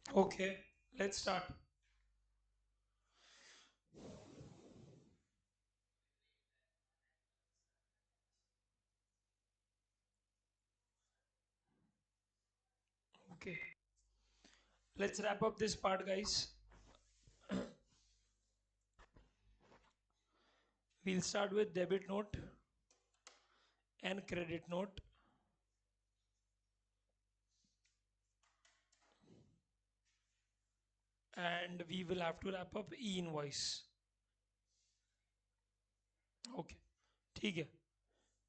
Okay, let's start. Okay, let's wrap up this part, guys. We'll start with debit note and credit note, and we will have to wrap up e-invoice. Okay, ठीक है.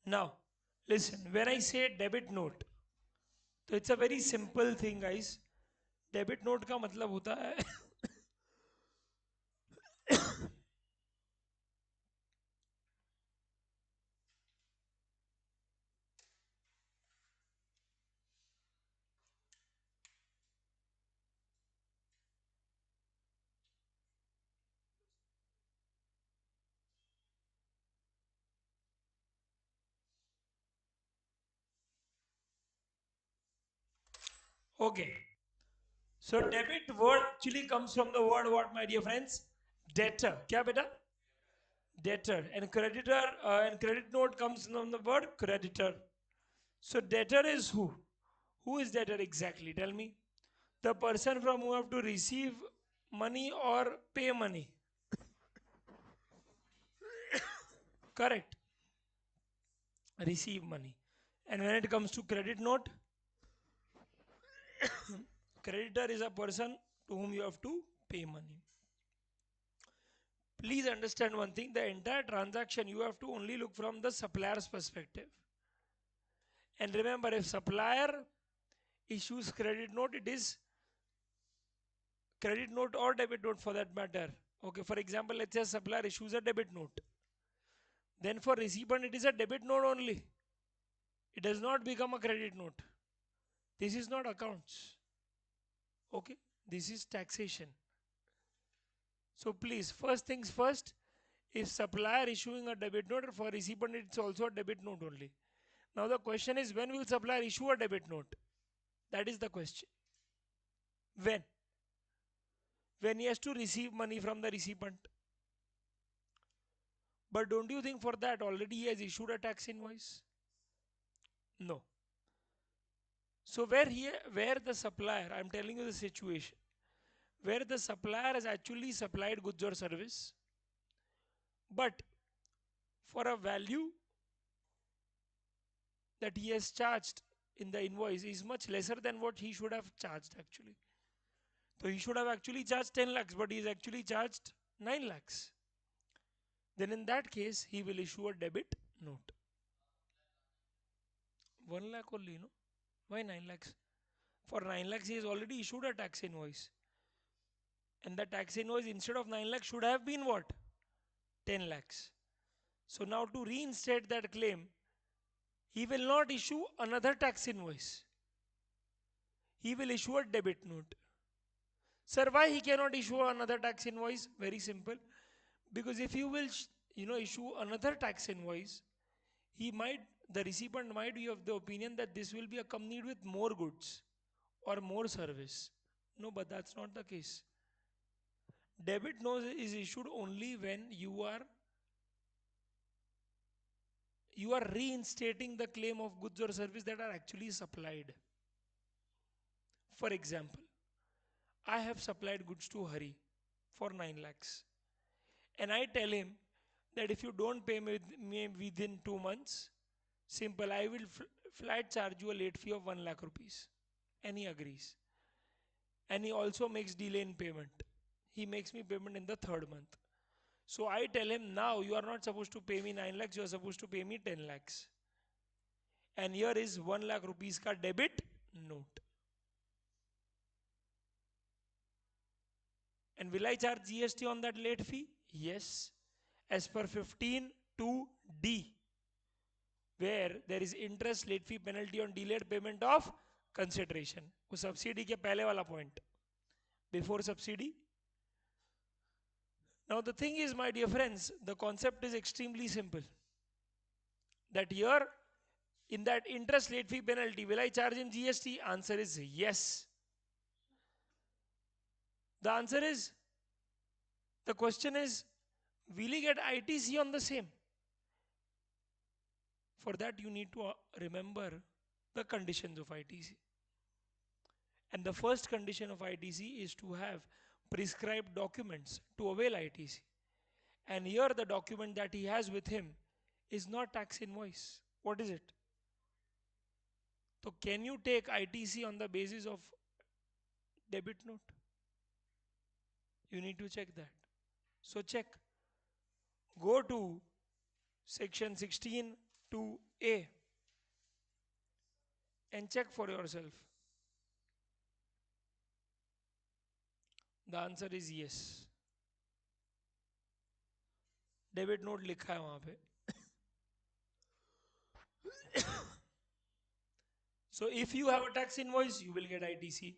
Now, listen. When I say debit note, तो it's a very simple thing, guys. Debit note का मतलब होता है Okay. So debit word actually comes from the word what, my dear friends? Debtor. क्या बेटा? Debtor. And creditor and credit note comes from the word creditor. So debtor is who? Who is debtor exactly? Tell me. The person from who have to receive money or pay money. Correct. Receive money. And when it comes to credit note, creditor is a person to whom you have to pay money. Please understand one thing, the entire transaction you have to only look from the supplier's perspective. And remember, if supplier issues credit note, it is credit note or debit note for that matter. Okay, for example, let's say supplier issues a debit note. Then for recipient, it is a debit note only. It does not become a credit note. This is not accounts. Okay, this is taxation. So please, first things first, if supplier issuing a debit note, for recipient it's also a debit note only. Now the question is, when will supplier issue a debit note? That is the question. When? When he has to receive money from the recipient. But don't you think for that already he has issued a tax invoice? No. So where the supplier, I'm telling you the situation, where the supplier has actually supplied goods or service, but for a value that he has charged in the invoice is much lesser than what he should have charged actually. So he should have actually charged 10 lakhs, but he is actually charged 9 lakhs. Then in that case, he will issue a debit note. 1 lakh only, no? Why 9 lakhs? For 9 lakhs, he has already issued a tax invoice. And the tax invoice instead of 9 lakhs should have been what? 10 lakhs. So now to reinstate that claim, he will not issue another tax invoice. He will issue a debit note. Sir, why he cannot issue another tax invoice? Very simple. Because if you will, issue another tax invoice, he might, the recipient might be of the opinion that this will be accompanied with more goods or more service. No, but that's not the case. Debit note is issued only when you are reinstating the claim of goods or service that are actually supplied. For example, I have supplied goods to Hari for 9 lakhs. And I tell him that if you don't pay me within 2 months, simple, I will flat charge you a late fee of 1 lakh rupees. And he agrees. And he also makes delay in payment. He makes me payment in the third month. So I tell him, now you are not supposed to pay me 9 lakhs, you are supposed to pay me 10 lakhs. And here is 1 lakh rupees ka debit note. And will I charge GST on that late fee? Yes. As per 15(2)(d), where there is interest, late fee, penalty on delayed payment of consideration. वो subsidy के पहले वाला point. Before subsidy. Now the thing is, my dear friends, the concept is extremely simple. That here, in that interest, late fee, penalty, will I charge him GST? Answer is yes. The answer is, the question is, will he get ITC on the same? For that, you need to remember the conditions of ITC. And the first condition of ITC is to have prescribed documents to avail ITC. And here, the document that he has with him is not tax invoice. What is it? So, can you take ITC on the basis of debit note? You need to check that. So, check. Go to section 16 to A and check for yourself. The answer is yes. Debit note लिखा है वहां पे. So if you have a tax invoice, you will get ITC.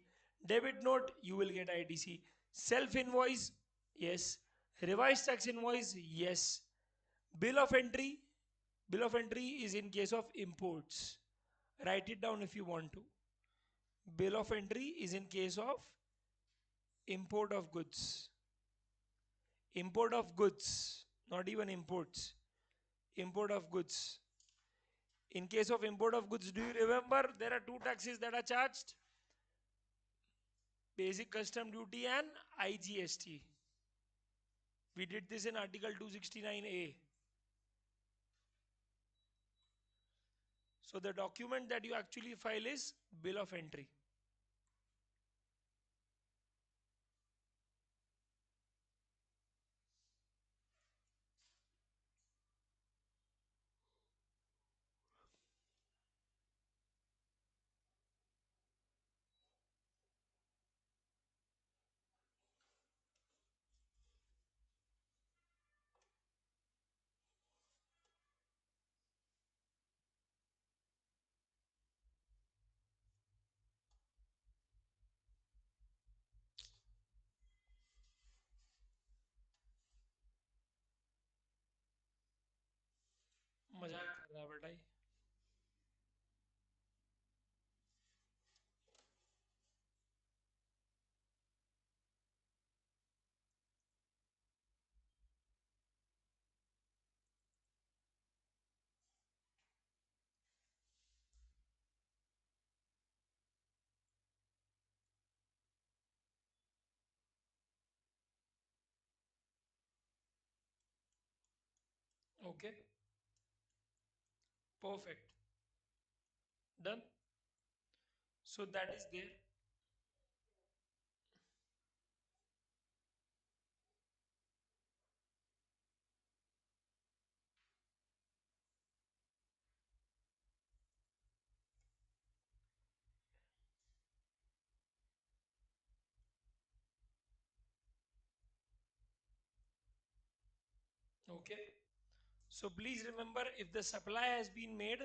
Debit note, you will get ITC. Self invoice, yes. Revised tax invoice, yes. Bill of entry, bill of entry is in case of imports. Write it down if you want to. Bill of entry is in case of import of goods. Import of goods, not even imports. Import of goods. In case of import of goods, do you remember there are two taxes that are charged? Basic custom duty and IGST. We did this in Article 269A. So the document that you actually file is bill of entry. मजाक कर रहा बेटा ये. Okay, perfect. Done. So that is there. Okay. So please remember, if the supply has been made,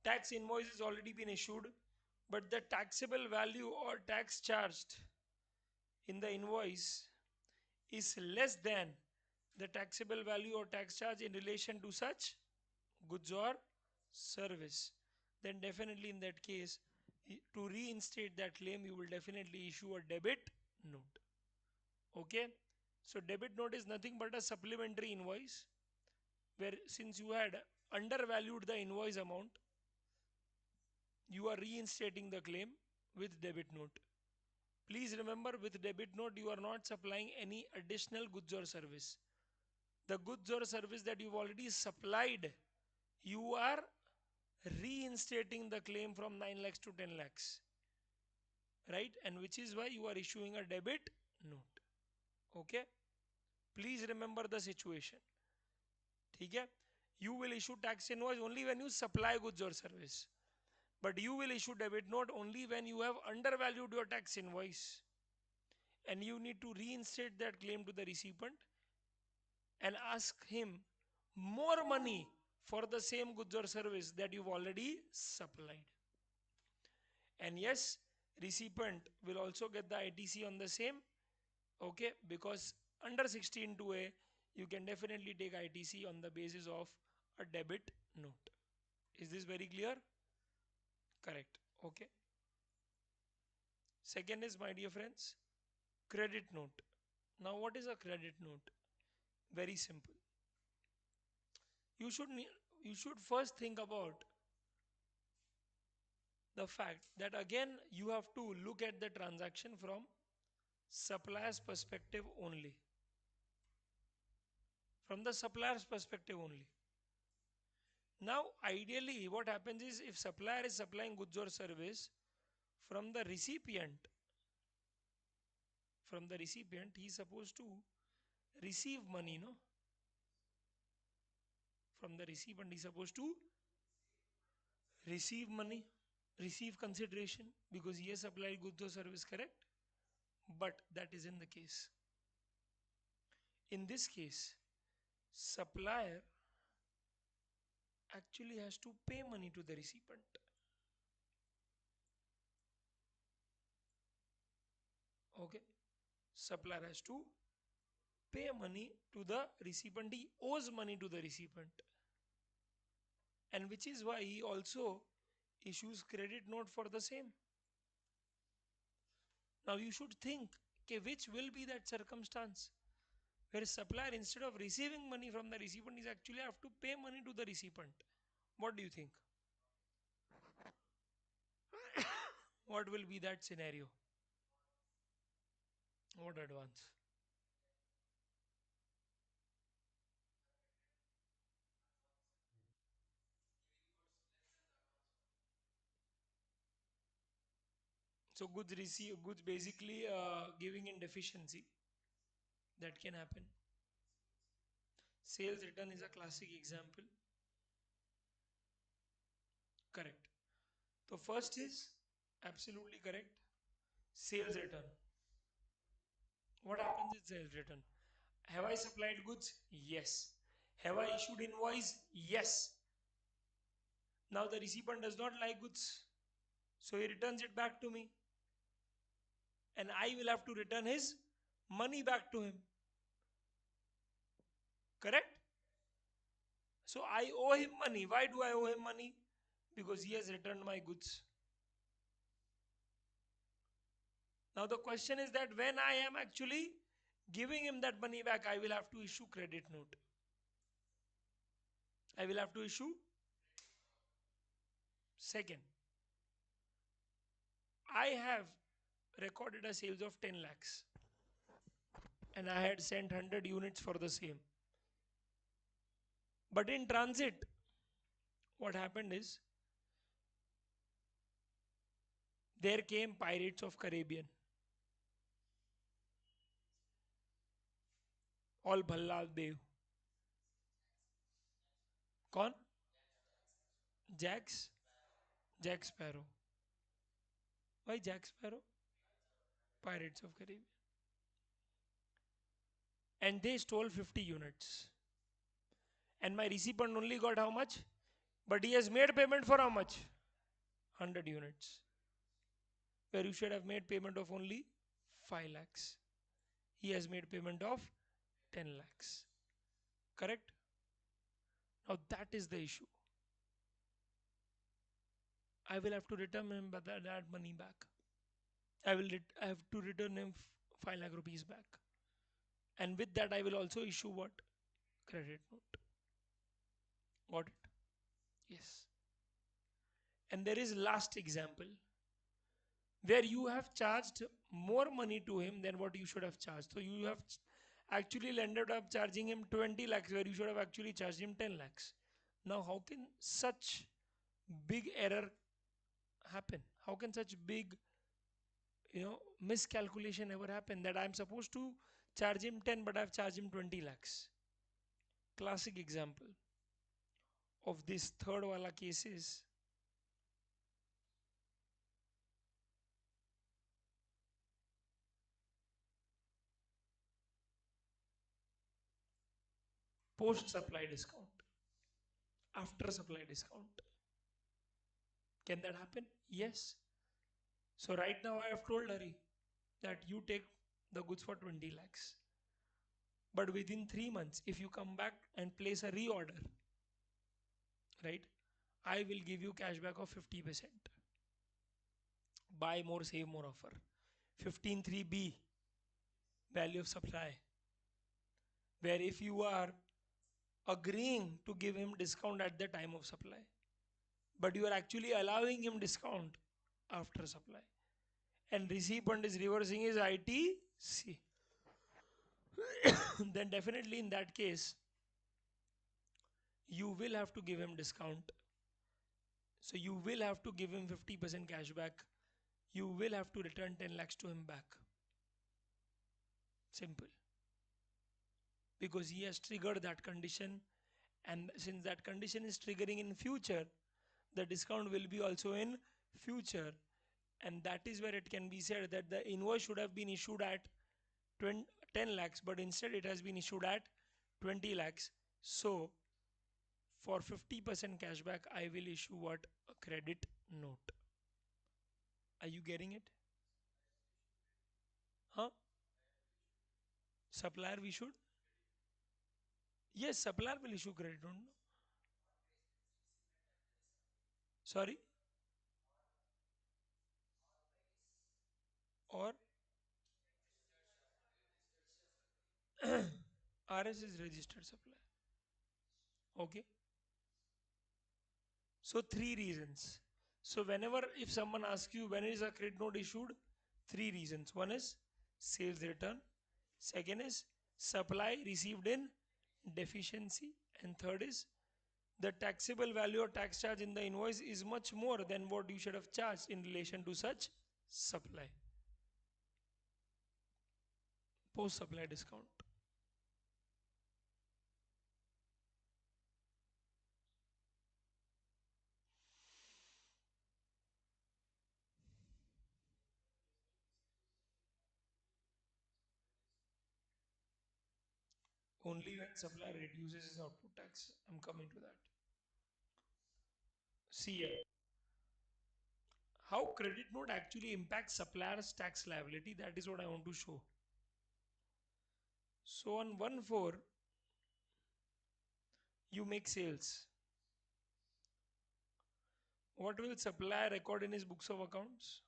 tax invoice has already been issued, but the taxable value or tax charged in the invoice is less than the taxable value or tax charge in relation to such goods or service, then definitely in that case, to reinstate that claim, you will definitely issue a debit note. Okay. So debit note is nothing but a supplementary invoice where, since you had undervalued the invoice amount, you are reinstating the claim with debit note. Please remember, with debit note, you are not supplying any additional goods or service. The goods or service that you've already supplied, you are reinstating the claim from 9 lakhs to 10 lakhs, right? And which is why you are issuing a debit note. Okay, please remember the situation. ठीक है? You will issue tax invoice only when you supply goods or service, but you will issue debit note only when you have undervalued your tax invoice and you need to reinstate that claim to the recipient and ask him more money for the same goods or service that you've already supplied. And yes, recipient will also get the ITC on the same. Okay, because under 16(2)(a you can definitely take ITC on the basis of a debit note. Is this very clear? Correct. Okay. Second is, my dear friends, Credit note. Now, what is a credit note? Very simple. You should you should first think about the fact that again you have to look at the transaction from supplier's perspective only. From the supplier's perspective only. Now, ideally, what happens is if supplier is supplying goods or service from the recipient, he is supposed to receive money, no? From the recipient, he is supposed to receive money, receive consideration because he has supplied goods or service, correct? But that isn't the case. In this case, supplier actually has to pay money to the recipient. Okay, supplier has to pay money to the recipient. He owes money to the recipient, and which is why he also issues credit note for the same. Now you should think, okay, which will be that circumstance where supplier instead of receiving money from the recipient is actually have to pay money to the recipient. What do you think? What will be that scenario? What advance? So goods basically giving in deficiency. That can happen. Sales return is a classic example. Correct. So first is absolutely correct. Sales return. What happens in sales return? Have I supplied goods? Yes. Have I issued invoice? Yes. Now the recipient does not like goods, so he returns it back to me, and I will have to return his money back to him. Correct? So I owe him money. Why do I owe him money? Because he has returned my goods. Now the question is that when I am actually giving him that money back, I will have to issue credit note. I will have to issue. Second, I have recorded a sales of 10 lakhs and I had sent 100 units for the same. But in transit, what happened is there came pirates of Caribbean, all Bhallal Dev. कौन? Jacks? Jack Sparrow. Why Jack Sparrow? Pirates of Caribbean. And they stole 50 units. And my recipient only got how much? But he has made payment for how much? 100 units. Where you should have made payment of only 5 lakhs. He has made payment of 10 lakhs. Correct? Now that is the issue. I will have to return him that money back. I have to return him 5 lakh rupees back. And with that, I will also issue what? Credit note. Got it? Yes. And there is last example where you have charged more money to him than what you should have charged. So you have actually ended up charging him 20 lakhs where you should have actually charged him 10 lakhs. Now, how can such big error happen? How can such big miscalculation ever happen that I'm supposed to charge him 10 but I've charged him 20 lakhs? Classic example of this third wala case is post supply discount, after supply discount. Can that happen? Yes. So right now I have told Hari that you take the goods for 20 lakhs. But within 3 months, if you come back and place a reorder, right, I will give you cashback of 50%. Buy more, save more offer. 15.3B. value of supply, where if you are agreeing to give him discount at the time of supply, but you are actually allowing him discount after supply, and recipient is reversing his ITC, then definitely in that case you will have to give him discount. So you will have to give him 50% cashback. You will have to return 10 lakhs to him back. Simple. Because he has triggered that condition, and since that condition is triggering in future, the discount will be also in future, and that is where it can be said that the invoice should have been issued at 10 lakhs, but instead it has been issued at 20 lakhs. So for 50% cashback I will issue what? A credit note. Are you getting it? Huh? Supplier we should? Yes, supplier will issue credit note. Sorry? Or RS is registered supplier. Okay. So three reasons. So whenever if someone asks you when is a credit note issued, three reasons. One is sales return. Second is supply received in deficiency. And third is the taxable value or tax charge in the invoice is much more than what you should have charged in relation to such supply. Post supply discount. Only when supplier reduces his output tax. I'm coming to that. See here, how credit note actually impacts supplier's tax liability. That is what I want to show. So on 1/4, you make sales. What will supplier record in his books of accounts?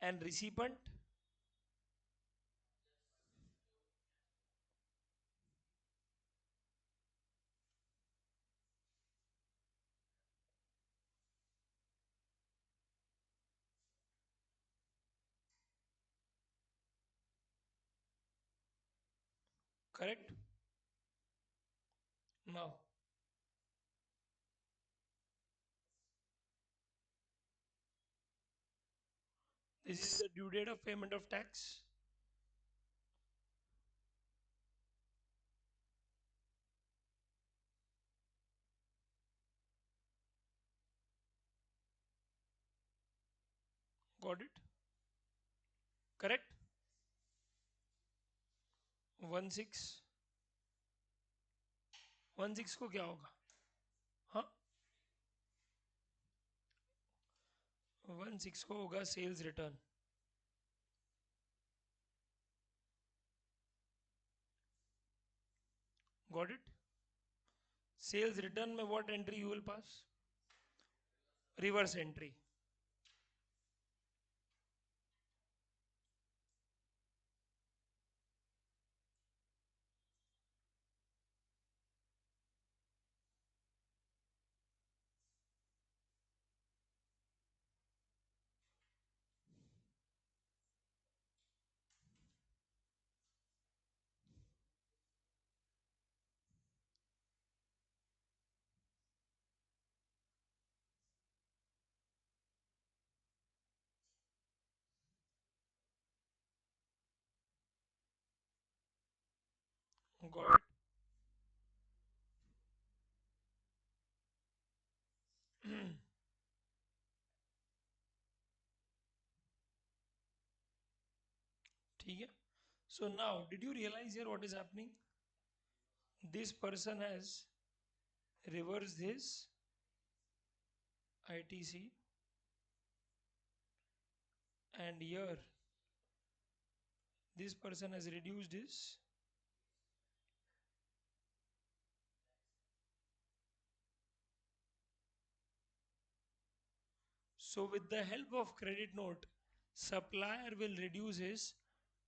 And recipient? Correct? Now, this is the due date of payment of tax. Got it? Correct? 1/6. 1/6 को क्या होगा? हाँ, 1/6 को होगा sales return. Got it? Sales return में what entry you will pass? Reverse entry. Got it? ठीक है. So now, did you realize here what is happening? This person has reversed his ITC and here this person has reduced his. So with the help of credit note, supplier will reduce his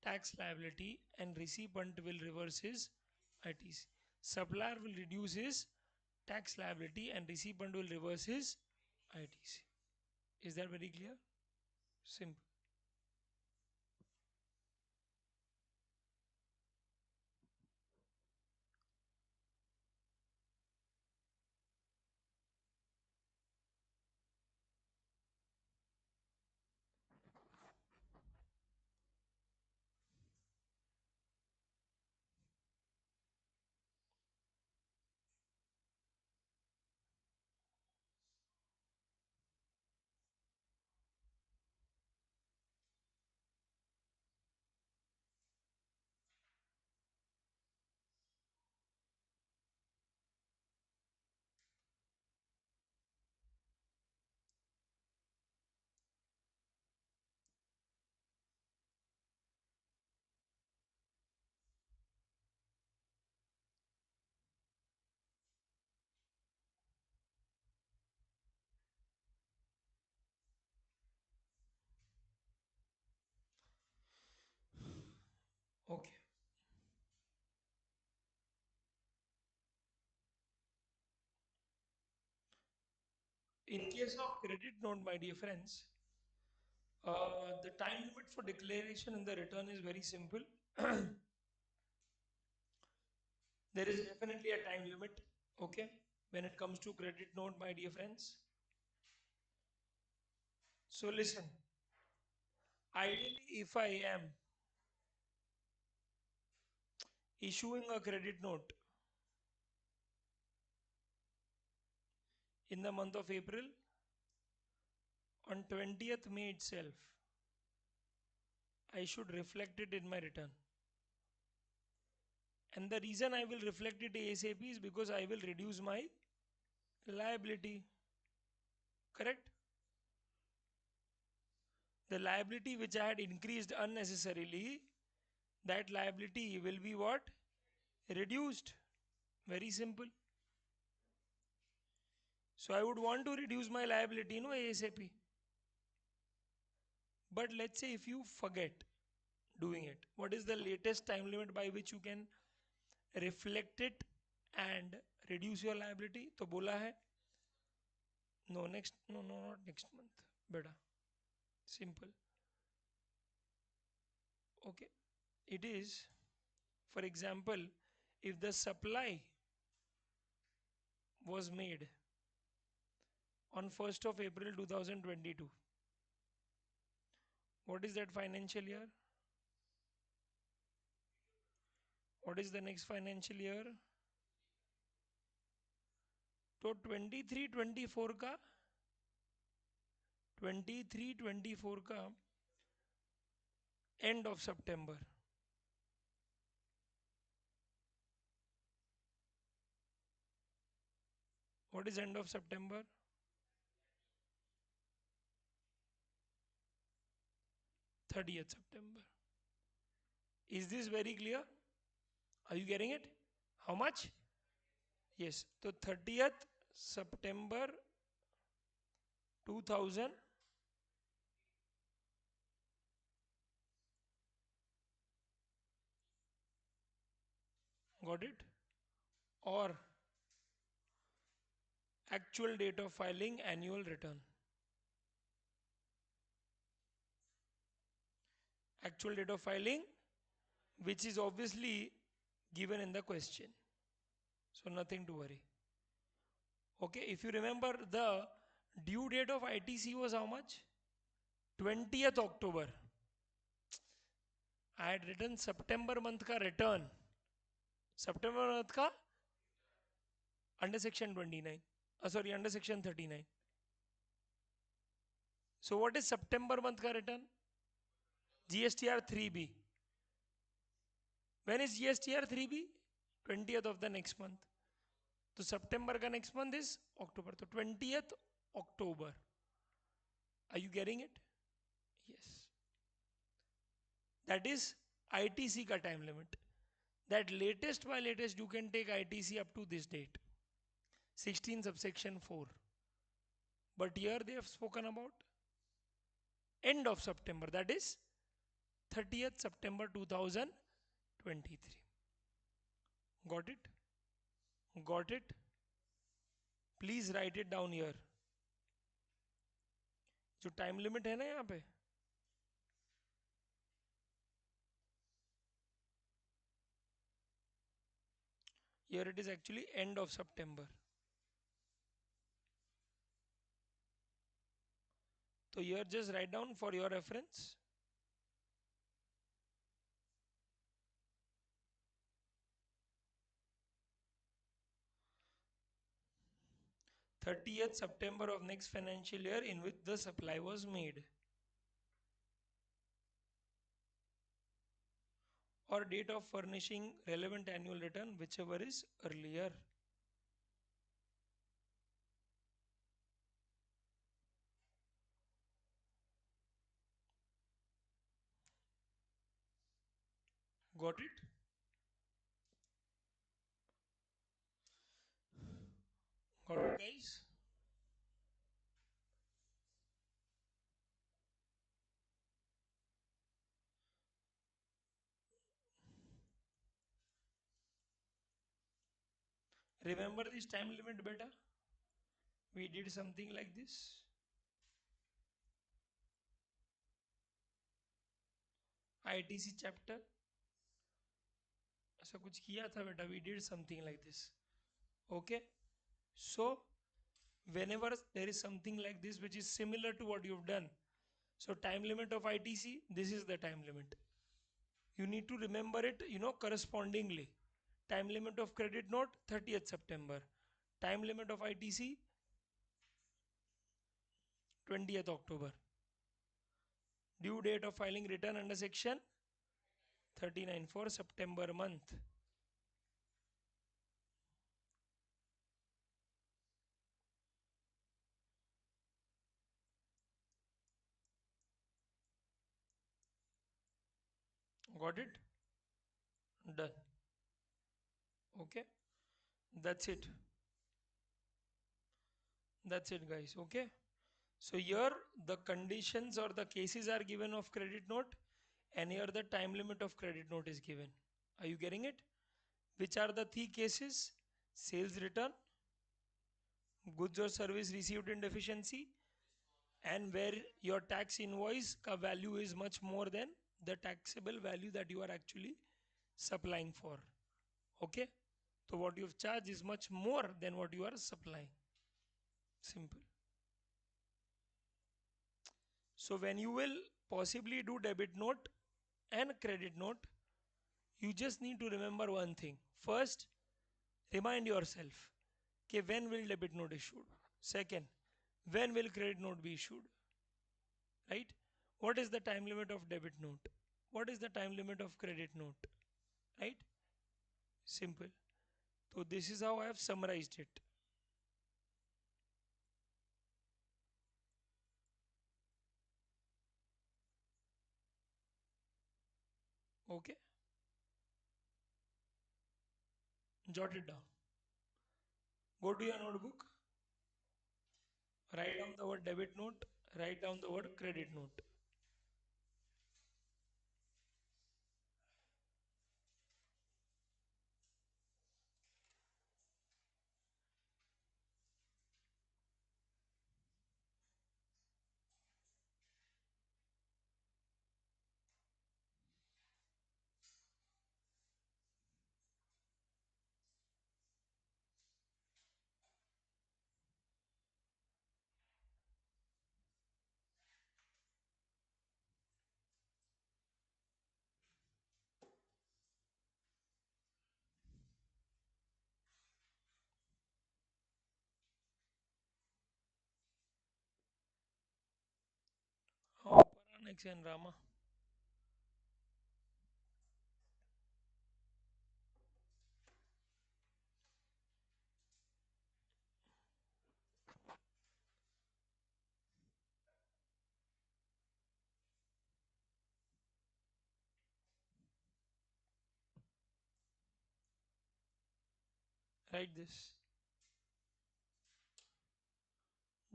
tax liability and recipient will reverse his ITC. Supplier will reduce his tax liability and recipient will reverse his ITC. Is that very clear? Simple. Okay. In case of credit note, my dear friends, the time limit for declaration in the return is very simple. There is definitely a time limit, okay, when it comes to credit note, my dear friends. So listen, ideally, if I am issuing a credit note in the month of April on 20th May itself, I should reflect it in my return. And the reason I will reflect it ASAP is because I will reduce my liability. Correct? The liability which I had increased unnecessarily, that liability will be what? Reduced. Very simple. So I would want to reduce my liability, no, ASAP. But let's say if you forget doing it, what is the latest time limit by which you can reflect it and reduce your liability? तो बोला है no next, no, not next month, बेटा, simple. Okay, it is, for example, if the supply was made on 1st of April 2022, what is that financial year? What is the next financial year? तो 23-24 का 23-24 का end of September. What is end of September? 30th September. Is this very clear? Are you getting it? How much? Yes. So 30th September 2000. Got it? Or actual date of filing annual return. Actual date of filing, which is obviously given in the question. So nothing to worry. Okay, if you remember, the due date of ITC was how much? 20th October. I had written September month ka return. September month ka under section 29. Sorry, under section 39. So what is September month ka return? GSTR 3B. When is GSTR 3B? 20th of the next month. So September ka next month is October. So 20th October. Are you getting it? Yes. That is ITC ka time limit. That latest by latest you can take ITC up to this date, 16 subsection 4. But here they have spoken about end of September, that is 30th September 2023. Got it? Got it? Please write it down here. जो time limit है ना यहाँ पे, here it is actually end of September. So here just write down for your reference. "30th September of next financial year in which the supply was made," or date of furnishing relevant annual return, whichever is earlier. Got it? Got it, guys? Remember this time limit, beta? We did something like this. ITC chapter, ऐसा कुछ किया था बेटा. We did something like this. Okay? So, whenever there is something like this which is similar to what you've done, so time limit of ITC, this is the time limit. You need to remember it, correspondingly. Time limit of credit note, 30th September. Time limit of ITC, 20th October. Due date of filing return under section 39 for September month. Got it? Done. Okay? That's it. That's it, guys. Okay? So here the conditions or the cases are given of credit note, and here the time limit of credit note is given. Are you getting it? Which are the three cases? Sales return, goods or service received in deficiency, and where your tax invoice ka value is much more than the taxable value that you are actually supplying for. Okay? So what you have charged is much more than what you are supplying. Simple. So when you will possibly do debit note and credit note, you just need to remember one thing. First, remind yourself, okay, when will debit note issued? Second, when will credit note be issued? Right? What is the time limit of debit note? What is the time limit of credit note? Right? Simple. So this is how I have summarized it. Okay? Jot it down. Go to your notebook, write down the word debit note, write down the word credit note. Paranex and Rama. Write this.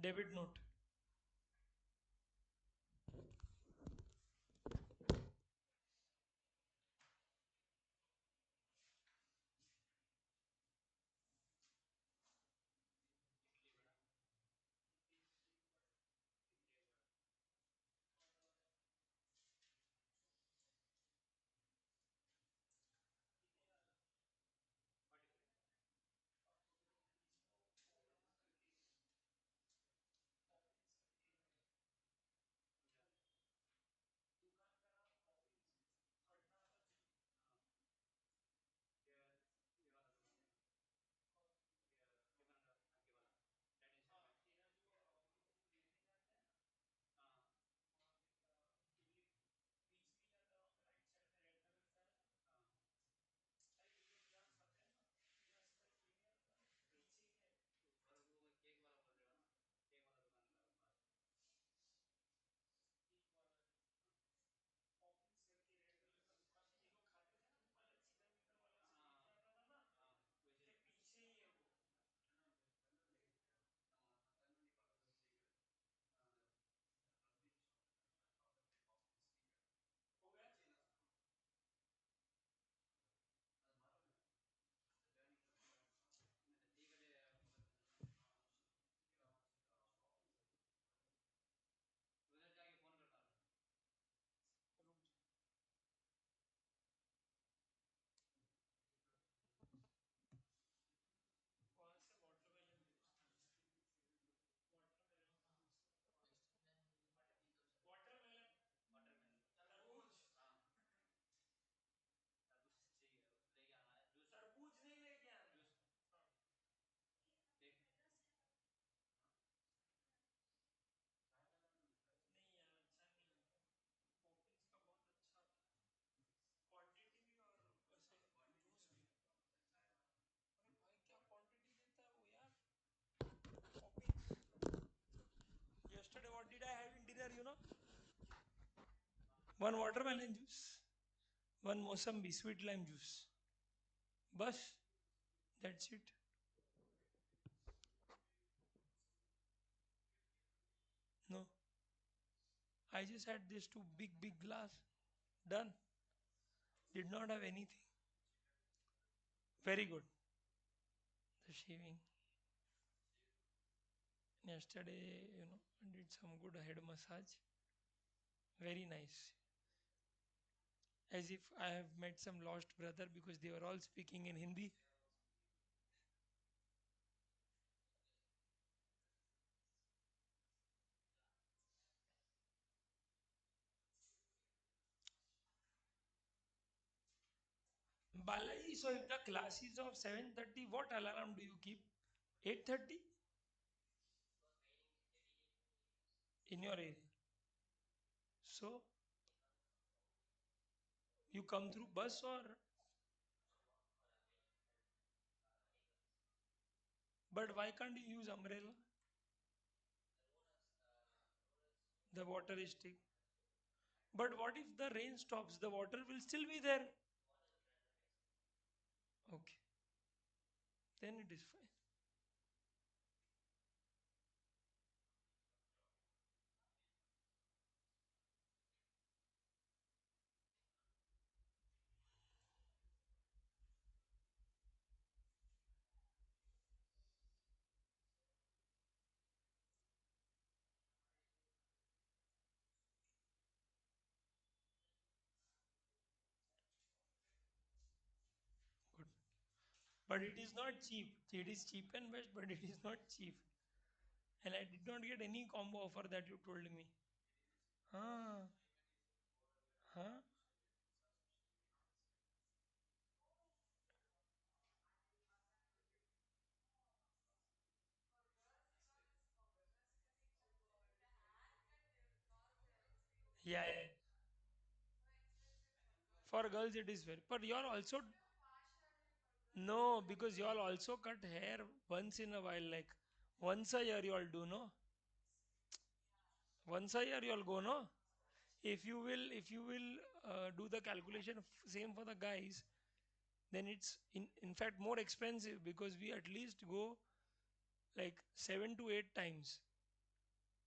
Debit note. तरबूज नहीं लेके आना। नहीं यार अच्छा नहीं है। पॉपिंस का बहुत अच्छा क्वांटिटी भी और वैसे जूस भी। अरे भाई क्या क्वांटिटी देता है वो यार। Poppins. Yesterday what did I have in dinner, you know? One watermelon juice, one Mosambi sweet lime juice. Bus, that's it. No, I just had this two big glass. Done. Did not have anything. Very good. The shaving. Yesterday, I did some good head massage. Very nice. As if I have met some lost brother because they were all speaking in Hindi. Balaji, so if the class is of 7:30, what alarm do you keep? 8:30 in your area. So you come through bus or but why can't you use umbrella? The water is still. But what if the rain stops? The water will still be there. Okay, then it is fine. Good. But it is not cheap. It is cheap and best, but it is not cheap. And I did not get any combo offer that you told me. Huh? Huh? Yeah, yeah. For girls it is very. But you are also no, because you all also cut hair once in a while, like once a year you all do, no? Once a year you all go, no? If you will do the calculation same for the guys, then it's in fact more expensive because we at least go like 7 to 8 times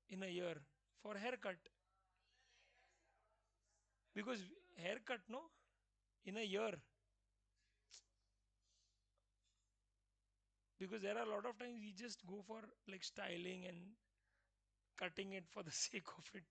in a year for haircut, because haircut, no, in a year, because there are a lot of times we just go for like styling and cutting it for the sake of it.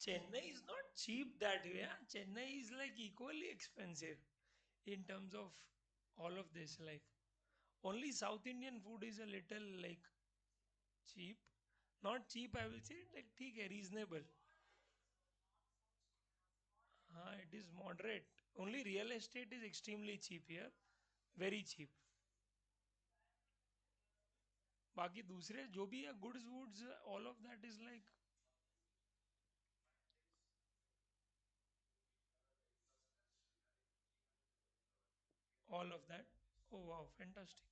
Chennai is not cheap that way. Huh? Chennai is like equally expensive in terms of all of this. Like only South Indian food is a little like cheap. Not cheap, I will say like ठीक है, reasonable. It is moderate. Only real estate is extremely cheap here, very cheap. बाकी दूसरे जो भी है goods woods, all of that is like all of that. Oh wow, fantastic.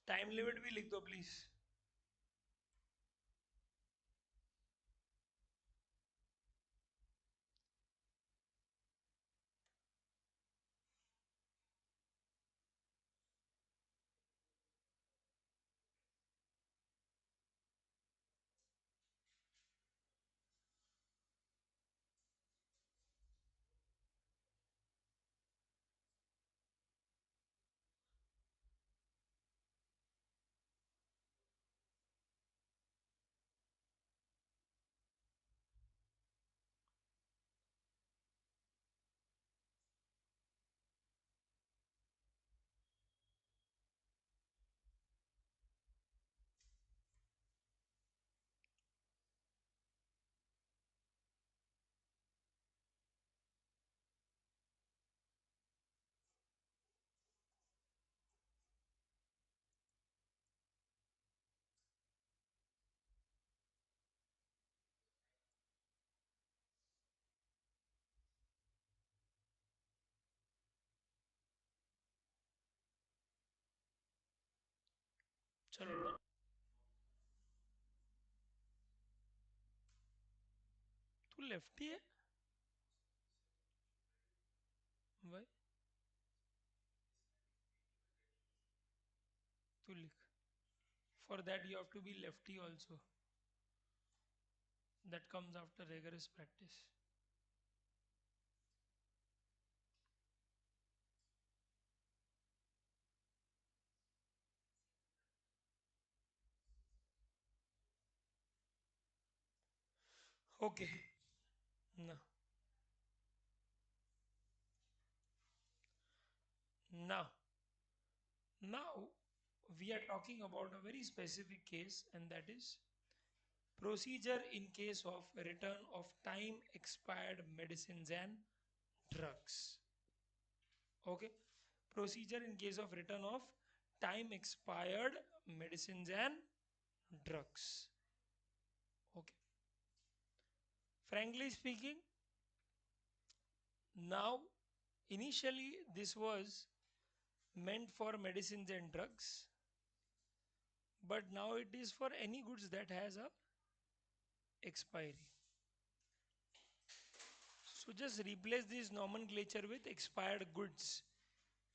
Time limit भी लिख दो प्लीज. चलो. तू लेफ्टी है भाई. तू लिख. For that you have to be lefty also. That comes after rigorous practice. Okay. Now, now, now we are talking about a very specific case, and that is procedure in case of return of time expired medicines and drugs. Okay. Procedure in case of return of time expired medicines and drugs. Okay. Frankly speaking, now initially this was meant for medicines and drugs, but now it is for any goods that has a expiry. So just replace this nomenclature with expired goods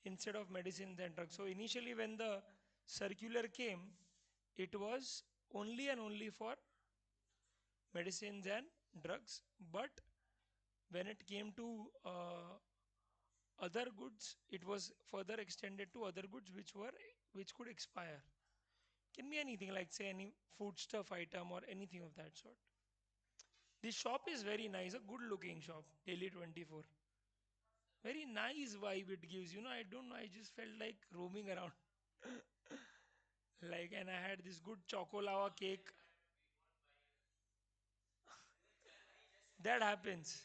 instead of medicines and drugs. So initially when the circular came, it was only and only for medicines and drugs, but when it came to other goods, it was further extended to other goods which could expire. Can be anything like say any food stuff item or anything of that sort. This shop is very nice, a good looking shop, Daily 24. Very nice vibe it gives. I don't know, I just felt like roaming around. Like, and I had this good choco lava cake. That happens.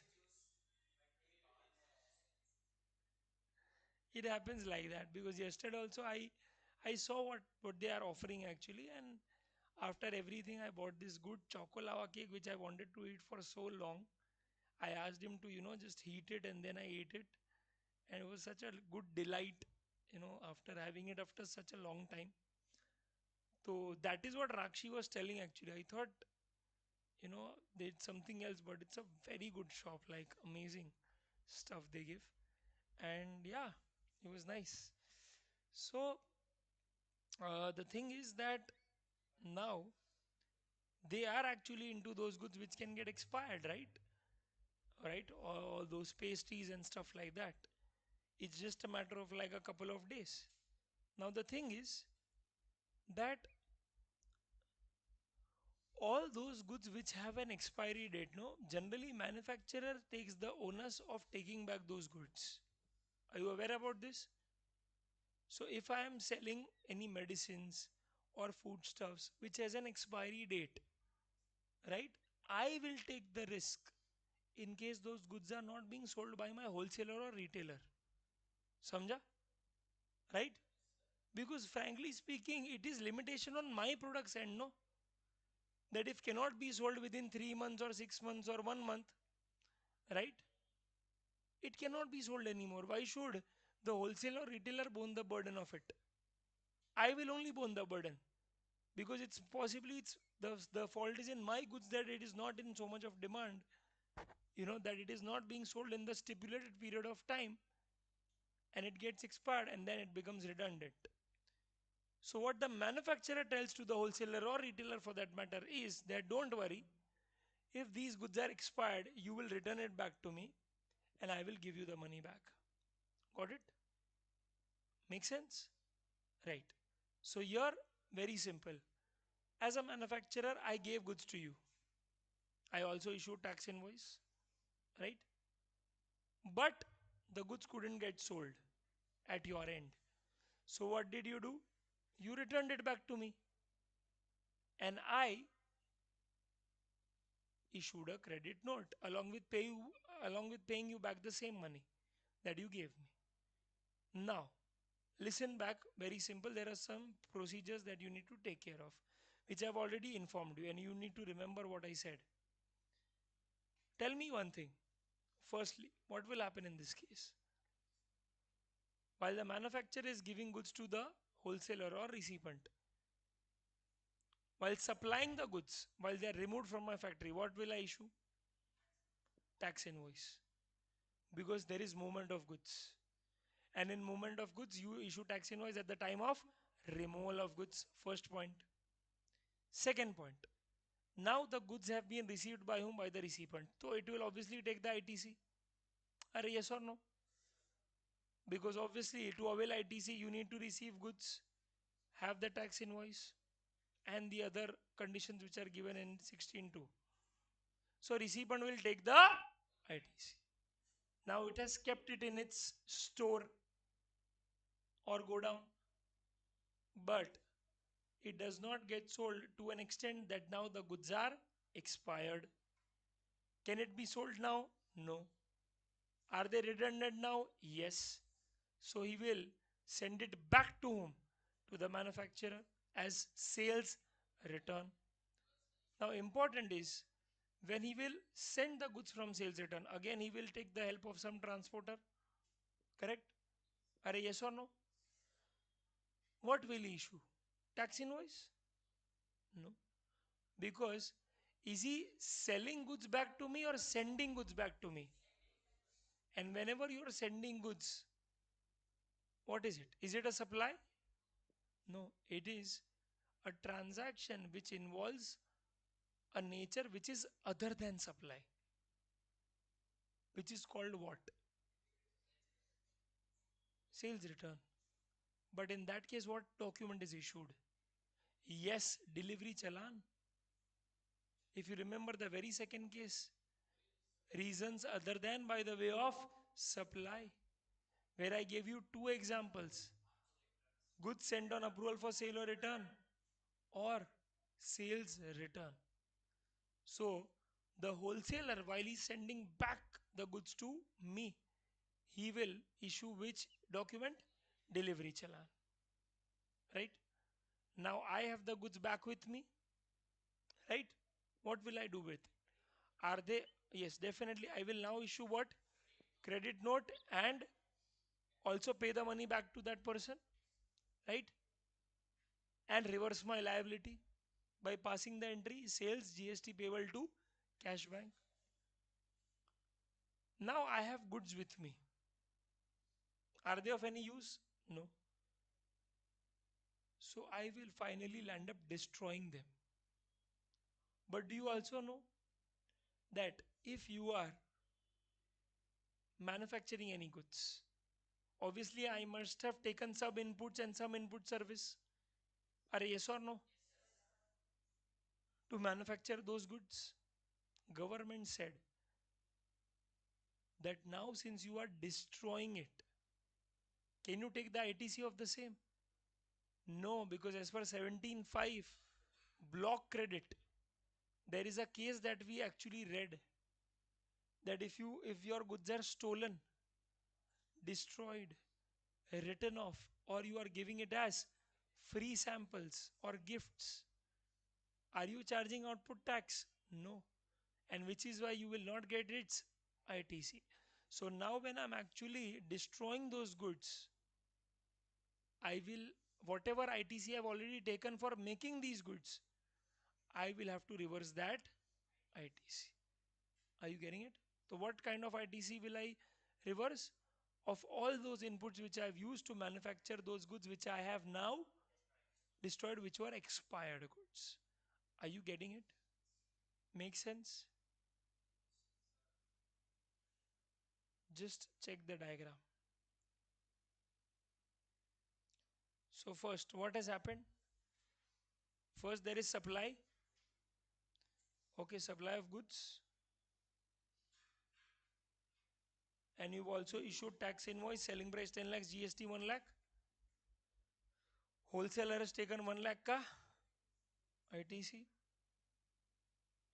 It happens like that because yesterday also I saw what they are offering actually, and after everything I bought this good choco lava cake which I wanted to eat for so long. I asked him to just heat it and then I ate it, and it was such a good delight, after having it after such a long time. So that is what Rakshi was telling actually. I thought there's something else, but it's a very good shop, like amazing stuff they give. And yeah, it was nice. So the thing is that now they are actually into those goods which can get expired, right, all those pastries and stuff like that. It's just a matter of like a couple of days. Now the thing is that all those goods which have an expiry date, no, generally manufacturer takes the onus of taking back those goods. Are you aware about this? So if I am selling any medicines or foodstuffs which has an expiry date, right, I will take the risk in case those goods are not being sold by my wholesaler or retailer. Samjha? Right? Because frankly speaking, it is limitation on my products end, no? That if cannot be sold within 3 months or 6 months or 1 month, right? It cannot be sold anymore. Why should the wholesaler or retailer bear the burden of it? I will only bear the burden because it's possibly it's the fault is in my goods that it is not in so much of demand. That it is not being sold in the stipulated period of time, and it gets expired and then it becomes redundant. So what the manufacturer tells to the wholesaler or retailer for that matter is that don't worry, if these goods are expired, you will return it back to me and I will give you the money back. Got it? Make sense? Right. So here, very simple. As a manufacturer, I gave goods to you. I also issued tax invoice, right? But the goods couldn't get sold at your end. So what did you do? You returned it back to me. And I issued a credit note along with paying you back the same money that you gave me. Now, listen back, very simple. There are some procedures that you need to take care of, which I've already informed you, and you need to remember what I said. Tell me one thing. Firstly, what will happen in this case? While the manufacturer is giving goods to the wholesaler or recipient, while supplying the goods, while they are removed from my factory, what will I issue? Tax invoice. Because there is movement of goods. And in movement of goods, you issue tax invoice at the time of removal of goods. First point. Second point. Now the goods have been received by whom? By the recipient. So it will obviously take the ITC. Are yes or no? Because obviously to avail ITC, you need to receive goods, have the tax invoice, and the other conditions which are given in 16.2. So recipient will take the ITC. Now it has kept it in its store or go down, but it does not get sold to an extent that now the goods are expired. Can it be sold now? No. Are they redundant now? Yes. So he will send it back to whom? To the manufacturer as sales return. Now important is when he will send the goods from sales return, again he will take the help of some transporter. Correct? Are yes or no? What will he issue? Tax invoice? No. Because is he selling goods back to me or sending goods back to me? And whenever you are sending goods, what is it? Is it a supply? No, it is a transaction which involves a nature which is other than supply, which is called what? Sales return. But in that case, what document is issued? Yes, delivery challan. If you remember the very second case, reasons other than by the way of supply, where I gave you two examples: goods sent on approval for sale or return, or sales return. So, the wholesaler, while he's sending back the goods to me, he will issue which document? Delivery challan. Right? Now I have the goods back with me. Right? What will I do with it? Are they? Yes, definitely. I will now issue what? Credit note and also pay the money back to that person. Right? And reverse my liability by passing the entry sales GST payable to cash bank. Now I have goods with me. Are they of any use? No. So I will finally land up destroying them. But do you also know that if you are manufacturing any goods, obviously I must have taken some inputs and some input service. Are yes or no? To manufacture those goods, government said that now since you are destroying it, can you take the ITC of the same? No, because as per 17.5 block credit, there is a case that we actually read that if your goods are stolen, destroyed, written off, or you are giving it as free samples or gifts, are you charging output tax? No. And which is why you will not get its ITC. So now when I'm actually destroying those goods, I will, whatever ITC I've already taken for making these goods, I will have to reverse that ITC. Are you getting it? So what kind of ITC will I reverse? Of all those inputs which I have used to manufacture those goods which I have now destroyed, which were expired goods. Are you getting it? Make sense? Just check the diagram. So first, what has happened? First, there is supply. Okay, supply of goods. And you've also issued tax invoice, selling price 10 lakhs, GST 1 lakh. Wholesaler has taken 1 lakh ka ITC,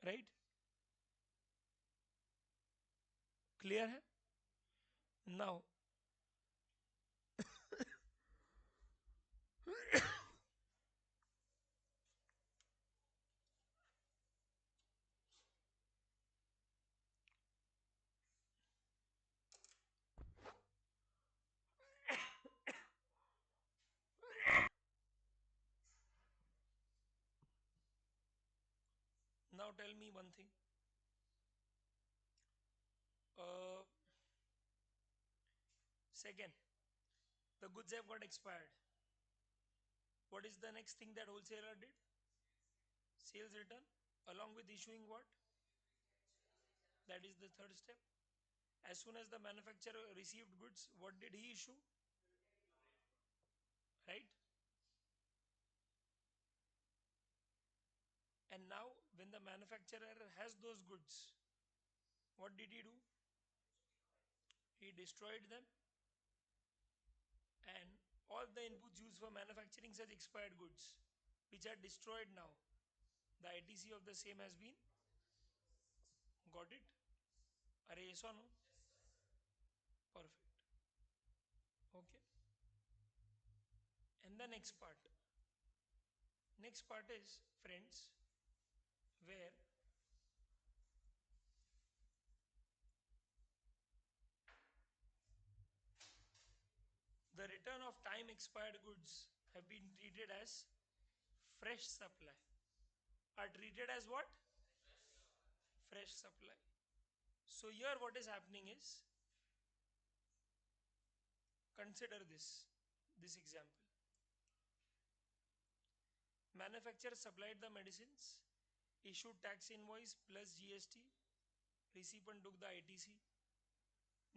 right? Clear hai? Now, now tell me one thing. Uh, Second, the goods have got expired. What is the next thing that wholesaler did? Sales return, along with issuing what? That is the third step. As soon as the manufacturer received goods, what did he issue? Right? And now, when the manufacturer has those goods, what did he do? He destroyed them, and all the inputs used for manufacturing such expired goods, which are destroyed now, the ITC of the same has been got it. Are yes or no? Perfect. Okay. And the next part. Next part is, friends, where the return of time expired goods have been treated as fresh supply. Are treated as what? Fresh supply. So here what is happening is, consider this example. Manufacturer supplied the medicines, issued tax invoice plus GST, recipient took the ITC.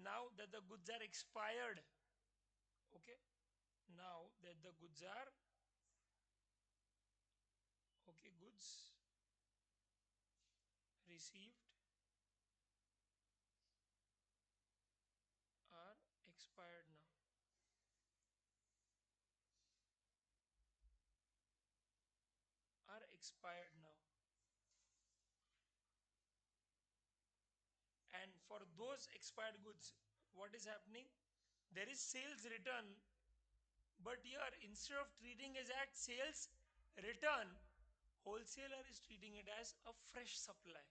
Now that the goods are expired, okay, now that the goods are goods received are expired now. Are expired now. And for those expired goods, what is happening? There is sales return, but here instead of treating it as sales return, wholesaler is treating it as a fresh supply.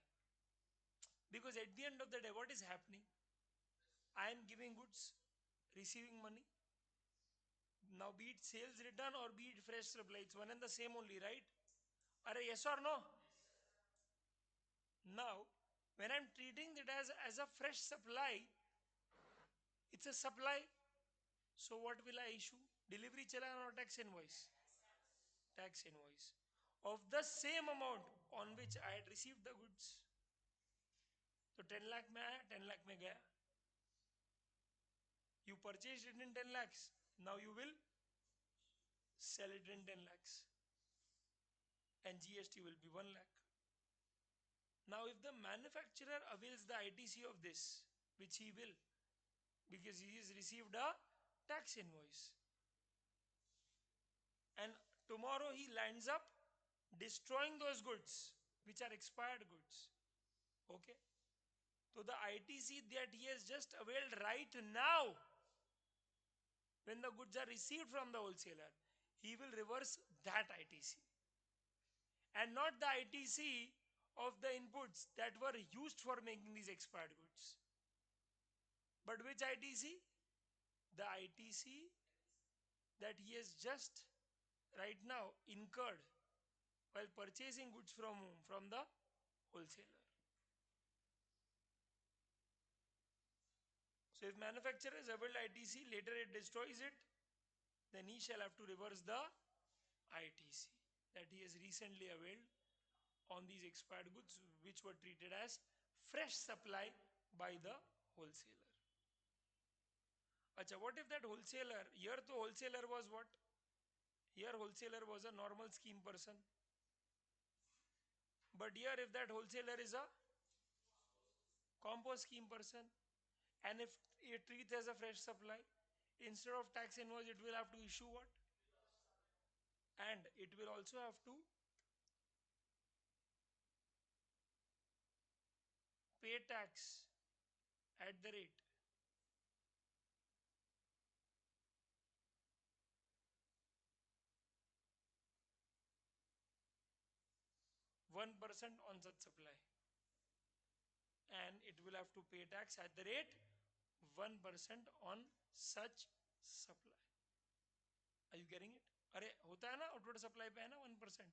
Because at the end of the day, what is happening? I am giving goods, receiving money. Now, be it sales return or be it fresh supply, it's one and the same only, right? Are yes or no? Now, when I'm treating it as a fresh supply, it's a supply. So, what will I issue? Delivery challan or tax invoice? Tax invoice of the same amount on which I had received the goods. So 10 lakh में आया 10 lakh में गया. You purchased it in 10 lakhs. Now you will sell it in 10 lakhs. And GST will be 1 lakh. Now if the manufacturer avails the ITC of this, which he will, because he has received a tax invoice, and tomorrow he lands up destroying those goods, which are expired goods. Okay? So the ITC that he has just availed right now, when the goods are received from the wholesaler, he will reverse that ITC and not the ITC of the inputs that were used for making these expired goods. But which ITC? The ITC that he has just right now incurred while purchasing goods from whom? From the wholesaler. So if manufacturer has availed ITC, later it destroys it, then he shall have to reverse the ITC that he has recently availed on these expired goods which were treated as fresh supply by the wholesaler. Acha, what if that wholesaler, here the wholesaler was what? Here wholesaler was a normal scheme person. But here if that wholesaler is a compo scheme person, and if it treats as a fresh supply, instead of tax invoice it will have to issue what? And it will also have to pay tax at the rate 1% on such supply, and it will have to pay tax at the rate 1% on such supply. Are you getting it? अरे होता है ना outward supply पे है ना 1%.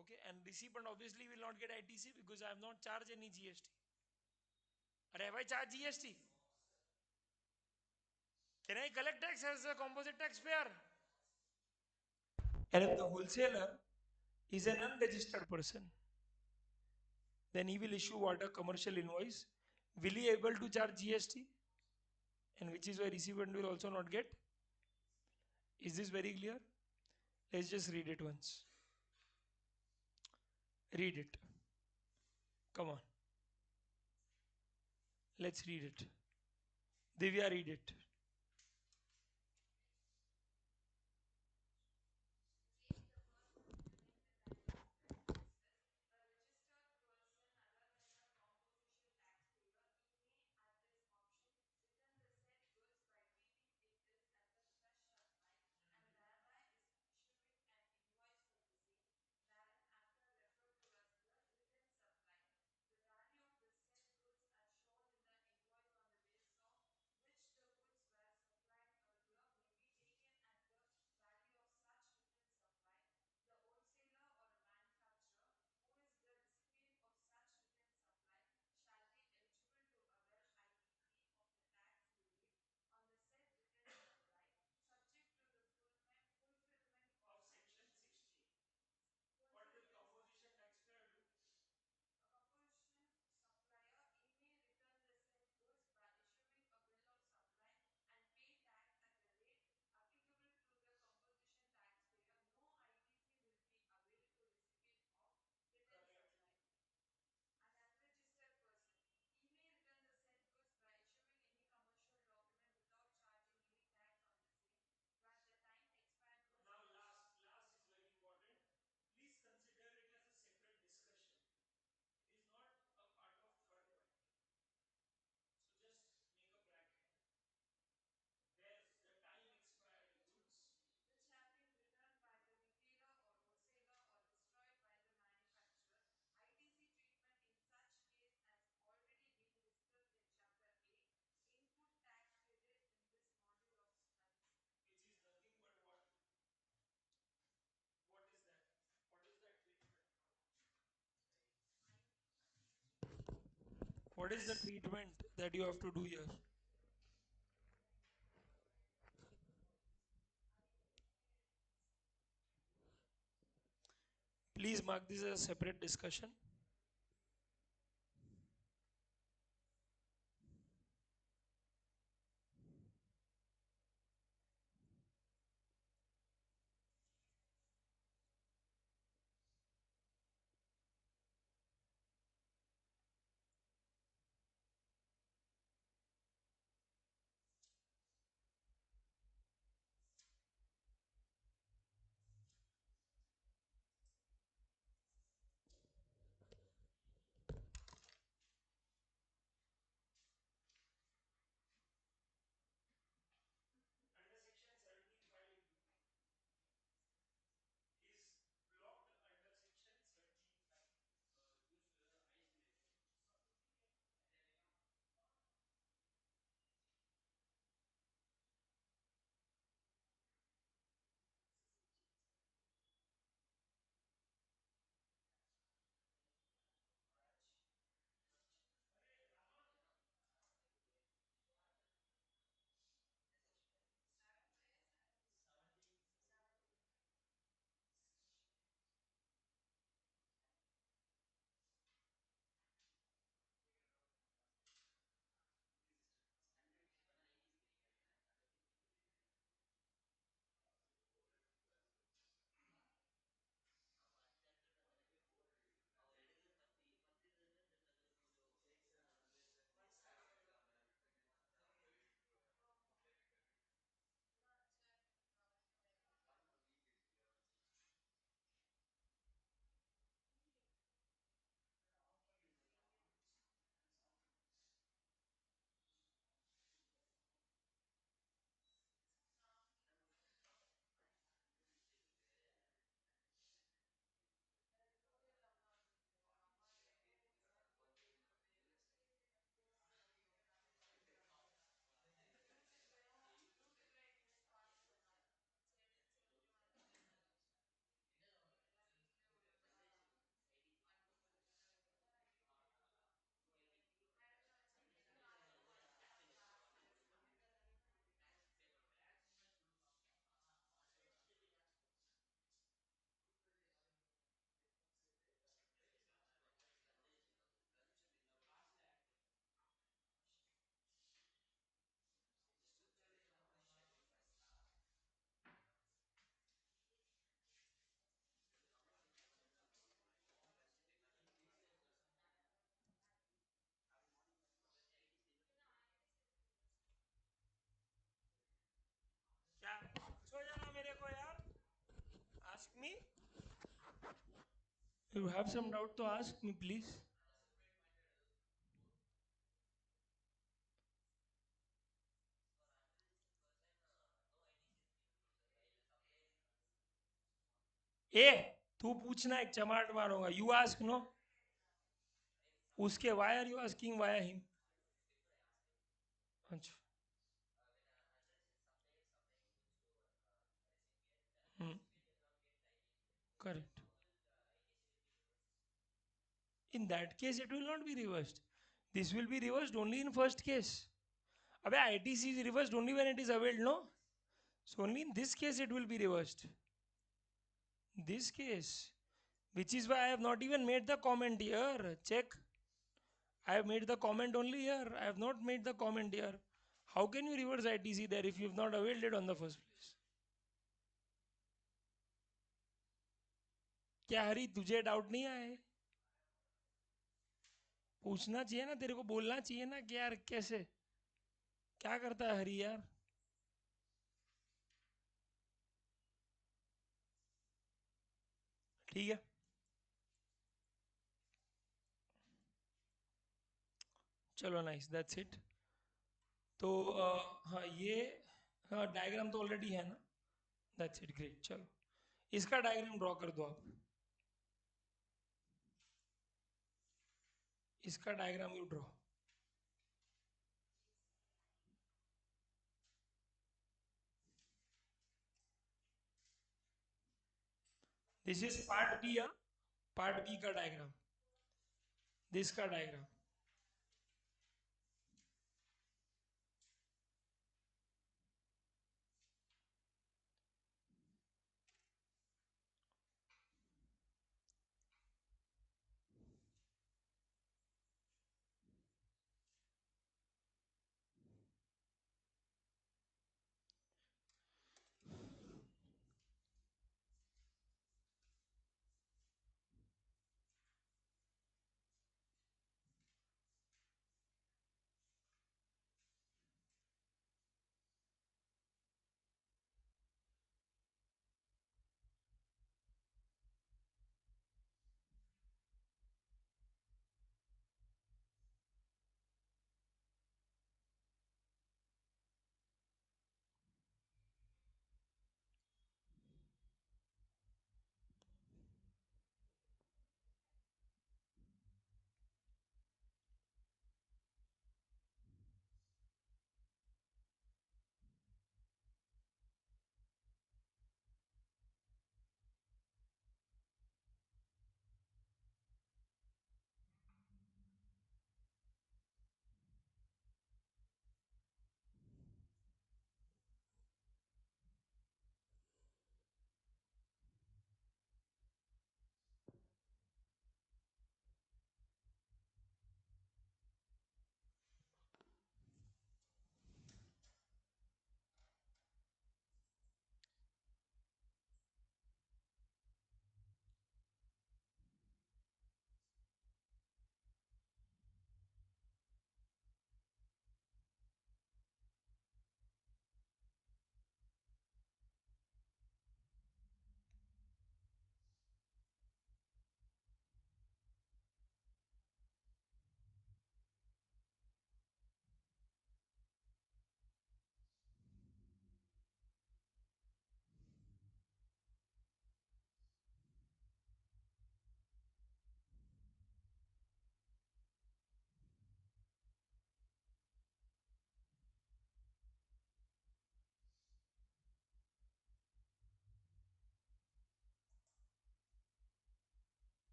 Okay, and recipient obviously will not get ITC because I have not charged any GST. अरे have I charged GST? Can I collect tax as a composite taxpayer? And if the wholesaler is an unregistered person, then he will issue what? A commercial invoice. Will he able to charge GST? And which is why recipient will also not get. Is this very clear? Let's just read it once. Read it. Come on. Let's read it. Divya, read it. What is the treatment that you have to do here? Please mark this as a separate discussion. Under section 17(5) is blocked under section 17(5). क्या पूछो जरा मेरे को यार. Ask me. You have some doubt to ask me, please. ए तू पूछना, एक चमाट मारूंगा. You ask, no. उसके why are you asking via him? अच्छा. Correct. In that case, it will not be reversed. This will be reversed only in first case. अबे ITC is reversed only when it is availed, no? So only in this case it will be reversed. This case, which is why I have not even made the comment here. Check. I have made the comment only here. I have not made the comment here. How can you reverse ITC there if you have not availed it on the first place? क्या हरी तुझे doubt नहीं आए? पूछना चाहिए ना तेरे को, बोलना चाहिए ना कि यार कैसे क्या करता है हरी यार. ठीक है, चलो नाइस, दैट्स इट. तो हाँ ये, हाँ डायग्राम तो ऑलरेडी है ना. That's it, great. चलो इसका डायग्राम ड्रॉ कर दो आप. इसका diagram you draw. This is part B. Part B का डायग्राम, दिस का डायग्राम.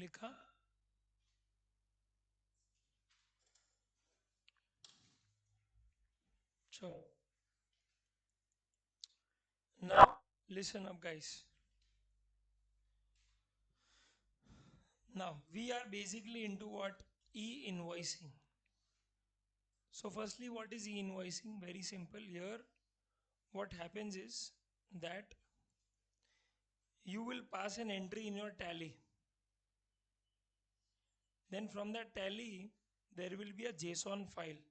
लिखा. चलो. Now listen up, guys. Now we are basically into what? E-invoicing. So firstly, what is e-invoicing? Very simple. Here what happens is that you will pass an entry in your tally. Then from that tally, there will be a JSON file.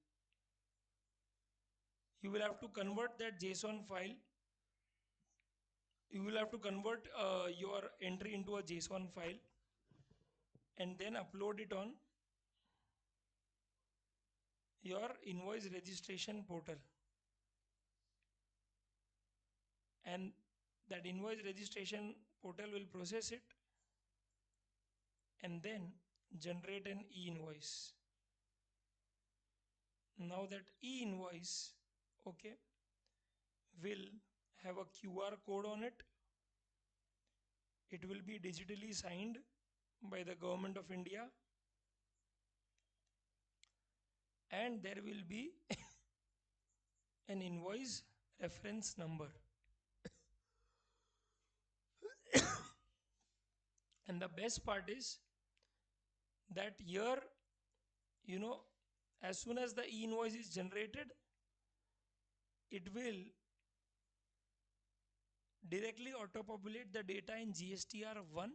You will have to convert that JSON file. You will have to convert your entry into a JSON file and then upload it on your invoice registration portal. And that invoice registration portal will process it and then generate an e-invoice. Now that e-invoice, okay, will have a QR code on it. It will be digitally signed by the government of India, and there will be an invoice reference number. And the best part is that here, you know, as soon as the e-invoice is generated, it will directly auto-populate the data in GSTR1.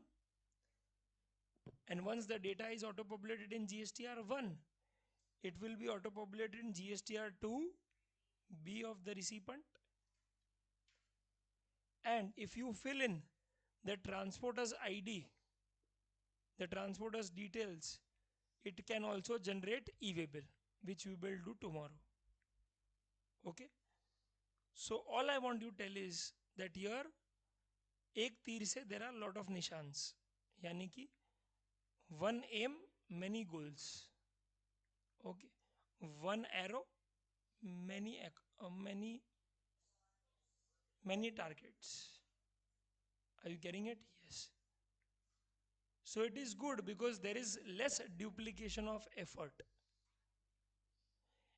And once the data is auto-populated in GSTR1, it will be auto-populated in GSTR2, B of the recipient. And if you fill in the transporter's ID, the transporter's details, it can also generate e-way bill, which we will do tomorrow. Okay. So all I want you to tell is that here एक तीर से there are lot of निशान्स, यानी कि one aim many goals. Okay. One arrow many targets. Are you getting it? Yes. So it is good because there is less duplication of effort.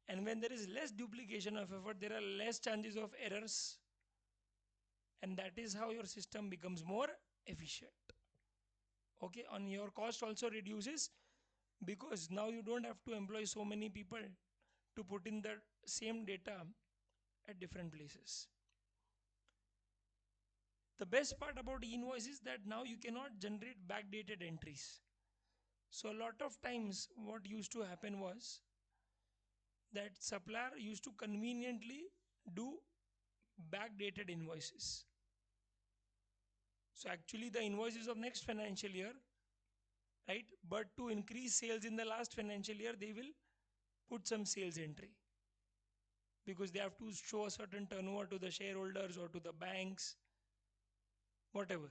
And when there is less duplication of effort, there are less chances of errors. And that is how your system becomes more efficient. Okay, on your cost also reduces because now you don't have to employ so many people to put in the same data at different places. The best part about e-invoice is that now you cannot generate backdated entries. So a lot of times what used to happen was that supplier used to conveniently do backdated invoices. So actually the invoice is of next financial year, right? But to increase sales in the last financial year, they will put some sales entry because they have to show a certain turnover to the shareholders or to the banks, whatever.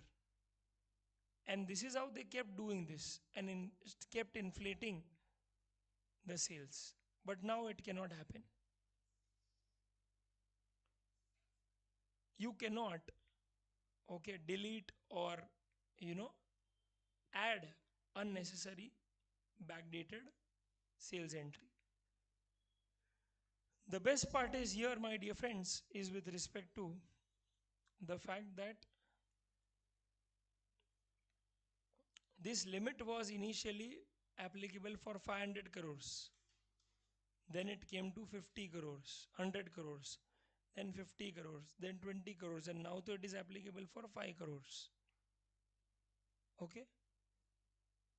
And this is how they kept doing this and kept inflating the sales. But now it cannot happen. You cannot, okay, delete or, you know, add unnecessary backdated sales entry. The best part is here, my dear friends, is with respect to the fact that this limit was initially applicable for 500 crores. Then it came to 50 crores, 100 crores, then 50 crores, then 20 crores, and now it is applicable for 5 crores. Okay?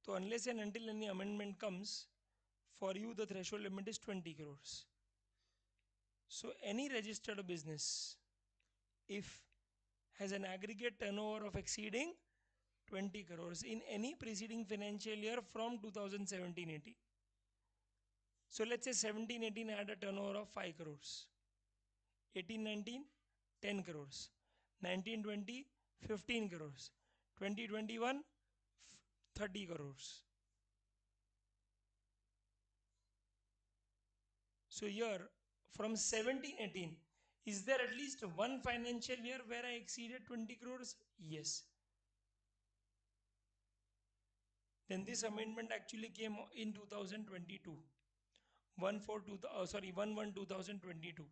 So unless and until any amendment comes, for you the threshold limit is 20 crores. So any registered business, if has an aggregate turnover of exceeding 20 crores in any preceding financial year from 2017-18. So let's say 17-18 had a turnover of 5 crores. 18-19, 10 crores. 19-20, 15 crores. 20-21, 30 crores. So here from 17-18, is there at least one financial year where I exceeded 20 crores? Yes. Then this amendment actually came in 2022, 1 4 2, sorry 1 1 2022,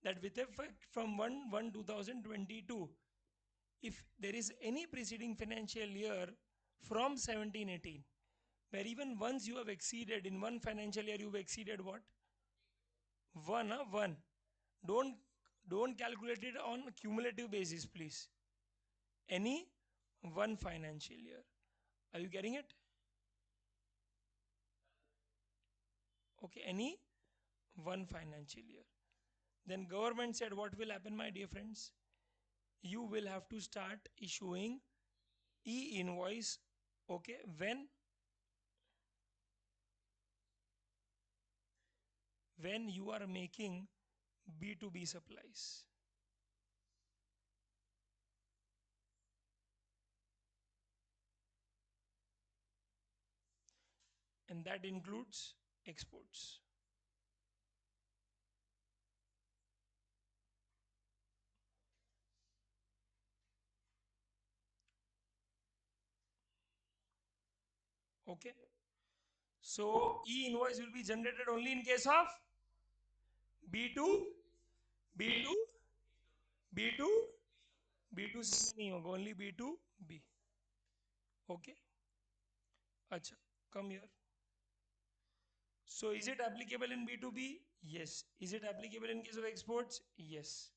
that with effect from 1 1 2022, if there is any preceding financial year from 17 18, where even once you have exceeded in one financial year, you've exceeded what? One, one. Don't don't calculate it on cumulative basis, please. Any one financial year. Are you getting it? Okay, any one financial year. Then government said, what will happen, my dear friends? You will have to start issuing e-invoice. Okay, when you are making B2B supplies. And that includes exports. Okay. So e-invoice will be generated only in case of B2, B2, B2, B2C नहीं होगा, only B2B. Okay. अच्छा, come here. So is it applicable in B2B? Yes. Is it applicable in case of exports? Yes.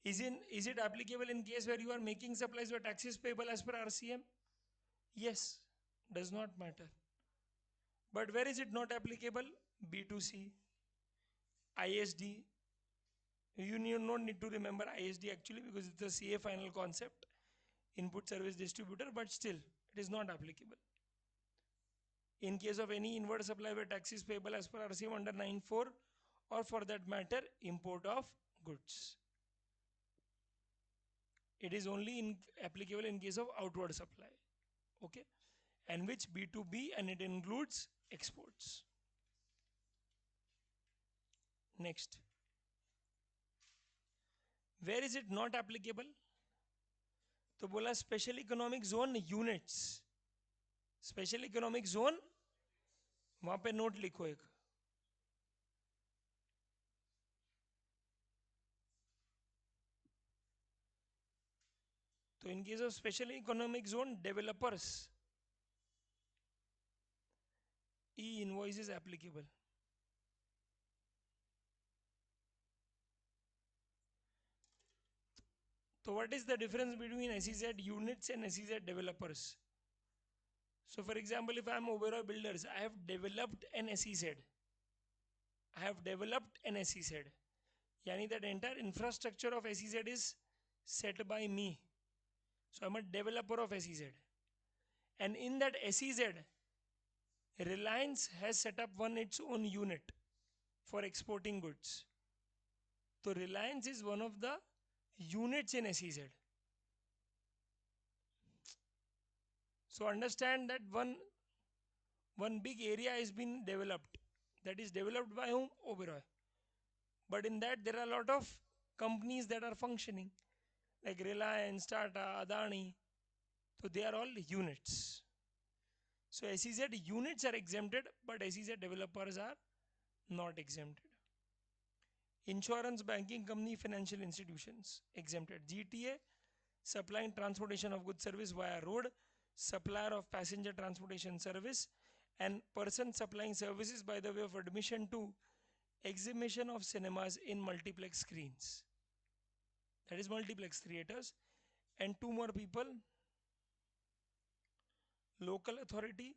Is it applicable in case where you are making supplies where taxes payable as per RCM? Yes. Does not matter. But where is it not applicable? B2C, ISD. Don't need to remember ISD actually, because it's the CA final concept, input service distributor, but still it is not applicable. In case of any inward supply where tax is payable as per RCM under 9(4), or for that matter import of goods. It is only applicable in case of outward supply. Okay, and which B2B, and it includes exports. Next, where is it not applicable? तो बोला special economic zone units, special economic zone, वहां पे note लिखो एक. तो in case of special economic zone developers, E invoice is applicable. So what is the difference between SEZ units and SEZ developers? So for example, if I am Oberoi Builders, I have developed an SEZ. I have developed an SEZ. Yani that entire infrastructure of SEZ is set by me. So I'm a developer of SEZ. And in that SEZ, Reliance has set up its own unit for exporting goods. So Reliance is one of the units in SEZ. So understand that one big area has been developed. That is developed by whom? Oberoi. But in that there are a lot of companies that are functioning, like Reliance, Tata, Adani. So they are all units. So SEZ units are exempted, but SEZ developers are not exempted. Insurance, banking company, financial institutions exempted. GTA, supplying transportation of goods service via road, supplier of passenger transportation service, and person supplying services by the way of admission to exhibition of cinemas in multiplex screens. That is multiplex theaters. And two more people, local authority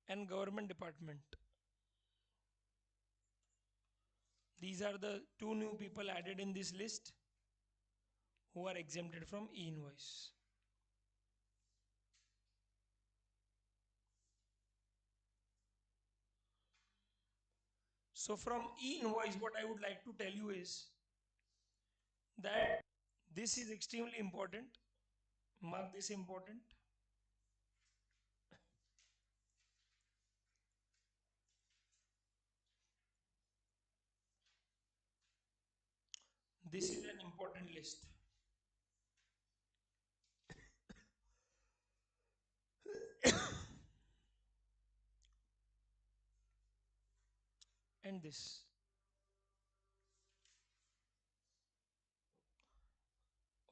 and government department. These are the two new people added in this list who are exempted from e-invoice. So from e-invoice, what I would like to tell you is that this is extremely important. Mark this important. This is an important list. and this.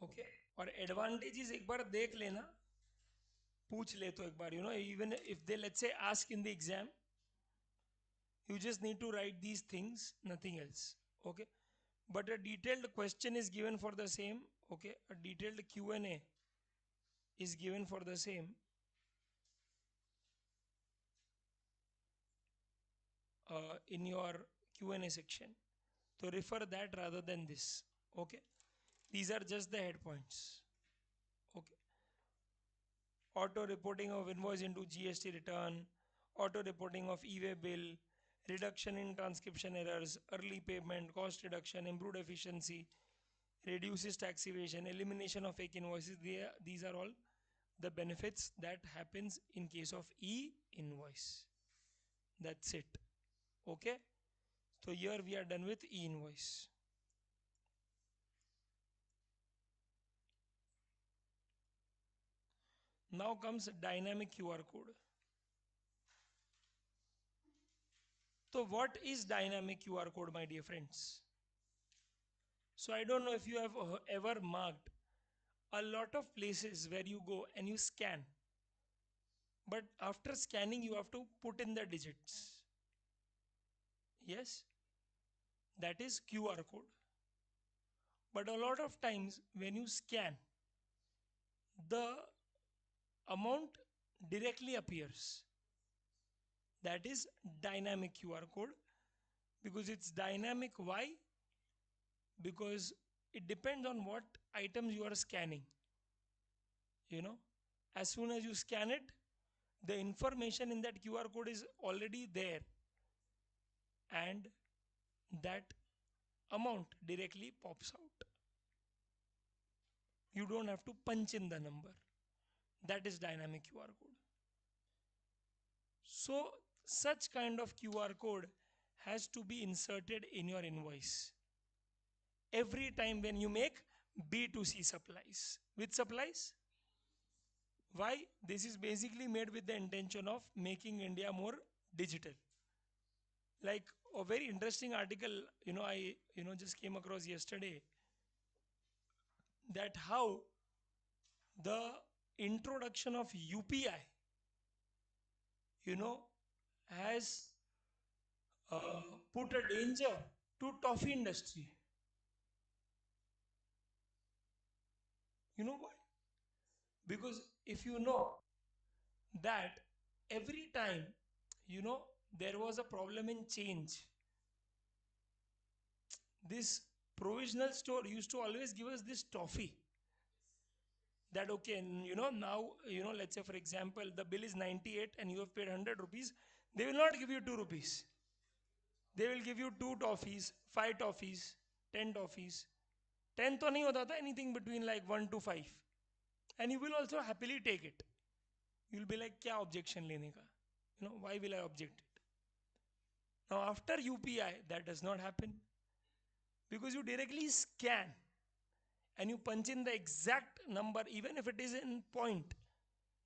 Okay, और advantages एक बार देख लेना, पूछ ले तो एक बार, even if they let's say ask in the exam, you just need to write these things, nothing else. Okay, but a detailed question is given for the same. Okay, a detailed Q&A is given for the same. In your Q&A section, so refer that rather than this. Okay, these are just the head points. Okay, auto reporting of invoice into GST return, auto reporting of e-way bill, reduction in transcription errors, early payment, cost reduction, improved efficiency, reduces tax evasion, elimination of fake invoices. These are all the benefits that happens in case of e-invoice. That's it. Okay, so here we are done with e-invoice. Now comes dynamic QR code. So what is dynamic QR code, my dear friends? So I don't know if you have ever marked a lot of places where you go and you scan, but after scanning you have to put in the digits. Yes, that is QR code. But a lot of times when you scan, the amount directly appears. That is dynamic QR code. Because it's dynamic, why? Because it depends on what items you are scanning. As soon as you scan it, the information in that QR code is already there, and that amount directly pops out. You don't have to punch in the number. That is dynamic QR code. So such kind of QR code has to be inserted in your invoice every time when you make B2C supplies. Which supplies? Why? This is basically made with the intention of making India more digital. Like a very interesting article, I just came across yesterday, that how the introduction of UPI, has put a danger to toffee industry. You know why? Because if you know that every time, there was a problem in change, this provisional store used to always give us this toffee. That okay, now, let's say for example, the bill is 98 and you have paid 100 rupees, they will not give you 2 rupees. They will give you 2 toffees, 5 toffees, 10 toffees. 10 to nahi hota tha, anything between like 1 to 5. And you will also happily take it. You will be like, kya objection lene ka? Why will I object it? Now after UPI, that does not happen. Because you directly scan and you punch in the exact number, even if it is in point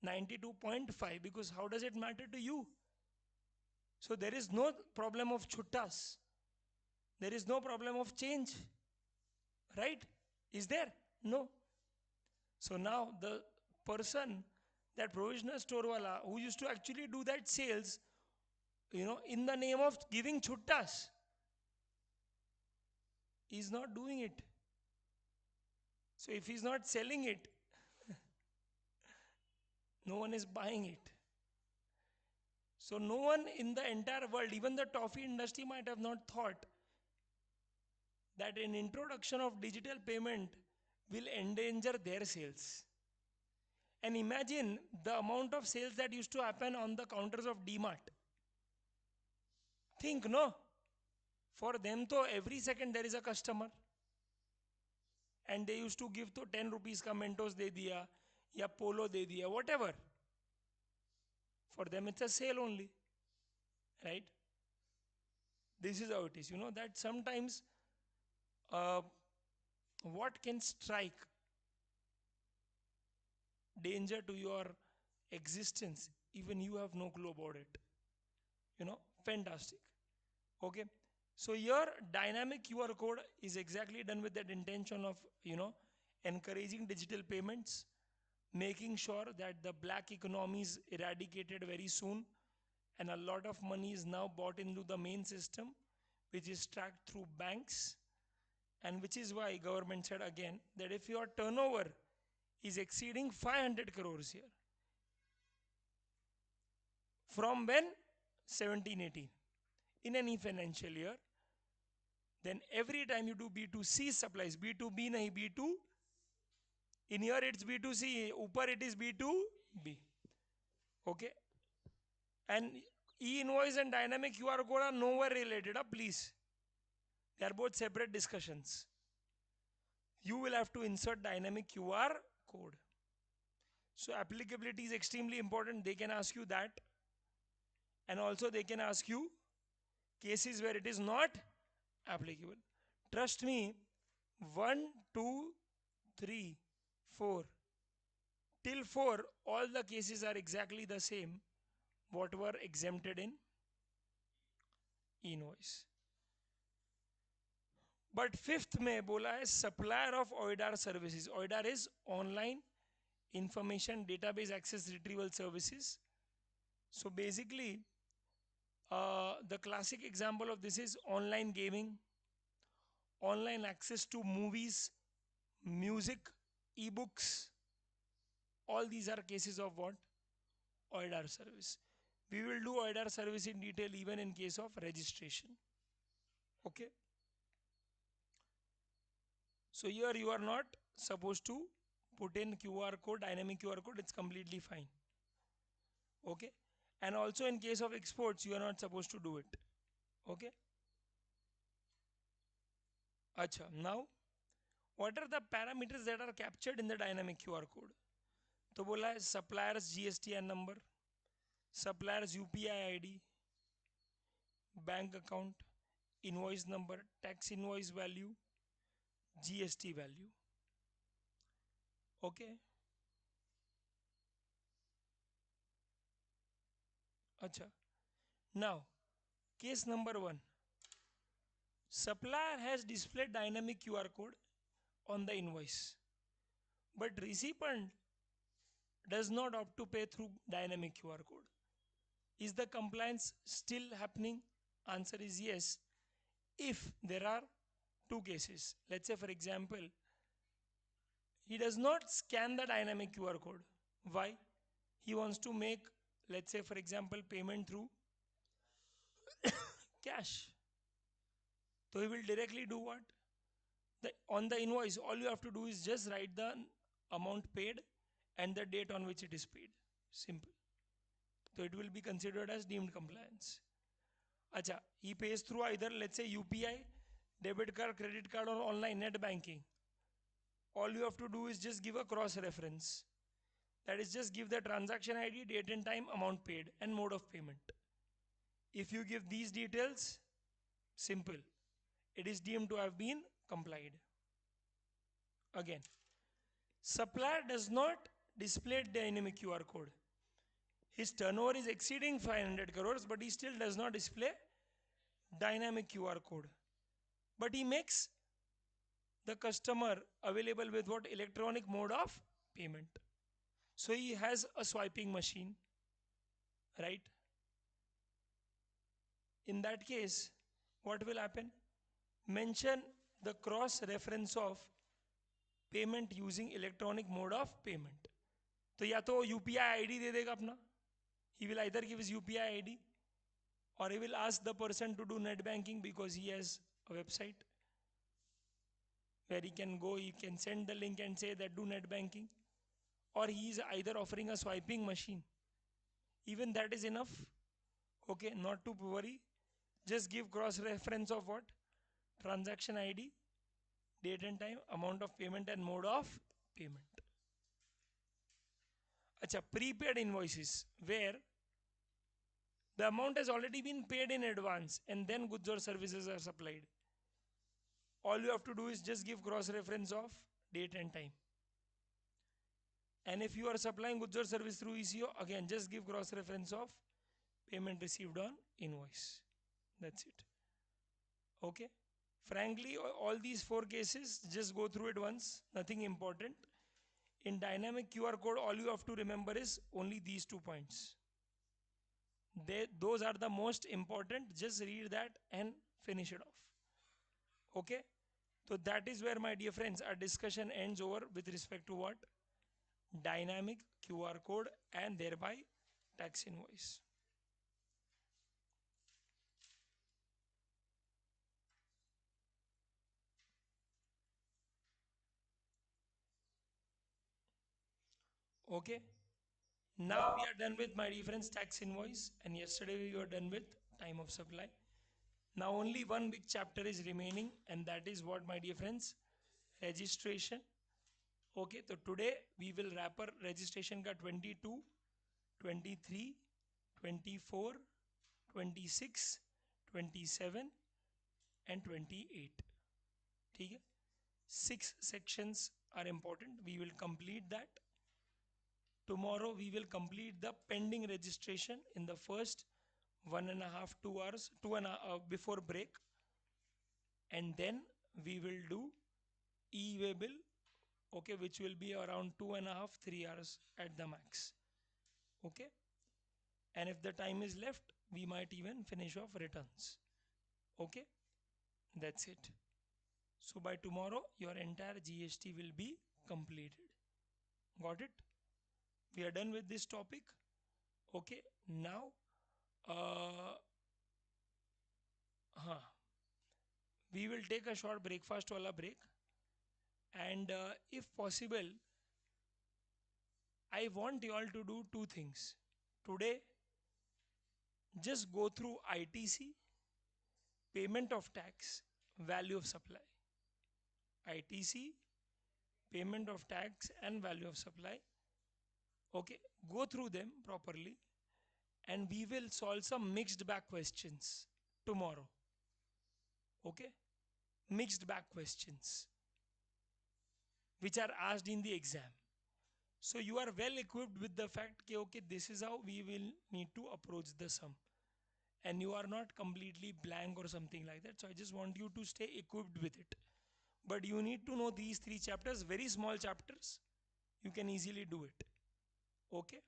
92.5, because how does it matter to you? So there is no problem of chuttas, there is no problem of change, right? Is there? No. So now the person, that provisional store wala who used to actually do that sales, in the name of giving chuttas, is not doing it. So if he's not selling it, no one is buying it. So no one in the entire world, even the toffee industry, might have not thought that an introduction of digital payment will endanger their sales. And imagine the amount of sales that used to happen on the counters of DMart. Think, no? For them, to every second there is a customer. And they used to give to 10 rupees ka Mentos de diya, ya Polo de diya, whatever. For them it's a sale only. Right? This is how it is. That sometimes uh, what can strike danger to your existence, even you have no clue about it. Fantastic. Okay. So your dynamic QR code is exactly done with that intention of, encouraging digital payments, making sure that the black economy is eradicated very soon, and a lot of money is now bought into the main system, which is tracked through banks, and which is why government said again that if your turnover is exceeding 500 crores here, from when 17-18 in any financial year, then every time you do B2C supplies, B2B nahi, B2, in here it's B2C, upar it is B2B. Okay. And e-invoice and dynamic QR code are nowhere related, please. They are both separate discussions. You will have to insert dynamic QR code. So applicability is extremely important. They can ask you that. And also they can ask you cases where it is not applicable. Trust me, 1, 2, 3, 4. Till 4, all the cases are exactly the same what were exempted in invoice. But fifth में बोला है supplier of OIDAR services. OIDAR is online information database access retrieval services. So basically, the classic example of this is online gaming, online access to movies, music, ebooks. All these are cases of what? OIDAR service. We will do OIDAR service in detail even in case of registration. Okay. So here you are not supposed to put in QR code, dynamic QR code, it's completely fine. Okay. And also in case of exports, you are not supposed to do it. Okay. Acha, now what are the parameters that are captured in the dynamic QR code? तो बोला है suppliers GSTN number, suppliers UPI ID, bank account, invoice number, tax invoice value, GST value. Okay. Acha. Now, case number 1. Supplier has displayed dynamic QR code on the invoice, but recipient does not opt to pay through dynamic QR code. Is the compliance still happening? Answer is yes. If there are two cases, let's say for example, he does not scan the dynamic QR code. Why? He wants to make, let's say for example, payment through cash. So he will directly do what? On the invoice, all you have to do is just write the amount paid and the date on which it is paid. Simple. So it will be considered as deemed compliance. Acha, he pays through either, let's say, UPI, debit card, credit card, or online net banking. All you have to do is just give a cross reference. That is, just give the transaction ID, date and time, amount paid, and mode of payment. If you give these details, simple. It is deemed to have been complied. Again, supplier does not display dynamic QR code. His turnover is exceeding 500 crores, but he still does not display dynamic QR code. But he makes the customer available with what? Electronic mode of payment. So he has a swiping machine, right? In that case, what will happen? Mention the cross reference of payment using electronic mode of payment. तो या तो UPI ID दे देगा अपना. He will either give his UPI ID or he will ask the person to do net banking because he has a website where he can go, he can send the link and say that do net banking, or he is either offering a swiping machine. Even that is enough. Okay, not to worry. Just give cross reference of what? Transaction ID, date and time, amount of payment and mode of payment. Acha, prepaid invoices where the amount has already been paid in advance and then goods or services are supplied. All you have to do is just give cross reference of date and time. And if you are supplying goods or service through ECO, again just give cross reference of payment received on invoice. That's it. Okay. Frankly, all these four cases, just go through it once, nothing important. In dynamic QR code, all you have to remember is only these 2 points. Those are the most important. Just read that and finish it off. Okay. So that is where, my dear friends, our discussion ends over with respect to what? Dynamic QR code and thereby tax invoice. Okay. Now we are done with, my dear friends, tax invoice, and yesterday we were done with time of supply. Now only one big chapter is remaining, and that is what, my dear friends? Registration. Okay, so today we will wrap our registration ka 22, 23, 24, 26, 27 and 28. ठीक है? 6 sections are important. We will complete that. Tomorrow we will complete the pending registration in the first 1.5 2 hours, before break, and then we will do e-way bill, okay, which will be around 2.5 3 hours at the max. Okay, and if the time is left, we might even finish off returns. Okay, that's it. So by tomorrow, your entire GST will be completed. Got it? We are done with this topic. Okay, now, uh, huh, we will take a short breakfast wala break, and if possible, I want you all to do two things today. Just go through ITC, payment of tax, value of supply. ITC, payment of tax and value of supply. Okay, go through them properly, and we will solve some mixed bag questions tomorrow. Okay, mixed bag questions which are asked in the exam. So you are well equipped with the fact that, okay, this is how we will need to approach the sum, and you are not completely blank or something like that. So I just want you to stay equipped with it. But you need to know these three chapters, very small chapters. You can easily do it. Okay.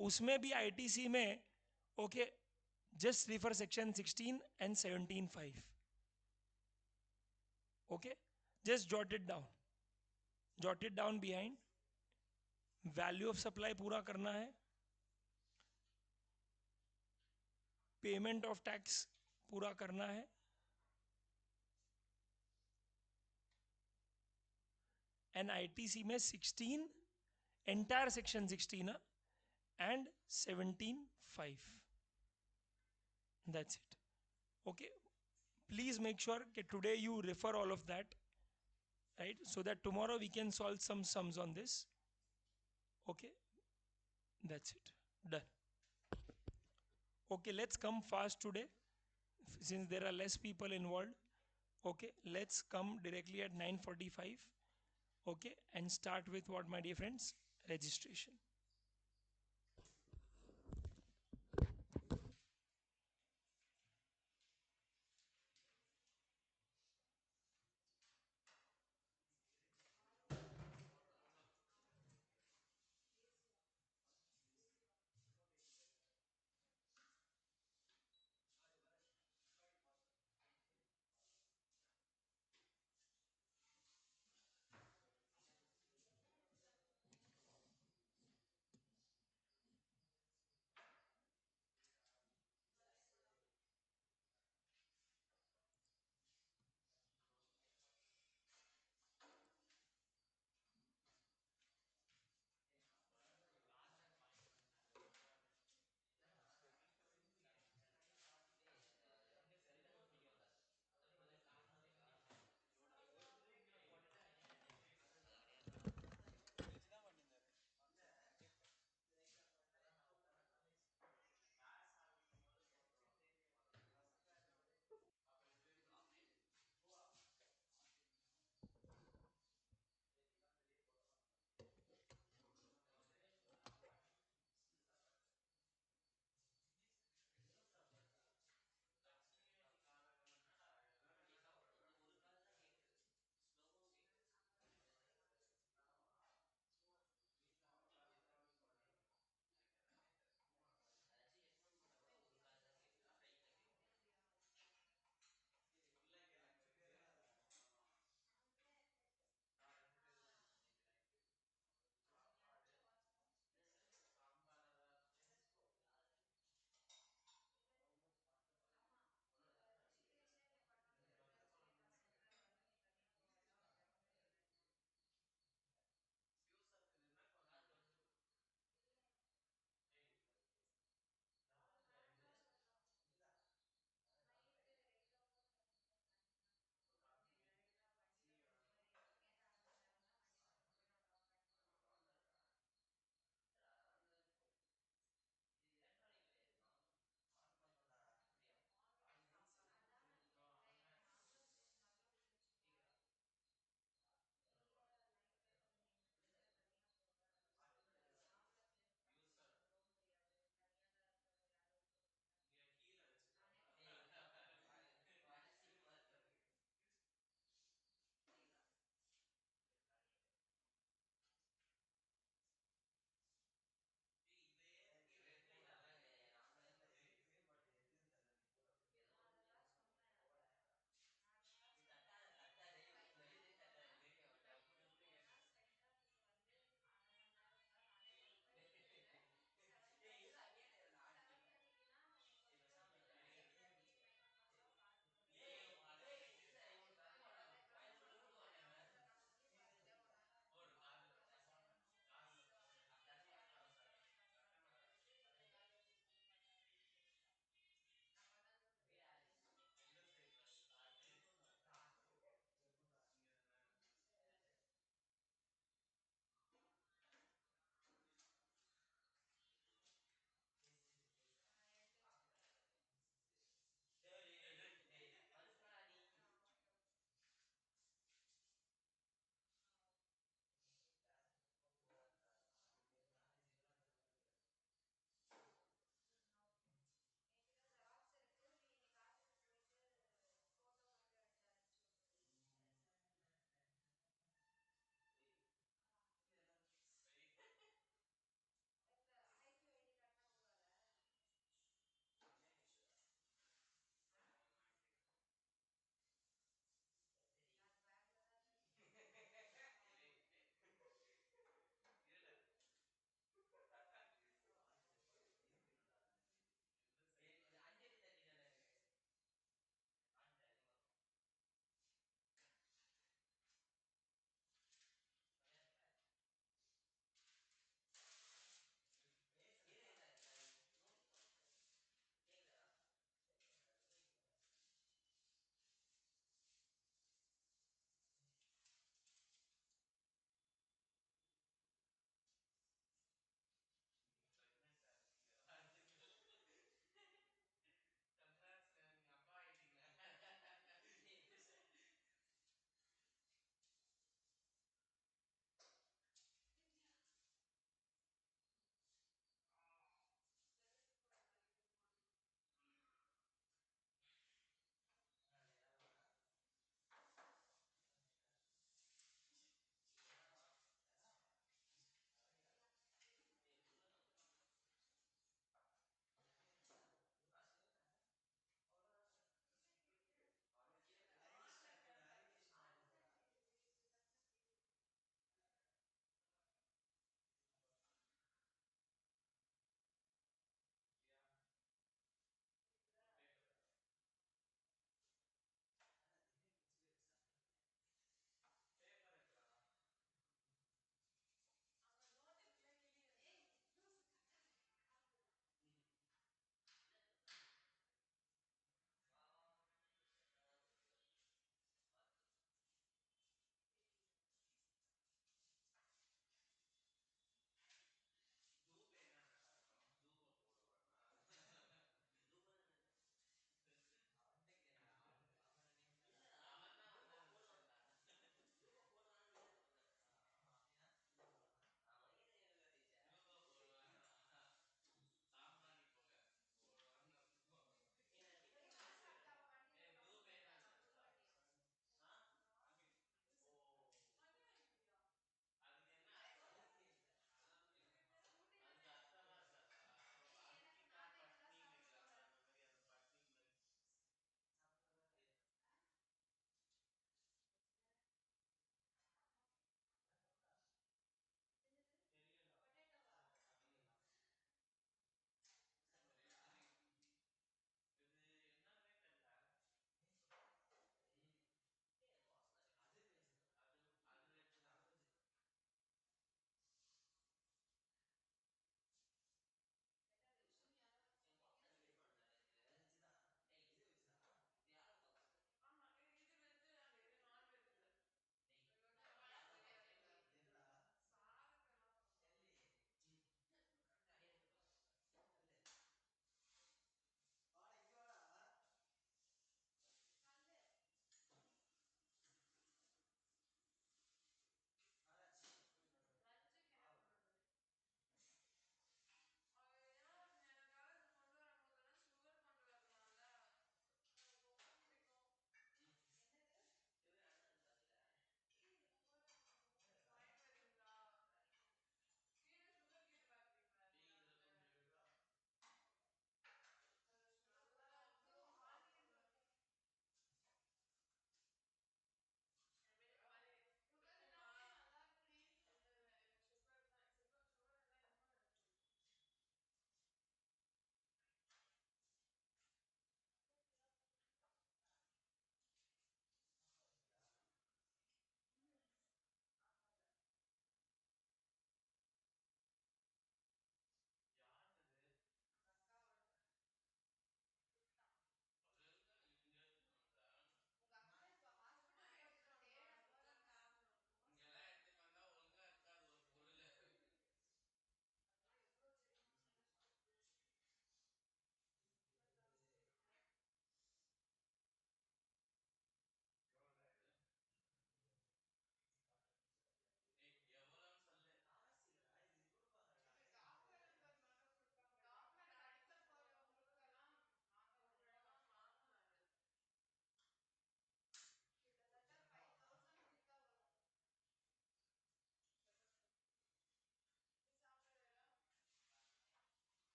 उसमें भी ITC में, okay, just refer section 16 and 17.5. Okay, just jot it down. Jot it down behind. Value of supply पूरा करना है, payment of tax पूरा करना है, and ITC में 16, entire section 16 and 17.5. That's it. Okay, please make sure that today you refer all of that, right, so that tomorrow we can solve some sums on this. Okay, that's it, done. Okay, let's come fast today since there are less people involved. Okay, let's come directly at 9:45. Okay, and start with what, my dear friends? Registration.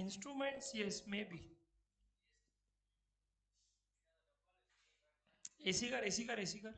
Instruments, yes, maybe. AC car, AC car, AC car.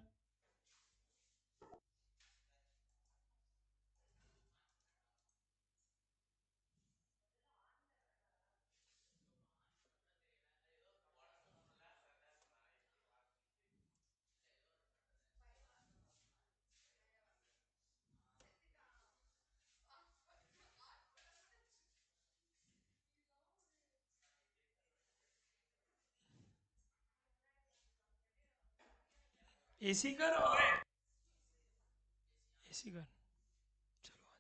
AC car हो गए. AC car. चलो.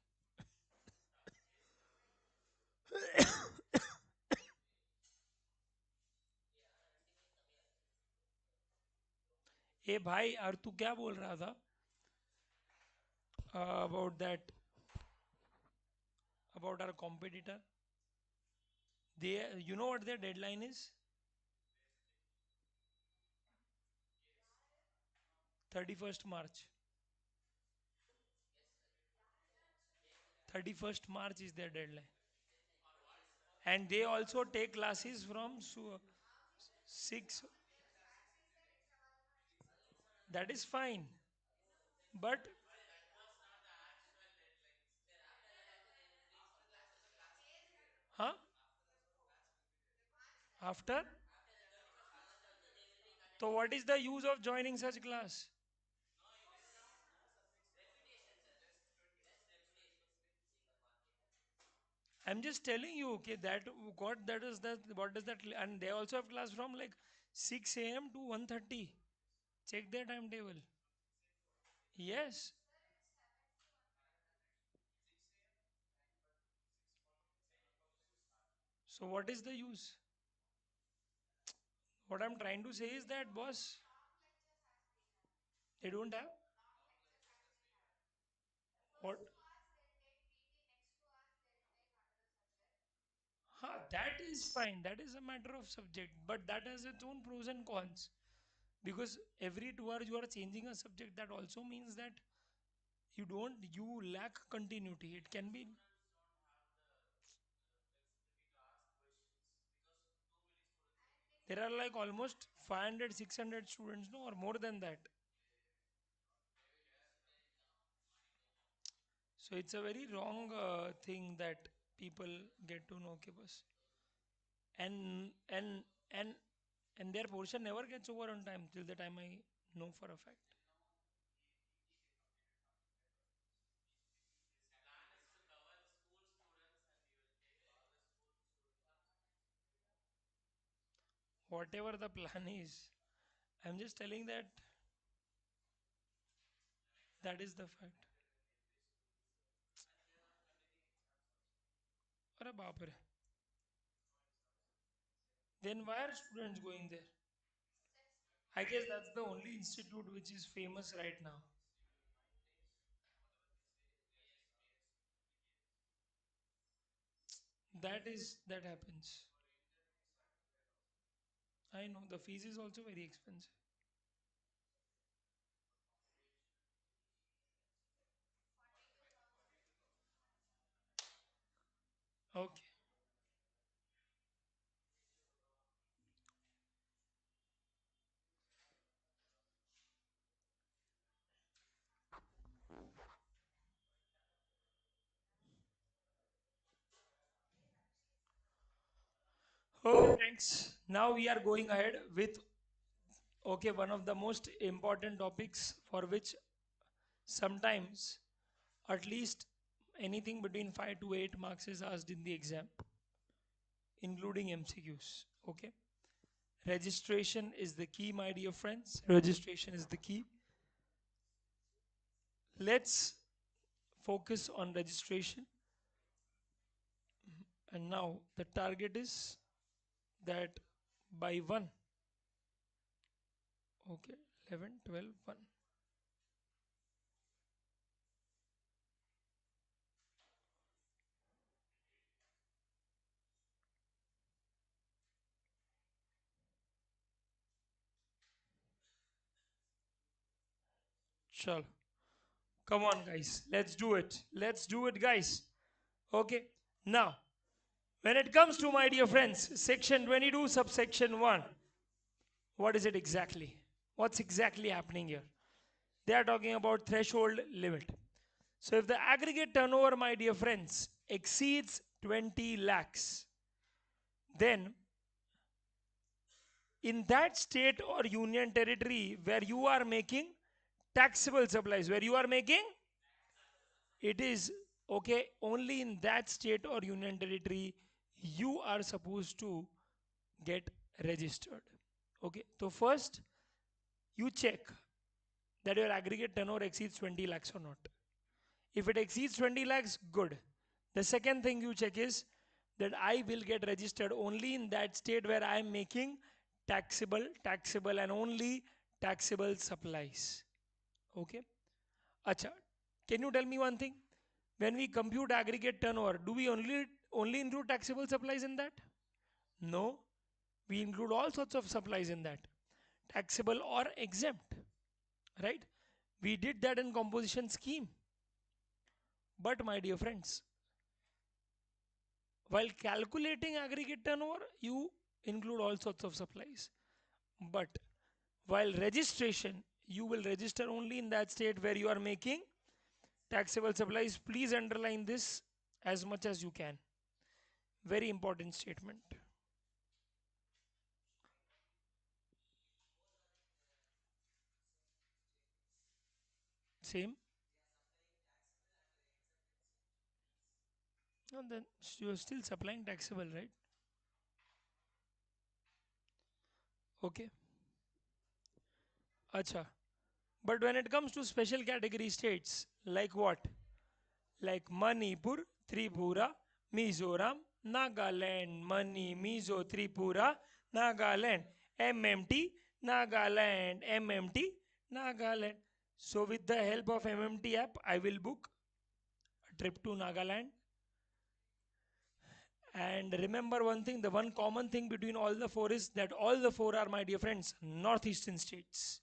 ए भाई, और तू क्या बोल रहा था about that, about our competitor? They, you know what their deadline is? 31st March. 31st March is their deadline. And they also take classes from 6. That is fine. But, huh? After? So what is the use of joining such class? I'm just telling you, okay, that what that is that what does that, and they also have class from like 6 a.m. to 1:30. Check their timetable. Yes. So what is the use? What I'm trying to say is that, boss, they don't have what. That is fine. That is a matter of subject, but that has its own pros and cons. Because every 2 hours you are changing a subject, that also means that you lack continuity. It can be, there are like almost 500, 600 students, no, or more than that. So it's a very wrong thing that people get to know, okay, bus. And and their portion never gets over on time till the time I know for a fact. Whatever the plan is, I'm just telling that that is the fact. Or a baper. Then why are students going there? I guess that's the only institute which is famous right now. That happens. I know the fees is also very expensive. Okay. Okay, friends. Now we are going ahead with, okay, one of the most important topics for which sometimes at least anything between 5 to 8 marks is asked in the exam, including MCQs. Okay. Registration is the key, my dear friends. Registration is the key. Let's focus on registration. And now the target is that by 1, okay, 11, 12, 1. Chalo. Come on, guys. Let's do it. Let's do it, guys. Okay. Now, When it comes to, my dear friends, section 22 subsection 1, what is it exactly? What's exactly happening here? They are talking about threshold limit. So if the aggregate turnover, my dear friends, exceeds 20 lakhs, then in that state or union territory where you are making taxable supplies, where you are making, it is okay, only in that state or union territory you are supposed to get registered. Okay, so first you check that your aggregate turnover exceeds 20 lakhs or not. If it exceeds 20 lakhs, good. The second thing you check is that I will get registered only in that state where I am making taxable and only taxable supplies. Okay. Acha, can you tell me one thing? When we compute aggregate turnover, do we only include taxable supplies in that? No, we include all sorts of supplies in that, taxable or exempt, right? We did that in composition scheme. But my dear friends, while calculating aggregate turnover, you include all sorts of supplies. But while registration, you will register only in that state where you are making taxable supplies. Please underline this as much as you can. Very important statement. Same. And then you are still supplying taxable, right? Okay. Acha. But when it comes to special category states, like what? Like Manipur, Tripura, Mizoram, Nagaland, Mani, Mizo, Tripura, Nagaland, MMT, Nagaland, MMT, Nagaland. So with the help of MMT app, I will book a trip to Nagaland. And remember one thing, the one common thing between all the four is that all the four are, my dear friends, northeastern states.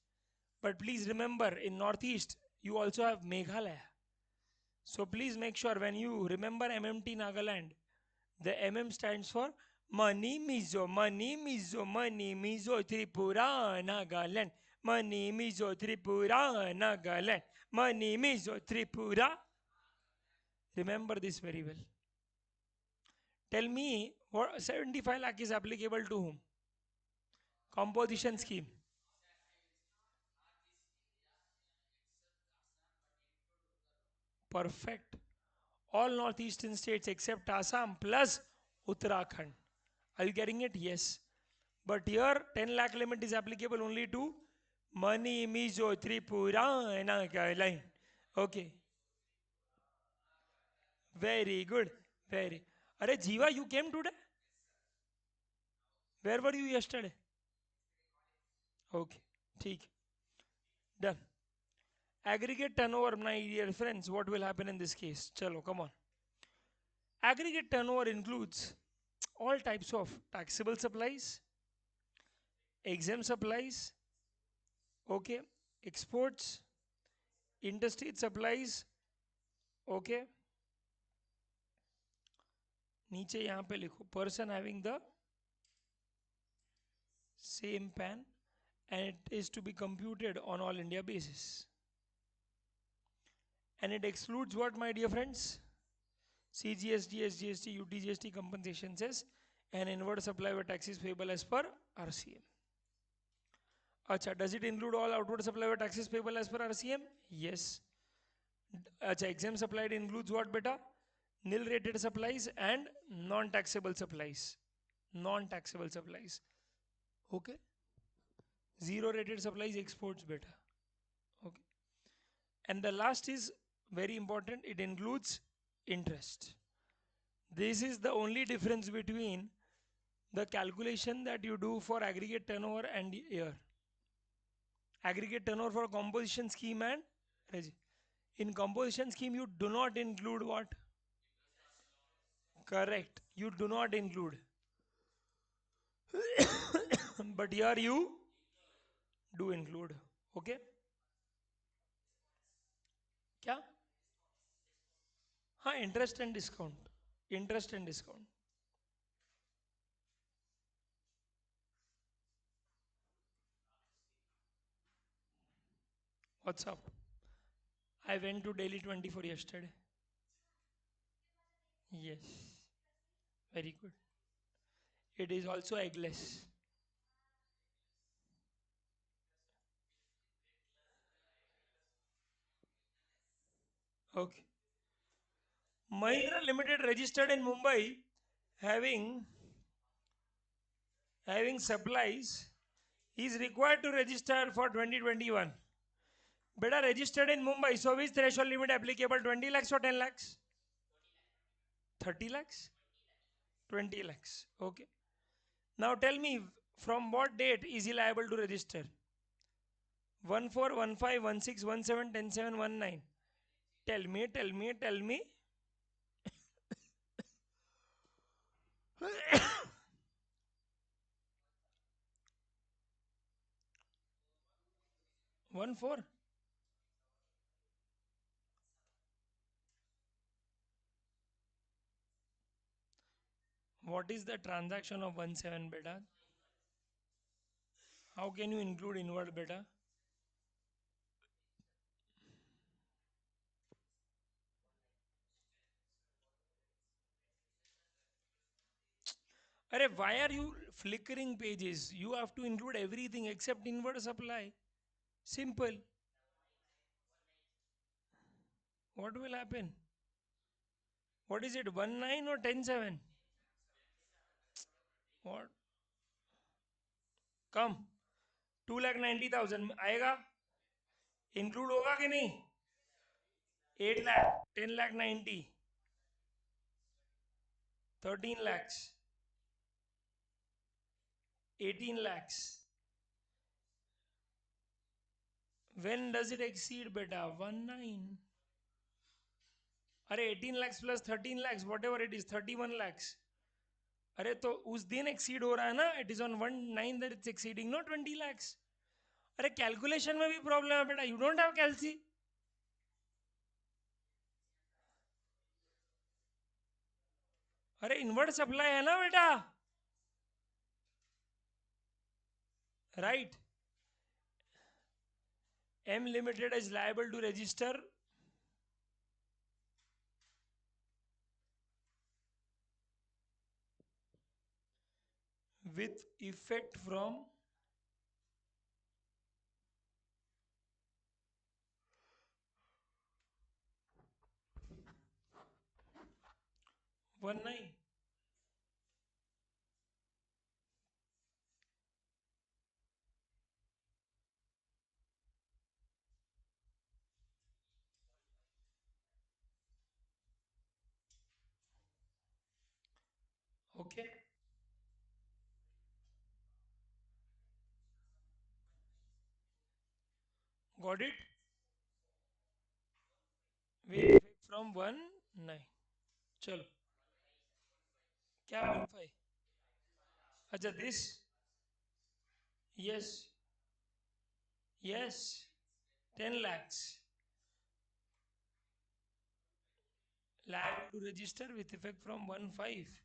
But please remember, in northeast, you also have Meghalaya. So please make sure when you remember MMT Nagaland, the MM stands for Mani Mizo, Mani Mizo, Mani Mizo, Tripura, Nagaland. Mani Mizo, Tripura, Nagaland. Mani Mizo, Tripura. Remember this very well. Tell me what 75 lakh is applicable to whom? Composition scheme. Perfect. All northeastern states except Assam plus Uttarakhand. Are you getting it? Yes. But here 10 lakh limit is applicable only to Mani, Mizo, Tripura and Nagaland. Okay. Very good. Very. Are Jiva, you came today? Where were you yesterday? Okay. ठीक. Done. Aggregate turnover, my dear friends, what will happen in this case? Chalo, come on. Aggregate turnover includes all types of taxable supplies, exempt supplies, okay, exports, interstate supplies, okay. नीचे यहाँ पे लिखो person having the same PAN and it is to be computed on all India basis. And it excludes what, my dear friends? CGST, SGST, UTGST compensation cess and inward supply where taxes payable as per RCM. Acha, does it include all outward supply where taxes payable as per RCM? Yes. Acha, exempt supplied includes what beta? Nil rated supplies and non-taxable supplies. Non-taxable supplies. Okay. Zero rated supplies exports beta. Okay. And the last is very important. It includes interest. This is the only difference between the calculation that you do for aggregate turnover and year. Aggregate turnover for composition scheme and in composition scheme you do not include what? Correct. You do not include. But here you do include. Okay? क्या? हाँ, interest and discount. Interest and discount. What's up? I went to Delhi 24 yesterday. Yes, very good. It is also eggless. Okay. Mahindra Limited registered in Mumbai, having supplies is required to register for 2021. Beta registered in Mumbai, so which threshold limit applicable, 20 lakhs or 10 lakhs? 30 lakhs? 20 lakhs. Okay. Now tell me, from what date is he liable to register? 14, 15, 16, 17, 10, 7, 19. Tell me. 1 4. What is the transaction of 1 7 beta? How can you include inward beta? Arey, why are you flickering pages? You have to include everything except inward supply. Simple. What will happen? What is it? 1 9 or 10 7? What? Come. 2,90,000 आएगा? Include होगा कि नहीं? 8 lakh, 10 lakh 90, 13 lakhs, 18 lakhs. When does it exceed beta? 1 9. अरे 18 lakhs plus 13 lakhs, whatever it is, 31 lakhs. अरे तो उस दिन exceed हो रहा है ना, it is on 1 9 that it's exceeding, no 20 lakhs. अरे कैलकुलेशन में भी प्रॉब्लम है बेटा, यू डोंट हैव कैलसी. अरे इनवर्ट सप्लाई है ना बेटा, right. M Limited is liable to register with effect from 1 9. Okay, got it. With effect from 1 9. चलो, क्या 1 5? अच्छा this. Yes, yes, 10 lakhs liable to register with effect from 1 5.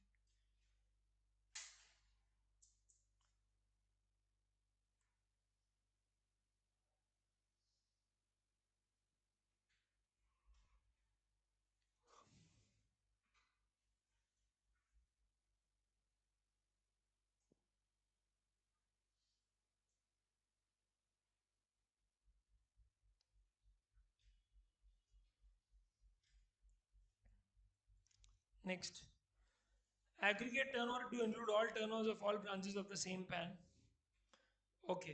Next, aggregate turnover to include all turnovers of all branches of the same pan. Okay,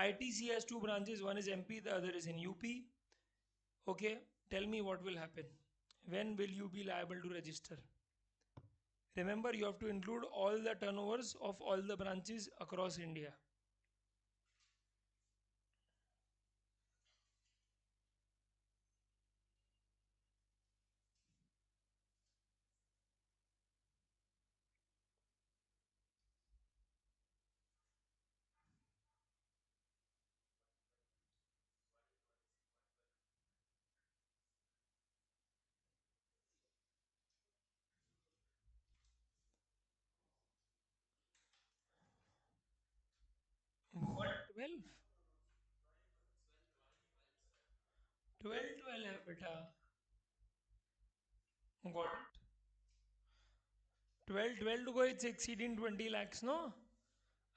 ITC has two branches, one is MP, the other is in UP. Okay, tell me what will happen. When will you be liable to register? Remember, you have to include all the turnovers of all the branches across India. What? 12? 12 12 है बेटा. Got it. 12 12 to go, it's exceeding 20 lakhs, no?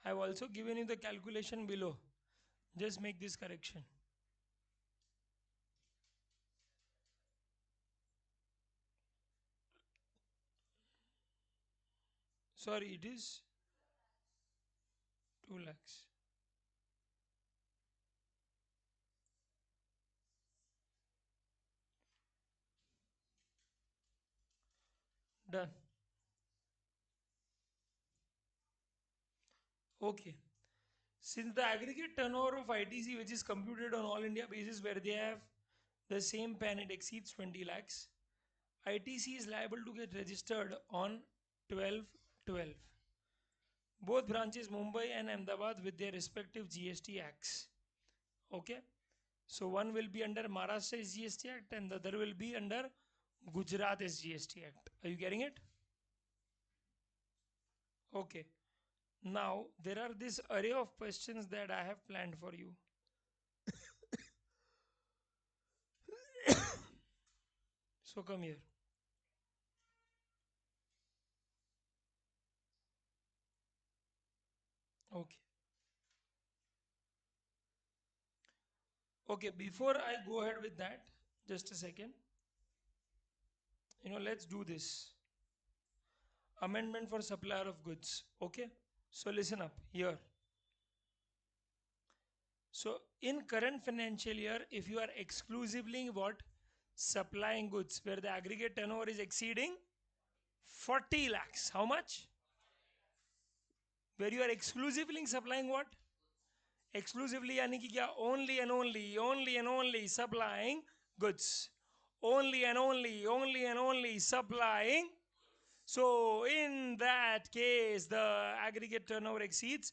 I've also given you the calculation below. Just make this correction. Sorry, it is 2 lakhs. Done. Okay. Since the aggregate turnover of ITC, which is computed on all India basis where they have the same PAN, it exceeds 20 lakhs, ITC is liable to get registered on 12/12. Both branches, Mumbai and Ahmedabad, with their respective GST acts. Okay. So one will be under Maharashtra GST Act and the other will be under Gujarat GST Act. Are you getting it? Okay. Now there are this array of questions that I have planned for you. So come here. Okay. Okay, before I go ahead with that, just a second. Let's do this. Amendment for supplier of goods. Okay. So listen up here. So in current financial year, if you are exclusively what? Supplying goods where the aggregate turnover is exceeding 40 lakhs. How much? Where you are exclusively supplying what? Exclusively यानी कि क्या? Only supplying goods. Only supplying. So in that case, the aggregate turnover exceeds,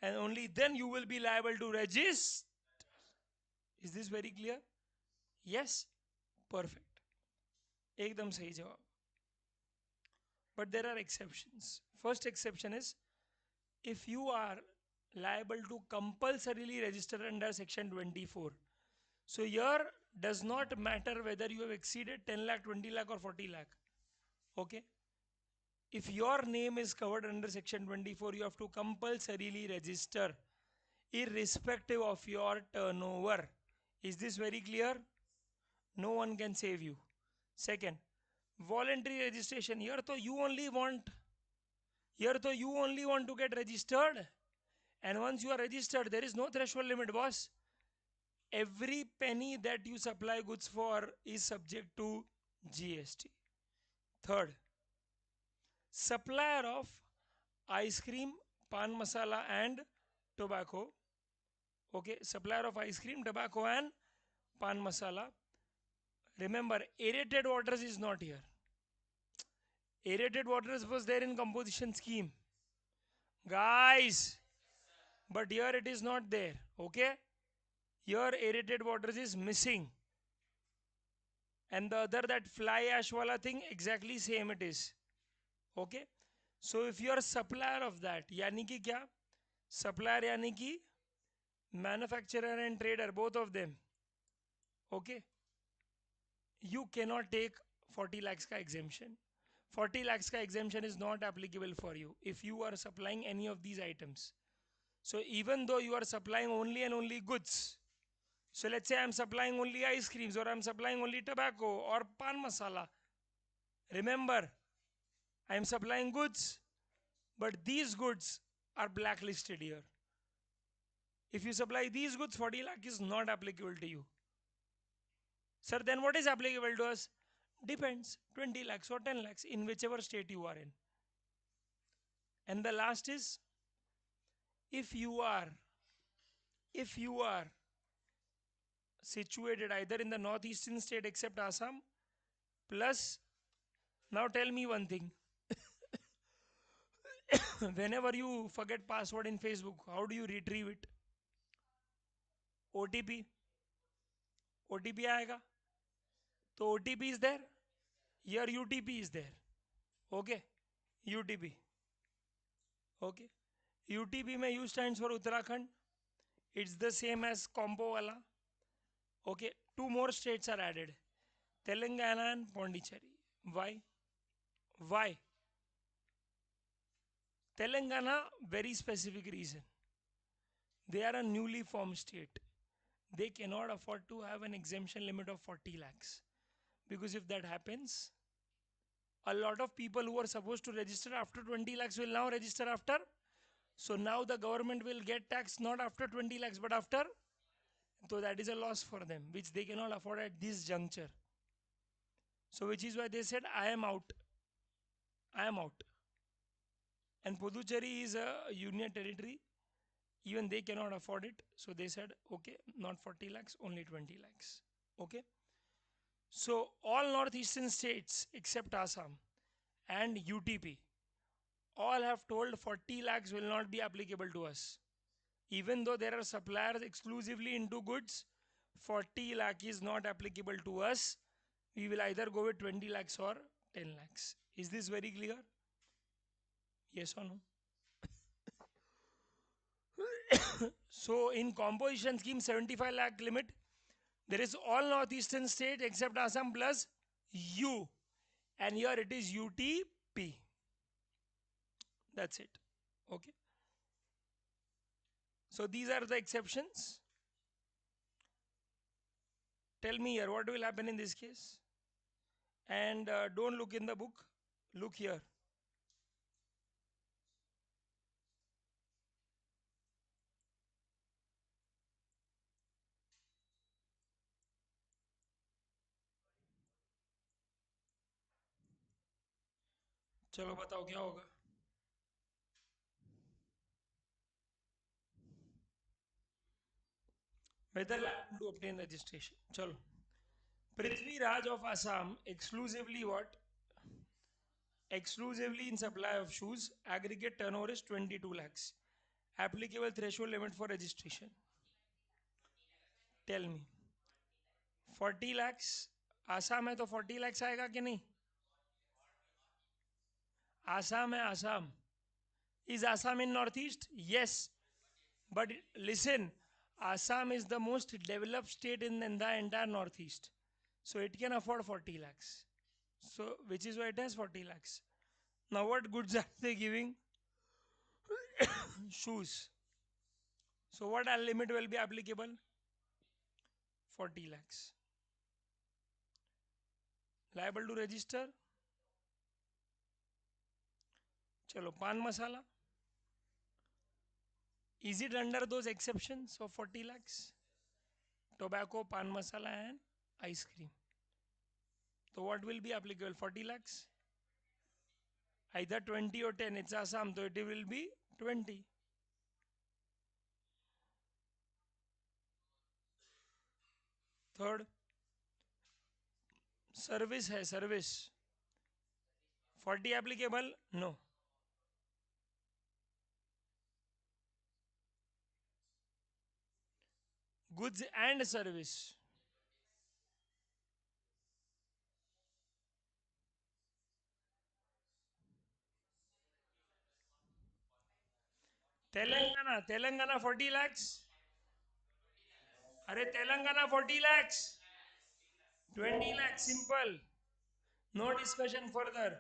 and only then you will be liable to register. Is this very clear? Yes? Perfect. एकदम सही जवाब. But there are exceptions. First exception is if you are liable to compulsorily register under section 24. So here does not matter whether you have exceeded 10 lakh, 20 lakh or 40 lakh. Okay. If your name is covered under section 24, you have to compulsorily register irrespective of your turnover. Is this very clear? No one can save you. Second, voluntary registration. Here, you only want to get registered. And once you are registered, there is no threshold limit, boss. Every penny that you supply goods for is subject to GST. Third, supplier of ice cream, pan masala and tobacco. Okay, supplier of ice cream, tobacco and pan masala. Remember, aerated waters is not here. Aerated waters was there in composition scheme. Guys, but here it is not there. Okay, here aerated waters is missing. And the other, that fly ash wala thing, exactly same it is. Okay, so if you are supplier of that, yani ki kya? Supplier yani ki manufacturer and trader, both of them. Okay, you cannot take 40 lakhs ka exemption. 40 lakhs ka exemption is not applicable for you if you are supplying any of these items. So even though you are supplying only and only goods, so let's say I'm supplying only ice creams or I'm supplying only tobacco or pan masala. Remember, I'm supplying goods, but these goods are blacklisted here. If you supply these goods, 40 lakh is not applicable to you. Sir, then what is applicable to us? Depends, 20 lakhs or 10 lakhs in whichever state you are in. And the last is, if you are situated either in the northeastern state except Assam, plus, now tell me one thing. Whenever you forget password in Facebook, how do you retrieve it? OTP. OTP आएगा. So OTP is there. Here UTP is there. Okay. UTP. Okay. UTP में U stands for Uttarakhand. It's the same as combo wala. Okay, two more states are added, Telangana and Pondicherry. Why? Why? Telangana, very specific reason. They are a newly formed state. They cannot afford to have an exemption limit of 40 lakhs. Because if that happens, a lot of people who are supposed to register after 20 lakhs will now register after. So now the government will get tax not after 20 lakhs but after. So that is a loss for them, which they cannot afford at this juncture. So which is why they said, I am out. I am out. And Puducherry is a union territory. Even they cannot afford it. So they said, okay, not 40 lakhs, only 20 lakhs. Okay. So all northeastern states except Assam and UTP all have told 40 lakhs will not be applicable to us. Even though there are suppliers exclusively into goods, 40 lakh is not applicable to us. We will either go with 20 lakhs or 10 lakhs. Is this very clear? Yes or no? So in composition scheme 75 lakh limit, there is all northeastern state except Assam plus U. And here it is UTP. That's it. Okay. So these are the exceptions. Tell me here what will happen in this case. And don't look in the book, look here. चलो बताओ क्या होगा. Whether liable to obtain registration. चलो. Prithvi Raj of Assam exclusively what? Exclusively in supply of shoes. Aggregate turnover is 22 lakhs. Applicable threshold limit for registration. Tell me. 40 lakhs. Assam है तो 40 lakhs आएगा कि नहीं? आसाम है Assam. Is Assam in northeast? Yes. But listen, Assam is the most developed state in the entire northeast. So it can afford 40 lakhs. So which is why it has 40 lakhs. Now what goods are they giving? Shoes. So what limit will be applicable? 40 lakhs. Liable to register? Chalo, pan masala. Is it under those exceptions of 40 lakhs? Tobacco, pan masala and ice cream. So what will be applicable? 40 lakhs? Either 20 or 10. It's Assam, so it will be 20. Third, service है service. 40 applicable? No. Goods and service. Telangana 40 lakhs. Are Telangana 40 lakhs. 20 lakhs simple. No discussion further.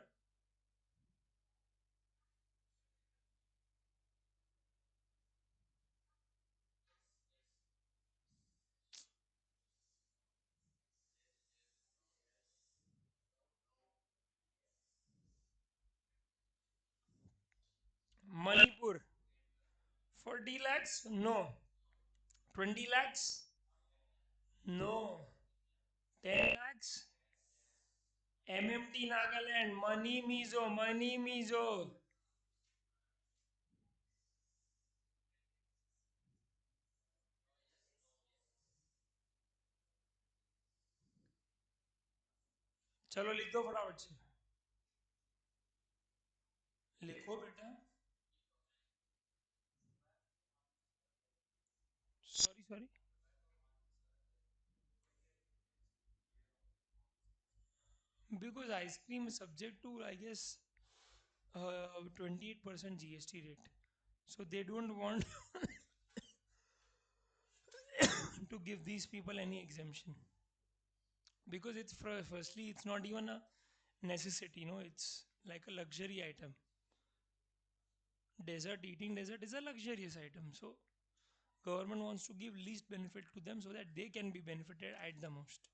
Manipur 40 lakhs? No. 20 lakhs? No. 10 lakhs? MMT Nagaland, money mizo. चलो लिख दो फटाफट से. लिखो बेटा. Sorry. Because ice cream is subject to, I guess, 28% GST rate. So they don't want to give these people any exemption, because it's firstly it's not even a necessity, it's like a luxury item. Dessert, eating dessert is a luxurious item, so government wants to give least benefit to them so that they can be benefited at the most.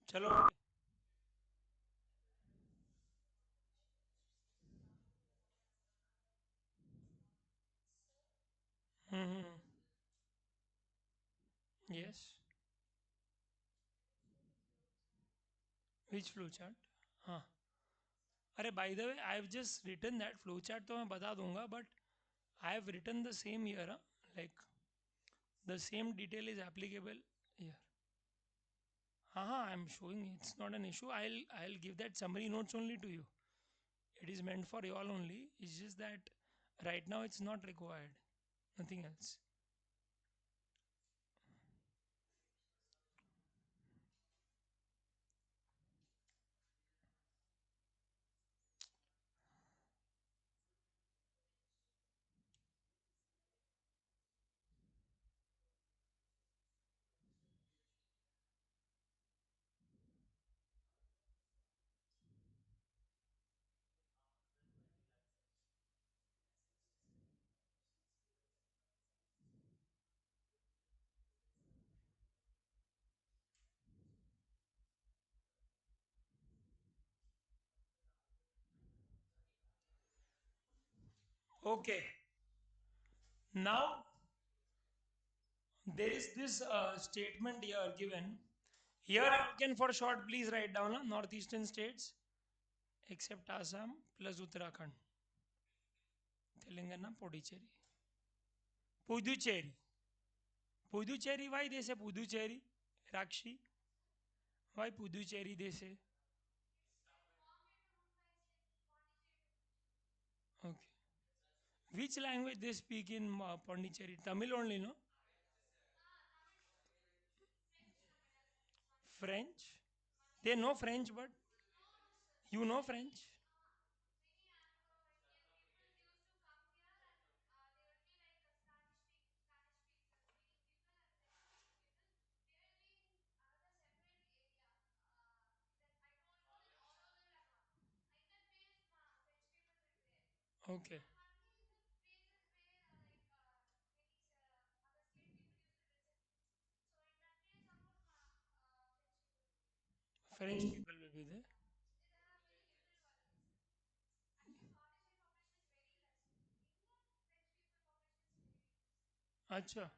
चलो. Hmm. Yes. Which flow chart? हाँ. अरे by the way I have just written that flow chart, तो मैं बता दूंगा, but I have written the same year, like the same detail is applicable year. हाँ हाँ, I am showing, it's not an issue. I will give that summary notes only to you. It is meant for you all only. It's just that right now it's not required. Nothing else. Okay. Now there is this statement here given. Here you can for short please write down northeastern states except Assam plus Uttarakhand, Telangana, Puducherry. Puducherry. Puducherry, why they say Puducherry? Rakshi? Why Puducherry they say? Okay. Which language they speak in Pondicherry? Tamil only, no? French? They know French, but you know French? Okay. French people will be there. Acha.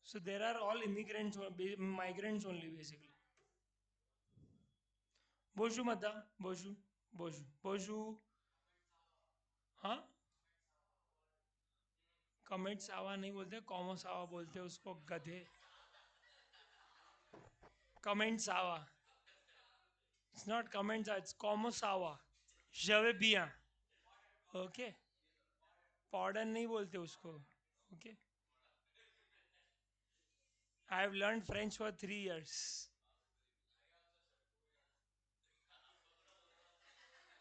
So there are all immigrants, migrants only basically. Bonjour, madame. Bonjour. Bonjour. Bonjour. हाँ. Comment सावा नहीं बोलते, कॉमो सावा बोलते हैं उसको, गधे. Comment सावा. It's not comments, it's कॉमो सावा. जवे बिया. ओके. पॉडन नहीं बोलते उसको. Okay. I have learn French for 3 years.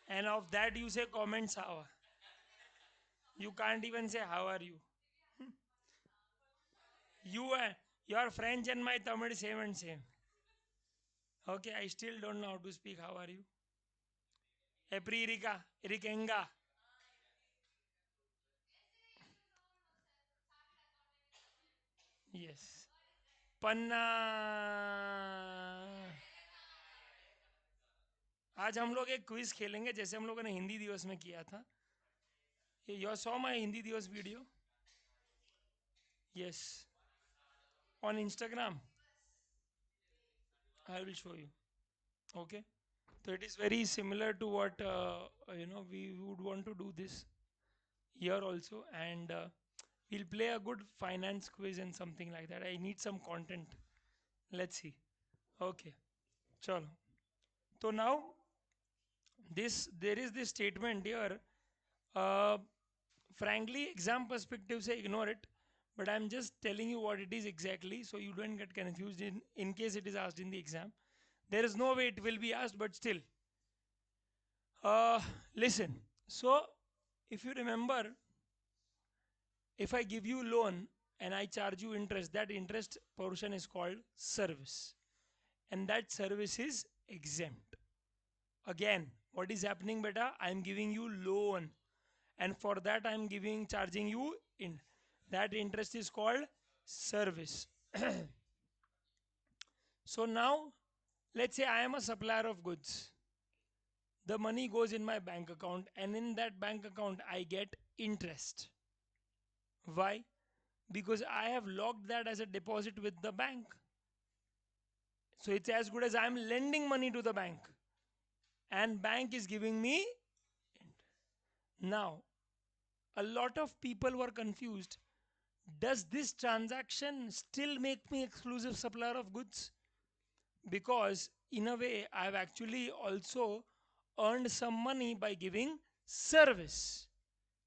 And of that you say comments how. You can't even say how are you. You your French and my Tamil same and same. Okay, I still don't know how to speak. How are you? Epri Irika, Irikenga. Yes. पन्ना. आज हम लोग एक quiz खेलेंगे जैसे हम लोगों ने हिंदी दिवस में किया था. You saw my हिंदी दिवस video? Yes. On Instagram. I will show you. Okay. So it is very similar to what we would want to do this here also, and we'll play a good finance quiz and something like that. I need some content. Let's see. Okay. Chalo. So now there is this statement here. Uh, Frankly, exam perspective say ignore it, but I'm just telling you what it is exactly, so you don't get confused in case it is asked in the exam. There is no way it will be asked, but still. Uh, Listen. So, if you remember, if I give you loan and I charge you interest, that interest portion is called service, and that service is exempt. Again, what is happening, beta? I am giving you loan, and for that I am charging you in. That interest is called service. So now, let's say I am a supplier of goods. The money goes in my bank account, and in that bank account I get interest. Why? Because I have locked that as a deposit with the bank. So it's as good as I am lending money to the bank, and bank is giving me. Now, a lot of people were confused. Does this transaction still make me exclusive supplier of goods? Because in a way I've actually also earned some money by giving service.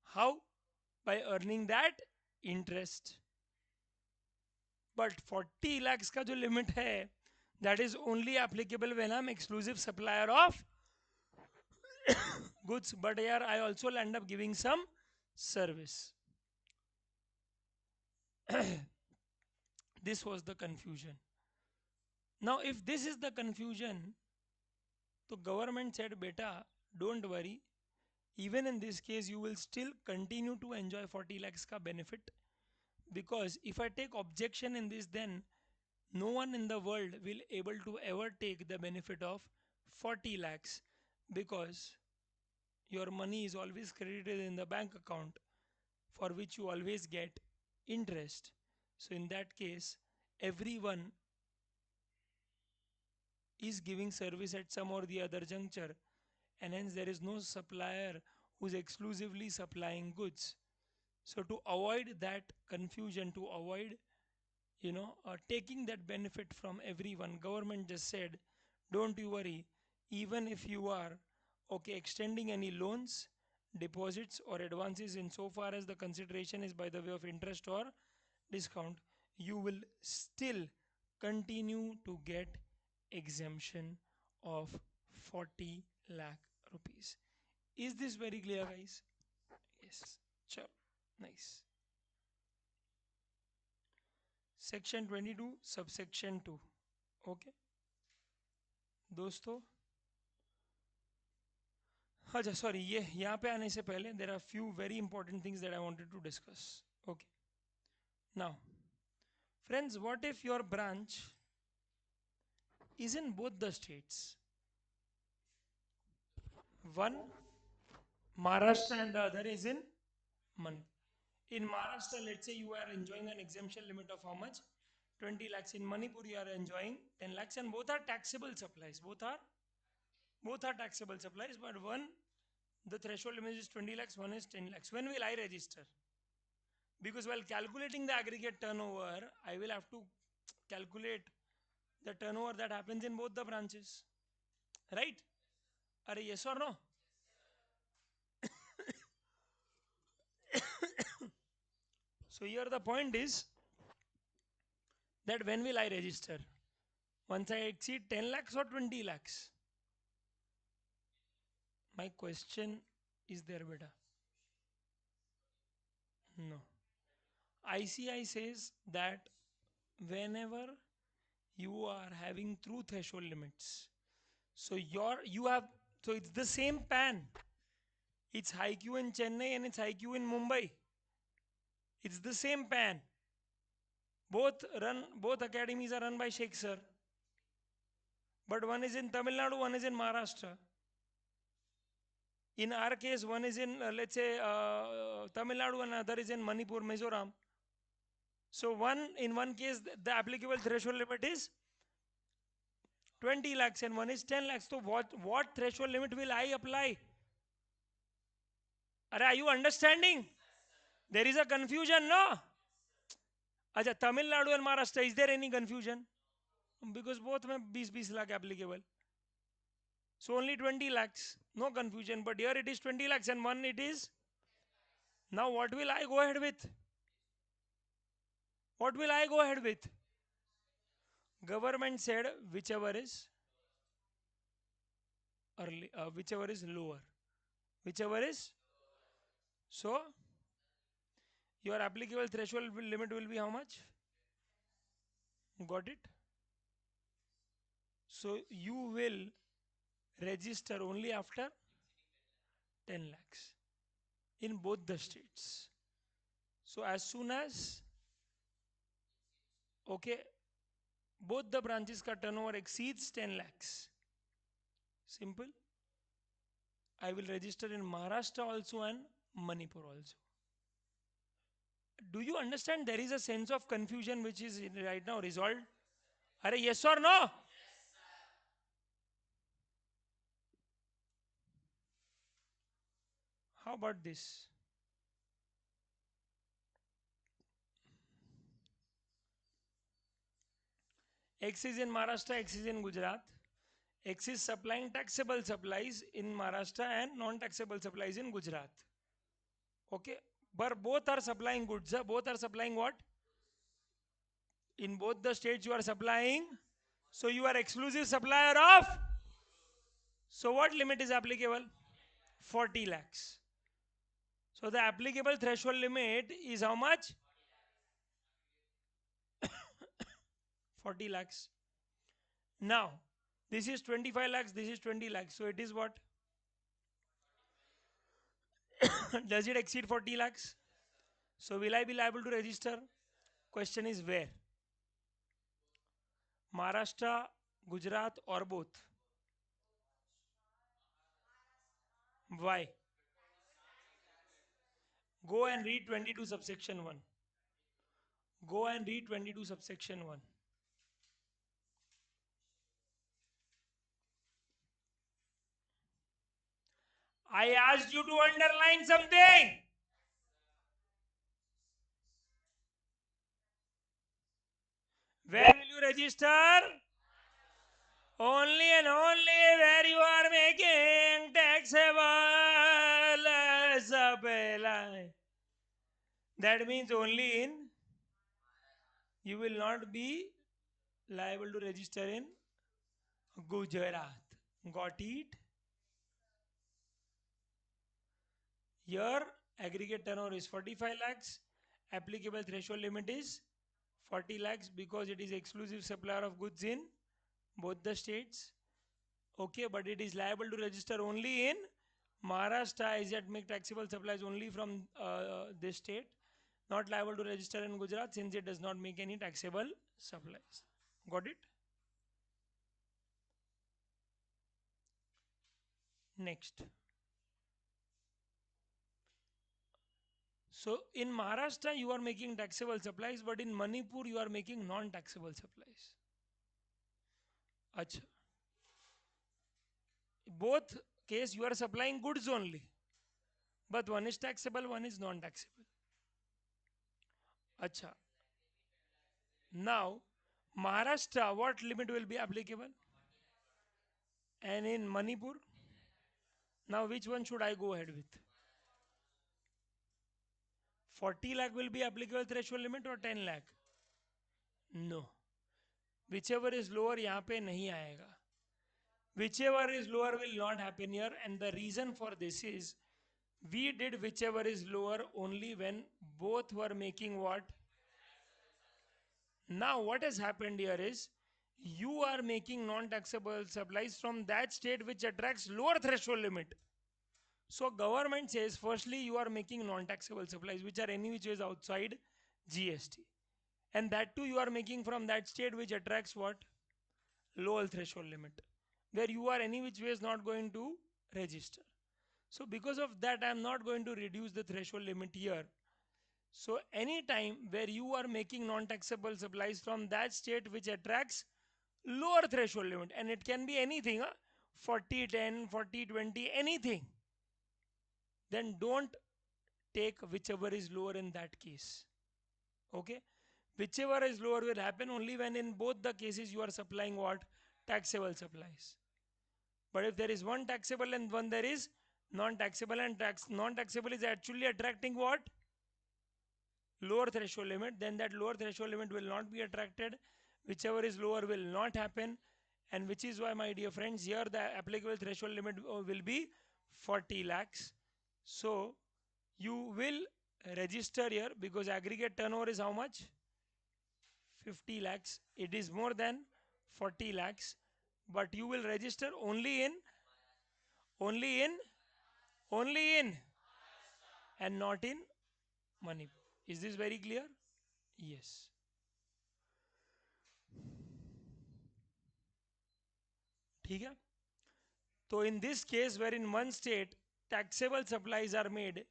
How? By earning that interest. But 40 lakhs का जो limit है, that is only applicable when I'm exclusive supplier of goods. But here I also end up giving some service. This was the confusion. Now, if this is the confusion, the government said, beta, don't worry. Even in this case, you will still continue to enjoy 40 lakhs ka benefit. Because if I take objection in this, then no one in the world will able to ever take the benefit of 40 lakhs, because your money is always credited in the bank account, for which you always get interest. So in that case, everyone is giving service at some or the other juncture, and hence there is no supplier who's exclusively supplying goods. So to avoid that confusion, to avoid taking that benefit from everyone, government just said, don't you worry. Even if you are extending any loans, deposits or advances, in so far as the consideration is by the way of interest or discount, you will still continue to get exemption of 40 lakh rupees. Is this very clear, guys? Yes. Sure. Nice. Section 22 subsection 2. Okay दोस्तों, अच्छा sorry, ये यहाँ पे आने से पहले there are few very important things that I wanted to discuss. Okay, now friends, what if your branch is in both the states, one Maharashtra and the other is in Manipur. In Maharashtra, let's say you are enjoying an exemption limit of how much? 20 lakhs. In Manipur, you are enjoying 10 lakhs, and both are taxable supplies. Both are taxable supplies, but one, the threshold limit is 20 lakhs, one is 10 lakhs. When will I register? Because while calculating the aggregate turnover, I will have to calculate the turnover that happens in both the branches. Right? Are yes or no? So here the point is that when will I register? Once I exceed 10 lakhs or 20 lakhs? My question is there, beta. No. ICI says that whenever you are having true threshold limits, so you have, so it's the same pan. It's Thankyou in Chennai and it's Thankyou in Mumbai. It's the same pan. Both academies are run by Sheikh sir. But one is in Tamil Nadu, one is in Maharashtra. In our case, one is in, let's say, Tamil Nadu, and another is in Manipur, Mizoram. So in one case, the applicable threshold limit is 20 lakhs and one is 10 lakhs. So what threshold limit will I apply? Are you understanding? There is a confusion, no? Acha, Tamil Nadu and Maharashtra, is there any confusion? Because both में 20 lakh applicable. So only 20 lakhs, no confusion. But here it is 20 lakhs and one it is. Now what will I go ahead with? What will I go ahead with? Government said whichever is early, whichever is lower, whichever is. So your applicable threshold limit will be how much? Got it? So you will register only after 10 lakhs in both the states. So as soon as, okay, both the branches ka turnover exceeds 10 lakhs, simple, I will register in Maharashtra also and Manipur also. Do you understand there is a sense of confusion which is right now resolved? Are yes or no? How about this? X is in Maharashtra, X is in Gujarat. X is supplying taxable supplies in Maharashtra and non-taxable supplies in Gujarat. Okay, but both are supplying goods. Both are supplying what? In both the states you are supplying. So you are exclusive supplier of. So what limit is applicable? 40 lakhs. So the applicable threshold limit is how much? 40 lakhs. Now, this is 25 lakhs, this is 20 lakhs. So it is what? Does it exceed 40 lakhs? So will I be liable to register? Question is where? Maharashtra, Gujarat or both? Why? Go and read 22 subsection 1. Go and read 22 subsection 1. I asked you to underline something. Where will you register? Only and only where you are making taxable supply. That means only in, you will not be liable to register in Gujarat. Got it? Here aggregate turnover is 45 lakhs. Applicable threshold limit is 40 lakhs because it is exclusive supplier of goods in both the states. Okay, but it is liable to register only in Maharashtra, as yet make taxable supplies only from this state. Not liable to register in Gujarat since it does not make any taxable supplies. Got it? Next. So in Maharashtra you are making taxable supplies, but in Manipur you are making non-taxable supplies. Achha. Both case you are supplying goods only, but one is taxable, one is non-taxable. Achha. Now Maharashtra, what limit will be applicable? And in Manipur, now which one should I go ahead with? 40 lakh will be applicable threshold limit or 10 lakh? No. Whichever is lower यहाँ पे नहीं आएगा. Whichever is lower will not happen here, and the reason for this is we did whichever is lower only when both were making what? Now, what has happened here is you are making non taxable supplies from that state which attracts lower threshold limit. So, government says firstly, you are making non taxable supplies which are any which is outside GST, and that too you are making from that state which attracts what? Lower threshold limit, where you are any which way is not going to register. So, because of that, I am not going to reduce the threshold limit here. So, any time where you are making non taxable supplies from that state which attracts lower threshold limit, and it can be anything, 40 10, 40 20, anything, then don't take whichever is lower in that case. Okay, whichever is lower will happen only when in both the cases you are supplying what? Taxable supplies. But if there is one taxable and one there is non-taxable, and non-taxable is actually attracting what? Lower threshold limit, then that lower threshold limit will not be attracted. Whichever is lower will not happen, and which is why, my dear friends, here the applicable threshold limit will be 40 lakhs. So you will register here because aggregate turnover is how much? 50 lakhs. It is more than 40 lakhs, but you will register only in only in and not in money. Is this very clear? Yes. ठीक है. So in this case, where in one state taxable supplies are made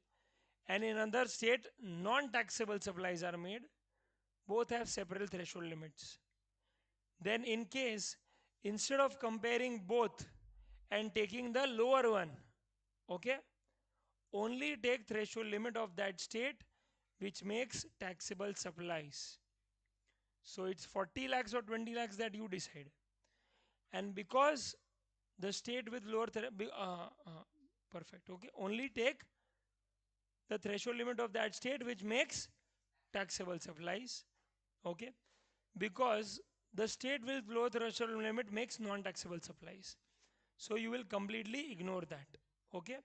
and in another state non-taxable supplies are made, both have separate threshold limits. Then in case, instead of comparing both and taking the lower one, okay, only take threshold limit of that state which makes taxable supplies. So it's 40 lakhs or 20 lakhs that you decide. And because the state with lower perfect, okay, only take the threshold limit of that state which makes taxable supplies, okay, because the state with low threshold limit makes non-taxable supplies, so you will completely ignore that, okay.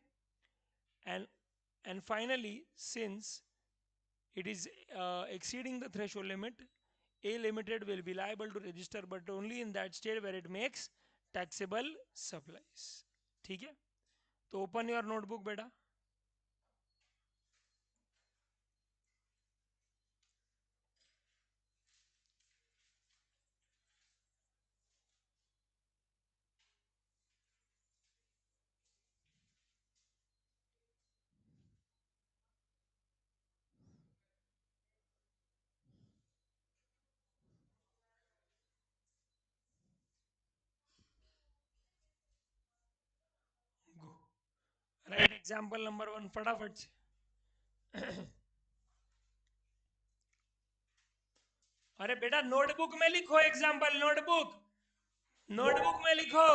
And and finally, since it is exceeding the threshold limit, a limited will be liable to register but only in that state where it makes taxable supplies. ठीक है, तो open your notebook बेटा. गो, right example number 1 फटाफट से. अरे बेटा notebook में लिखो एग्जाम्पल, नोटबुक नोटबुक में लिखो.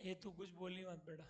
ये तू कुछ बोली मत बेटा.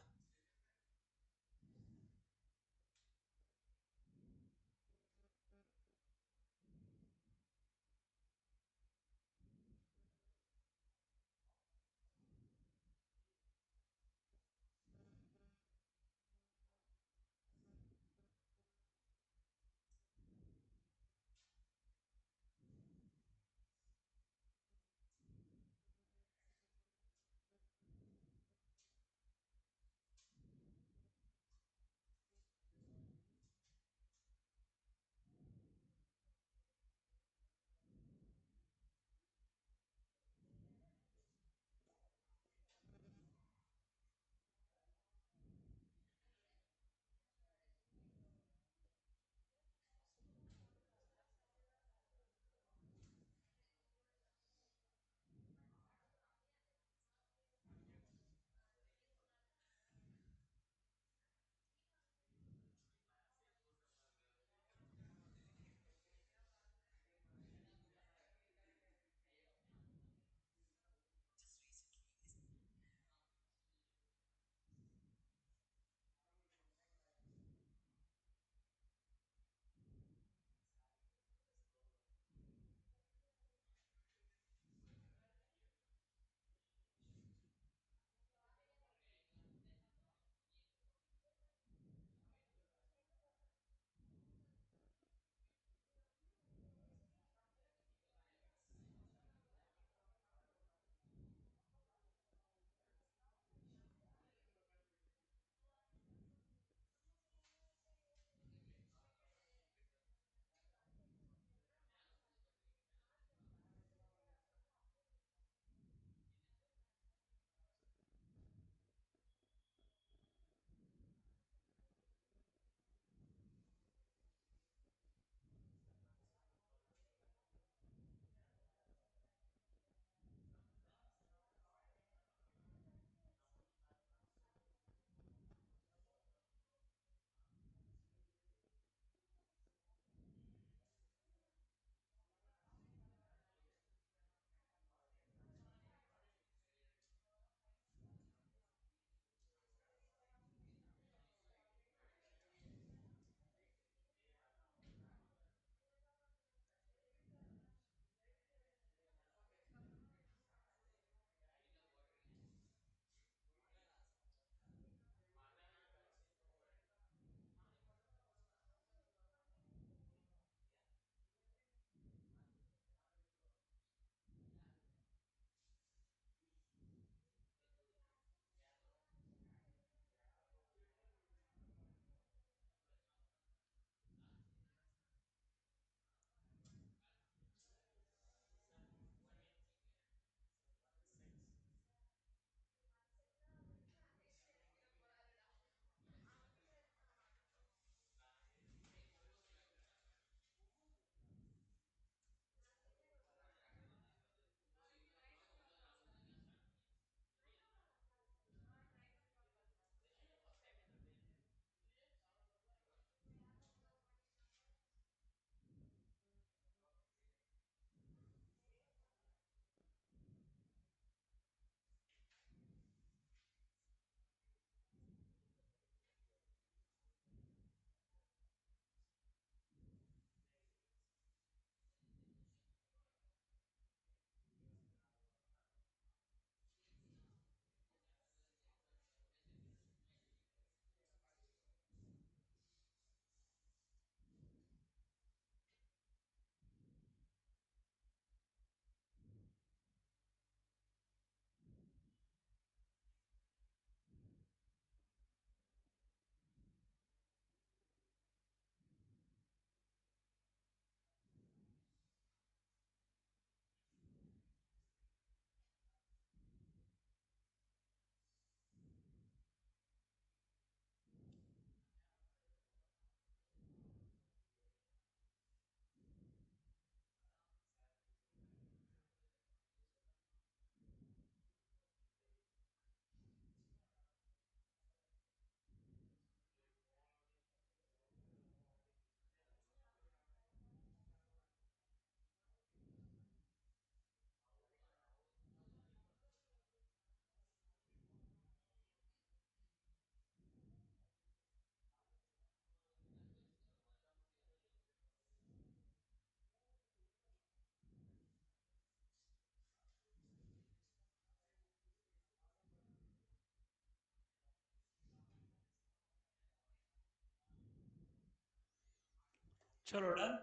चलो डन.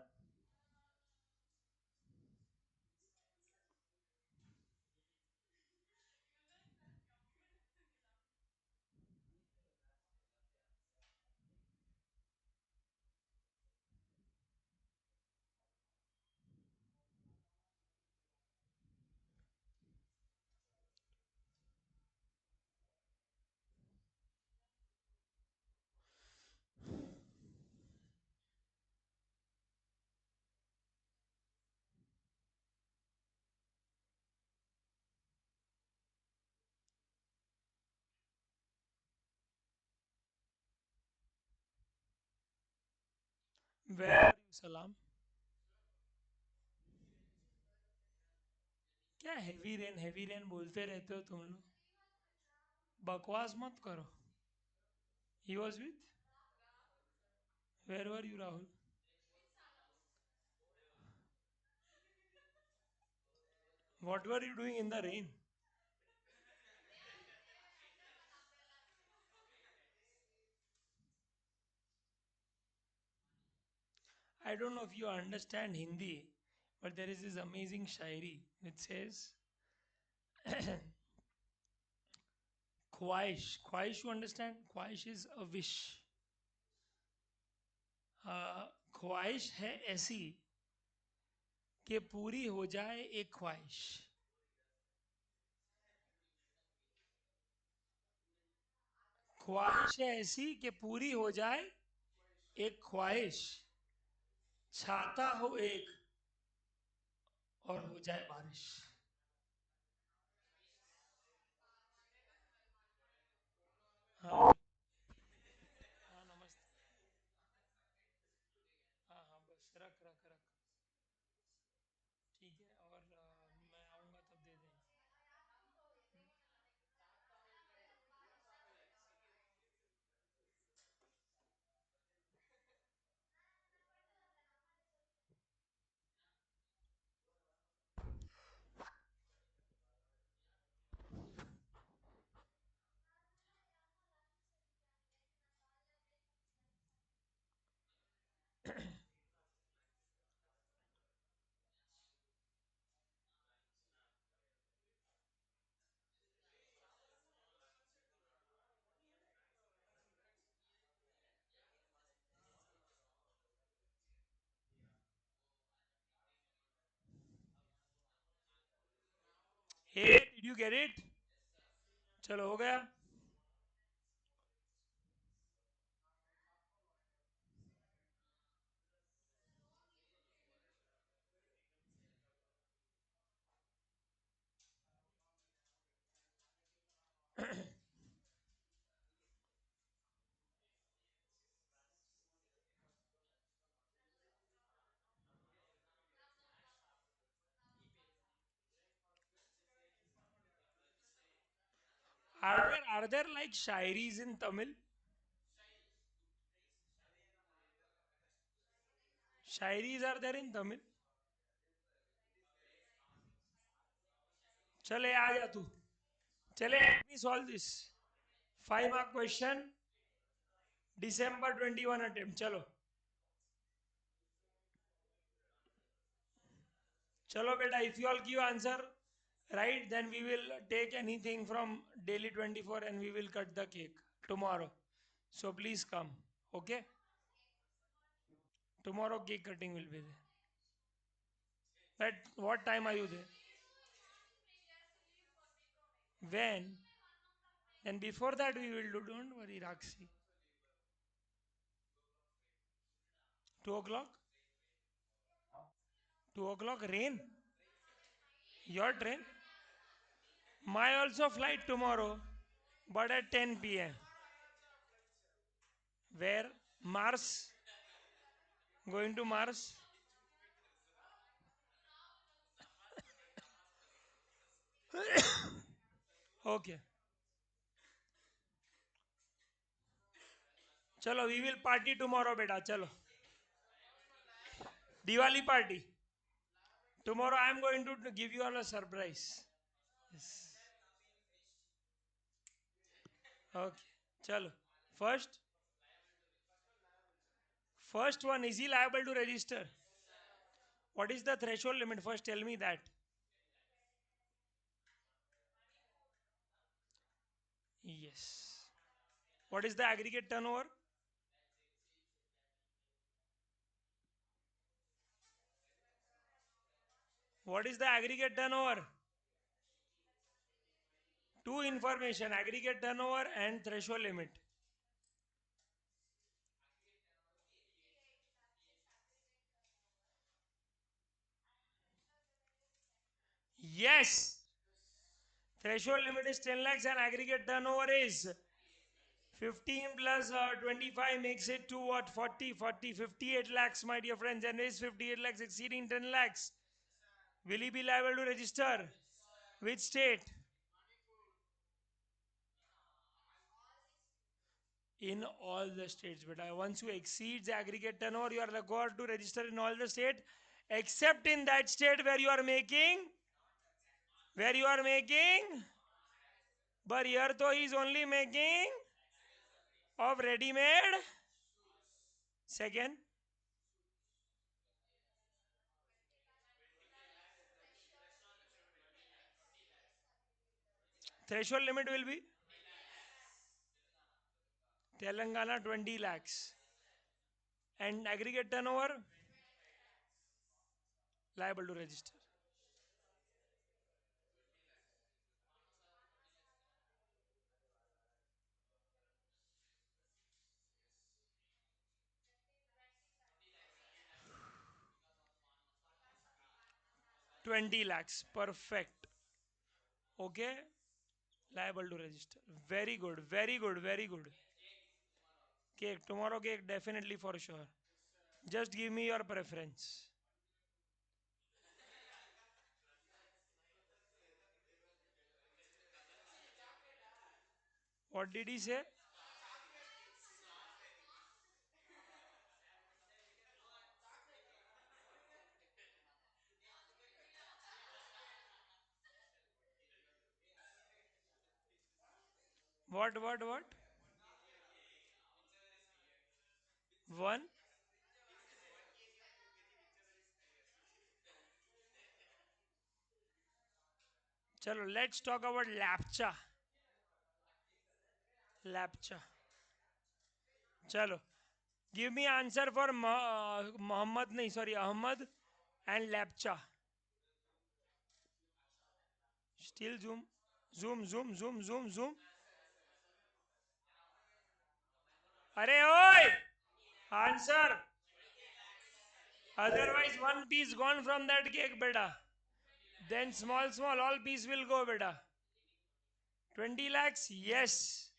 Where are you, सलाम? क्या हैवी रेन बोलते रहते हो तुम लोग? बकवास मत करो. He was with? Where were you, Rahul? What were you doing in the rain? I don't know if you understand Hindi, but there is this amazing shairi which says, ख्वाहिश. ख्वाहिश, you understand? ख्वाहिश is a wish. ख्वाहिश है ऐसी कि पूरी हो जाए एक ख्वाहिश. ख्वाहिश है ऐसी कि पूरी हो जाए एक ख्वाहिश. छाता हो एक और हो जाए बारिश. हाँ. हाँ नमस्ते. हाँ हाँ बस रख रख रख. ठीक है. और मैं आऊँगा तब दे देंगे. Hey, did you get it? चलो हो गया. Are there like shairis in Tamil? Shairis are there in Tamil? चले आ जा तू. चले, let me solve this. 5 mark question. December 21 attempt. चलो. चलो बेटा, if you all give answer right, then we will take anything from daily 24 and we will cut the cake tomorrow. So please come. Okay? Tomorrow cake cutting will be there. At what time are you there? When? And before that we will do. Don't worry, Rakshi. 2 o'clock? 2 o'clock rain? Your train? My also flight tomorrow, but at 10 p.m. Where? Mars? Going to Mars? Okay. Chalo, we will party tomorrow, beta. Chalo. Diwali party. Tomorrow I am going to give you all a surprise. Yes. Okay. Chalo. First, First one, is he liable to register? What is the threshold limit? First tell me that. Yes. What is the aggregate turnover? What is the aggregate turnover? Two information, aggregate turnover and threshold limit. Yes. Threshold limit is 10 lakhs and aggregate turnover is 15 plus 25 makes it to what? 40, 40, 58 lakhs, my dear friends. And is 58 lakhs exceeding 10 lakhs? Will he be liable to register? Which state? In all the states. But once you exceed the aggregate turnover, you are required to register in all the state, except in that state where you are making, but here though he is only making of ready-made. Second, threshold limit will be Telangana 20 lakhs and aggregate turnover liable to register. 20 lakhs, perfect. Okay, liable to register. Very good, very good, very good. Cake, tomorrow cake, definitely for sure. Just give me your preference. What did he say? What? One. Chalo, let's talk about lapcha. Lapcha. Chalo. Give me answer for Muhammad, nahi, sorry, Ahmad and lapcha. Still zoom. Zoom. Arey, oi! Answer. Otherwise, one piece gone from that cake, beta. Then small, all piece will go, beta. 20 lakhs? Yes.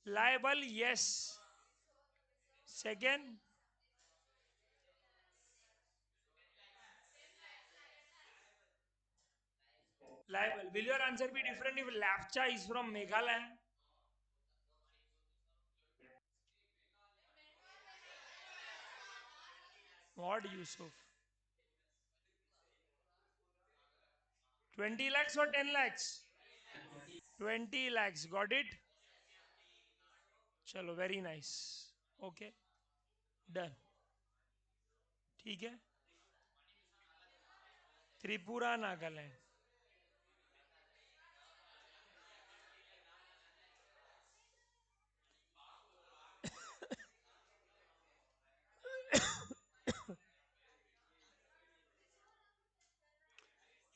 Liable? Yes. Second, liable. Will your answer be different if Lapcha is from Meghalaya? What, Yusuf? 20 lakhs or 10 lakhs? 20 lakhs. Got it? Chalo, very nice. Okay, done. ठीक है? त्रिपुरा नागालैंड.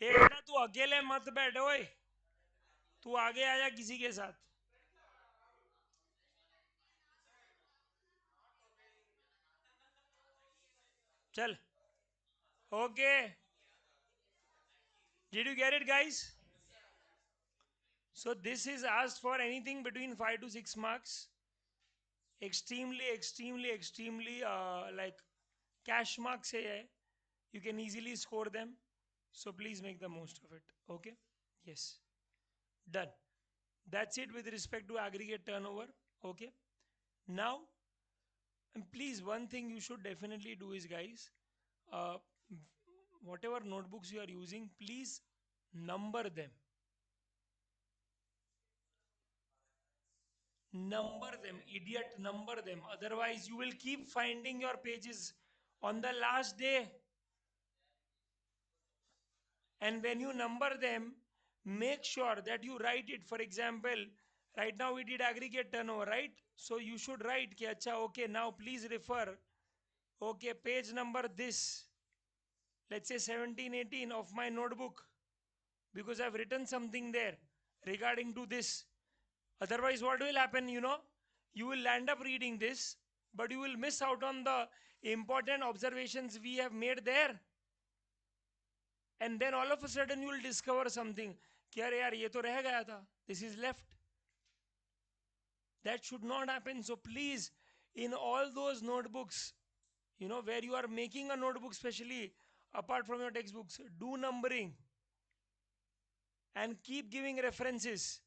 ए बेटा तू अकेले मत बैठ ओए. तू आगे आजा किसी के साथ. चल. Okay. Did you get it, guys? So this is asked for anything between 5 to 6 marks. Extremely like cash marks hai. You can easily score them. So please make the most of it. Okay? Yes. Done. That's it with respect to aggregate turnover. Okay? Now, and please, one thing you should definitely do is, guys, uh, whatever notebooks you are using, please number them. Number them, idiot, number them. Otherwise, you will keep finding your pages on the last day. And when you number them, make sure that you write it. For example, right now we did aggregate turnover, right? So you should write, ki, acha, okay, now please refer, okay, page number this, let's say 17, 18 of my notebook, because I've written something there regarding to this. Otherwise, what will happen, you will end up reading this, but you will miss out on the important observations we have made there. And then all of a sudden you will discover something. कि अरे यार ये तो रह गया था. This is left. That should not happen. So please, in all those notebooks, where you are making a notebook specially, apart from your textbooks, do numbering and keep giving references.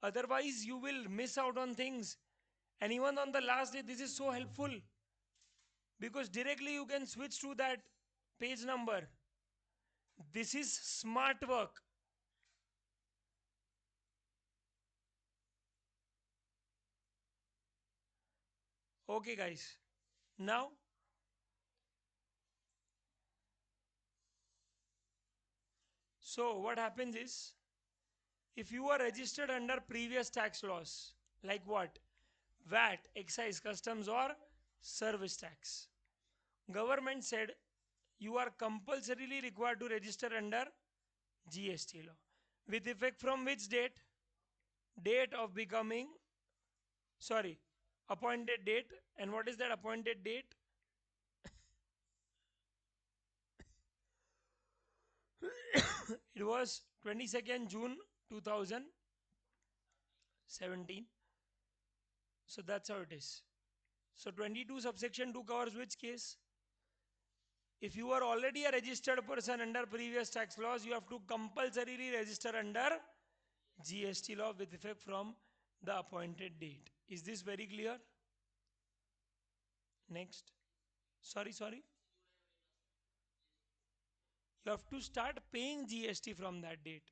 Otherwise, you will miss out on things. And even on the last day, this is so helpful because directly you can switch to that page number. This is smart work. Okay, guys. Now, so what happens is, if you are registered under previous tax laws, like what? VAT, excise, customs, or service tax. Government said you are compulsorily required to register under GST law. With effect from which date? Date of becoming, sorry, appointed date. And what is that appointed date? It was 22nd June 2017. So that's how it is. So 22 subsection 2 covers which case? If you are already a registered person under previous tax laws, you have to compulsorily register under GST law with effect from the appointed date. Is this very clear? Next. Sorry. You have to start paying GST from that date.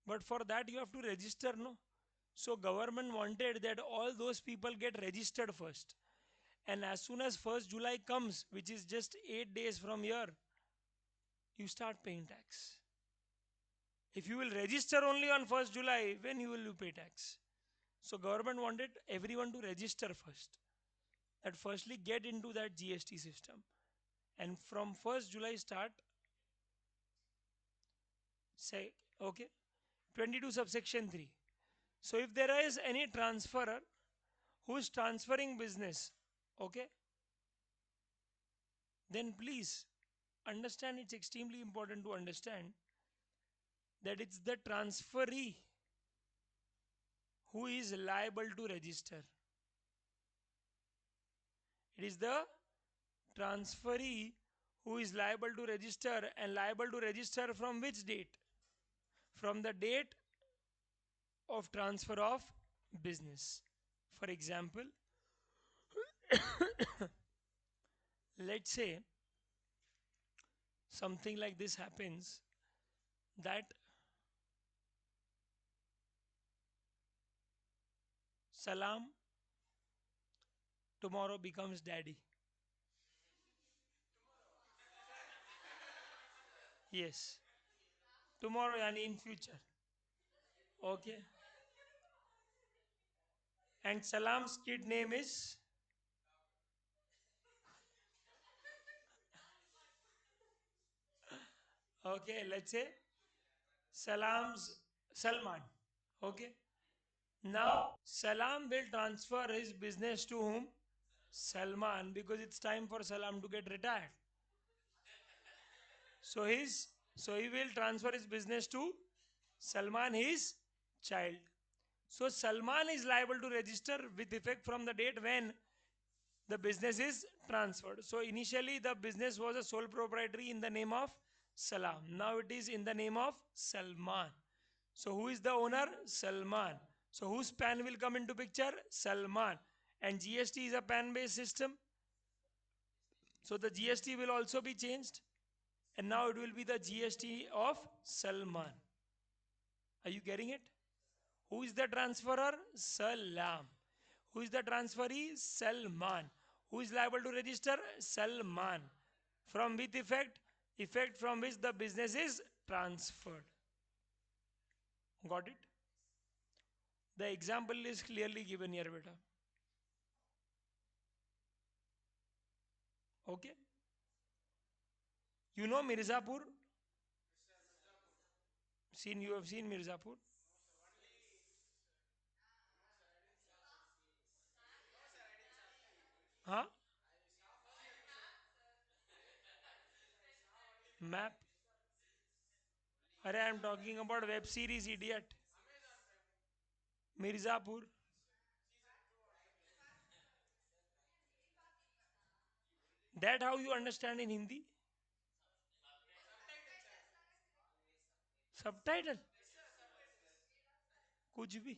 But for that you have to register, no? So government wanted that all those people get registered first. And as soon as 1st July comes, which is just 8 days from here, you start paying tax. If you will register only on 1st July, when you will pay tax? So government wanted everyone to register first. That firstly get into that GST system. And from 1st July start, say, okay, 22 subsection 3. So if there is any transferor who is transferring business, okay, then please understand, it's extremely important to understand that it's the transferee who is liable to register. It is the transferee who is liable to register, and liable to register from which date? From the date of transfer of business. For example, let's say something like this happens, that Salam tomorrow becomes daddy. Yes. Tomorrow, yani in future. Okay. And Salam's kid name is, okay, let's say Salam's Salman. Okay. Now Salam will transfer his business to whom? Salman, because it's time for Salam to get retired. So he will transfer his business to Salman, his child. So Salman is liable to register with effect from the date when the business is transferred. So initially the business was a sole proprietary in the name of Salam. Now it is in the name of Salman. So who is the owner? Salman. So whose PAN will come into picture? Salman. And GST is a PAN based system. So the GST will also be changed. And now it will be the GST of Salman. Are you getting it? Who is the transferor? Salam. Who is the transferee? Salman. Who is liable to register? Salman. From with effect? Effect from which the business is transferred. Got it? The example is clearly given here, beta. Okay? You know Mirzapur? You have seen Mirzapur? Huh? Map? Arey, I am talking about web series, idiot. Mirzapur. That how you understand in Hindi? Subtitle? कुछ भी.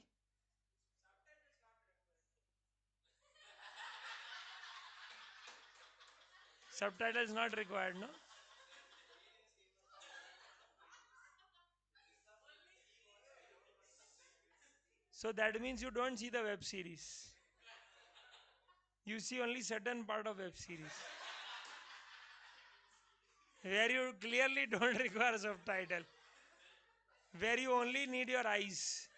Subtitle is not required, no? So that means you don't see the web series. You see only certain part of web series. Where you clearly don't require subtitle. Where you only need your eyes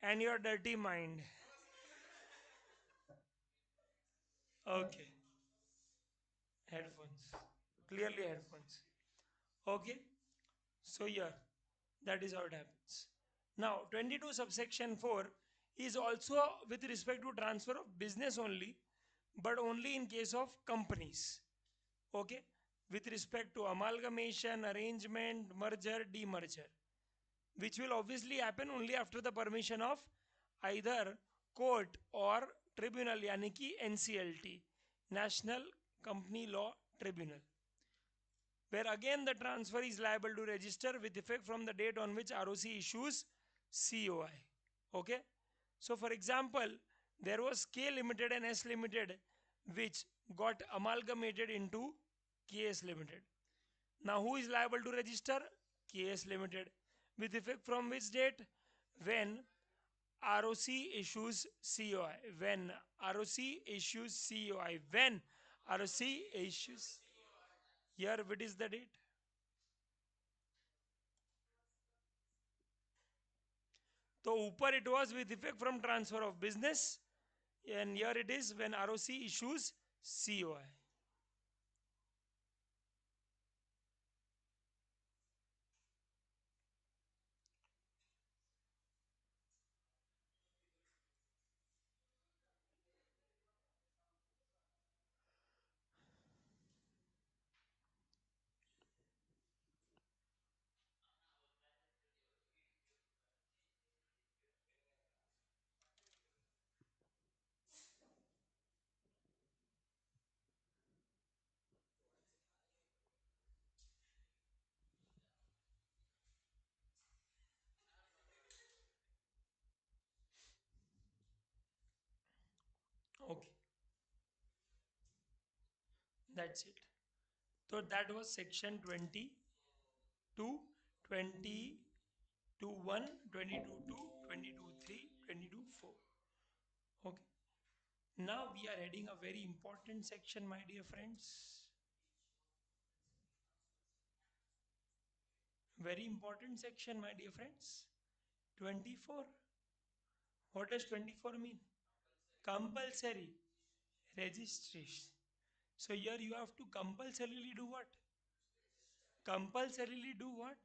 and your dirty mind. Okay. Headphones. Clearly headphones. Okay. So yeah, that is how it happens. Now 22 subsection 4 is also with respect to transfer of business only, but only in case of companies. Okay. With respect to amalgamation, arrangement, merger, demerger, which will obviously happen only after the permission of either court or tribunal, yani ki NCLT, National Company Law Tribunal, where again the transfer is liable to register with effect from the date on which ROC issues COI. Okay. So for example, there was K Limited and S Limited which got amalgamated into KS Limited. Now who is liable to register? KS Limited. With effect from which date? When ROC issues COI. When ROC issues COI. When ROC issues. Here, what is the date? So ऊपर it was with effect from transfer of business, and here it is when ROC issues COI. Okay, that's it. So that was section 22, 22 1, 22 2, 22 3, 22 4. Okay. Now we are heading a very important section, my dear friends. Very important section, my dear friends. 24. What does 24 mean? Compulsory registration. So here you have to compulsorily do what? Compulsorily do what?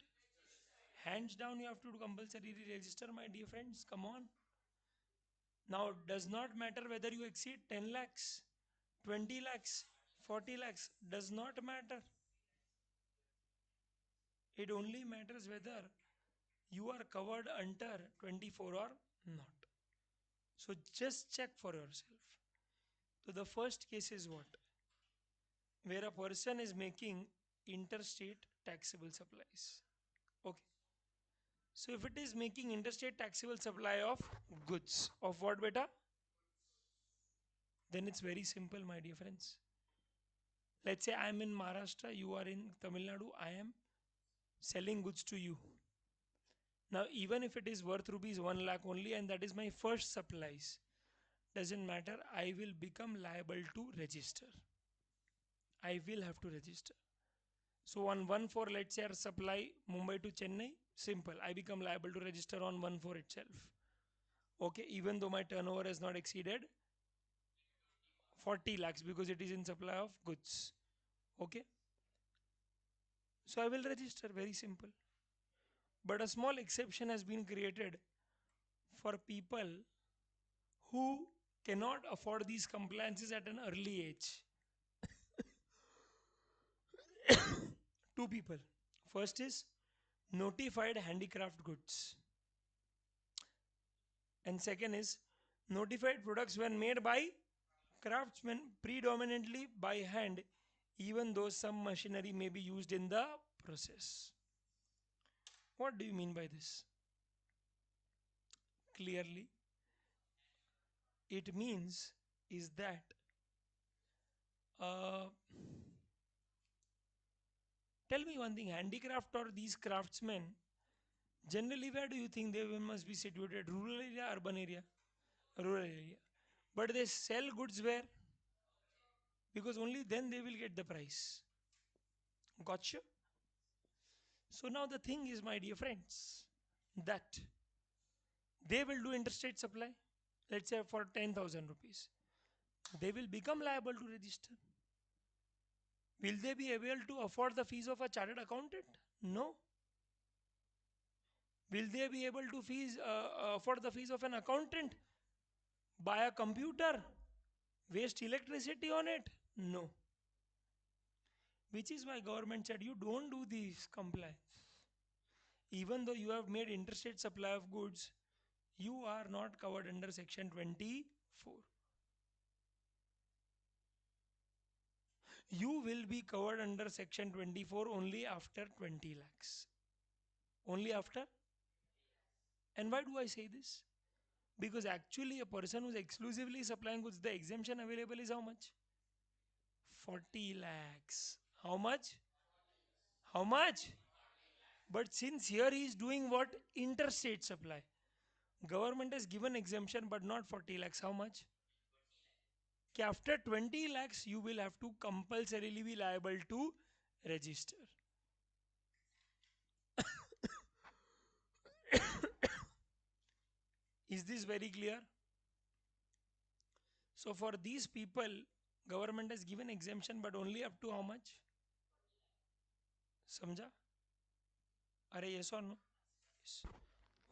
Hands down you have to do compulsorily register, my dear friends. Come on. Now it does not matter whether you exceed 10 lakhs, 20 lakhs, 40 lakhs. Does not matter. It only matters whether you are covered under 24 or not. So just check for yourself. So the first case is what? Where a person is making interstate taxable supplies. Okay. So if it is making interstate taxable supply of goods, of what beta? Then it's very simple, my dear friends. Let's say I am in Maharashtra, you are in Tamil Nadu, I am selling goods to you. Now, even if it is worth rupees 1 lakh only and that is my first supplies, doesn't matter, I will become liable to register. I will have to register. So on 1/4, let's say I supply Mumbai to Chennai, simple. I become liable to register on 1/4 itself. Okay, even though my turnover has not exceeded 40 lakhs because it is in supply of goods. Okay, so I will register, very simple. But a small exception has been created for people who cannot afford these compliances at an early age. Two people. First is notified handicraft goods, and second is notified products when made by craftsmen predominantly by hand, even though some machinery may be used in the process. What do you mean by this? Clearly, it means is that uh, tell me one thing, handicraft or these craftsmen, generally where do you think they must be situated? Rural area, urban area? Rural area. But they sell goods where? Because only then they will get the price. Gotcha? So now the thing is, my dear friends, that they will do interstate supply, let's say for 10,000 rupees. They will become liable to register. Will they be able to afford the fees of a chartered accountant? No. Will they be able to afford the fees of an accountant? Buy a computer? Waste electricity on it? No. Which is why government said you don't do these compliance. Even though you have made interstate supply of goods, you are not covered under section 24. You will be covered under section 24 only after 20 lakhs. Only after? And why do I say this? Because actually, a person who's exclusively supplying goods, the exemption available is how much? 40 lakhs. How much? How much? But since here he is doing what? Interstate supply. Government has given exemption but not 40 lakhs. How much? Okay, after 20 lakhs, you will have to compulsorily be liable to register. Is this very clear? So for these people, government has given exemption but only up to how much? Samjha? Are yes or no? Yes.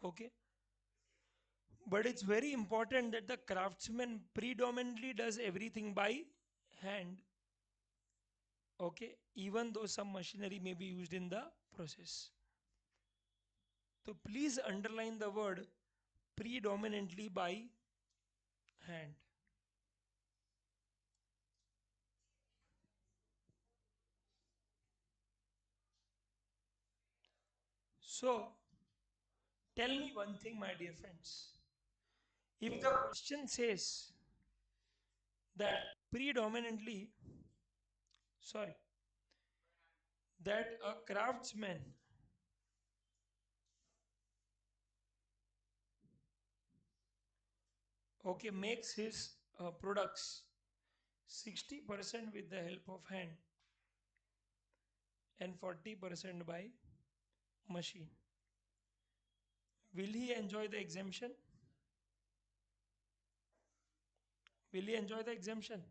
Okay. But it's very important that the craftsman predominantly does everything by hand. Okay. Even though some machinery may be used in the process. So please underline the word predominantly by hand. So tell me one thing, my dear friends. If the question says that predominantly, sorry, that a craftsman, okay, makes his products 60% with the help of hand and 40% by machine, will he enjoy the exemption? Will he enjoy the exemption?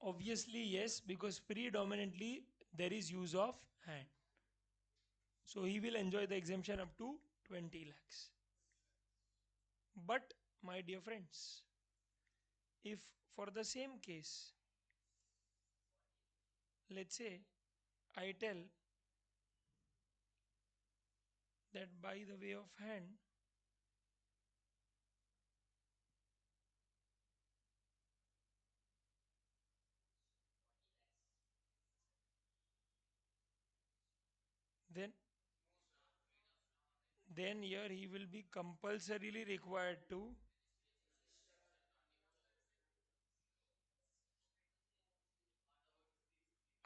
Obviously yes, because predominantly there is use of hand. So he will enjoy the exemption up to 20 lakhs. But my dear friends, if for the same case, let's say I tell that by the way of hand, then here he will be compulsorily required to,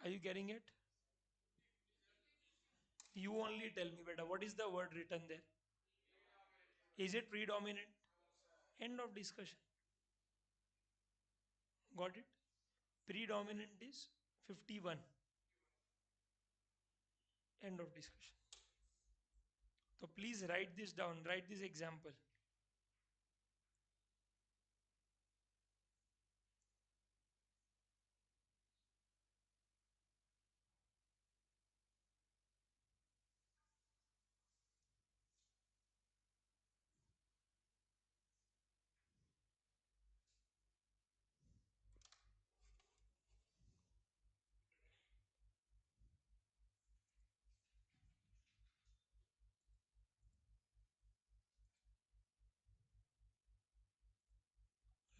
are you getting it? You only tell me, beta. What is the word written there? Is it predominant? End of discussion. Got it? Predominant is 51. End of discussion. So please write this down. Write this example.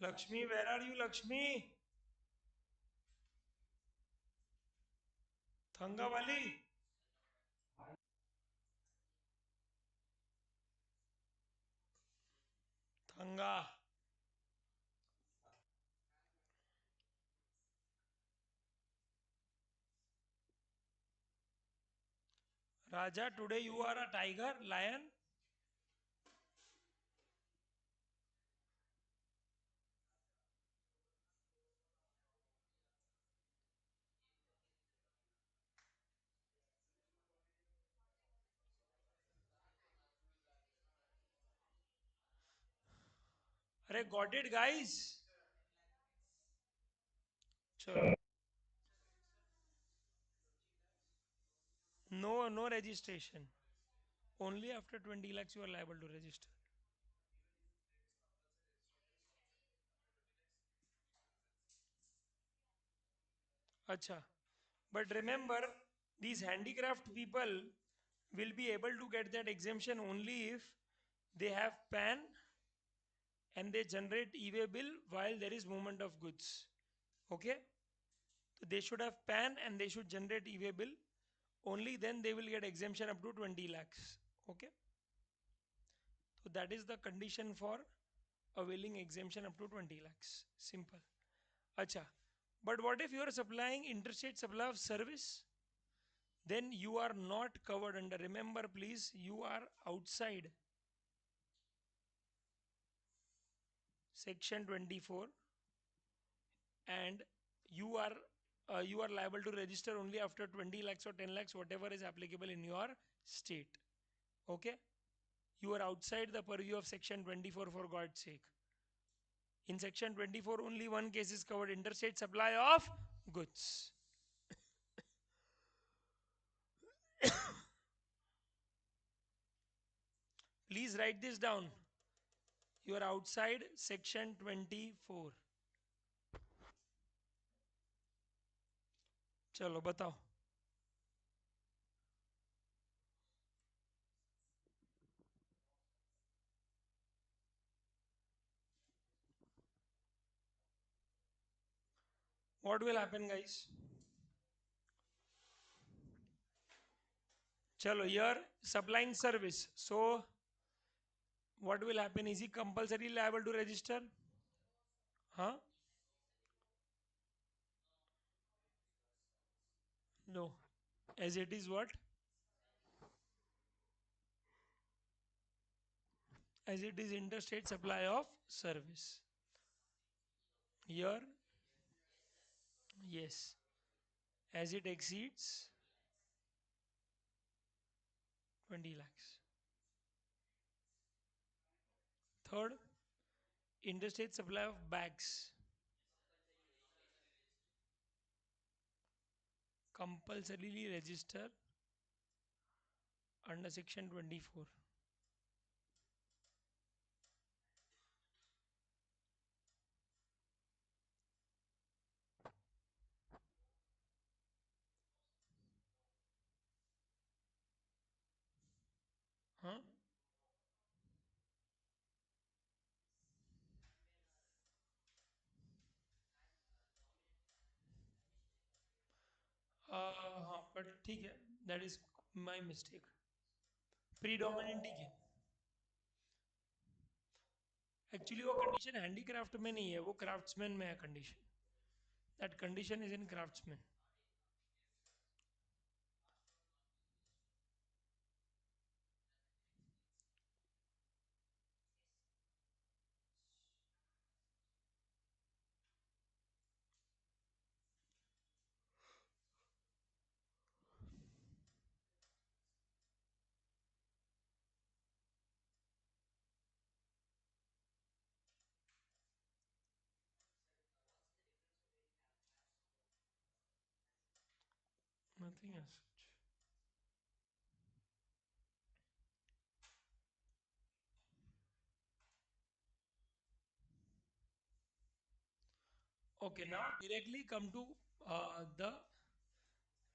Lakshmi, where are you, Lakshmi? Thangawali? Thanga. Raja, today you are a tiger, lion? Arey, got it, guys? Chalo. No, no registration. Only after 20 lakhs you are liable to register. Acha. But remember, these handicraft people will be able to get that exemption only if they have PAN and they generate e-way bill while there is movement of goods. Okay? So they should have PAN and they should generate e-way bill. Only then they will get exemption up to 20 lakhs. Okay? So that is the condition for availing exemption up to 20 lakhs. Simple. Acha. But what if you are supplying interstate supply of service? Then you are not covered under. Remember, please, you are outside section 24 and you are liable to register only after 20 lakhs or 10 lakhs, whatever is applicable in your state. Okay? You are outside the purview of section 24 for God's sake. In section 24, only one case is covered, interstate supply of goods. Please write this down. You are outside section 24. चलो बताओ. What will happen, guys? Chalo, here supplying service. So what will happen? Is he compulsory liable to register? Huh? No. As it is what? As it is interstate supply of service. Here, yes. As it exceeds 20 lakhs. Third, interstate supply of bags. Compulsorily register under section 24. Huh? हाँ but ठीक है, that is my mistake. Predominant ठीक है. Actually वो condition handicraft में नहीं है, वो craftsman में है condition. That condition is in craftsman. Nothing as such. Okay, now directly come to the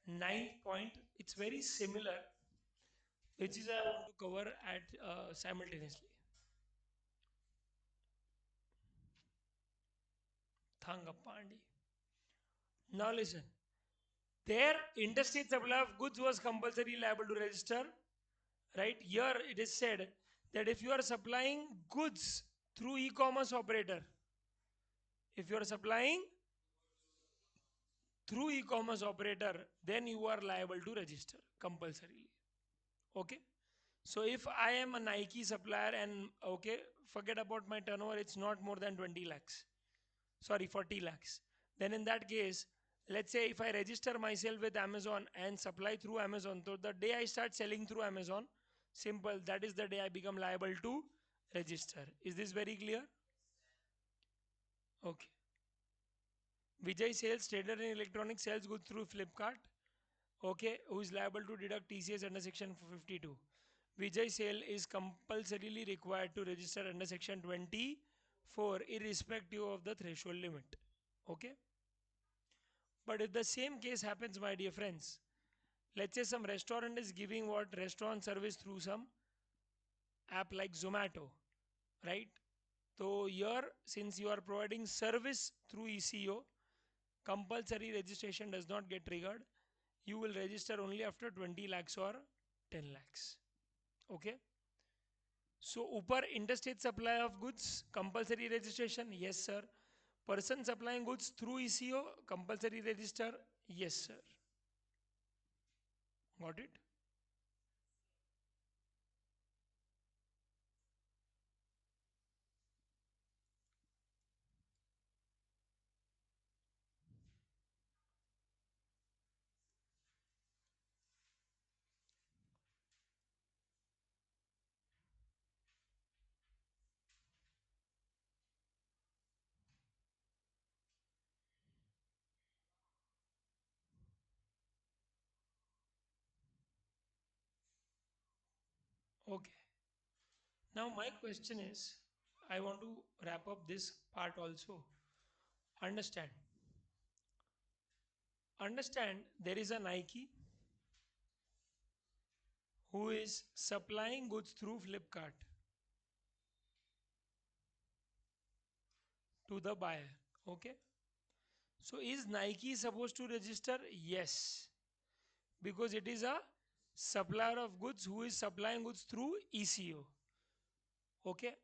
ninth point. It's very similar, which is I want to cover at simultaneously. Thangapandi. Now listen. There, interstate supply of goods was compulsory liable to register. Right here, it is said that if you are supplying goods through e-commerce operator, if you are supplying through e-commerce operator, then you are liable to register compulsorily. Okay. So if I am a Nike supplier and okay, forget about my turnover, it's not more than 20 lakhs. Sorry, 40 lakhs. Then in that case, let's say if I register myself with Amazon and supply through Amazon, so the day I start selling through Amazon, simple, that is the day I become liable to register. Is this very clear? Okay. Vijay sales, trader in electronics sells goods through Flipkart. Okay, who is liable to deduct TCS under section 52. Vijay sale is compulsorily required to register under section 24 irrespective of the threshold limit. Okay. But if the same case happens, my dear friends, let's say some restaurant is giving what restaurant service through some app like Zomato, right? So here, since you are providing service through ECO, compulsory registration does not get triggered. You will register only after 20 lakhs or 10 lakhs. Okay. So, upper interstate supply of goods, compulsory registration, yes sir. Person supplying goods through ECO, compulsory register, yes sir. Got it? Okay. Now my question is, I want to wrap up this part also. Understand. Understand there is a Nike who is supplying goods through Flipkart to the buyer. Okay. So is Nike supposed to register? Yes. Because it is a supplier of goods who is supplying goods through ECO. Okay.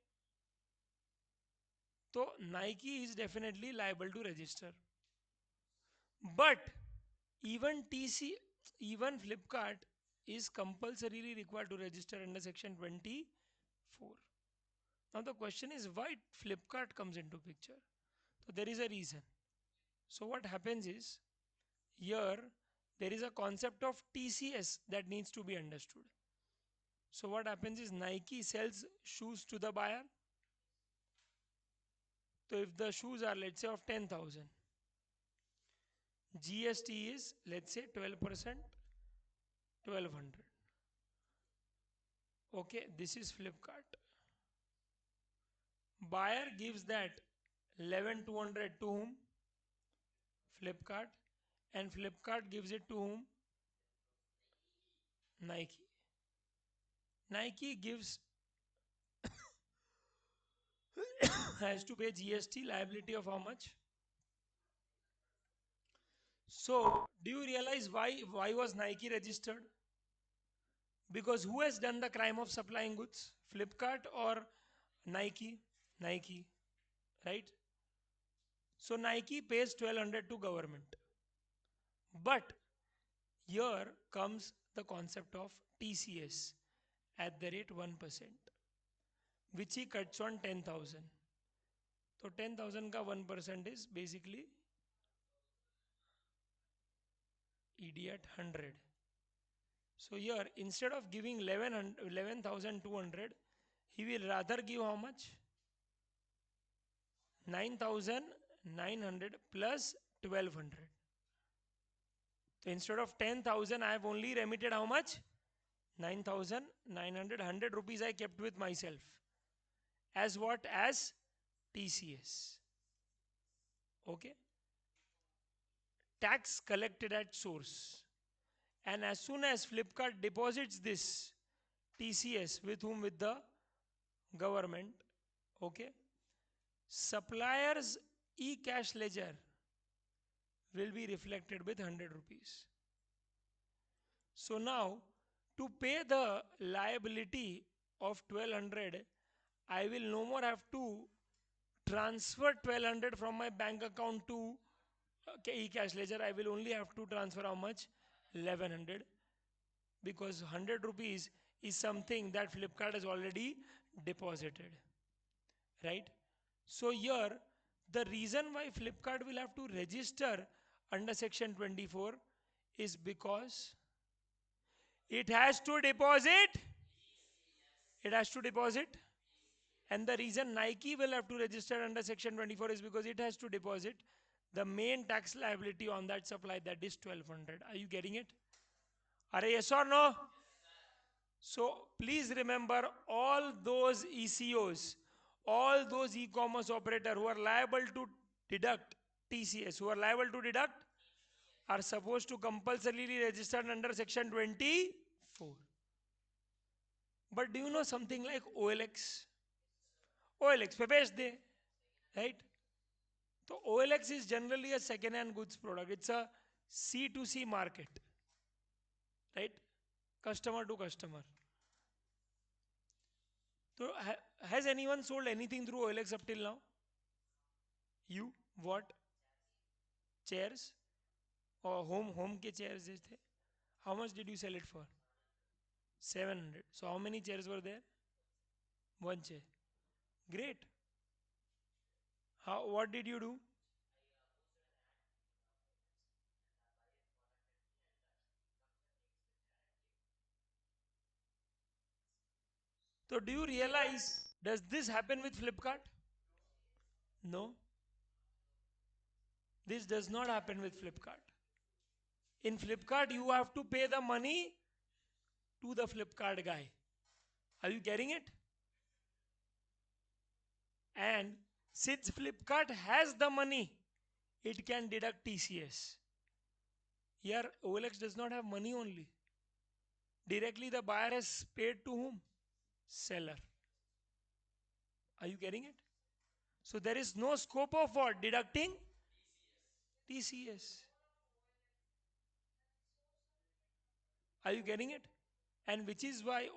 So Nike is definitely liable to register. But even even Flipkart is compulsorily required to register under section 24. Now the question is why Flipkart comes into picture. So there is a reason. So what happens is here there is a concept of TCS that needs to be understood. So what happens is Nike sells shoes to the buyer. So if the shoes are let's say of 10,000, GST is let's say 12%, 1200. Okay, this is Flipkart. Buyer gives that 11,200 to whom? Flipkart. And Flipkart gives it to whom? Nike. Nike gives has to pay GST liability of how much? So do you realize why was Nike registered? Because who has done the crime of supplying goods? Flipkart or Nike? Nike, right? So Nike pays 1200 to government. But here comes the concept of TCS at the rate 1%, which he cuts on 10,000. So 10,000 ka 1% is basically idiot 100. So here instead of giving 11,200, he will rather give how much? 9,900 plus 1200. So instead of 10,000, I have only remitted how much? 9,900, 100 rupees I kept with myself. As what? As TCS. Okay. Tax collected at source. And as soon as Flipkart deposits this TCS with whom? With the government. Okay. Supplier's e-cash ledger will be reflected with 100 rupees. So now, to pay the liability of 1200, I will no more have to transfer 1200 from my bank account to e-cash ledger. I will only have to transfer how much? 1100, because 100 rupees is something that Flipkart has already deposited, right? So here, the reason why Flipkart will have to register under section 24 is because it has to deposit. It has to deposit. And the reason Nike will have to register under section 24 is because it has to deposit the main tax liability on that supply, that is 1200. Are you getting it? Are yes or no? So please remember, all those ECOs, all those e-commerce operator who are liable to deduct TCS, who are liable to deduct, are supposed to compulsorily register under section 24. But do you know something like OLX? OLX पे बेच दे, right? So OLX is generally a second-hand goods product. It's a C2C market, right? Customer to customer. So has anyone sold anything through OLX up till now? You? What? Chairs? Or home ke chairs the? How much did you sell it for? 700. So how many chairs were there? One chair. Great. What did you do? So do you realize, does this happen with Flipkart? No. This does not happen with Flipkart. In Flipkart, you have to pay the money to the Flipkart guy. Are you getting it? And since Flipkart has the money, it can deduct TCS. Here, OLX does not have money only. Directly, the buyer has paid to whom? Seller. Are you getting it? So there is no scope of what? Deducting TCS. Are you getting it? And which is why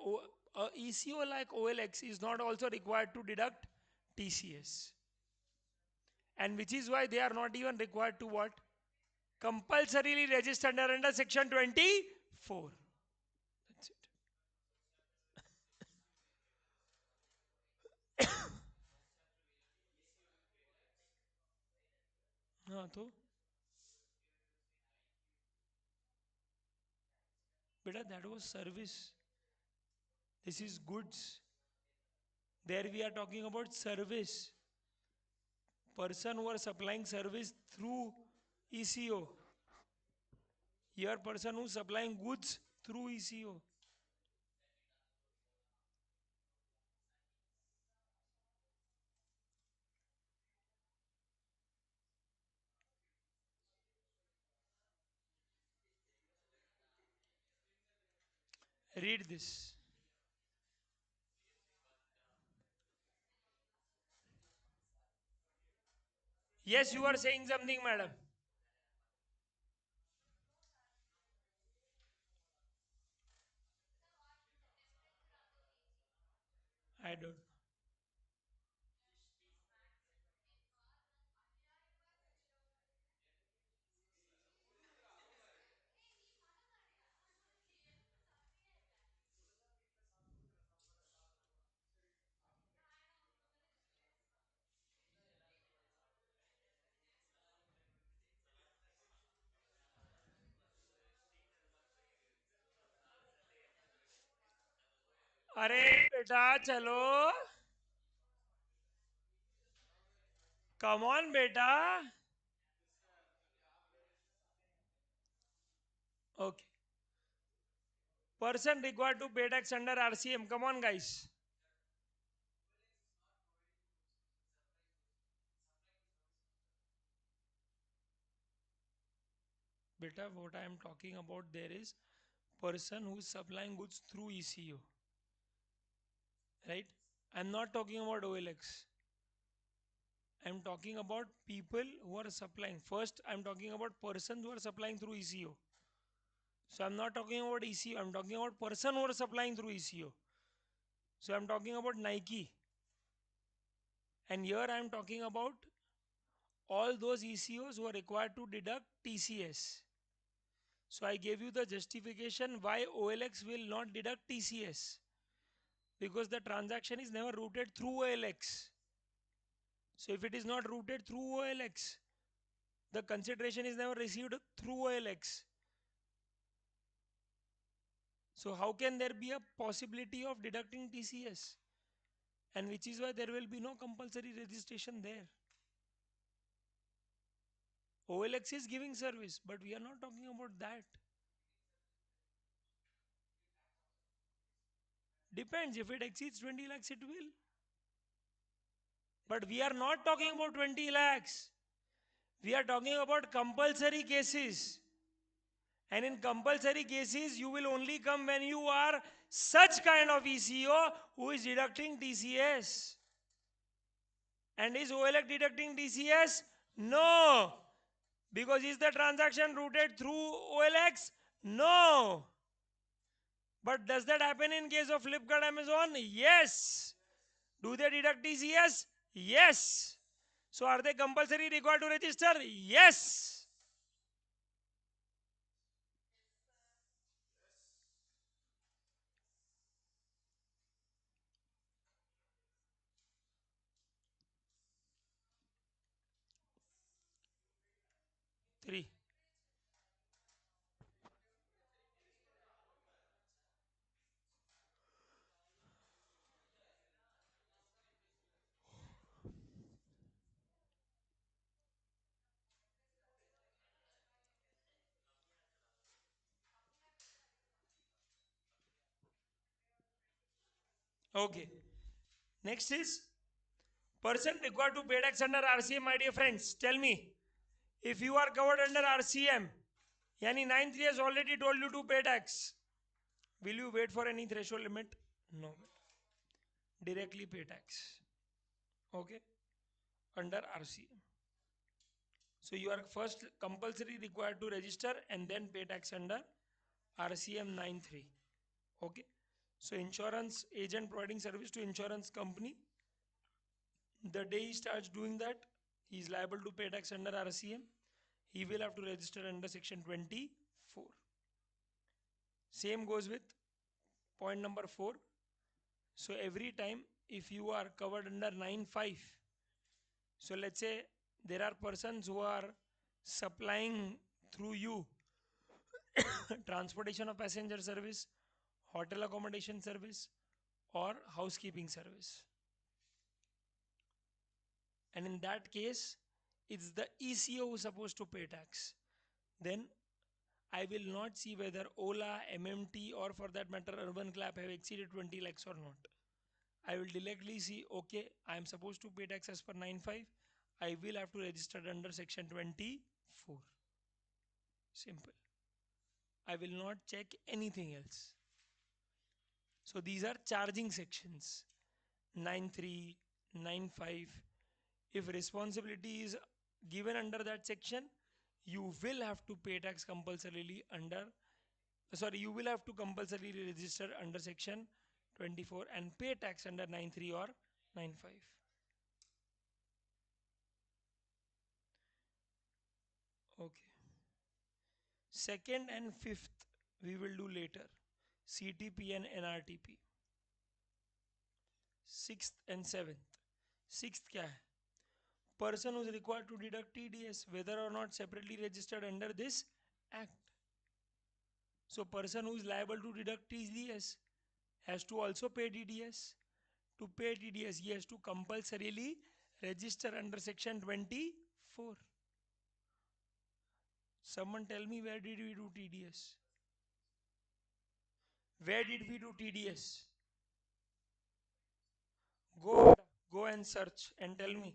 a ECO like OLX is not also required to deduct TCS. And which is why they are not even required to what? Compulsorily register under section 24. That's it. हाँ तो beta, that was service. This is goods. There we are talking about service. Person who are supplying service through ECO. Here person who is supplying goods through ECO. Read this. Yes, you are saying something, madam. I don't. अरे बेटा चलो. Come on, beta. Person required to pay tax under RCM. Come on, guys. Beta, what I am talking about there is person who is supplying goods through ECO. Right? I am not talking about OLX. I am talking about people who are supplying. First, I am talking about persons who are supplying through ECO. So I am not talking about ECO. I am talking about person who are supplying through ECO. So I am talking about Nike. And here I am talking about all those ECOs who are required to deduct TCS. So I gave you the justification why OLX will not deduct TCS, because the transaction is never routed through OLX. So if it is not routed through OLX, the consideration is never received through OLX. So how can there be a possibility of deducting TCS? And which is why there will be no compulsory registration there. OLX is giving service, but we are not talking about that. Depends, if it exceeds 20 lakhs, it will. But we are not talking about 20 lakhs. We are talking about compulsory cases. And in compulsory cases, you will only come when you are such kind of ECO who is deducting TCS. And is OLX deducting TCS? No. Because is the transaction routed through OLX? No. But does that happen in case of Flipkart, Amazon? Yes. Do they deduct TCS? Yes. So are they compulsory required to register? Yes. Three. Okay. Next is person required to pay tax under RCM, my dear friends. Tell me, if you are covered under RCM, yani 9(3) has already told you to pay tax. Will you wait for any threshold limit? No. Directly pay tax. Okay. Under RCM. So you are first compulsory required to register and then pay tax under RCM 9(3). Okay. So insurance agent providing service to insurance company, the day he starts doing that, he is liable to pay tax under RCM. He will have to register under section 24. Same goes with point number 4. So every time if you are covered under 9(5), so let's say there are persons who are supplying through you transportation of passenger service, hotel accommodation service, or housekeeping service. And in that case, it's the ECO who is supposed to pay tax. Then I will not see whether Ola, MMT, or for that matter Urban Clap have exceeded 20 lakhs or not. I will directly see, okay, I am supposed to pay tax as per 9(5). I will have to register under section 24. Simple. I will not check anything else. So these are charging sections. 9(3), 9(5). If responsibility is given under that section, you will have to pay tax compulsorily under, sorry, you will have to compulsorily register under section 24 and pay tax under 9(3) or 9(5). Okay. Second and fifth we will do later. CTP and NRTP. Sixth and seventh. Sixth क्या है? Person who is required to deduct TDS whether or not separately registered under this act. So person who is liable to deduct TDS has to also pay TDS. To pay TDS, he has to compulsorily register under section 24. Someone tell me, where did we do TDS? Where did we do TDS? Go, go and search and tell me.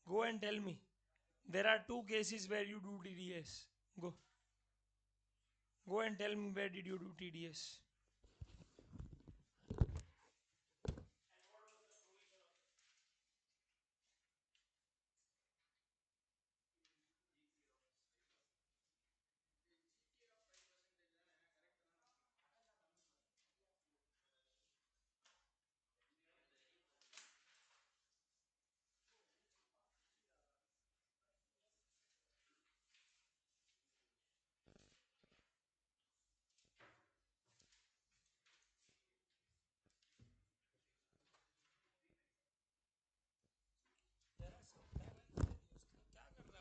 Go and tell me. There are two cases where you do TDS. Go. Go and tell me where did you do TDS.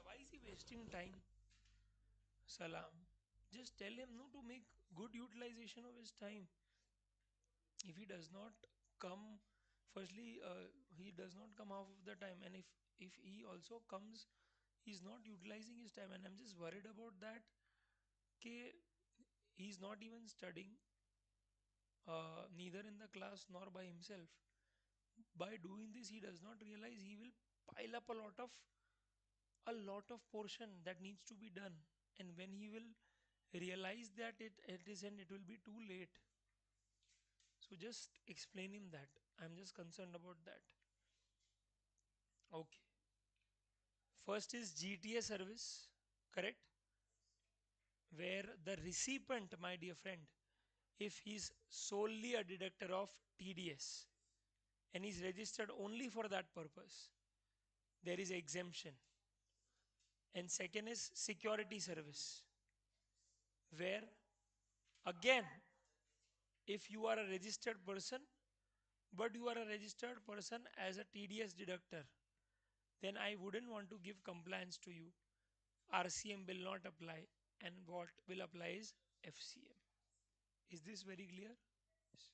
Why is he wasting time? Salam. Just tell him no to make good utilization of his time. If he does not come, firstly, he does not come half of the time, and if he also comes, he's not utilizing his time, and I'm just worried about that. Okay, he's not even studying, neither in the class nor by himself. By doing this, he does not realize he will pile up a lot of portion that needs to be done, and when he will realize that it is and it will be too late. So just explain him that I'm just concerned about that. Okay. First is GTA service, correct? Where the recipient, my dear friend, if he's solely a deductor of TDS and is registered only for that purpose, there is exemption. And second is security service, where again, if you are a registered person, but you are a registered person as a TDS deductor, then I wouldn't want to give compliance to you. RCM will not apply, and what will apply is FCM. Is this very clear? Yes.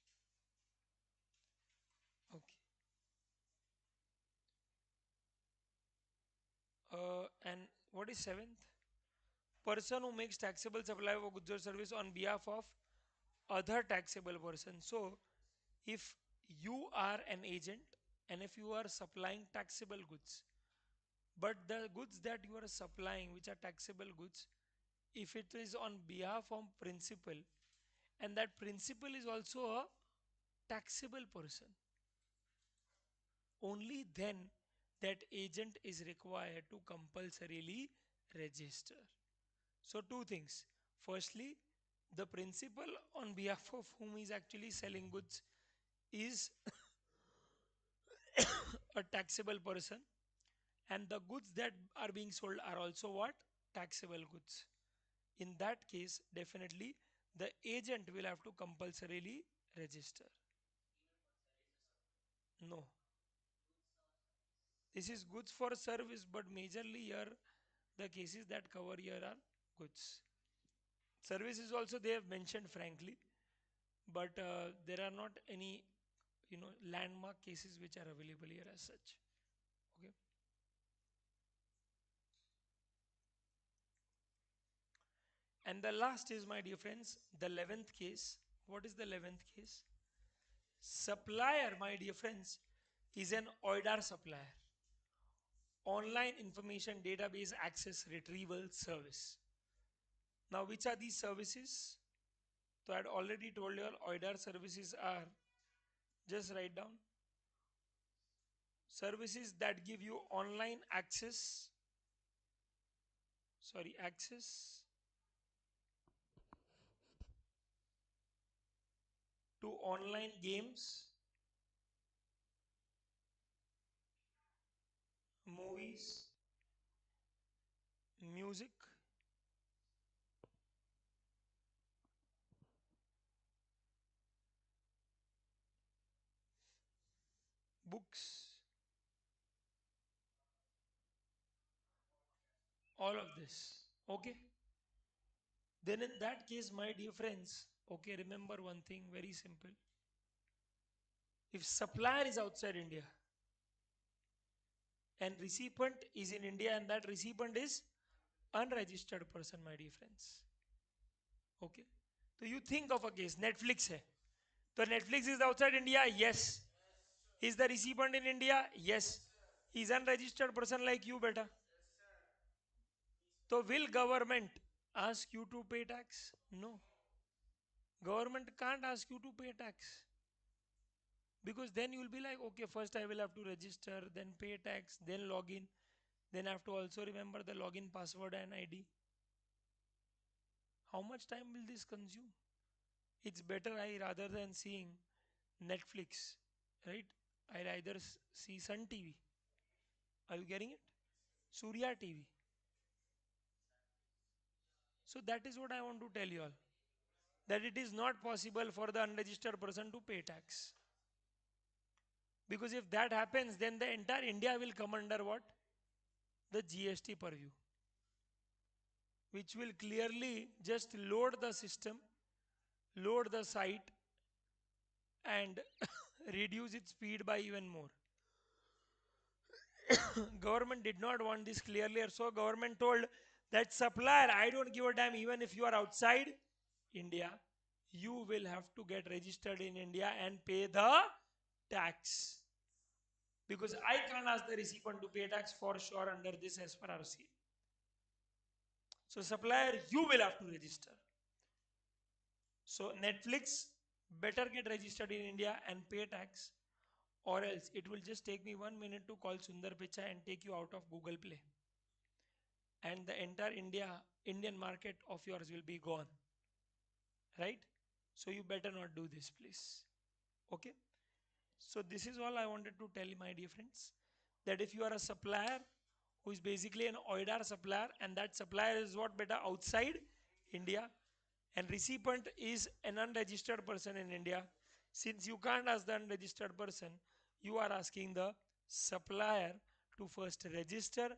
Okay. And what is seventh? Person who makes taxable supply of goods or service on behalf of other taxable person. So, if you are an agent and if you are supplying taxable goods, but the goods that you are supplying, which are taxable goods, if it is on behalf of principal, and that principal is also a taxable person, only then that agent is required to compulsorily register. So, two things. Firstly, the principal on behalf of whom is actually selling goods is a taxable person, and the goods that are being sold are also what? Taxable goods. In that case, definitely the agent will have to compulsorily register. No, this is goods for service, but majorly here the cases that cover here are goods. Services also they have mentioned frankly, but there are not any landmark cases which are available here as such. Okay. And the last is, my dear friends, the 11th case. What is the 11th case? Supplier, my dear friends, is an OIDAR supplier, online information database access retrieval service. Now, which are these services? So I had already told you all OIDAR services are, just write down, services that give you online access, access to online games, movies, music, books, all of this. Okay. Then in that case, my dear friends, okay, remember one thing very simple. If supplier is outside India and recipient is in India and that recipient is unregistered person, my dear friends. Okay. So you think of a case, Netflix hai. So Netflix is outside India, yes. Is the recipient in India? Yes. He's unregistered person like you, beta. So will government ask you to pay tax? No. Government can't ask you to pay tax. Because then you will be like, okay, first I will have to register, then pay tax, then log in. Then I have to also remember the login password and ID. How much time will this consume? It's better I rather than seeing Netflix, right? I either see Sun TV. Are you getting it? Surya TV. So that is what I want to tell you all. That it is not possible for the unregistered person to pay tax. Because if that happens, then the entire India will come under what? The GST purview, which will clearly just load the system, load the site, and reduce its speed by even more. Government did not want this clearly, so government told that supplier, I don't give a damn even if you are outside India, you will have to get registered in India and pay the tax, because I can't ask the recipient to pay tax for sure under this as per RC. So supplier, you will have to register. So Netflix better get registered in India and pay tax, or else it will just take me 1 minute to call Sundar Pichai and take you out of Google Play, and the entire Indian market of yours will be gone, right? So you better not do this, please. Okay. So this is all I wanted to tell you, my dear friends, that if you are a supplier who is basically an OIDAR supplier, and that supplier is what, better outside India, and recipient is an unregistered person in India, since you can't ask the unregistered person, you are asking the supplier to first register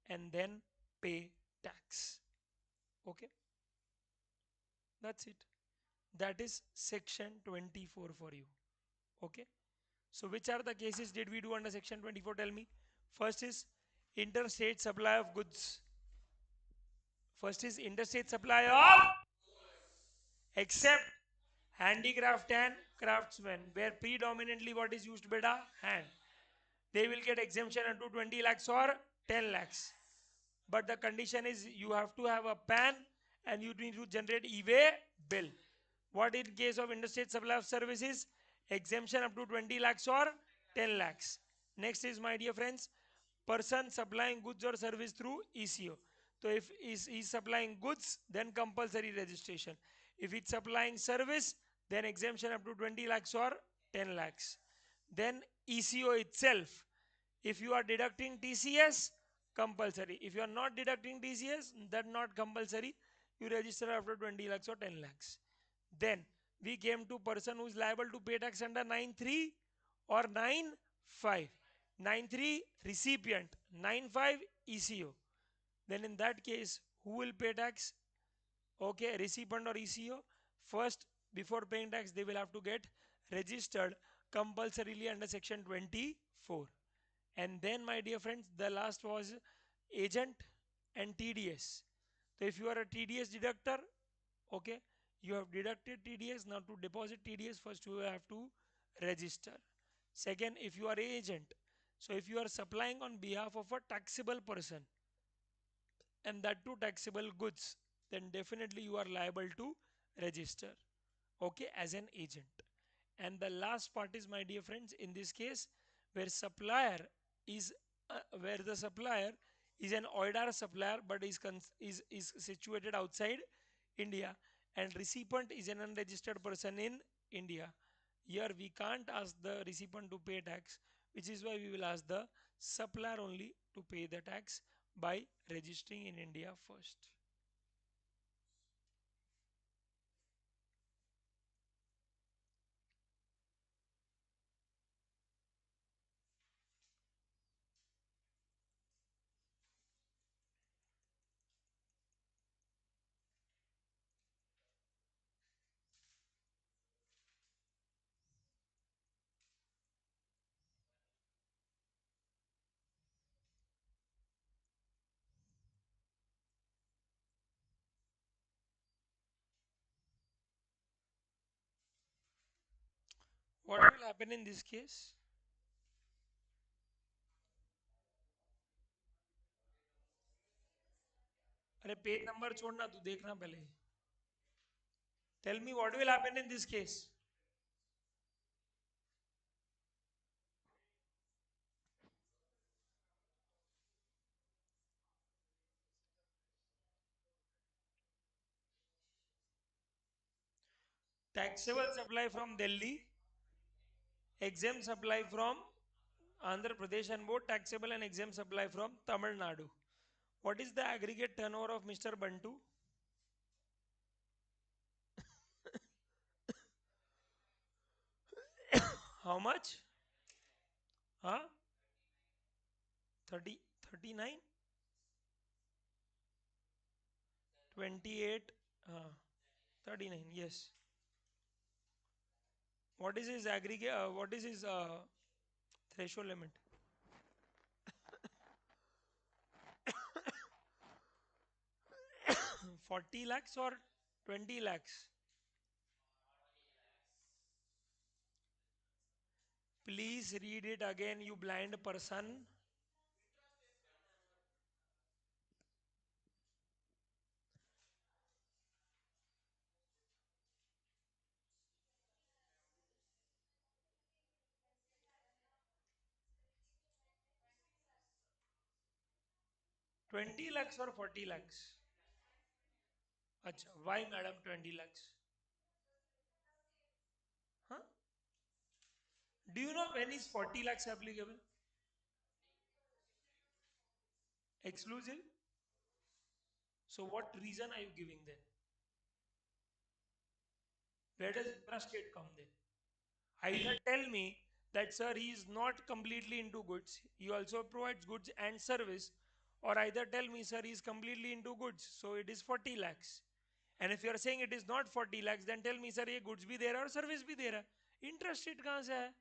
and then pay tax. Okay, that's it. That is section 24 for you. Okay. So which are the cases did we do under section 24? Tell me. First is interstate supply of goods. First is interstate supply of, except handicraft and craftsmen, where predominantly what is used, beta? Hand. They will get exemption up to 20 lakhs or 10 lakhs. But the condition is you have to have a PAN and you need to generate e-way bill. What in case of interstate supply of services? Exemption up to 20 lakhs or 10 lakhs. Next is, my dear friends, person supplying goods or service through ECO. So if is supplying goods, then compulsory registration. If it's supplying service, then exemption up to 20 lakhs or 10 lakhs. Then ECO itself, if you are deducting TCS, compulsory. If you are not deducting TCS, that not compulsory. You register after 20 lakhs or 10 lakhs. Then we came to person who is liable to pay tax under 9.3 or 9.5. 9.3 recipient, 9.5 ECO. Then in that case, who will pay tax? Okay, recipient or ECO. First, before paying tax, they will have to get registered compulsorily under section 24. And then, my dear friends, the last was agent and TDS. So if you are a TDS deductor, okay, you have deducted TDS. Now to deposit TDS, first you have to register. Second, if you are agent, so if you are supplying on behalf of a taxable person, and that too taxable goods, then definitely you are liable to register, okay, as an agent. And the last part is, my dear friends, in this case, where supplier is where the supplier is an OIDAR supplier but is situated outside India, and recipient is an unregistered person in India. Here we can't ask the recipient to pay tax, which is why we will ask the supplier only to pay the tax by registering in India first. What will happen in this case? अरे page number छोड़ना तू देखना पहले. Tell me what will happen in this case. Taxable supply from Delhi, exempt supply from Andhra Pradesh, and both taxable and exempt supply from Tamil Nadu. What is the aggregate turnover of Mr. Bantu? How much? Huh? 30, 39, 28, 39. Yes. What is his aggregate? What is his threshold limit? 40 lakhs or 20 lakhs? Please read it again, you blind person. 20 lakhs or 40 lakhs? Acha, why madam 20 lakhs? Huh? Do you know when is 40 lakhs applicable? Exclusive? So what reason are you giving then? Where does intrastate come then? Either tell me that sir he is not completely into goods, he also provides goods and service, or either tell me sir he is completely into goods, so it is 40 lakhs. And if you are saying it is not 40 lakhs, then tell me sir ये goods भी दे रहा है और service भी दे रहा है. Interest rate कहाँ से है?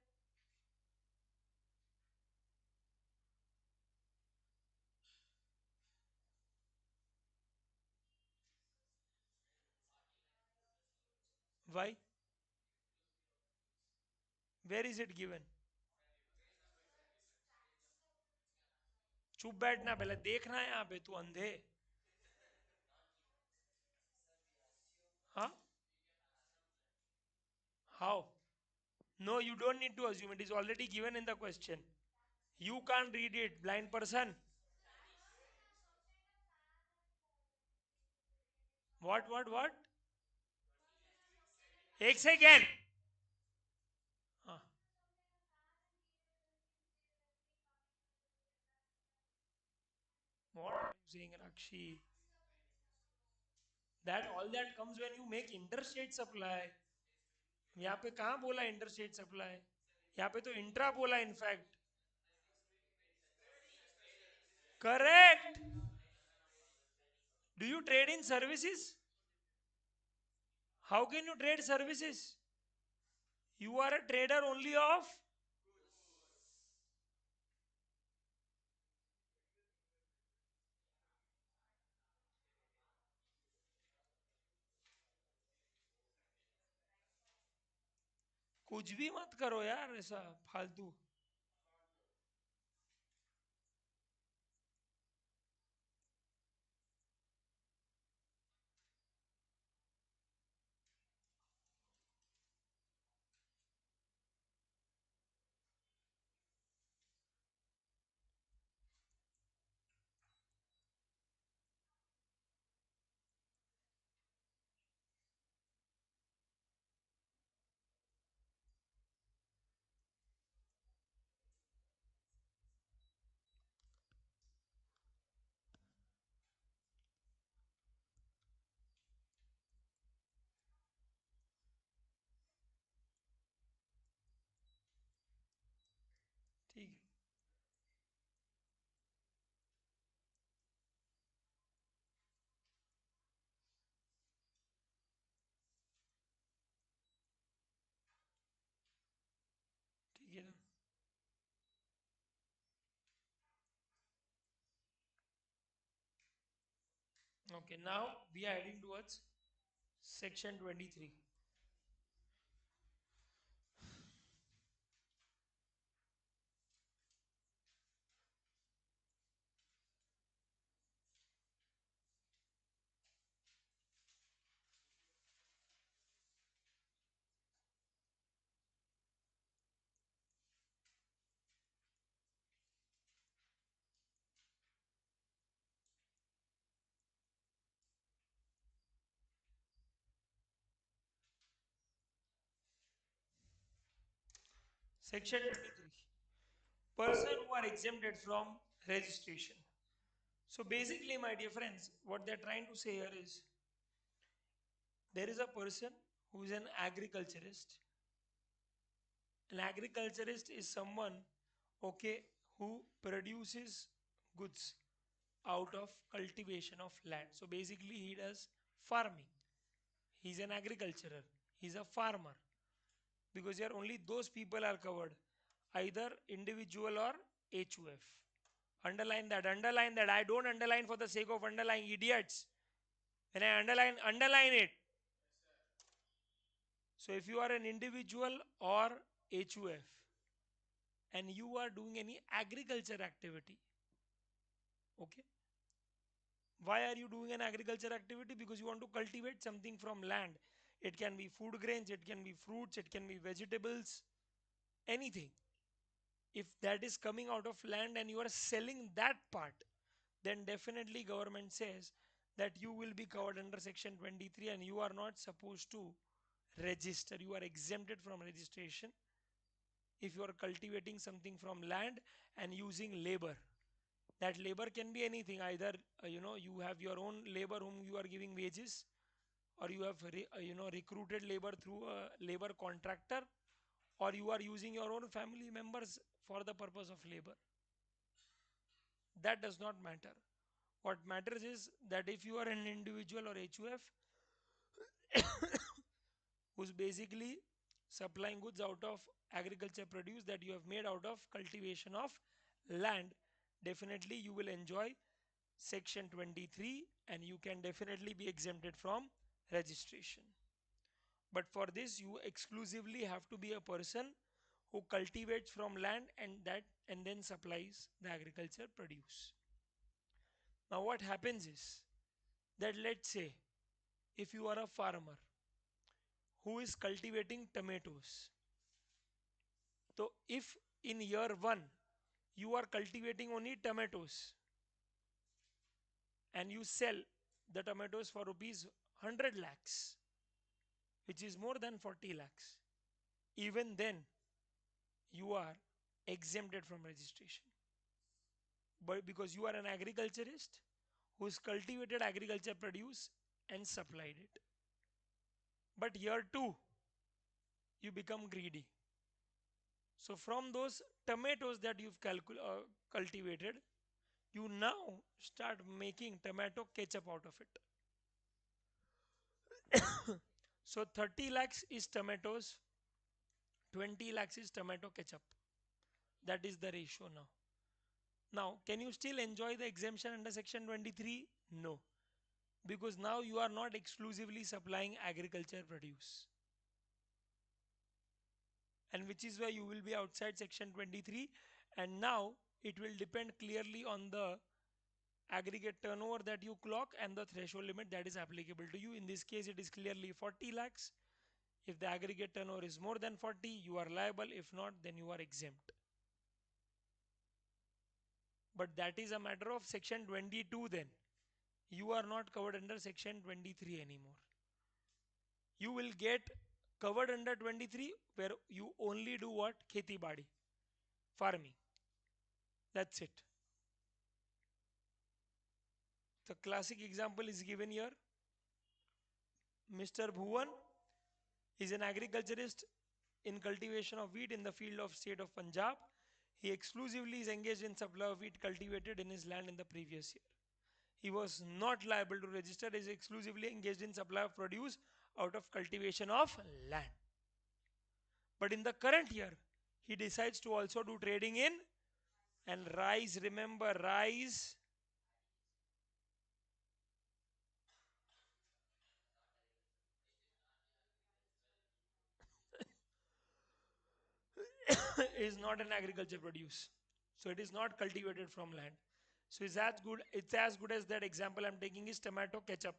Why? Where is it given? चुप बैठना पहले देखना है यहाँ पे तू अंधे. हाँ. How? No, you don't need to assume. It is already given in the question. You can't read it, blind person. What? एक सेकेंड. हाँ. What are you saying, Rakshi? That all that comes when you make interstate supply. यहाँ पे कहाँ बोला interstate supply? यहाँ पे तो intra बोला in fact. Correct. Do you trade in services? How can you trade services? You are a trader only of. कुछ भी मत करो यार ऐसा फालतू. ठीक है. ठीक है ना. Okay, now we are heading towards section 23. Section 23. Person who are exempted from registration. So basically, my dear friends, what they're trying to say here is there is a person who is an agriculturist. An agriculturist is someone, okay, who produces goods out of cultivation of land. So basically, he does farming. He's an agriculturer. He's a farmer. Because here only those people are covered, either individual or HUF. Underline that, underline that. I don't underline for the sake of underlining, idiots. When I underline it. So if you are an individual or HUF and you are doing any agriculture activity, okay, why are you doing an agriculture activity? Because you want to cultivate something from land. It can be food grains, it can be fruits, it can be vegetables, anything. If that is coming out of land and you are selling that part, then definitely government says that you will be covered under section 23 and you are not supposed to register. You are exempted from registration if you are cultivating something from land and using labor. That labor can be anything, either you have your own labor whom you are giving wages, or you have recruited labor through a labor contractor, or you are using your own family members for the purpose of labor. That does not matter. What matters is that if you are an individual or HUF who's basically supplying goods out of agriculture produce that you have made out of cultivation of land, definitely you will enjoy section 23 and you can definitely be exempted from registration. But for this you exclusively have to be a person who cultivates from land and then supplies the agriculture produce. Now what happens is that, let's say, if you are a farmer who is cultivating tomatoes, so if in year 1 you are cultivating only tomatoes and you sell the tomatoes for rupees 100 lakhs, which is more than 40 lakhs, even then you are exempted from registration. But because you are an agriculturist who's cultivated agriculture produce and supplied it. But year 2 you become greedy. So from those tomatoes that you've cultivated, you now start making tomato ketchup out of it. So 30 lakhs is tomatoes, 20 lakhs is tomato ketchup. That is the ratio now. Now, can you still enjoy the exemption under section 23? No, because now you are not exclusively supplying agriculture produce, and which is why you will be outside section 23. And now it will depend clearly on the aggregate turnover that you clock and the threshold limit that is applicable to you. In this case, it is clearly 40 lakhs. If the aggregate turnover is more than 40, you are liable. If not, then you are exempt. But that is a matter of section 22 then. You are not covered under section 23 anymore. You will get covered under 23 where you only do what? Kheti badi, farming. That's it. The classic example is given here. Mr. Bhuvan is an agriculturist in cultivation of wheat in the field of state of Punjab. He exclusively is engaged in supply of wheat cultivated in his land in the previous year. He was not liable to register, is exclusively engaged in supply of produce out of cultivation of land. But in the current year, he decides to also do trading in, and rice, remember, rice is not an agriculture produce. So it is not cultivated from land. So it's as good as that example I'm taking is tomato ketchup.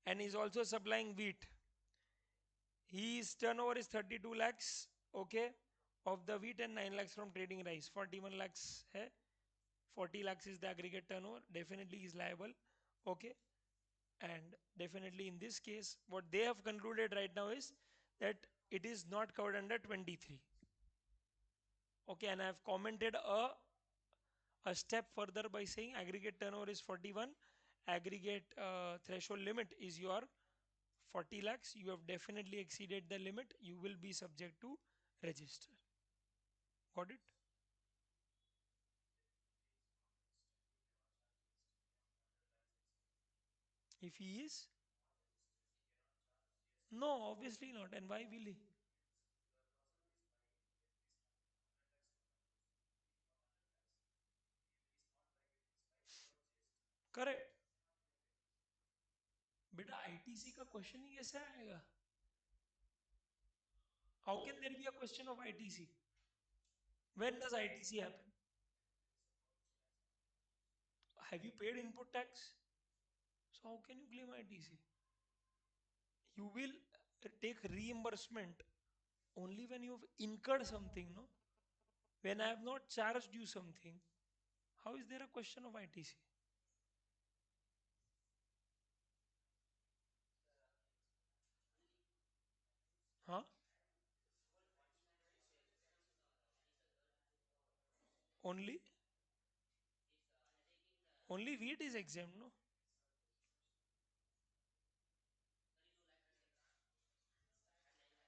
And he's also supplying wheat. His turnover is 32 lakhs, okay, of the wheat, and 9 lakhs from trading rice. 41 lakhs hai. 40 lakhs is the aggregate turnover. Definitely is liable, okay. And definitely in this case, what they have concluded right now is that it is not covered under 23. Okay, and I have commented a step further by saying aggregate turnover is 41, aggregate threshold limit is your 40 lakhs. You have definitely exceeded the limit. You will be subject to register. Got it? If he is, no, obviously not. And why will he? Correct. बेटा ITC का question ही कैसे आएगा? How can there be a question of ITC? When does ITC happen? Have you paid input tax? So how can you claim ITC? You will take reimbursement only when you have incurred something, no? When I have not charged you something, how is there a question of ITC? Huh? Only only wheat is exempt, no?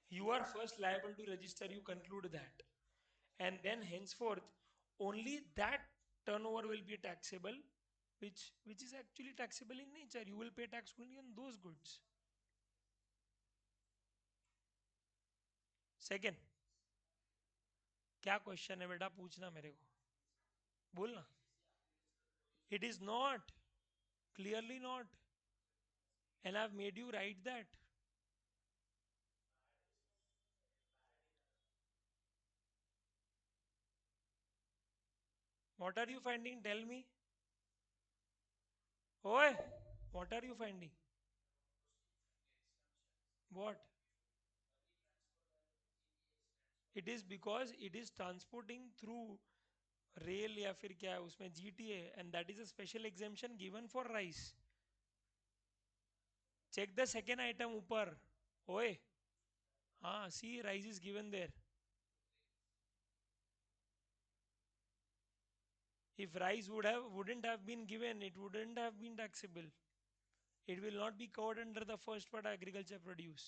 You are first liable to register, you conclude that. And then henceforth, only that turnover will be taxable, which is actually taxable in nature. You will pay tax only on those goods. Second, क्या question है बेटा पूछना मेरे को बोलना It is not, clearly not, and I've made you write that. What are you finding? Tell me. Oi, what are you finding? What? It is because it is transporting through rail या फिर क्या है उसमें GTA and that is a special exemption given for rice check the second item ऊपर ओए हाँ see rice is given there if rice wouldn't have been given it wouldn't have been taxable it will not be covered under the first part agriculture produce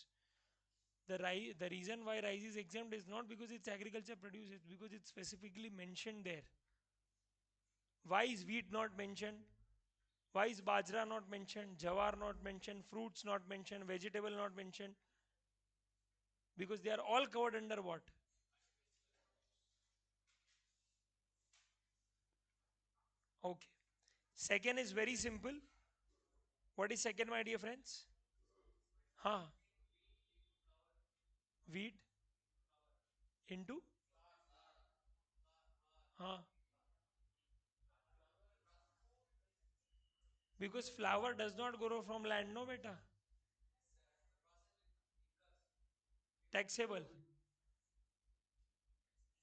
the reason why rice is exempt is not because it's agriculture produce it's because it's specifically mentioned there why is wheat not mentioned why is bajra not mentioned jawar not mentioned fruits not mentioned vegetable not mentioned because they are all covered under what okay second is very simple what is second my dear friends huh wheat into huh because flower does not grow from land no beta taxable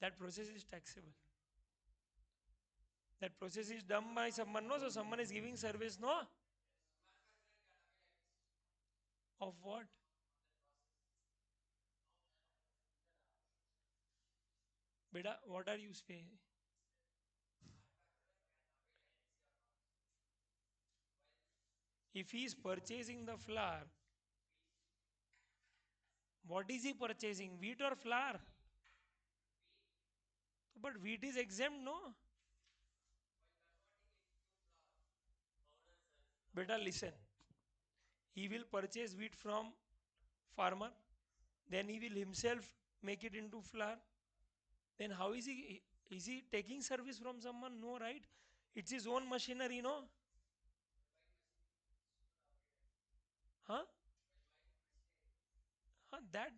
that process is taxable that process is done by someone no so someone is giving service no of what beta what are you saying if he is purchasing the flour what is he purchasing wheat or flour but wheat is exempt no beta listen he will purchase wheat from farmer then he will himself make it into flour then how is he taking service from someone no right it's his own machinery no huh, huh? That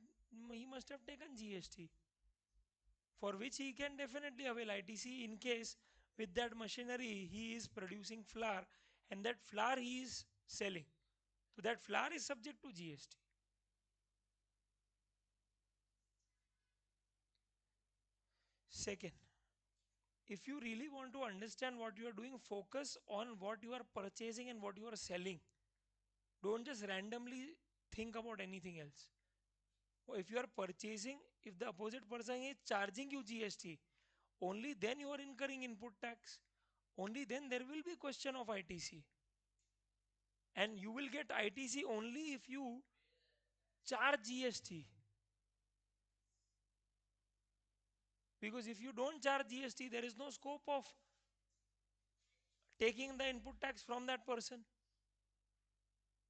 he must have taken gst for which he can definitely avail itc in case with that machinery he is producing flour and that flour he is selling so that flour is subject to gst second if you really want to understand what you are doing focus on what you are purchasing and what you are selling don't just randomly think about anything else Or if you are purchasing, if the opposite person is charging you GST, only then you are incurring input tax. Only then there will be question of ITC. And you will get ITC only if you charge GST. Because if you don't charge GST, there is no scope of taking the input tax from that person.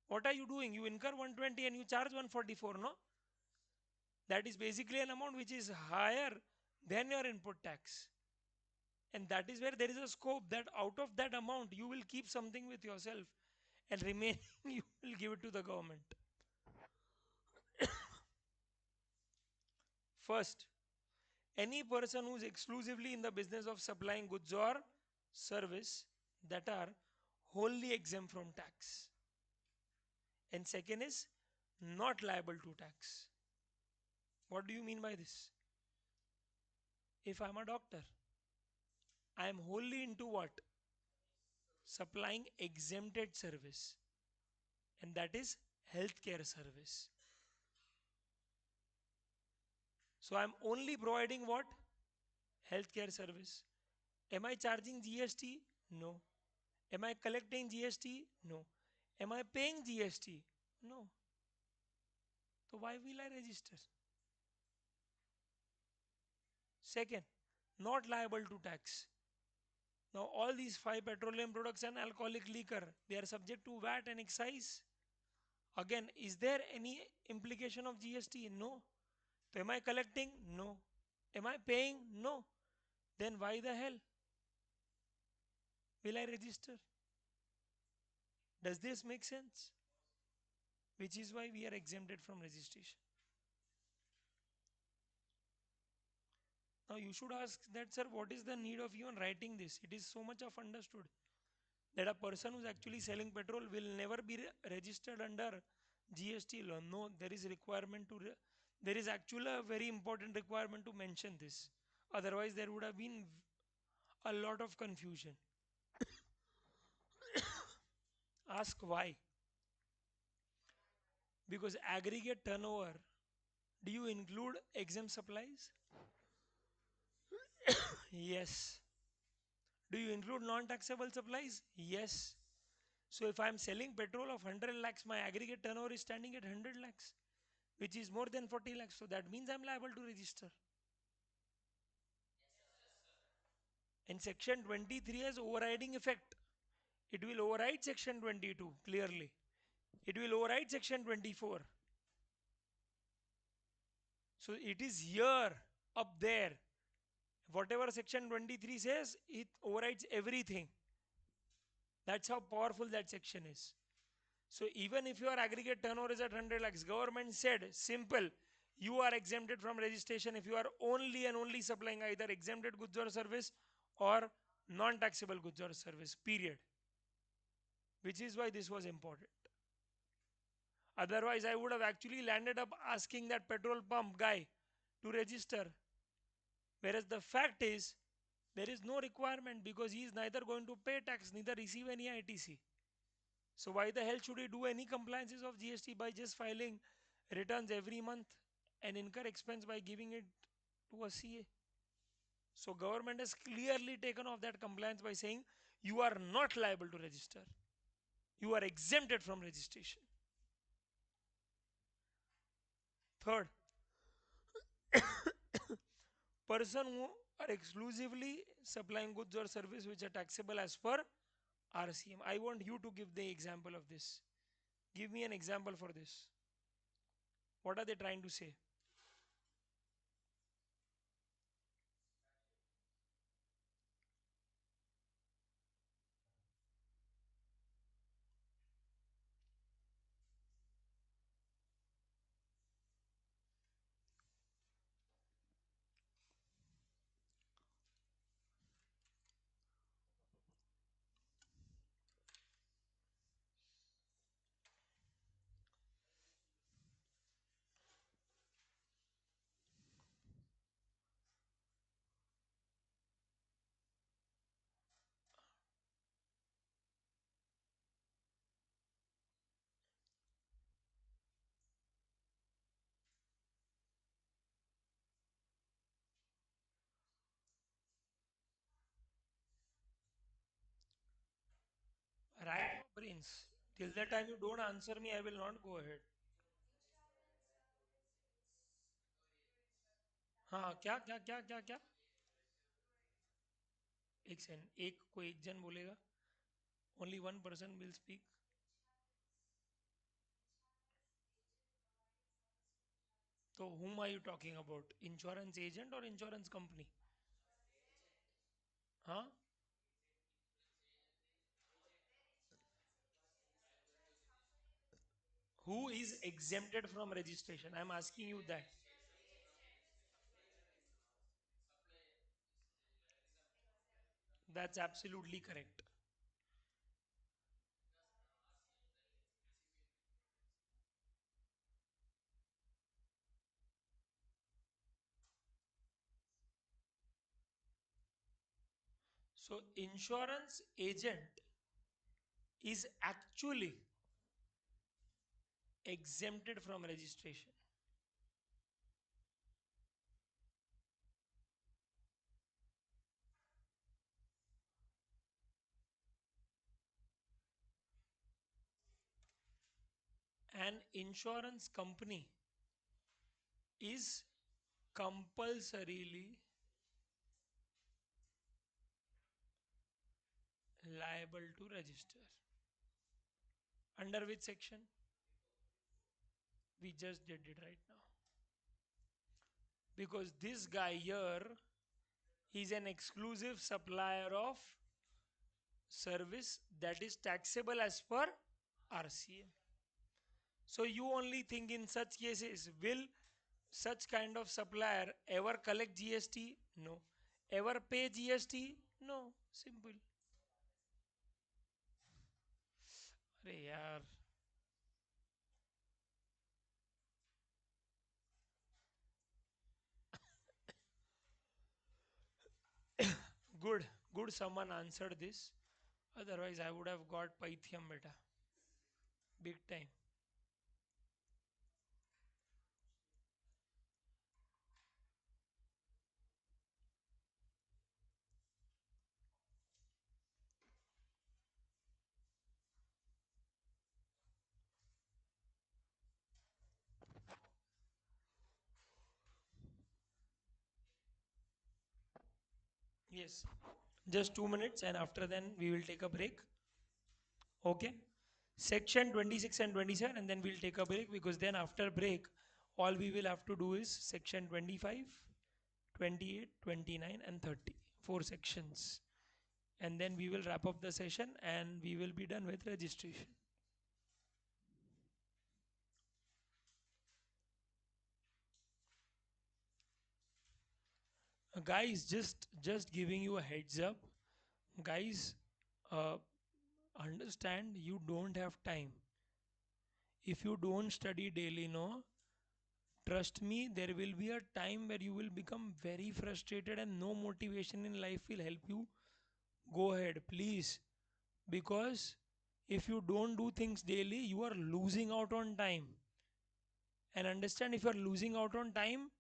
What are you doing? You incur 120 and you charge 144, no? That is basically an amount which is higher than your input tax. And that is where there is a scope that out of that amount you will keep something with yourself and remaining you will give it to the government. First, any person who is exclusively in the business of supplying goods or service that are wholly exempt from tax. And second is not liable to tax. What do you mean by this? If I'm a doctor, I am wholly into what? Supplying exempted service, and that is healthcare service. So I'm only providing what? Healthcare service. Am I charging GST? No. Am I collecting GST? No. Am I paying GST? No. So why will I register? Second, not liable to tax. Now all these five petroleum products and alcoholic liquor, they are subject to VAT and excise. Again, is there any implication of GST? No. So am I collecting? No. Am I paying? No. Then why the hell will I register? Does this make sense? Which is why we are exempted from registration. Now you should ask that, sir, what is the need of even writing this? It is so much of understood that a person who is actually selling petrol will never be registered under GST law. No, there is requirement to, there is actually a very important requirement to mention this. Otherwise, there would have been a lot of confusion. Ask why? Because aggregate turnover, do you include exempt supplies? Yes. Do you include non-taxable supplies? Yes. So if I am selling petrol of 100 lakhs, my aggregate turnover is standing at 100 lakhs, which is more than 40 lakhs. So that means I am liable to register. And section 23 has overriding effect. It will override section 22 clearly. It will override section 24. So it is here, up there. Whatever section 23 says, it overrides everything. That's how powerful that section is. So even if your aggregate turnover is at 100 lakhs, government said simple, you are exempted from registration if you are only and only supplying either exempted goods or service or non-taxable goods or service, period. Which is why this was important. Otherwise, I would have actually landed up asking that petrol pump guy to register. Whereas the fact is, there is no requirement because he is neither going to pay tax, neither receive any ITC. So why the hell should he do any compliances of GST by just filing returns every month and incur expense by giving it to a CA? So government has clearly taken off that compliance by saying you are not liable to register. You are exempted from registration. Third, person who are exclusively supplying goods or service which are taxable as per RCM. I want you to give the example of this. Give me an example for this. What are they trying to say? Right now, brains. Till the time you don't answer me, I will not go ahead. हाँ क्या क्या क्या क्या क्या एक second एक कोई एक जन बोलेगा only one person will speak तो whom are you talking about insurance agent or insurance company हाँ who is exempted from registration I am asking you that that's absolutely correct so insurance agent is actually exempted from registration an insurance company is compulsorily liable to register under which section we just did it right now because this guy here is an exclusive supplier of service that is taxable as per RCM. So you only think in such cases will such kind of supplier ever collect GST? No. Ever pay GST? No. Simple. अरे यार good good someone answered this otherwise I would have got Pythium beta big time. Yes, just 2 minutes and after then we will take a break. Okay. Section 26 and 27 and then we'll take a break because then after break all we will have to do is section 25, 28, 29 and 30. Four sections. And then we will wrap up the session and we will be done with registration. Guys, just giving you a heads up. Guys, uh, understand you don't have time. If you don't study daily, no, trust me, there will be a time where you will become very frustrated and no motivation in life will help you. Go ahead, please. Because if you don't do things daily, you are losing out on time. And understand if you are losing out on time,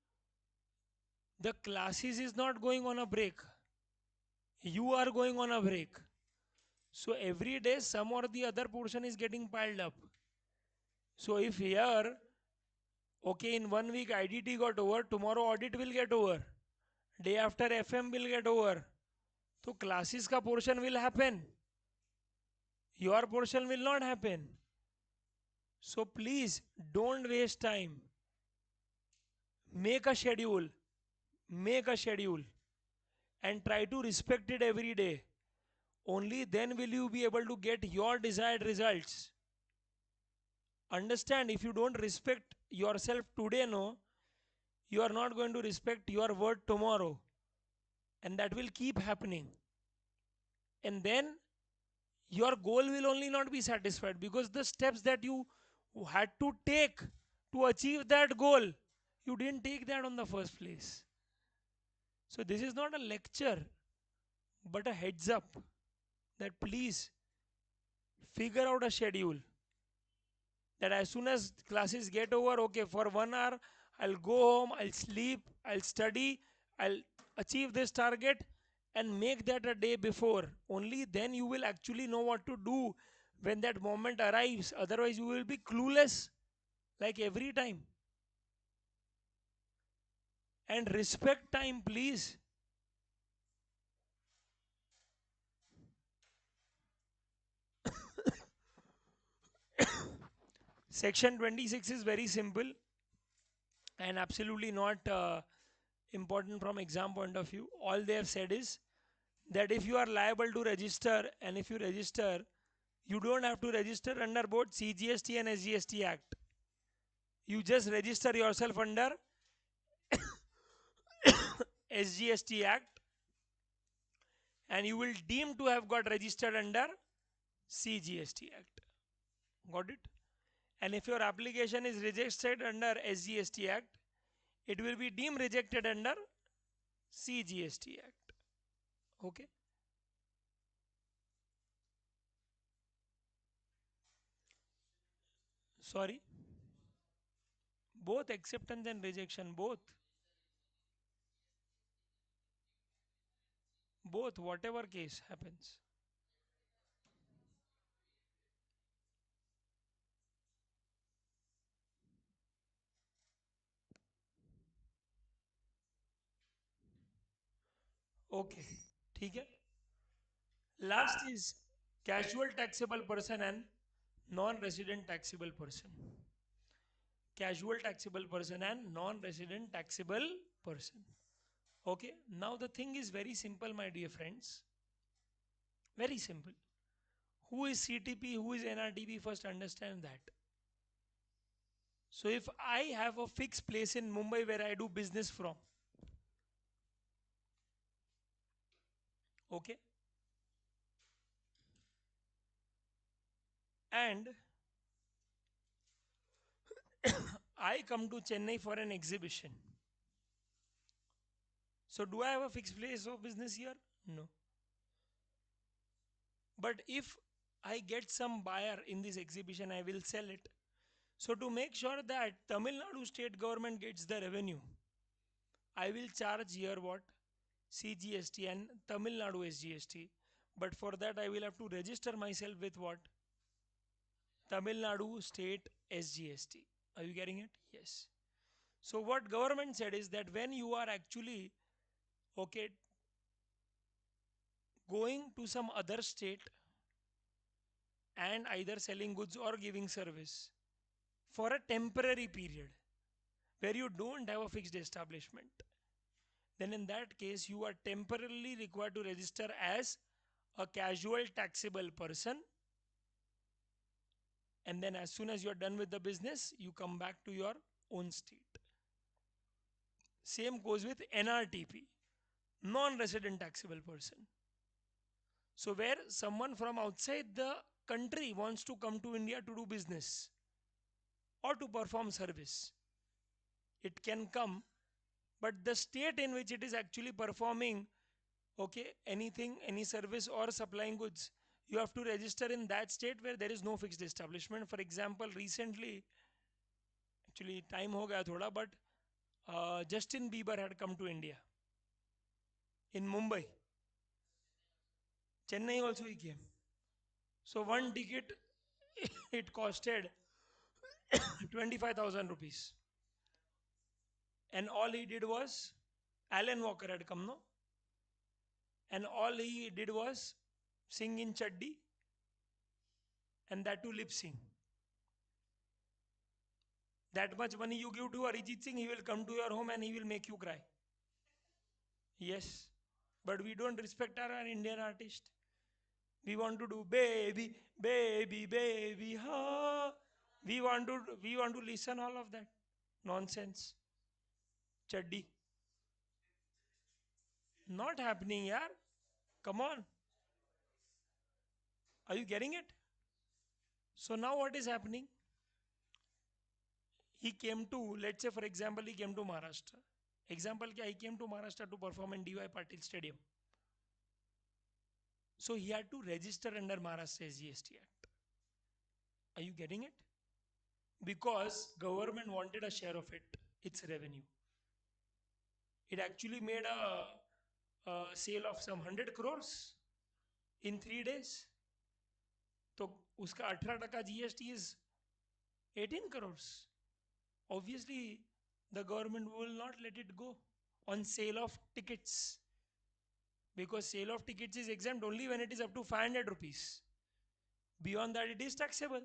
the classes is not going on a break. You are going on a break. So every day, some or the other portion is getting piled up. So if here, okay, in 1 week IDT got over, tomorrow audit will get over. Day after FM will get over. So classes ka portion will happen. Your portion will not happen. So please don't waste time. Make a schedule. Make a schedule and try to respect it every day. Only then will you be able to get your desired results. Understand if you don't respect yourself today, no, you are not going to respect your word tomorrow. And that will keep happening. And then your goal will only not be satisfied because the steps that you had to take to achieve that goal, you didn't take that on the first place. So, this is not a lecture but a heads up that please figure out a schedule that as soon as classes get over, okay, for 1 hour, I'll go home, I'll sleep, I'll study, I'll achieve this target and make that a day before. Only then you will actually know what to do. when that moment arrives. Otherwise, you will be clueless like every time. And respect time, please. Section 26 is very simple and absolutely not important from exam point of view. All they have said is that if you are liable to register, and if you register, you don't have to register under both CGST and SGST Act. You just register yourself under SGST Act, and you will deem to have got registered under CGST Act. Got it? And if your application is registered under SGST Act, it will be deemed rejected under CGST Act. Okay? Sorry? Both acceptance and rejection, both. Both, whatever case happens. Okay. ठीक है? Last is casual taxable person and non-resident taxable person. Casual taxable person and non-resident taxable person. Okay, now the thing is very simple, my dear friends. Very simple. Who is CTP, who is NRTP? First understand that. So if I have a fixed place in Mumbai where I do business from, okay, and I come to Chennai for an exhibition. So do I have a fixed place of business here? No. But if I get some buyer in this exhibition, I will sell it. So to make sure that Tamil Nadu state government gets the revenue, I will charge here what? CGST and Tamil Nadu SGST. But for that I will have to register myself with what? Tamil Nadu state SGST. Are you getting it? Yes. So what government said is that when you are actually okay going to some other state and either selling goods or giving service for a temporary period where you don't have a fixed establishment, then in that case you are temporarily required to register as a casual taxable person, and then as soon as you are done with the business you come back to your own state. Same goes with NRTP, non-resident taxable person. So where someone from outside the country wants to come to India to do business or to perform service, it can come, but the state in which it is actually performing okay anything, any service or supplying goods, you have to register in that state where there is no fixed establishment. For example, recently, actually time ho gaya thoda, but Justin Bieber had come to India in Mumbai. Chennai also he came. So one ticket it costed 25,000 rupees, and all he did was Alan Walker had come, no, and all he did was sing in chaddi, and that too lip sing. That much money you give to Arijit Singh, he will come to your home and he will make you cry. Yes, but we don't respect our Indian artist. We want to do baby, baby, baby, ha. We want to listen all of that nonsense. Chaddi, not happening, yaar. Come on, are you getting it? So now what is happening? He came to, let's say for example, he came to Maharashtra. Example kya? He came to Maharashtra to perform in DY Patil Stadium. So he had to register under Maharashtra GST Act. Are you getting it? Because government wanted a share of it, its revenue. It actually made a sale of some 100 crores in 3 days. So उसका 18% GST is 18 crores. Obviously, the government will not let it go on sale of tickets, because sale of tickets is exempt only when it is up to 500 rupees. Beyond that, it is taxable.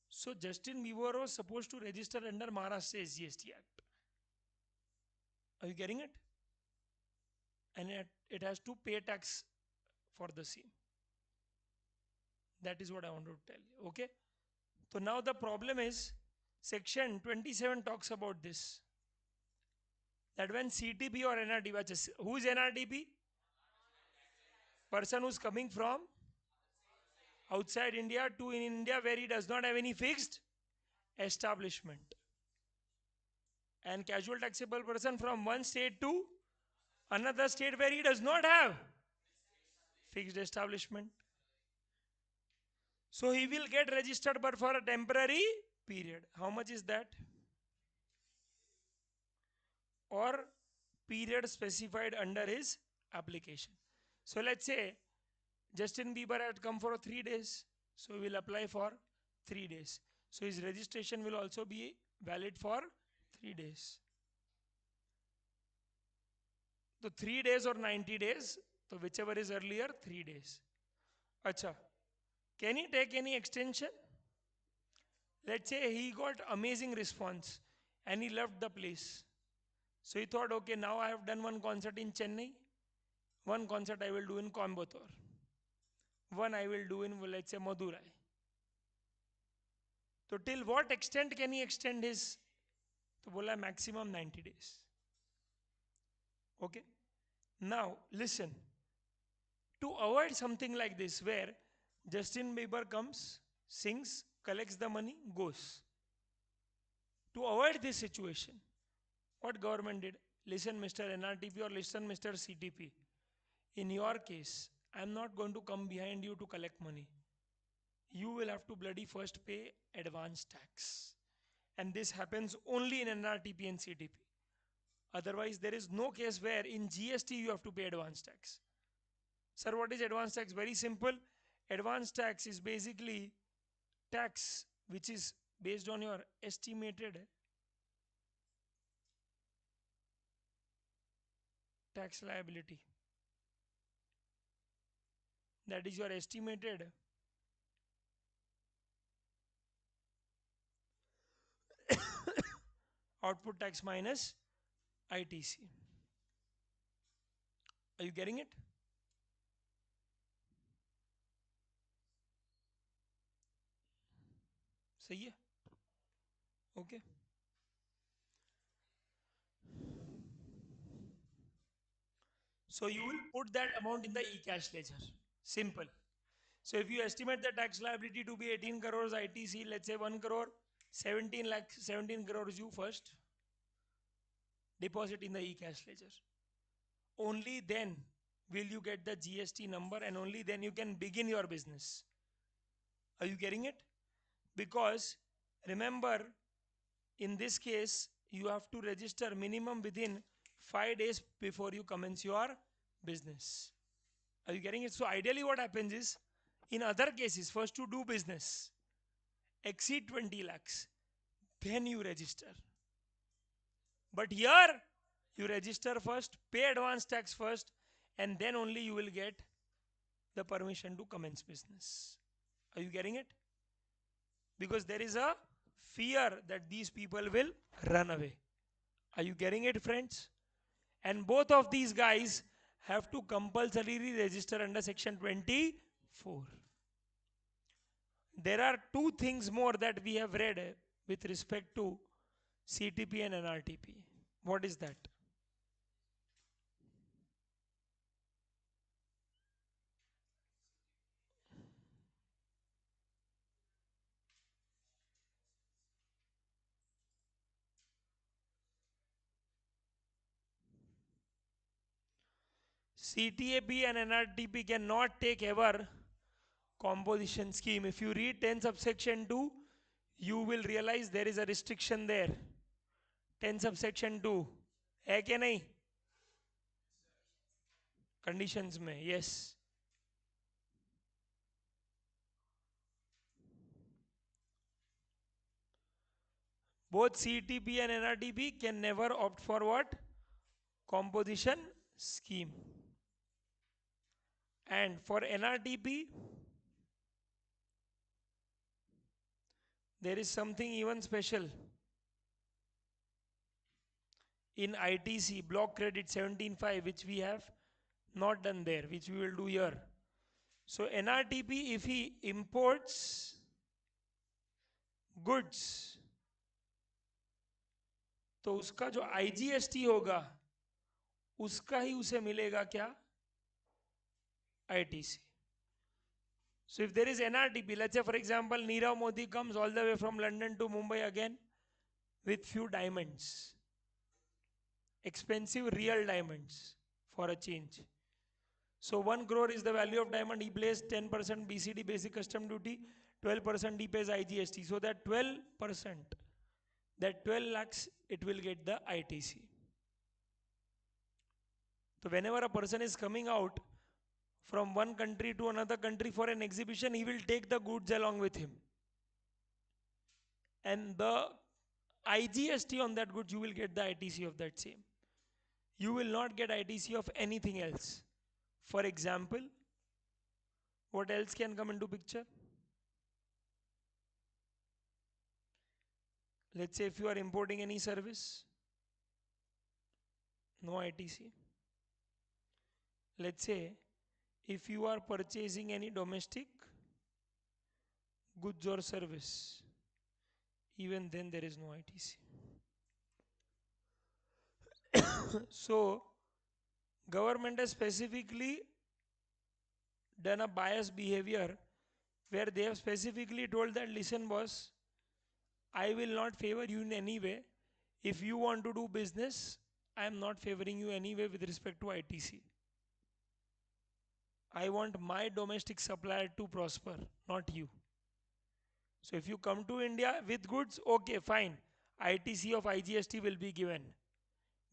So Justin Bieber was supposed to register under Maharashtra's GST Act. Are you getting it? And it has to pay tax for the same. That is what I want to tell you. Okay. So now the problem is section 27 talks about this. That when CTP or NRTP, who is NRTP? Person who is coming from outside India to in India where he does not have any fixed establishment. And casual taxable person from one state to another state where he does not have fixed establishment. So he will get registered but for a temporary period. How much is that? Or period specified under his application. So let's say Justin Bieber had come for 3 days. So he will apply for 3 days. So his registration will also be valid for 3 days. So 3 days or 90 days, so whichever is earlier, 3 days. Acha. Can he take any extension? Let's say he got amazing response and he loved the place. So he thought, okay, now I have done one concert in Chennai, one concert I will do in Coimbatore, one I will do in, let's say, Madurai. So till what extent can he extend his? So bola maximum 90 days. Okay. Now listen. To avoid something like this, where Justin Bieber comes, sings, collects the money, goes. To avoid this situation, what government did? Listen, Mr. NRTP, or listen, Mr. CTP. In your case, I am not going to come behind you to collect money. You will have to bloody first pay advance tax. And this happens only in NRTP and CTP. Otherwise, there is no case where in GST you have to pay advance tax. Sir, what is advance tax? Very simple. Advance tax is basically tax which is based on your estimated tax liability. That is your estimated output tax minus ITC. Are you getting it? सही है? Okay. So you will put that amount in the e-cash ledger. Simple. So if you estimate the tax liability to be 18 crores ITC, let's say 1 crore, 17 crores you first deposit in the e-cash ledger. Only then will you get the GST number, and only then you can begin your business. Are you getting it? Because remember, in this case, you have to register minimum within 5 days before you commence your business. Are you getting it? So ideally what happens is, in other cases, first you do business, exceed 20 lakhs, then you register. But here, you register first, pay advance tax first, and then only you will get the permission to commence business. Are you getting it? Because there is a fear that these people will run away. Are you getting it, friends? And both of these guys have to compulsorily register under section 24. There are two things more that we have read with respect to CTP and NRTP. What is that? CTAP and NRTP cannot take ever composition scheme. If you read 10 subsection 2, you will realize there is a restriction there. 10 subsection 2 है क्या नहीं? Conditions में, yes. Both CTP and NRTP can never opt for what? Composition scheme. And for NRTP, there is something even special. In ITC, block credit 17.5, which we have not done there, which we will do here. So NRTP, if he imports goods, तो उसका जो IGST होगा उसका ही उसे मिलेगा क्या? ITC. So if there is NRTP, let's say for example Nirav Modi comes all the way from London to Mumbai again with few diamonds, expensive real diamonds for a change. So 1 crore is the value of diamond. He pays 10% BCD, basic custom duty, 12% he pays IGST. So that 12%, that 12 lakhs, it will get the ITC. So whenever a person is coming out from one country to another country for an exhibition, he will take the goods along with him. And the IGST on that goods, you will get the ITC of that same. You will not get ITC of anything else. For example, what else can come into picture? Let's say if you are importing any service, no ITC. Let's say if you are purchasing any domestic goods or service, even then there is no ITC. So government has specifically done a biased behavior where they have specifically told that, listen boss, I will not favor you in any way. If you want to do business, I am not favoring you anyway with respect to ITC. I want my domestic supplier to prosper, not you. So if you come to India with goods, okay, fine. ITC of IGST will be given.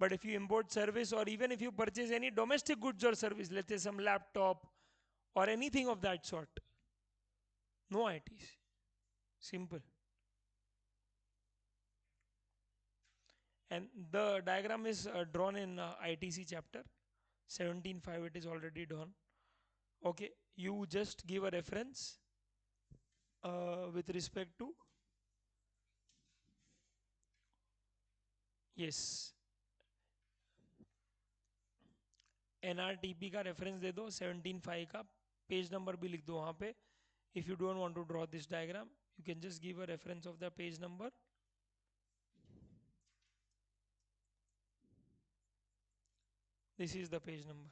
But if you import service or even if you purchase any domestic goods or service, let's say some laptop or anything of that sort, no ITC. Simple. And the diagram is drawn in ITC chapter 17.5, it is already drawn. Okay, you just give a reference with respect to, yes, NRTP का reference दे दो 17.5 का, page number भी लिख दो वहाँ पे. If you don't want to draw this diagram, you can just give a reference of the page number. This is the page number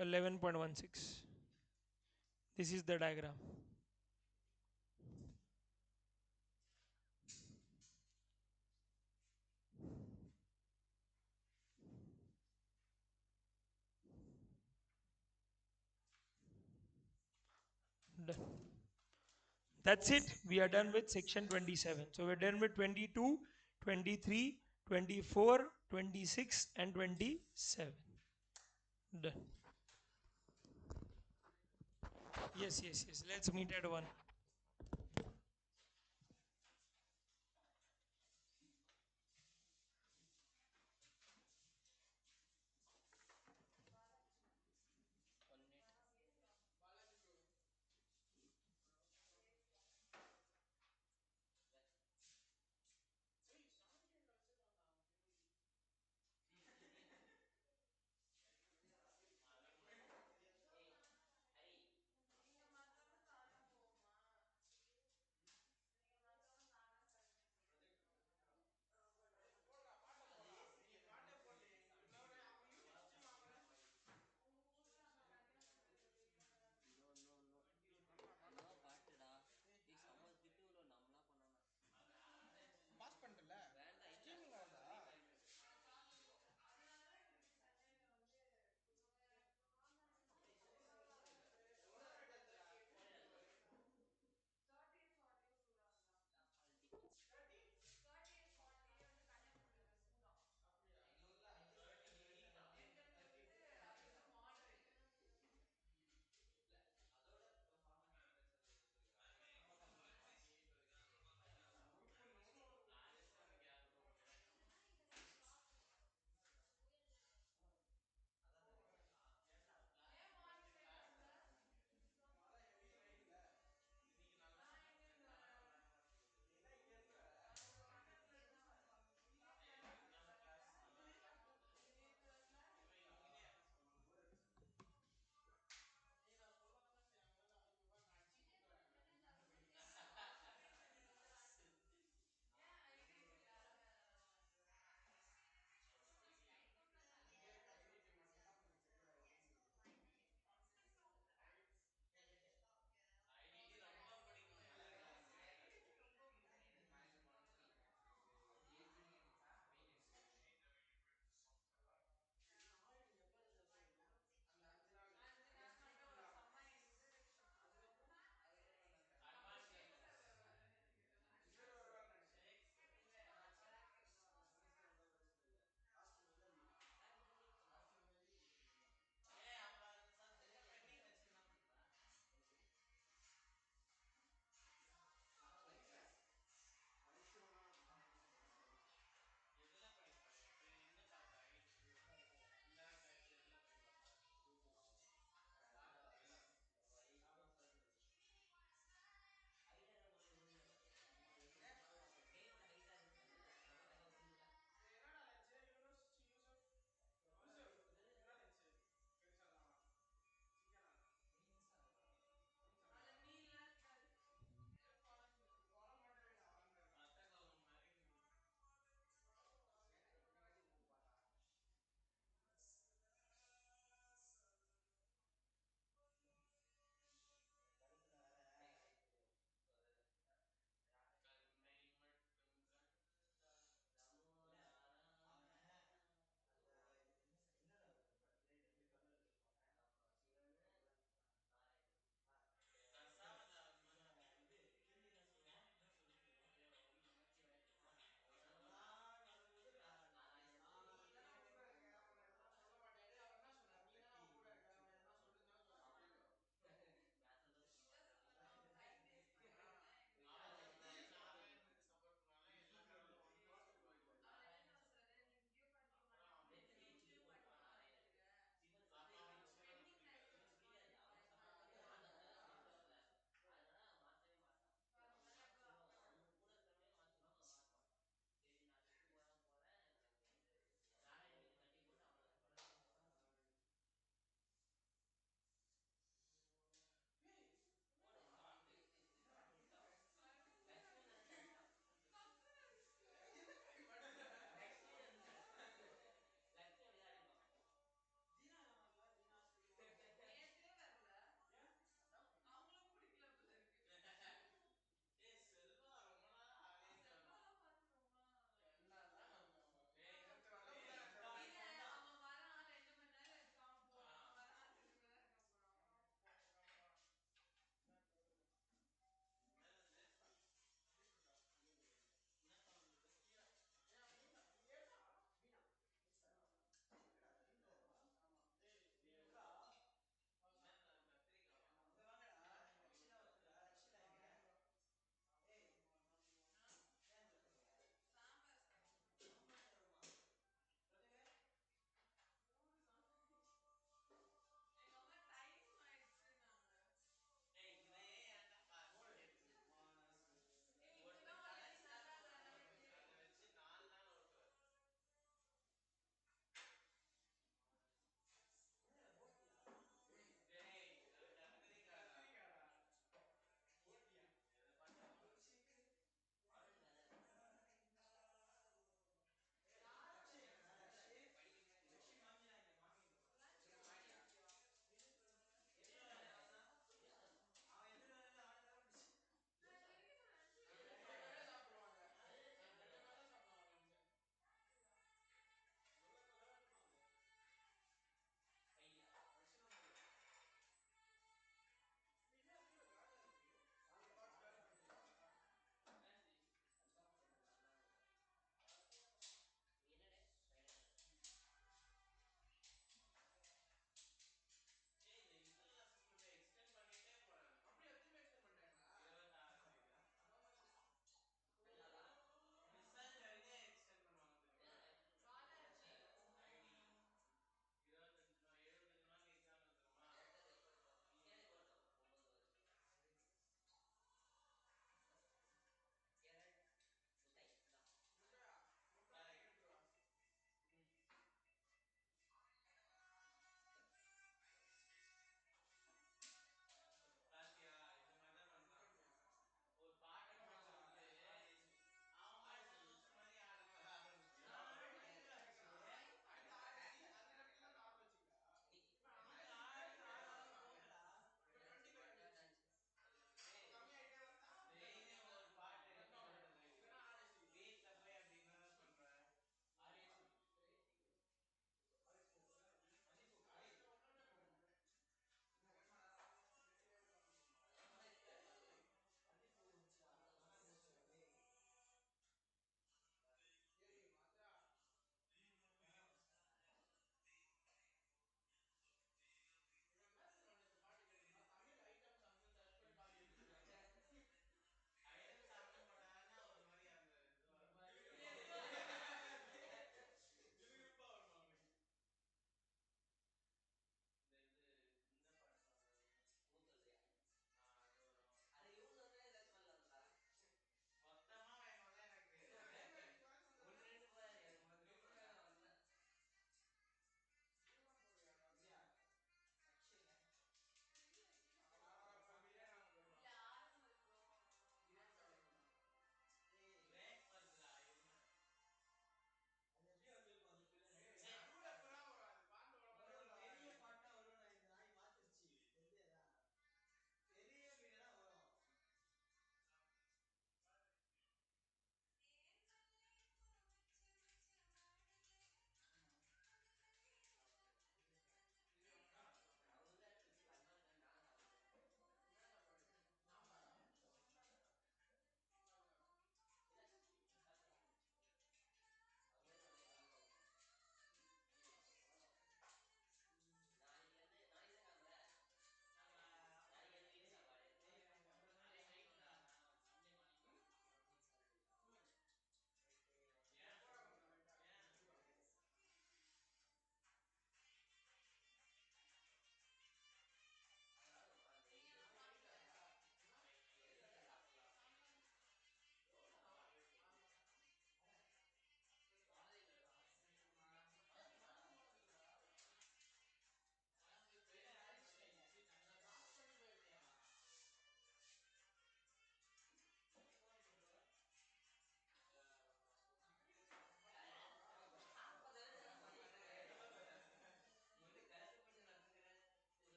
11.16. This is the diagram. Done. That's it. We are done with section 27. So we're done with 22, 23, 24, 26 and 27. Done. Yes, yes, yes. Let's meet at 1.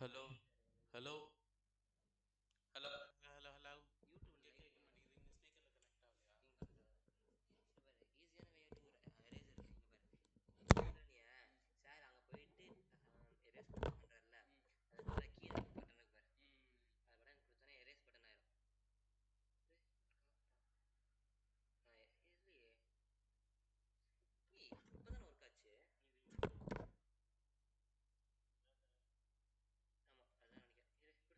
Hello, hello, hello, hello, hello. கேட்க வைக்க மாட்டேங்குது இந்த ஸ்பீக்கர்ல connect ஆகலையா? ஈஸியான way to erase இருக்கு இங்க பாரு. நீ சார் அங்க போயிட்டு எரேஸ் பண்றல அதுக்குள்ள கீழே பட்டன் இருக்கு பாரு. அது பட்டன் கொடுத்தா எரேஸ் பட்டன் ஆயிடும். இல்லையே இப்பதானே ஒர்க் ஆச்சு. ஆமா அதான் நினைக்கிறேன்.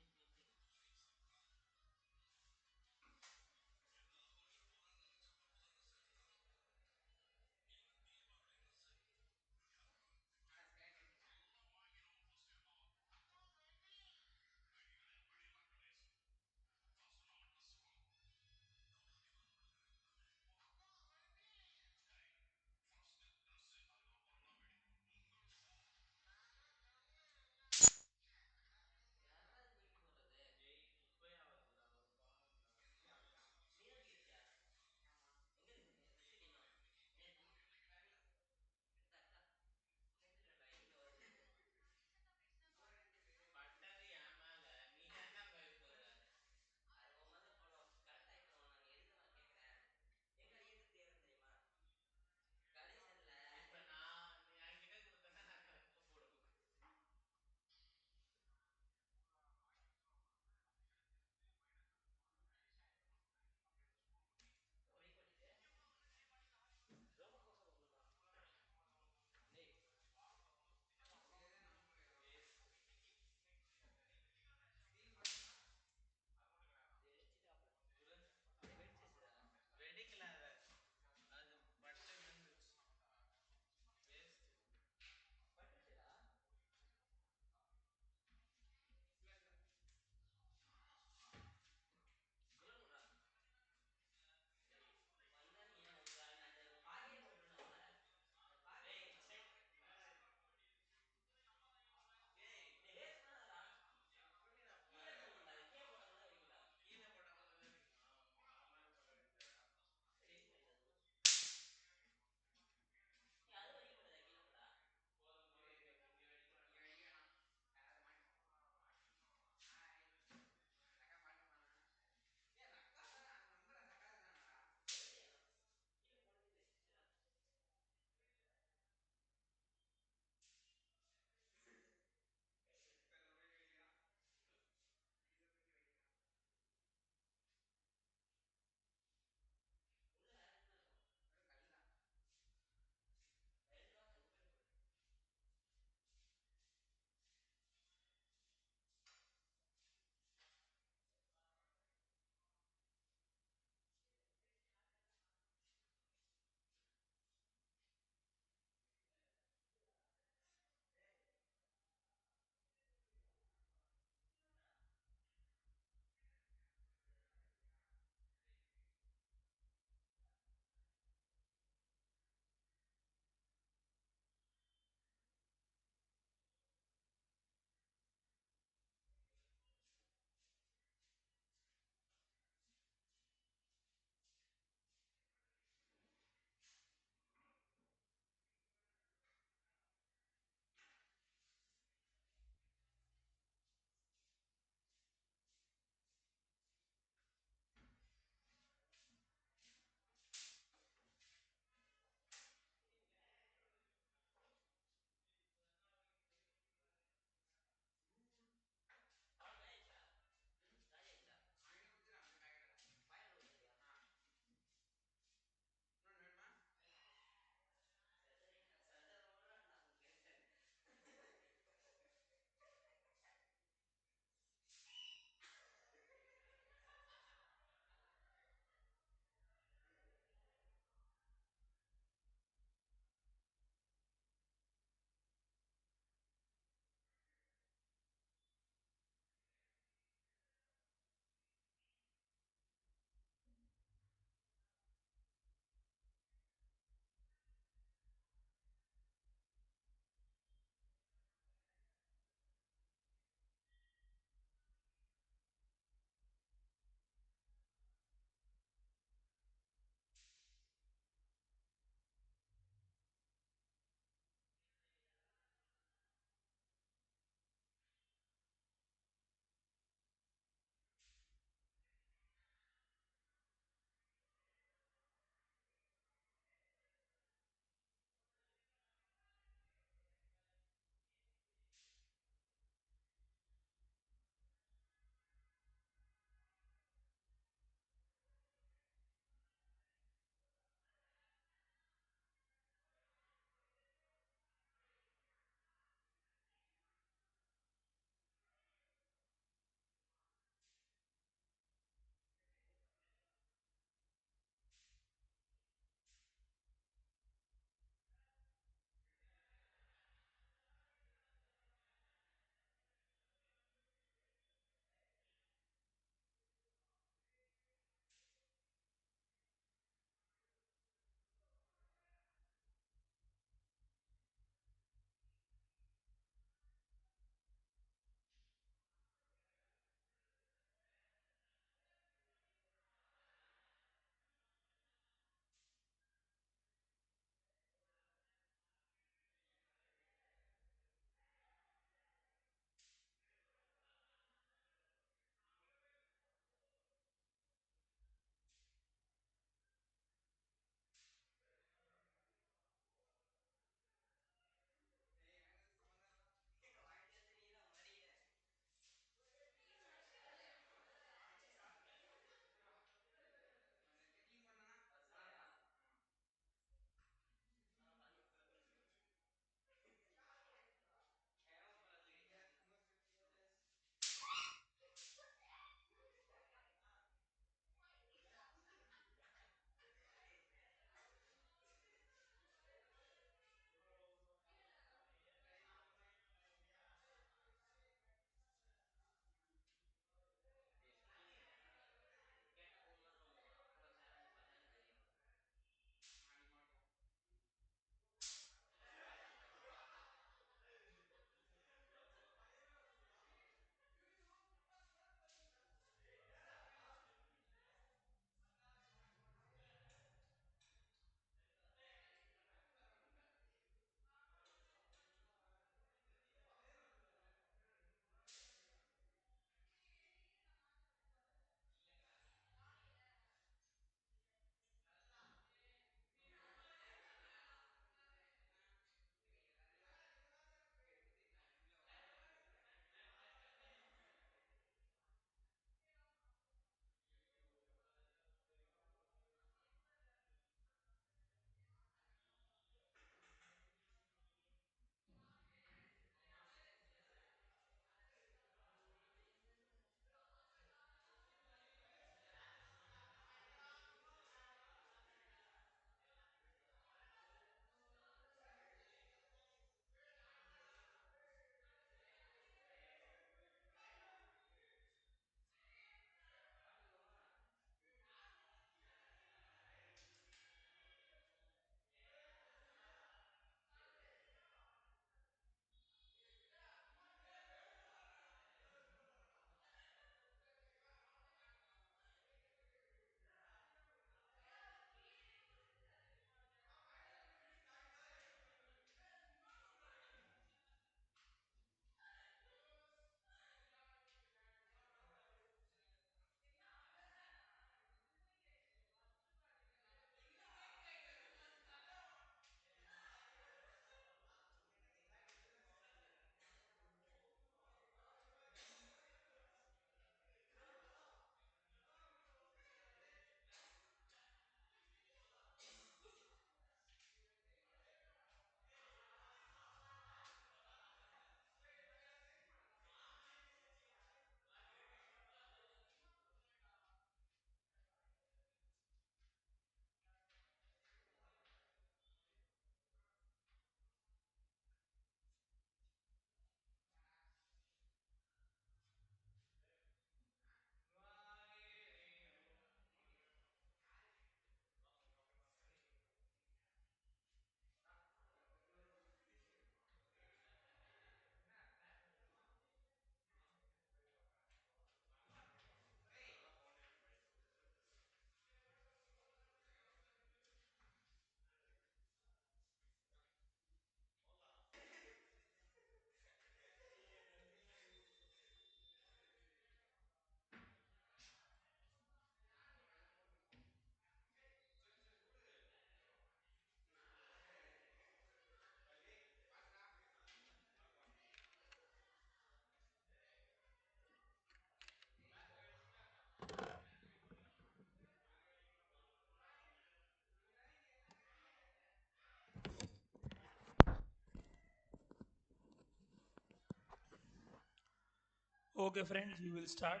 Okay, friends, we will start.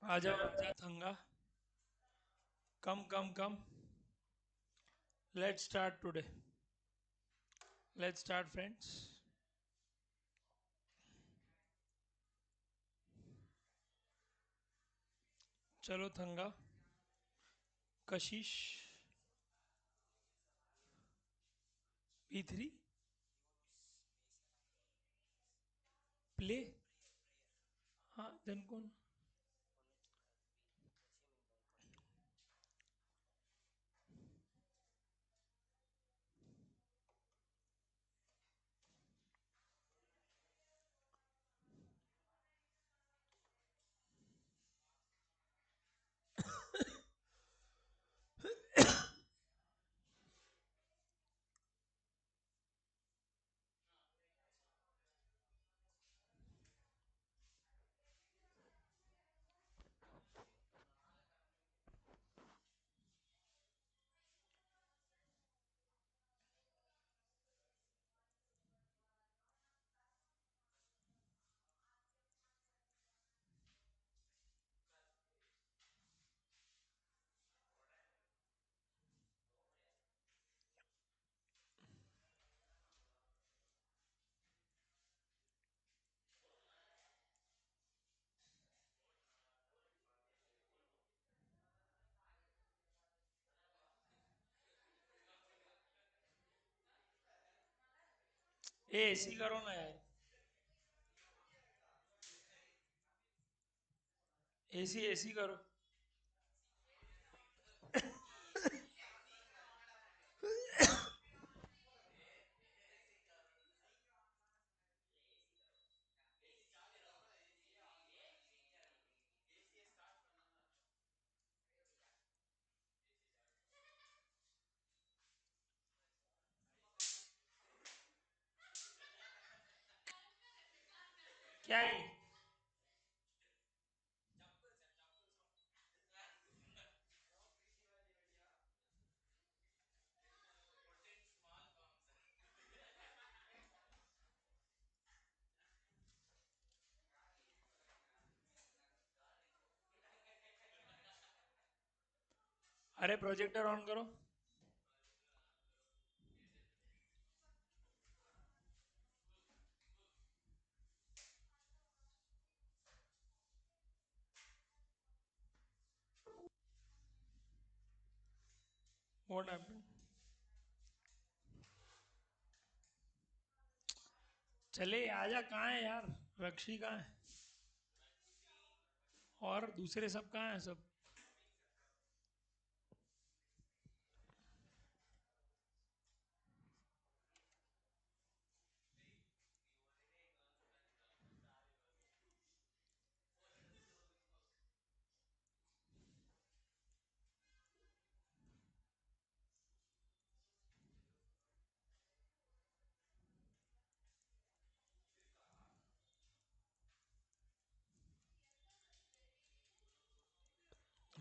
Aja Thanga. Come, come, come. Let's start today. Let's start, friends. Chalo Thanga. Kashish. B3. Play. हाँ then कौन ए ऐसी करो ना यार ऐसी ऐसी करो क्या है अरे प्रोजेक्टर ऑन करो व्हाट हैपेंड चले आजा कहाँ है यार रक्षी कहाँ है और दूसरे सब कहाँ है सब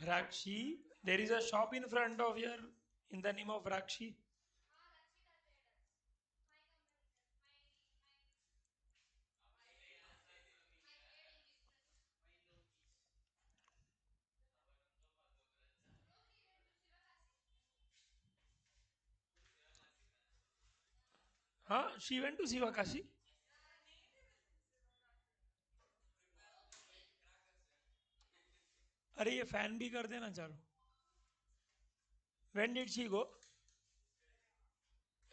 Rakshi, there is a shop in front of here in the name of Rakshi. हाँ she went to Sivakasi. अरे ये फैन भी कर देना चालू when did she go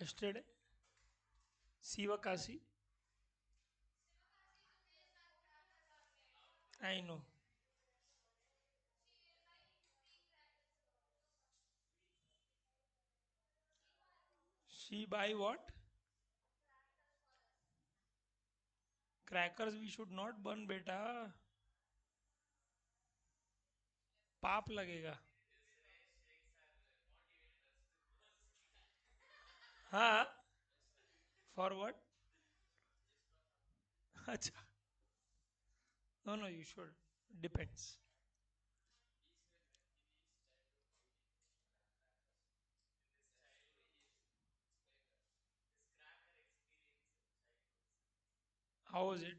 yesterday Sivakasi I know she buy what crackers we should not burn beta पाप लगेगा हाँ for what अच्छा no no you should depends How was it?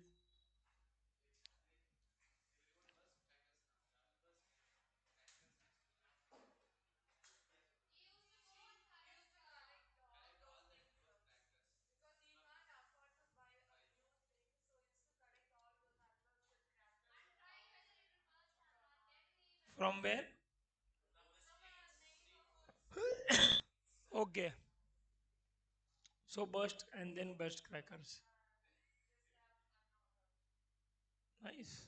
From where? Okay. So burst and then burst crackers. Nice.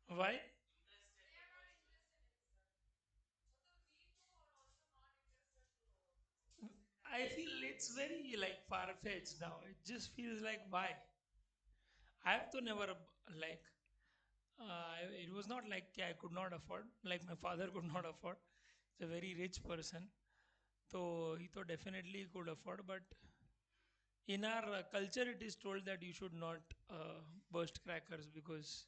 Why? I feel it's very like far fetched now. It just feels like why? I have to never like. It was not like I could not afford. Like my father could not afford. He's a very rich person, so he thought definitely could afford. But in our culture, it is told that you should not burst crackers because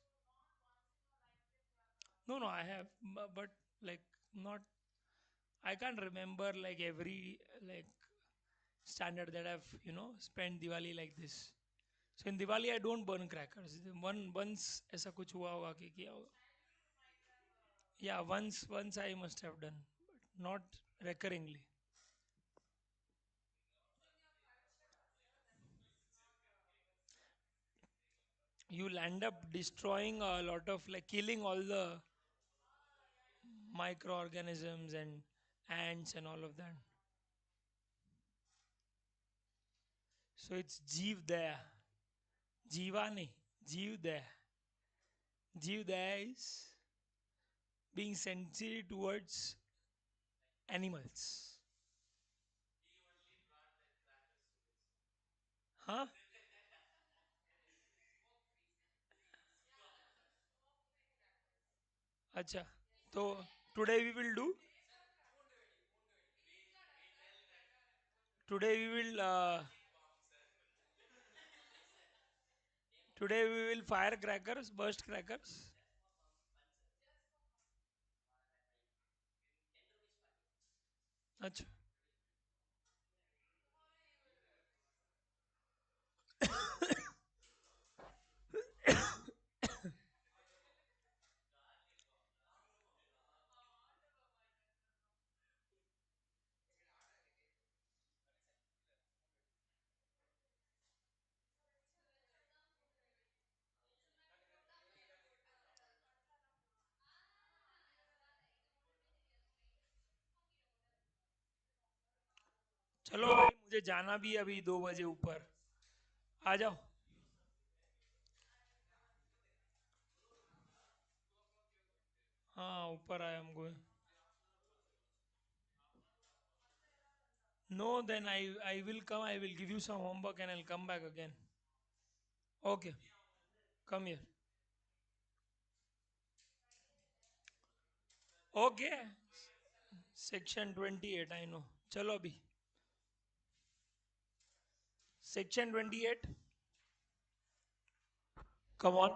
no, no, I have, but like not. I can't remember like every like standard that I've spent Diwali like this. So in Diwali I don't burn crackers. Once ऐसा कुछ हुआ होगा कि किया होगा. Yeah, once I must have done, but not recurringly. You'll end up destroying a lot of like killing all the microorganisms and ants and all of that. So it's Jeev there. Jiva nahi, Jeev there. Jeev there is being sensitive towards animals. Huh? Acha. So today we will do. Today we will. Today we will fire crackers, burst crackers. Acha. चलो भाई मुझे जाना भी है अभी 2 बजे ऊपर. आ जाओ. हाँ ऊपर आया हमको. No, then I will come. I will give you some homework and I'll come back again. Okay, come here. Okay, section 28. I know. चलो अभी. Section 28. Come on.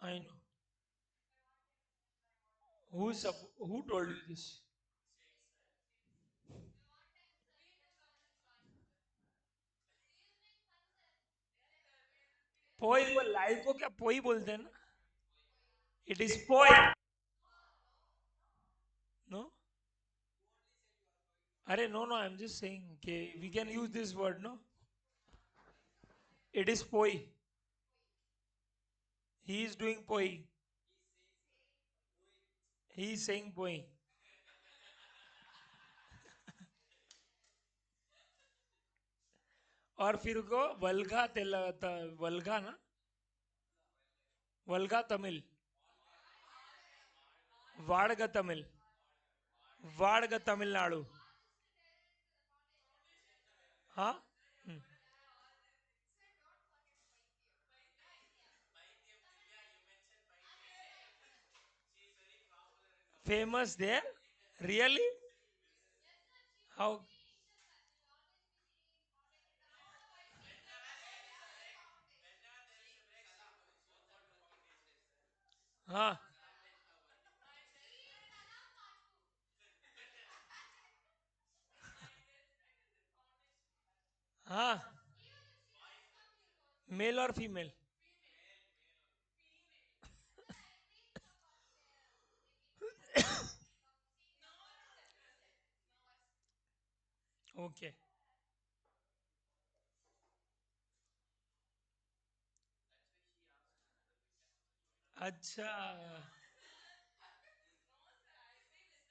I know. Who told you this? पोई वो live को क्या पोई बोलते हैं ना. It is poi. No. अरे no no. I'm just saying. Okay, we can use this word. No. It is poi. He is doing poi. He is saying poi. और फिर को वल्गा ना. वल्गा तमिल. वाड़ग तमिल. वाड़ग तमिलनाडु. हाँ. Famous there? Really? How? Huh? Huh? Male or female? Okay. Acha.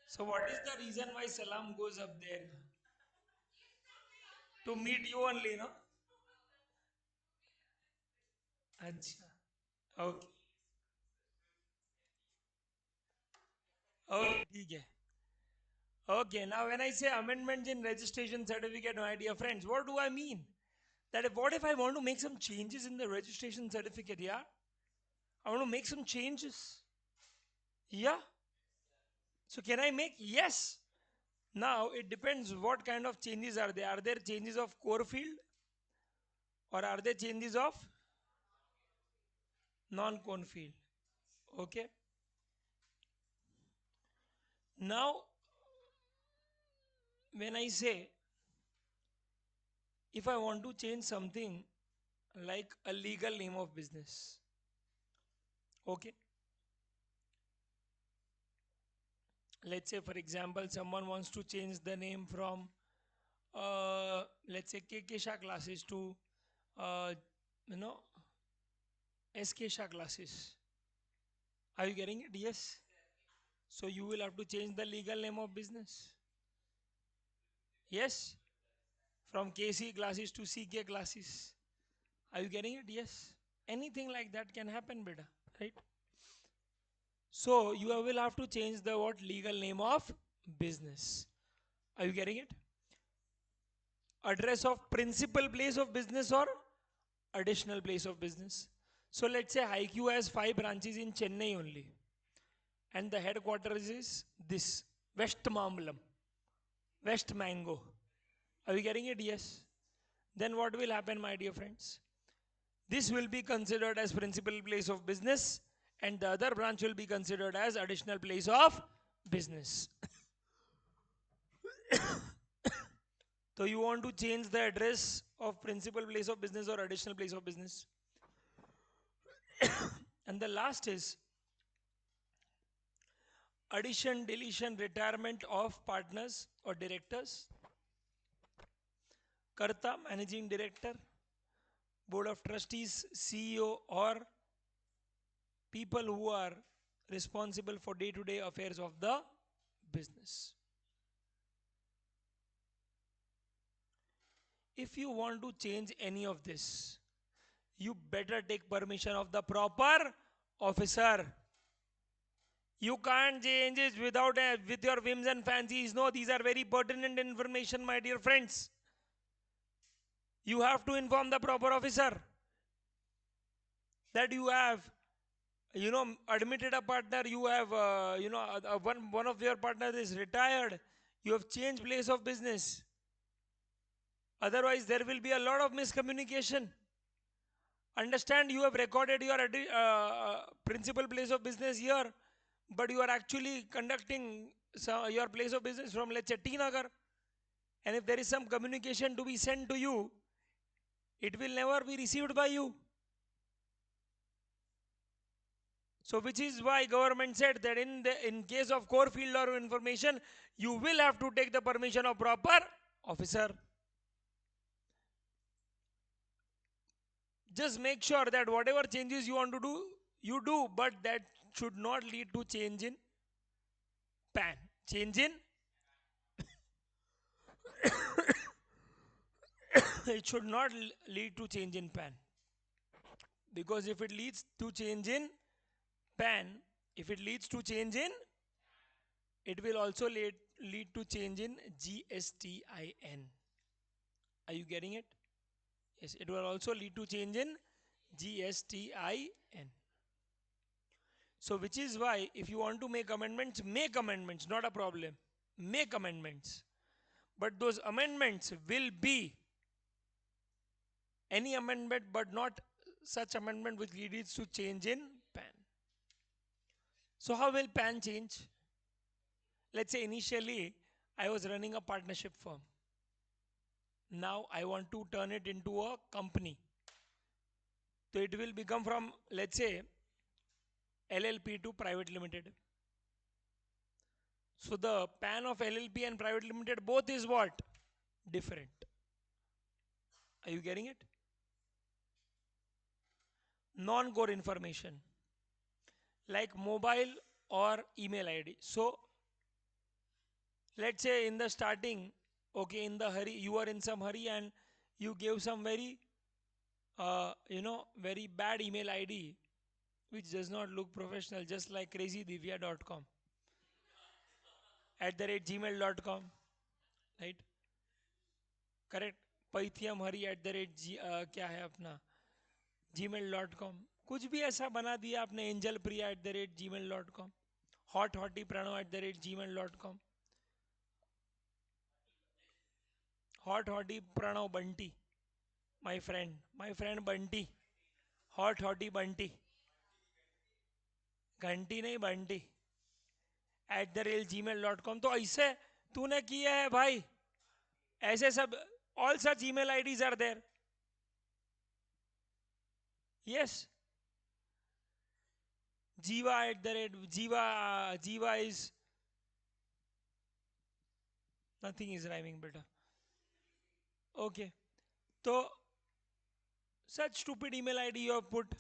So what is the reason why Salam goes up there? To meet you only, no? Acha. Okay. Okay, ठीक है. Okay, now when I say amendments in registration certificate, my dear friends, what do I mean? That what if I want to make some changes in the registration certificate, yeah? I want to make some changes. Yeah? So can I make? Yes. Now it depends what kind of changes are there. Are there changes of core field or are there changes of non-core field? Okay. Now when I say if I want to change something like a legal name of business, okay, let's say for example someone wants to change the name from let's say KK Shah classes to uh, you know SK Shah classes. Are you getting it? Yes. So you will have to change the legal name of business. Yes. From KC classes to CK classes. Are you getting it? Yes. Anything like that can happen, beta. Right? So you will have to change the what legal name of business. Are you getting it? Address of principal place of business or additional place of business. So let's say IQ has 5 branches in Chennai only, and the headquarters is this West Mambalam, West Mango. Are you getting it? Yes. Then what will happen, my dear friends? This will be considered as principal place of business, and the other branch will be considered as additional place of business. So you want to change the address of principal place of business or additional place of business. And the last is addition, deletion, retirement of partners or directors, Karta, managing director, board of trustees, CEO, or people who are responsible for day to day affairs of the business. If you want to change any of this, you better take permission of the proper officer. You can't change it without with your whims and fancies. No, these are very pertinent information, my dear friends. You have to inform the proper officer that you have, admitted a partner. You have, one of your partner is retired. You have changed place of business. Otherwise, there will be a lot of miscommunication. Understand, you have recorded your principal place of business here, but you are actually conducting your place of business from, let's say, T Nagar. And if there is some communication to be sent to you, it will never be received by you. So which is why government said that in case of core field or information, you will have to take the permission of proper officer. Just make sure that whatever changes you want to do, you do, but that should not lead to change in PAN. Change in it should not lead to change in PAN, because if it leads to change in PAN, if it leads to change in, it will also lead to change in GSTIN. Are you getting it? Yes, it will also lead to change in GSTIN. So which is why if you want to make amendments, not a problem. Make amendments. But those amendments will be any amendment but not such amendment which leads to change in PAN. So how will PAN change? Let's say initially I was running a partnership firm. Now I want to turn it into a company. So it will become from, let's say, LLP to private limited. So the PAN of LLP and private limited both is what? Different. Are you getting it? Non-core information like mobile or email ID. So let's say in the starting, okay, in the hurry, you are in some hurry and you gave some very, very bad email ID which does not look professional, just like crazydivya.com @gmail.com, right? Correct. Paithyam hari क्या है अपना gmail.com, कुछ भी ऐसा बना दिया आपने, angel Priya @gmail.com, hot hottie Pranav @gmail.com, hot hottie Pranav Bunty, my friend Bunty, hot hottie Bunty, घंटी नहीं बंटी @gmail.com. तो ऐसे तूने किया है भाई, ऐसे सब all such email IDs are there. Yes. Jiva Jiva is nothing is rhyming better. Okay. So such stupid email ID you have put,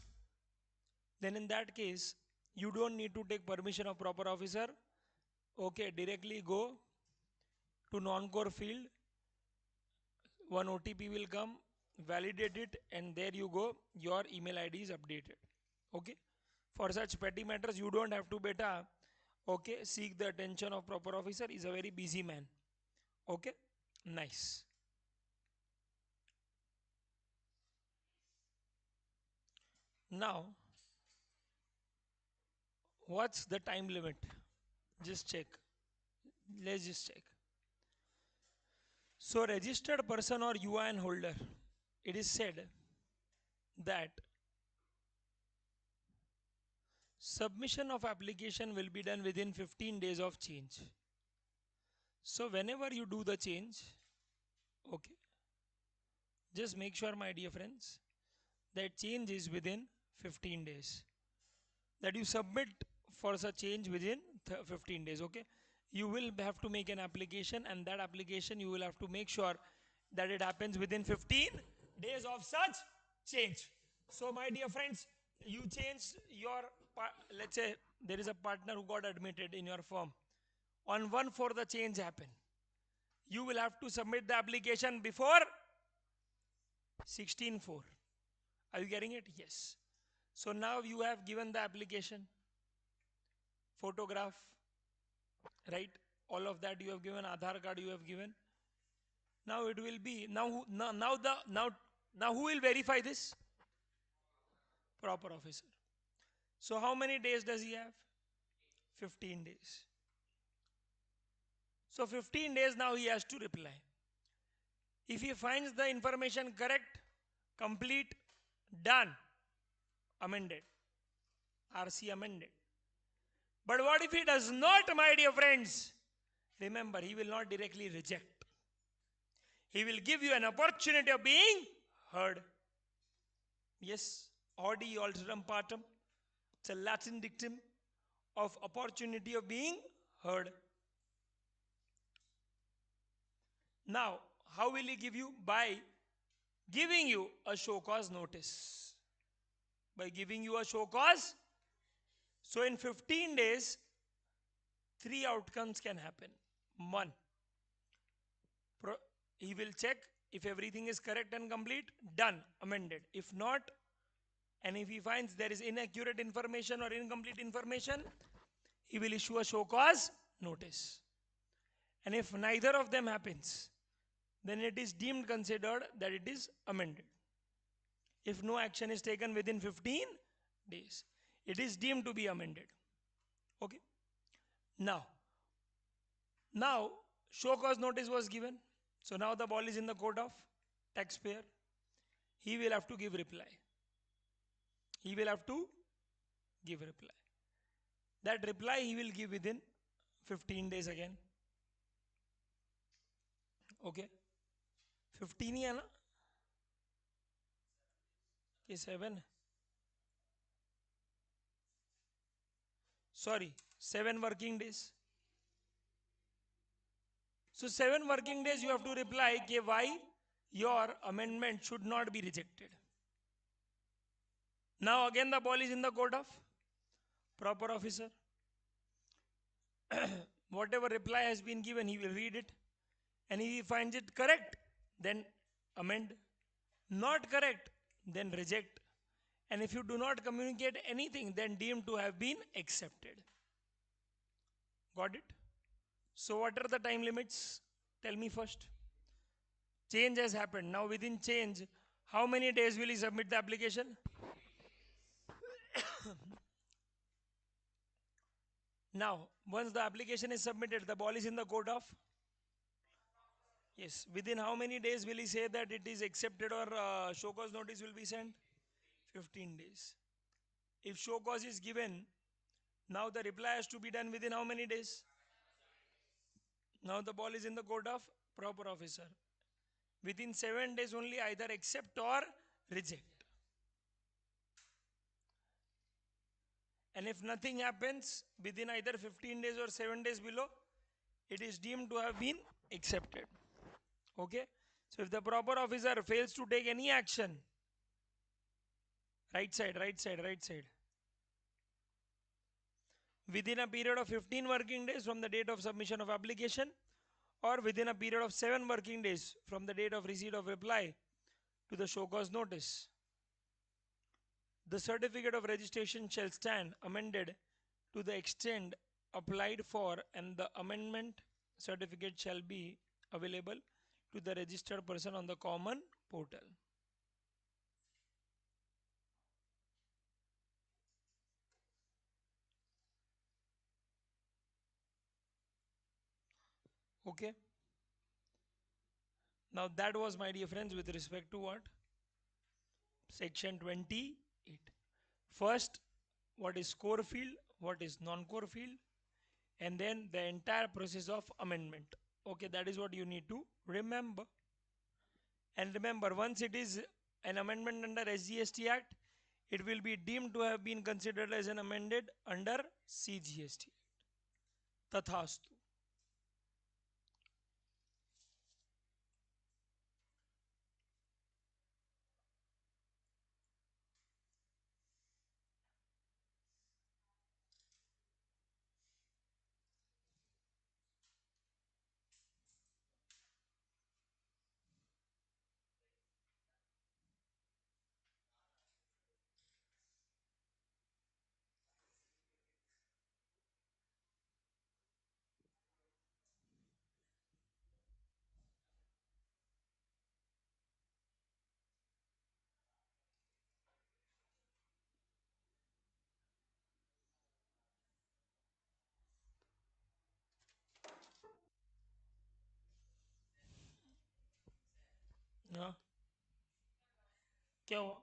then in that case you don't need to take permission of proper officer. Okay, directly go to non-core field, one OTP will come, validate it, and there you go, your email ID is updated. Okay, for such petty matters you don't have to beta, okay, seek the attention of proper officer, is a very busy man. Okay, nice. Now what's the time limit? Just check. Let's just check. So registered person or UIN holder, it is said that submission of application will be done within 15 days of change. So whenever you do the change, okay, just make sure, my dear friends, that change is within 15 days. That you submit for such change within 15 days, okay? You will have to make an application, and that application you will have to make sure that it happens within 15 days of such change. So my dear friends, you change your, let's say there is a partner who got admitted in your firm. On 1/4 the change happen. You will have to submit the application before 16/4. Are you getting it? Yes. So now you have given the application, photograph, right? All of that you have given, Aadhaar card you have given. Now it will be, now who will verify this? Proper officer. So how many days does he have? 15 days. So 15 days now he has to reply. If he finds the information correct, complete, done, amended, RC amended. But what if he does not, my dear friends? Remember, he will not directly reject. He will give you an opportunity of being heard. Yes, audi alterum partem. It's a Latin dictum of opportunity of being heard. Now, how will he give you? By giving you a show cause notice. By giving you a show cause. So in 15 days, 3 outcomes can happen. One, he will check if everything is correct and complete, done, amended. If not, and if he finds there is inaccurate information or incomplete information, he will issue a show cause notice. And if neither of them happens, then it is deemed considered that it is amended. If no action is taken within 15 days. it is deemed to be amended. Okay. Now, now show cause notice was given. So now the ball is in the court of taxpayer. He will have to give reply. He will have to give reply. That reply he will give within 15 days again. Okay. 15 ही है ना कि 7? Sorry, 7 working days. So 7 working days you have to reply कि why your amendment should not be rejected. Now again the ball is in the court of proper officer. Whatever reply has been given, he will read it. And if he finds it correct, then amend. Not correct, then reject. And if you do not communicate anything, then deemed to have been accepted. Got it? So what are the time limits? Tell me first. Change has happened. Now within change, how many days will he submit the application? Now, once the application is submitted, the ball is in the court of. Yes. Within how many days will he say that it is accepted or show cause notice will be sent? 15 days. If show cause is given, now the reply has to be done within how many days? Now the ball is in the court of proper officer. Within 7 days only either accept or reject. And if nothing happens within either 15 days or 7 days below, it is deemed to have been accepted. Okay. So if the proper officer fails to take any action, right side, right side, right side, within a period of 15 working days from the date of submission of application, or within a period of 7 working days from the date of receipt of reply to the show cause notice, the certificate of registration shall stand amended to the extent applied for, and the amendment certificate shall be available to the registered person on the common portal. Okay. Now that was, my dear friends, with respect to what? Section 28. First, what is core field, what is non-core field, and then the entire process of amendment. Okay, that is what you need to remember. And remember, once it is an amendment under SGST Act, it will be deemed to have been considered as an amended under CGST. Tathastu. हाँ क्या हुआ?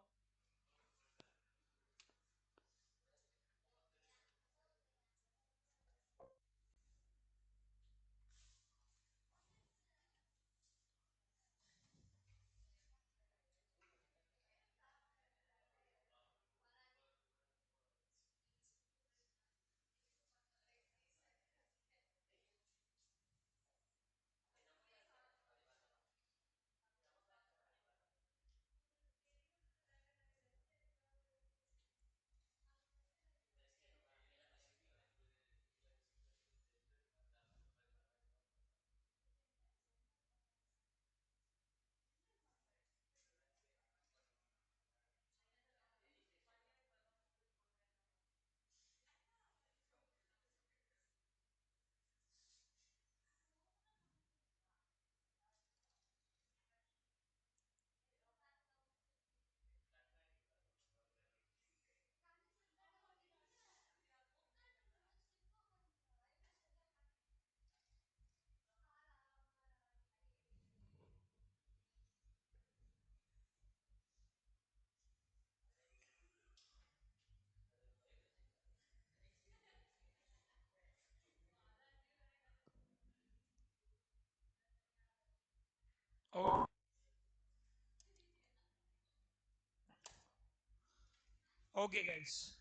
Okay, guys.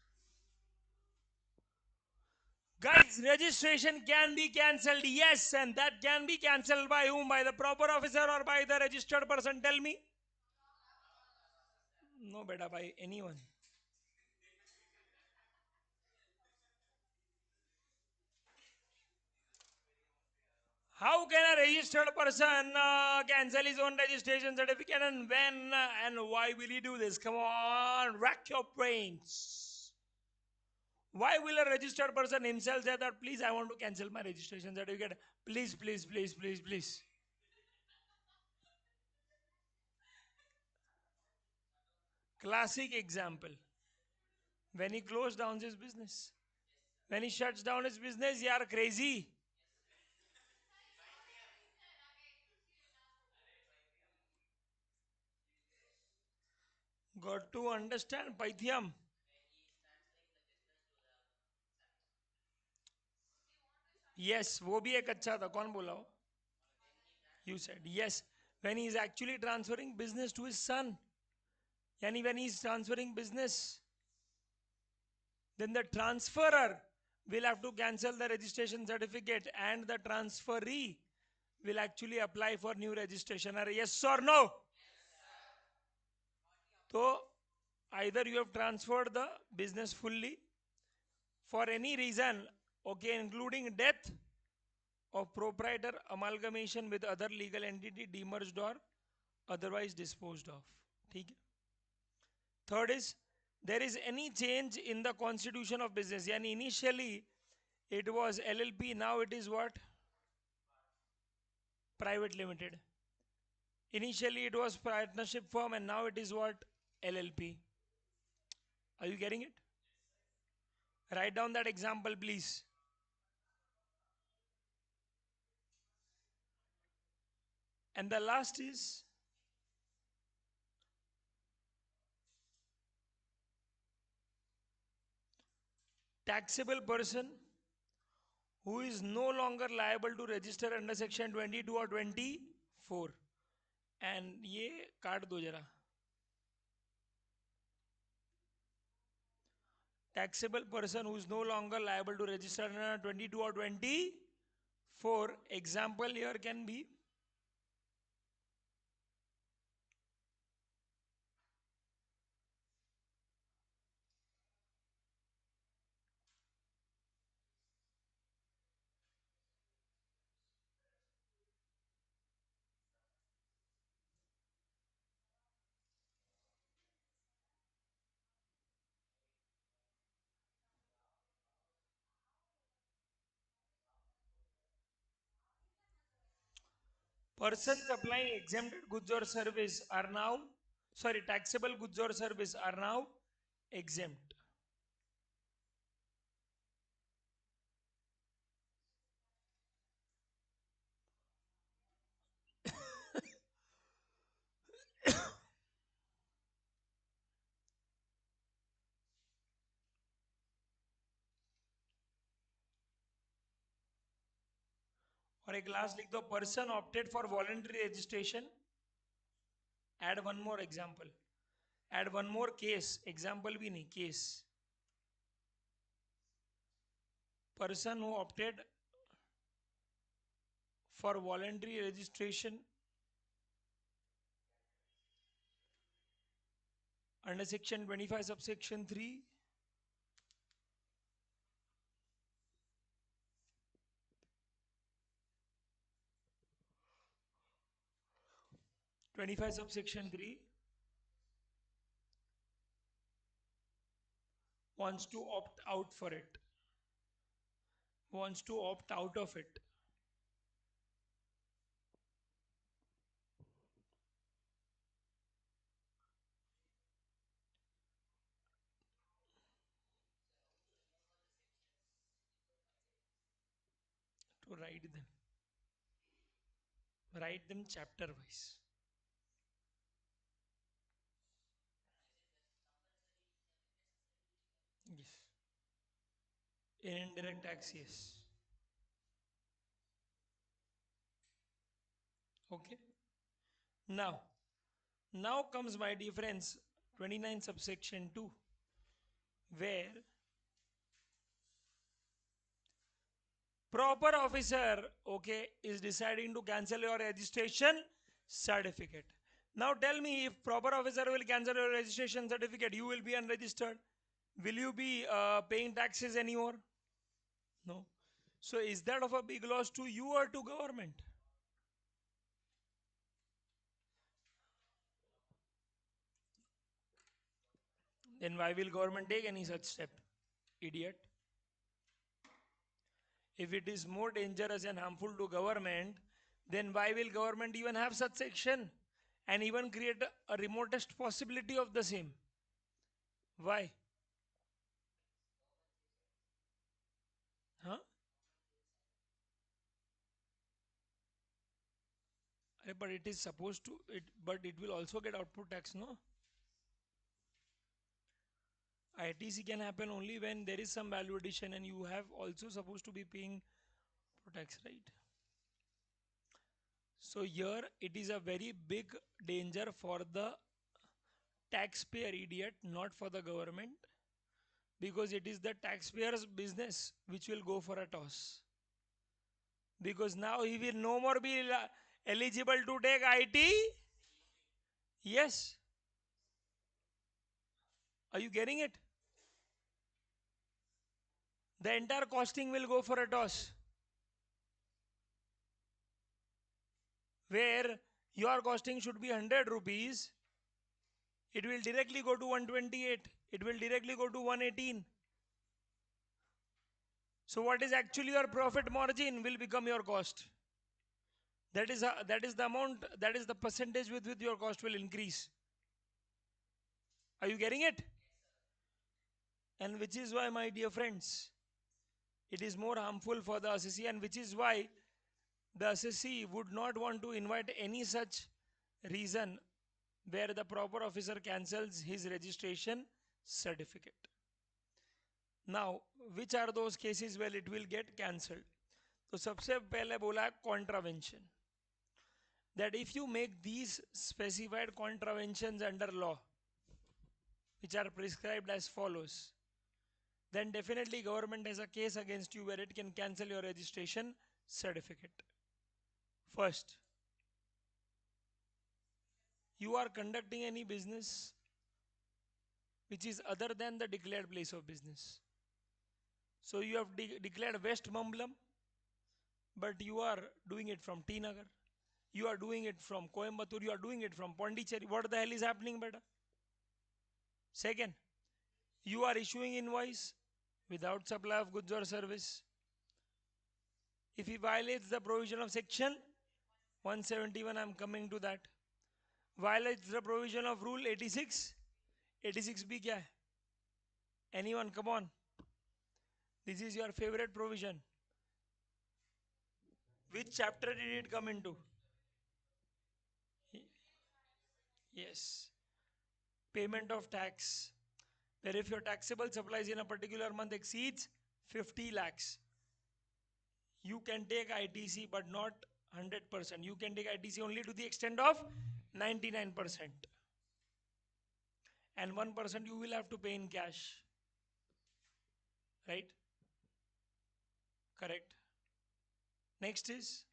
Guys, registration can be cancelled, yes, and that can be cancelled by whom? By the proper officer or by the registered person? Tell me. No, beta, by anyone. How can a registered person cancel his own registration certificate, and when and why will he do this? Come on, rack your brains. Why will a registered person himself say that, please, I want to cancel my registration certificate? Please, please, please, please, please. Classic example. When he closed down his business. When he shuts down his business, you are crazy. Got to understand Pythium. Yes, वो भी एक अच्छा था. कौन बोला वो? You said yes. When he is actually transferring business to his son. Yani when he is transferring business, then the transferor will have to cancel the registration certificate and the transferee will actually apply for new registration. Yes or no? So either you have transferred the business fully for any reason, okay, including death of proprietor, amalgamation with other legal entity, demerged or otherwise disposed of. ठीक है? Third is there is any change in the constitution of business. Yani initially it was LLP, now it is what? Private limited. Initially it was partnership firm and now it is what? LLP. Are you getting it? Write down that example, please. And the last is taxable person who is no longer liable to register under section 22 or 24. And ये काट दो जरा. Taxable person who is no longer liable to register under 22 or 24. Example here can be persons supplying exempted goods or service are now, sorry, taxable goods or service are now exempt. और एक last लिख दो, person opted for voluntary registration. Add one more example. Add one more case. Example भी नहीं, case. Person who opted for voluntary registration under section 25 subsection 3, 25 subsection 3 wants to opt out for it, wants to opt out of it. To write them chapter wise. Yes. In indirect tax, yes. Okay. Now, now comes my dear friends, 29 subsection 2. where proper officer, okay, is deciding to cancel your registration certificate. Now tell me, if proper officer will cancel your registration certificate, you will be unregistered. Will you be paying taxes anymore? No. So is that of a big loss to you or to government? Then why will government take any such step? Idiot. If it is more dangerous and harmful to government, then why will government even have such section and even create a remotest possibility of the same? Why? Huh? But it is supposed to it, but it will also get output tax, no? ITC can happen only when there is some value addition and you have also supposed to be paying tax, right? So here it is a very big danger for the taxpayer, idiot, not for the government, because it is the taxpayer's business which will go for a toss. Because now he will no more be eligible to take IT. Yes. Are you getting it? The entire costing will go for a toss. Where your costing should be 100 rupees, it will directly go to 128. It will directly go to 118. So what is actually your profit margin will become your cost. That is the amount, that is the percentage with which your cost will increase. Are you getting it? And which is why, my dear friends, it is more harmful for the assessee, and which is why the assessee would not want to invite any such reason where the proper officer cancels his registration certificate. Now, which are those cases where it will get cancelled? तो सबसे पहले बोला contravention. That if you make these specified contraventions under law, which are prescribed as follows, then definitely government has a case against you where it can cancel your registration certificate. First, you are conducting any business which is other than the declared place of business. So you have declared West Mambalam, but you are doing it from T Nagar. You are doing it from Coimbatore. You are doing it from Pondicherry. What the hell is happening, beta? Second, you are issuing invoice without supply of goods or service. If he violates the provision of section 171, I am coming to that. Violates the provision of rule 86. 86B kya hai? Anyone, come on. This is your favorite provision. Which chapter did it come into? Yes. Payment of tax. Where if your taxable supplies in a particular month exceeds 50 lakhs, you can take ITC but not 100%. You can take ITC only to the extent of 99%. And 1% you will have to pay in cash. Right? Correct. Next is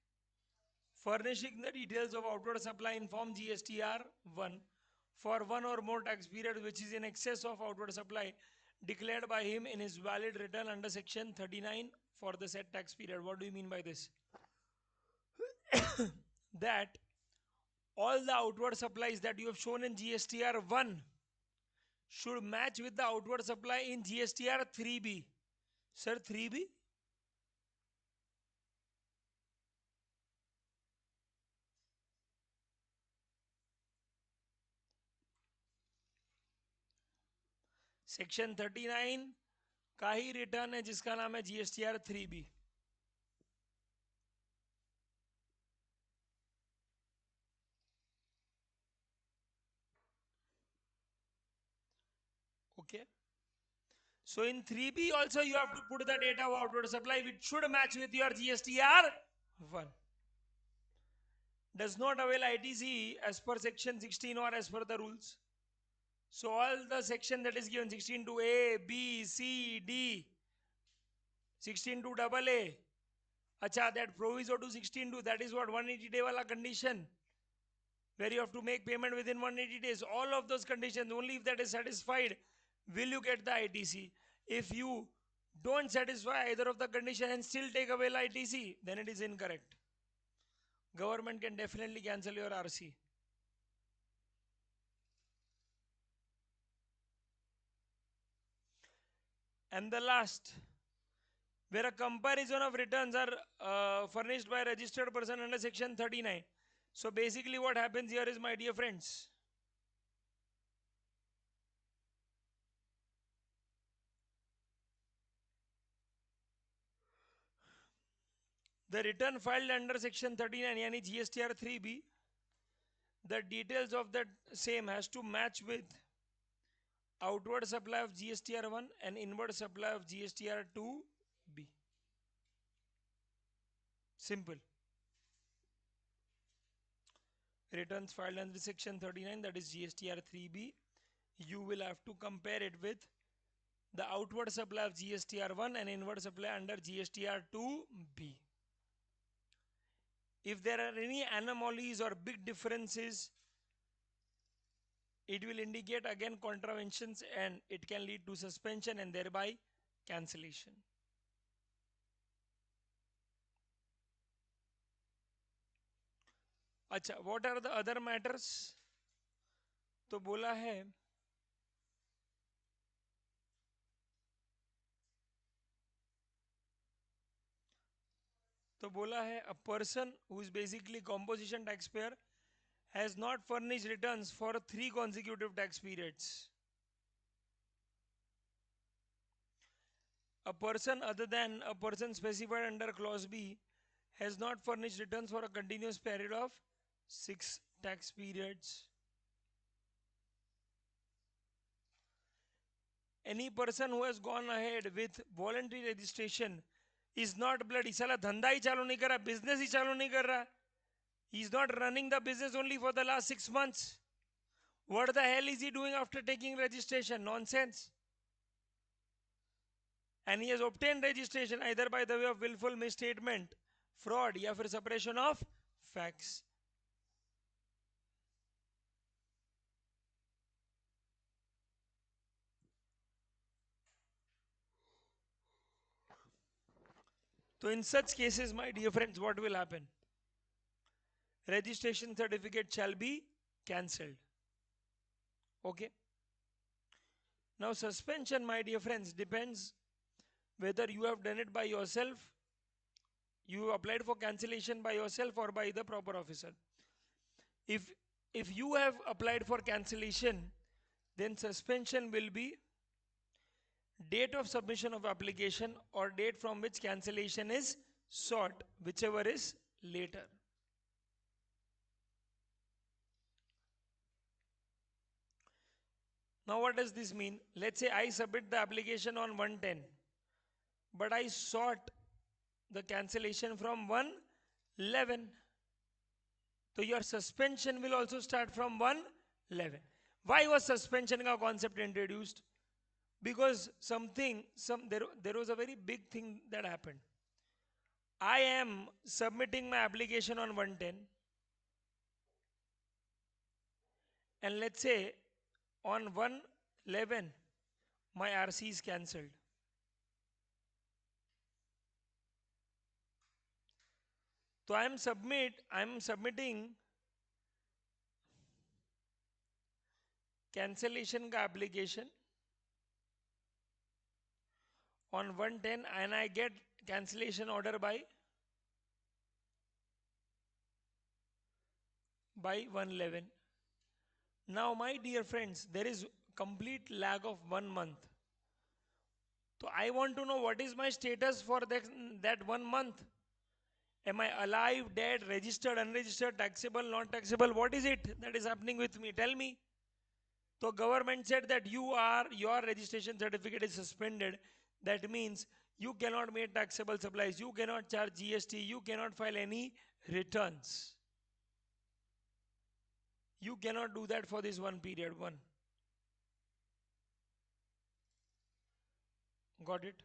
furnishing the details of outward supply in form GSTR 1 for one or more tax period which is in excess of outward supply declared by him in his valid return under section 39 for the said tax period. What do you mean by this? That all the outward supplies that you have shown in GSTR 1 should match with the outward supply in GSTR 3B. Sir, 3B? Section 39 का ही return है जिसका नाम है GSTR 3B. Okay. So in 3B also you have to put the data of outward supply which should match with your GSTR 1. Does not avail ITC as per section 16 or as per the rules. So all the section that is given 16 to A, B, C, D, 16 to double A. Acha, that proviso to 16 to, that is what 180 day wala condition, where you have to make payment within 180 days. All of those conditions, only if that is satisfied, will you get the ITC. If you don't satisfy either of the condition and still take away the ITC, then it is incorrect. Government can definitely cancel your RC. And the last, where a comparison of returns are furnished by a registered person under section 39. So basically what happens here is, my dear friends, the return filed under section 39 yani GSTR 3B, the details of that same has to match with outward supply of GSTR 1 and inward supply of GSTR 2B. Simple. Returns filed under section 39, that is GSTR 3B, you will have to compare it with the outward supply of GSTR 1 and inward supply under GSTR 2B. If there are any anomalies or big differences, it will indicate again contraventions and it can lead to suspension and thereby cancellation. अच्छा, what are the other matters? तो बोला है a person who is basically composition taxpayer has not furnished returns for 3 consecutive tax periods. A person other than a person specified under clause B has not furnished returns for a continuous period of 6 tax periods. Any person who has gone ahead with voluntary registration is not bloody. साला धंधा ही चालू नहीं कर रहा, business ही चालू नहीं कर रहा. He is not running the business only for the last 6 months. What the hell is he doing after taking registration? Nonsense. And he has obtained registration either by the way of willful misstatement, fraud, या फिर suppression of facts. So in such cases, my dear friends, what will happen? Registration certificate shall be cancelled. Okay. Now suspension, my dear friends, depends whether you have done it by yourself, you applied for cancellation by yourself or by the proper officer. If you have applied for cancellation, then suspension will be date of submission of application or date from which cancellation is sought, whichever is later. Now what does this mean? Let's say I submit the application on 110, but I sought the cancellation from 111. So your suspension will also start from 111. Why was suspension ka concept introduced? Because there was a very big thing that happened. I am submitting my application on 110, and let's say on 111 my RC is cancelled. So I am submitting cancellation ka application on 110 and I get cancellation order by 111. Now my dear friends, there is complete lag of 1 month. So I want to know what is my status for that 1 month. Am I alive, dead, registered, unregistered, taxable, not taxable? What is it that is happening with me? Tell me. So government said that your registration certificate is suspended. That means you cannot make taxable supplies, you cannot charge GST, you cannot file any returns. You cannot do that for this one period. Got it?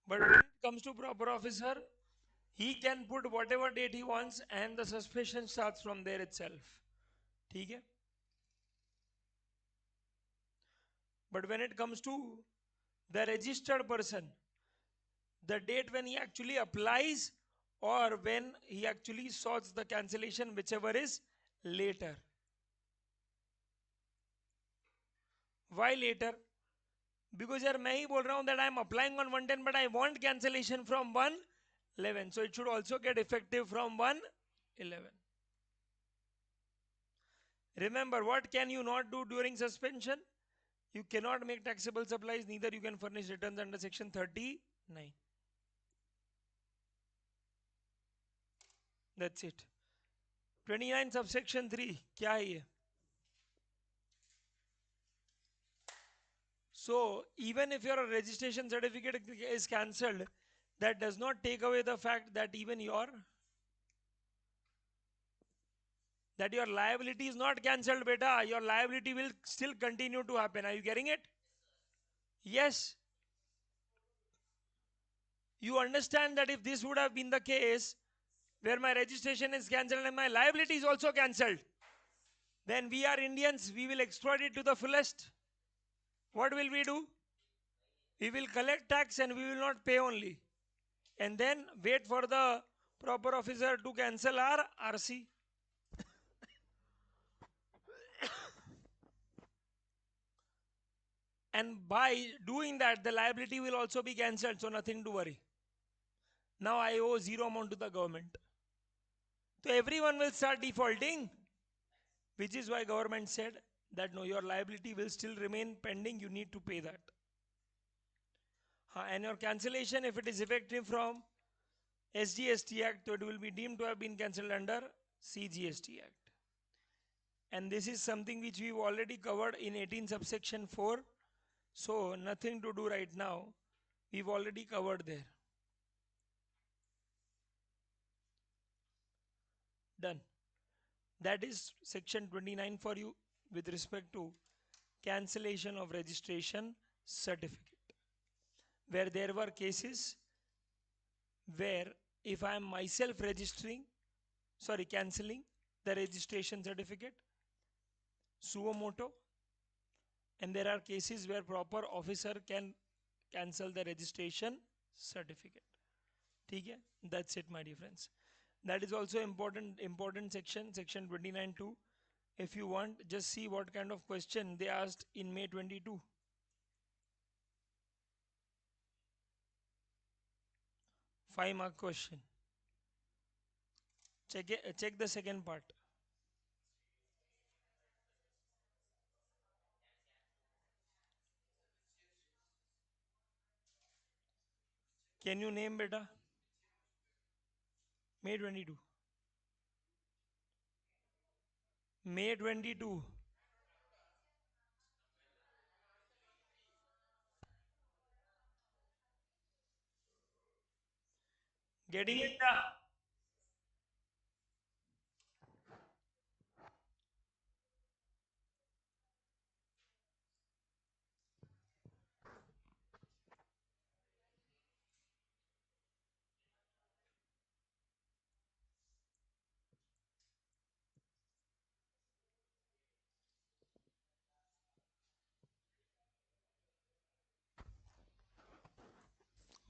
But when it comes to proper officer, he can put whatever date he wants and the suspicion starts from there itself. ठीक है? But when it comes to the registered person, the date when he actually applies or when he actually sorts the cancellation, whichever is later. Why later? Because यार मैं ही बोल रहा हूं that I am applying on 110 but I want cancellation from 111, so it should also get effective from 111. Remember, what can you not do during suspension? You cannot make taxable supplies, neither you can furnish returns under section 39. That's it. 29 subsection 3 क्या है ये? So even if your registration certificate is cancelled, that does not take away the fact that even your liability is not cancelled, beta. Your liability will still continue to happen. Are you getting it? Yes. You understand that if this would have been the case, where my registration is cancelled and my liability is also cancelled, then we are Indians, we will exploit it to the fullest. What will we do? We will collect tax and we will not pay only. And then wait for the proper officer to cancel our RC. And by doing that, the liability will also be cancelled, so nothing to worry. Now I owe zero amount to the government. So everyone will start defaulting, which is why government said that no, your liability will still remain pending, you need to pay that. And your cancellation, if it is effective from SGST Act, it will be deemed to have been cancelled under CGST Act. And this is something which we've already covered in 18 subsection 4. So nothing to do right now. We've already covered there. Done. That is section 29 for you with respect to cancellation of registration certificate. Where there were cases where if I am myself cancelling the registration certificate, suo moto, and there are cases where proper officer can cancel the registration certificate. Okay? That's it, my dear friends. That is also important section 29 too. If you want, just see what kind of question they asked in May 22. 5-mark question. Check the second part. Can you name, beta? May 22. May 22. Getting it?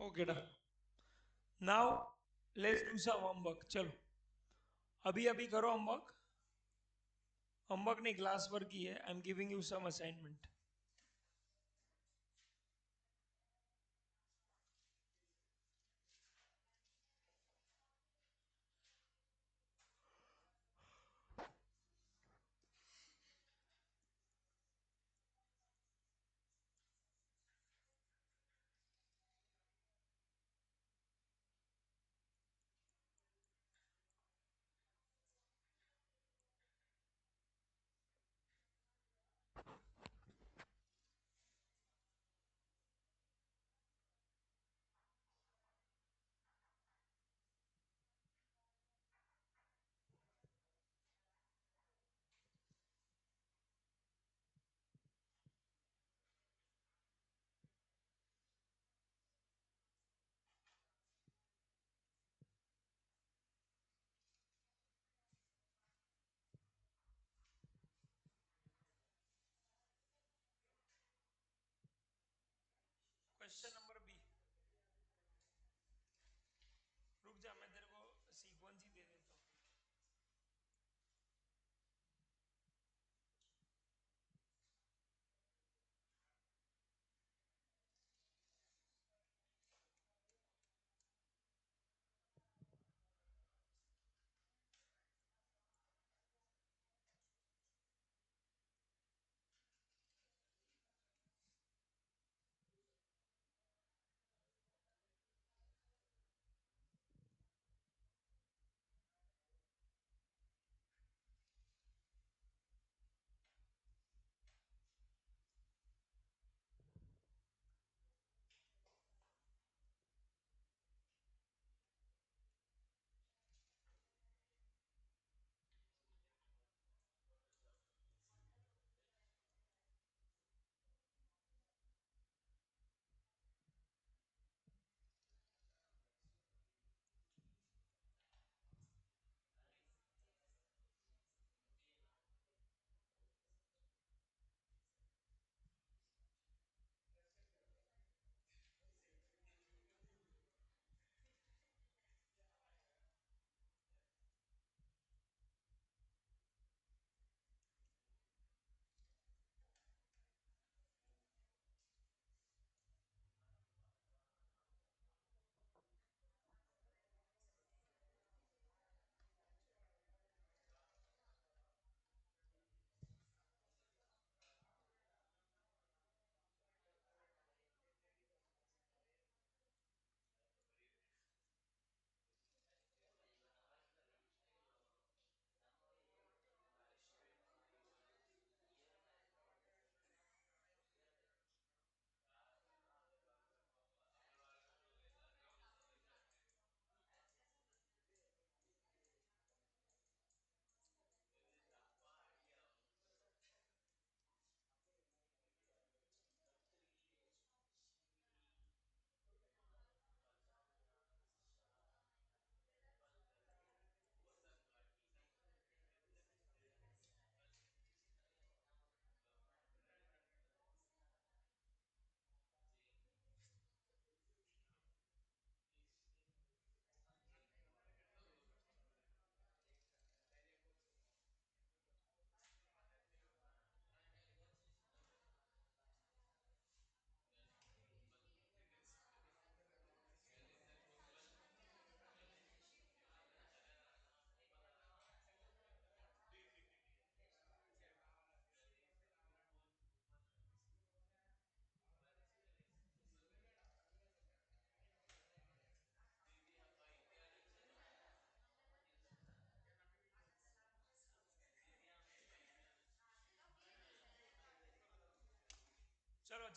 Okay, da. Now let's do some homework. चलो अभी अभी करो homework. Homework नहीं class work ही है. I'm giving you some assignment.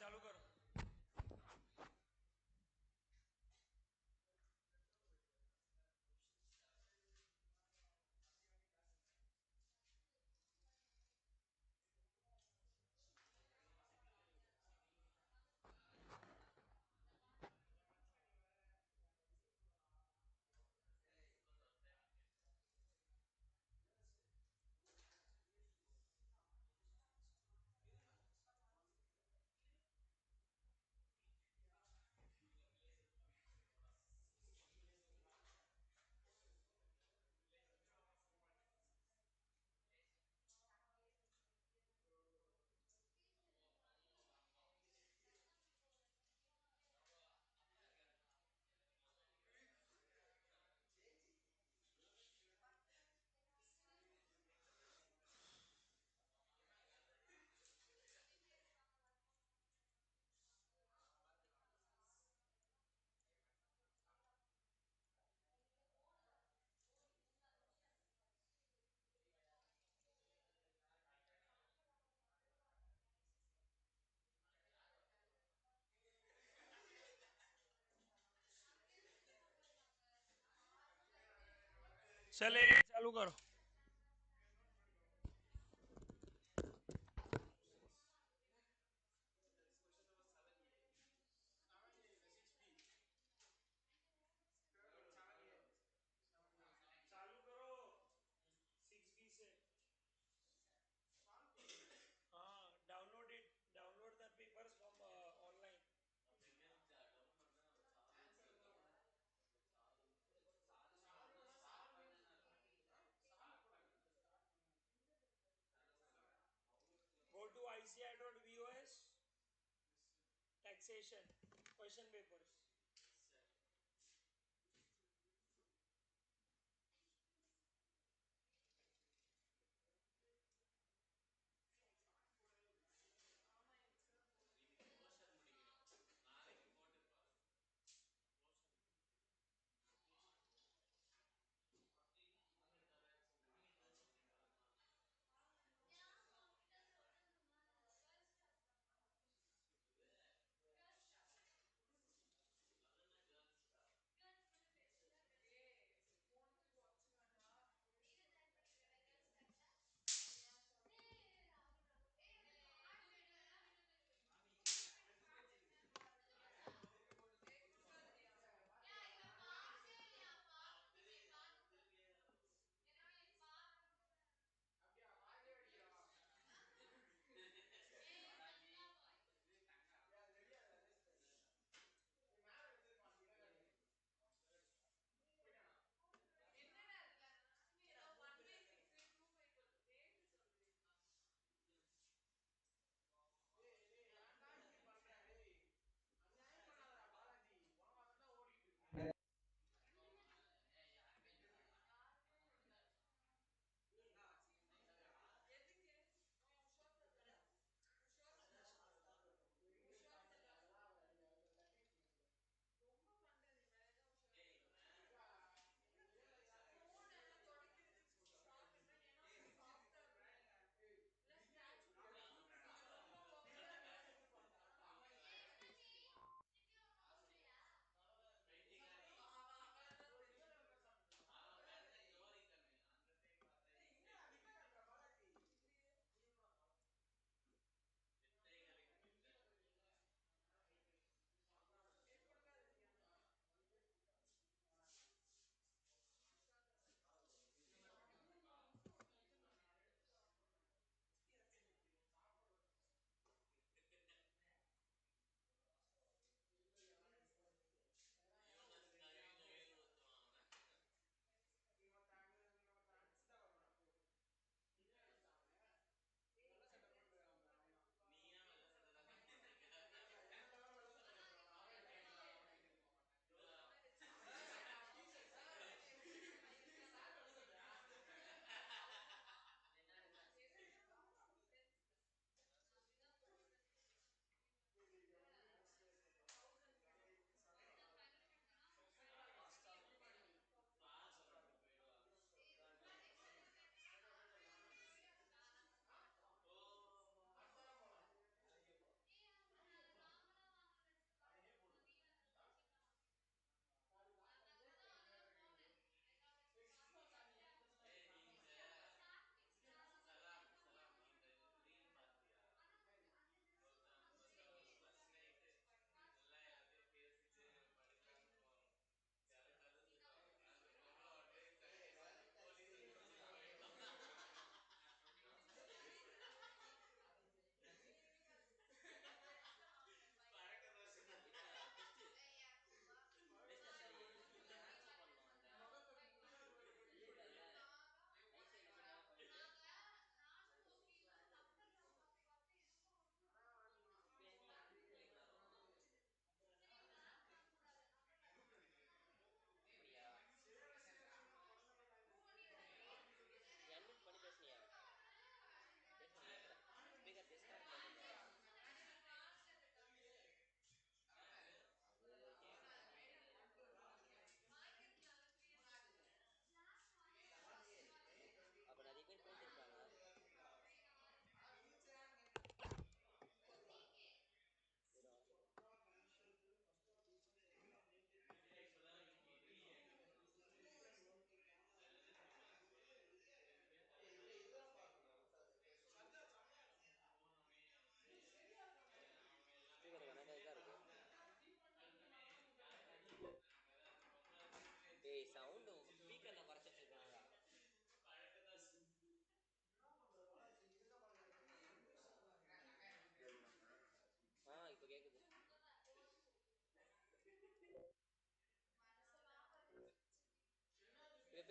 चालू करो. चले चालू करो. चालू करो 6B से. हाँ, download the papers from online. Go to ICI.vos taxation question papers.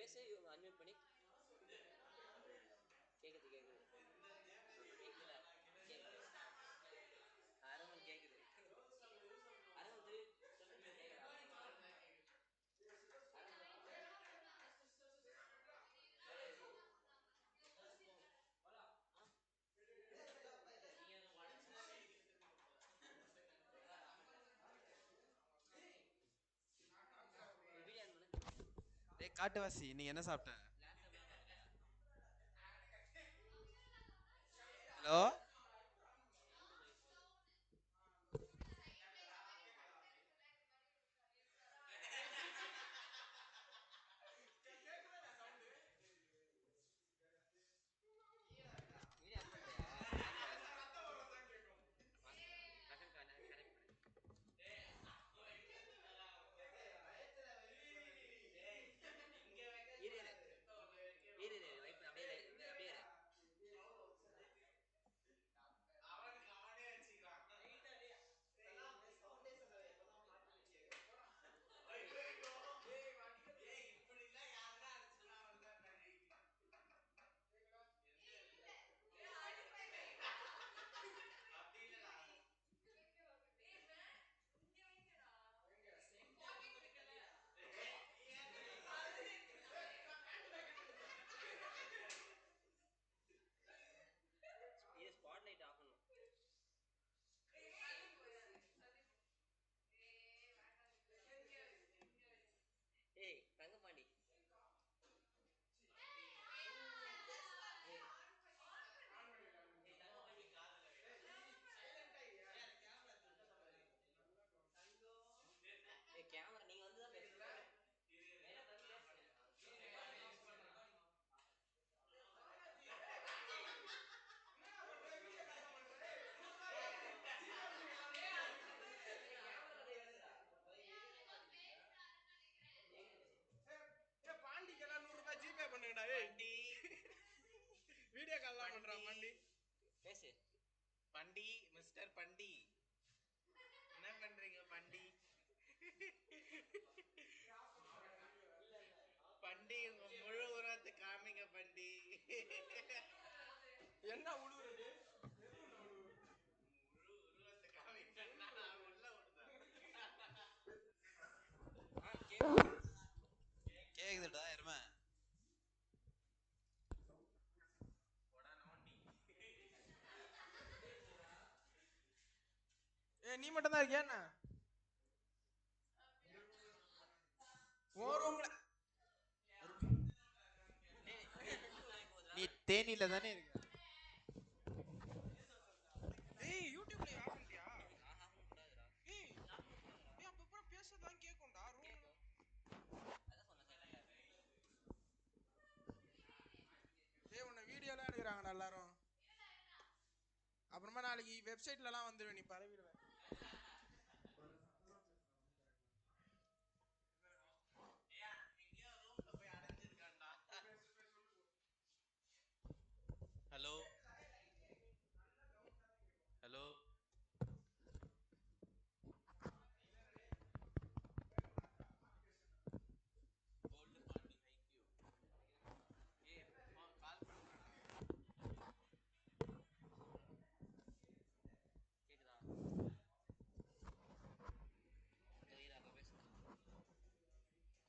பேசு அன்மியூட் பண்ணி கேக்குது கேக்குதுல கேக்குது அரவன் கேக்குது அரவன் டேய் காட்டுவாசி நீ என்ன சாப்பிட்ட? ஹலோ இது ஸ்பாட்லைட் ஆஃப் பண்ணும். ஏய் தங்கப்பாண்டி கேமரா நீங்க வந்து தான் பேசுங்க. பாண்டிக்கெல்லாம் 100 ரூபாய் ஜிபே பண்ணுங்கடா. பண்டி வீடியோ கால்லாம் பண்றான் பாண்டி. பேசு பண்டி மிஸ்டர் பண்டி என்ன பண்றீங்க பண்டி? பண்டி உங்க முழு உருவத்தை காமிங்க பண்டி. என்ன உழுவுறது? முழு உருவத்தை காமிங்கன்னா உள்ள விடுதா? கேக்குதுடா எருமை. போடா நோண்டி. நீ மட்டும் தான் இருக்கியா என்ன? ஓ ரூம்ல நீ தேனில தானே இருக்க? ஏய் யூடியூப்ல ஆஃப் பண்ணிட்டியா? ஏய் அப்ப பேசதான் கேக்கும்டா ரூம். டேய் உன்னை வீடியோலாம் எடுக்கறாங்கடா எல்லாரும். அப்புறமா நாளைக்கு வெப்சைட்லலாம் வந்துருவே, நீ பரவிடுவ. எங்கேயோ ரூம்ல போய் அடைஞ்சிருக்கான்டா. Hello hello gold Pandi thank you. Call பண்றேன்.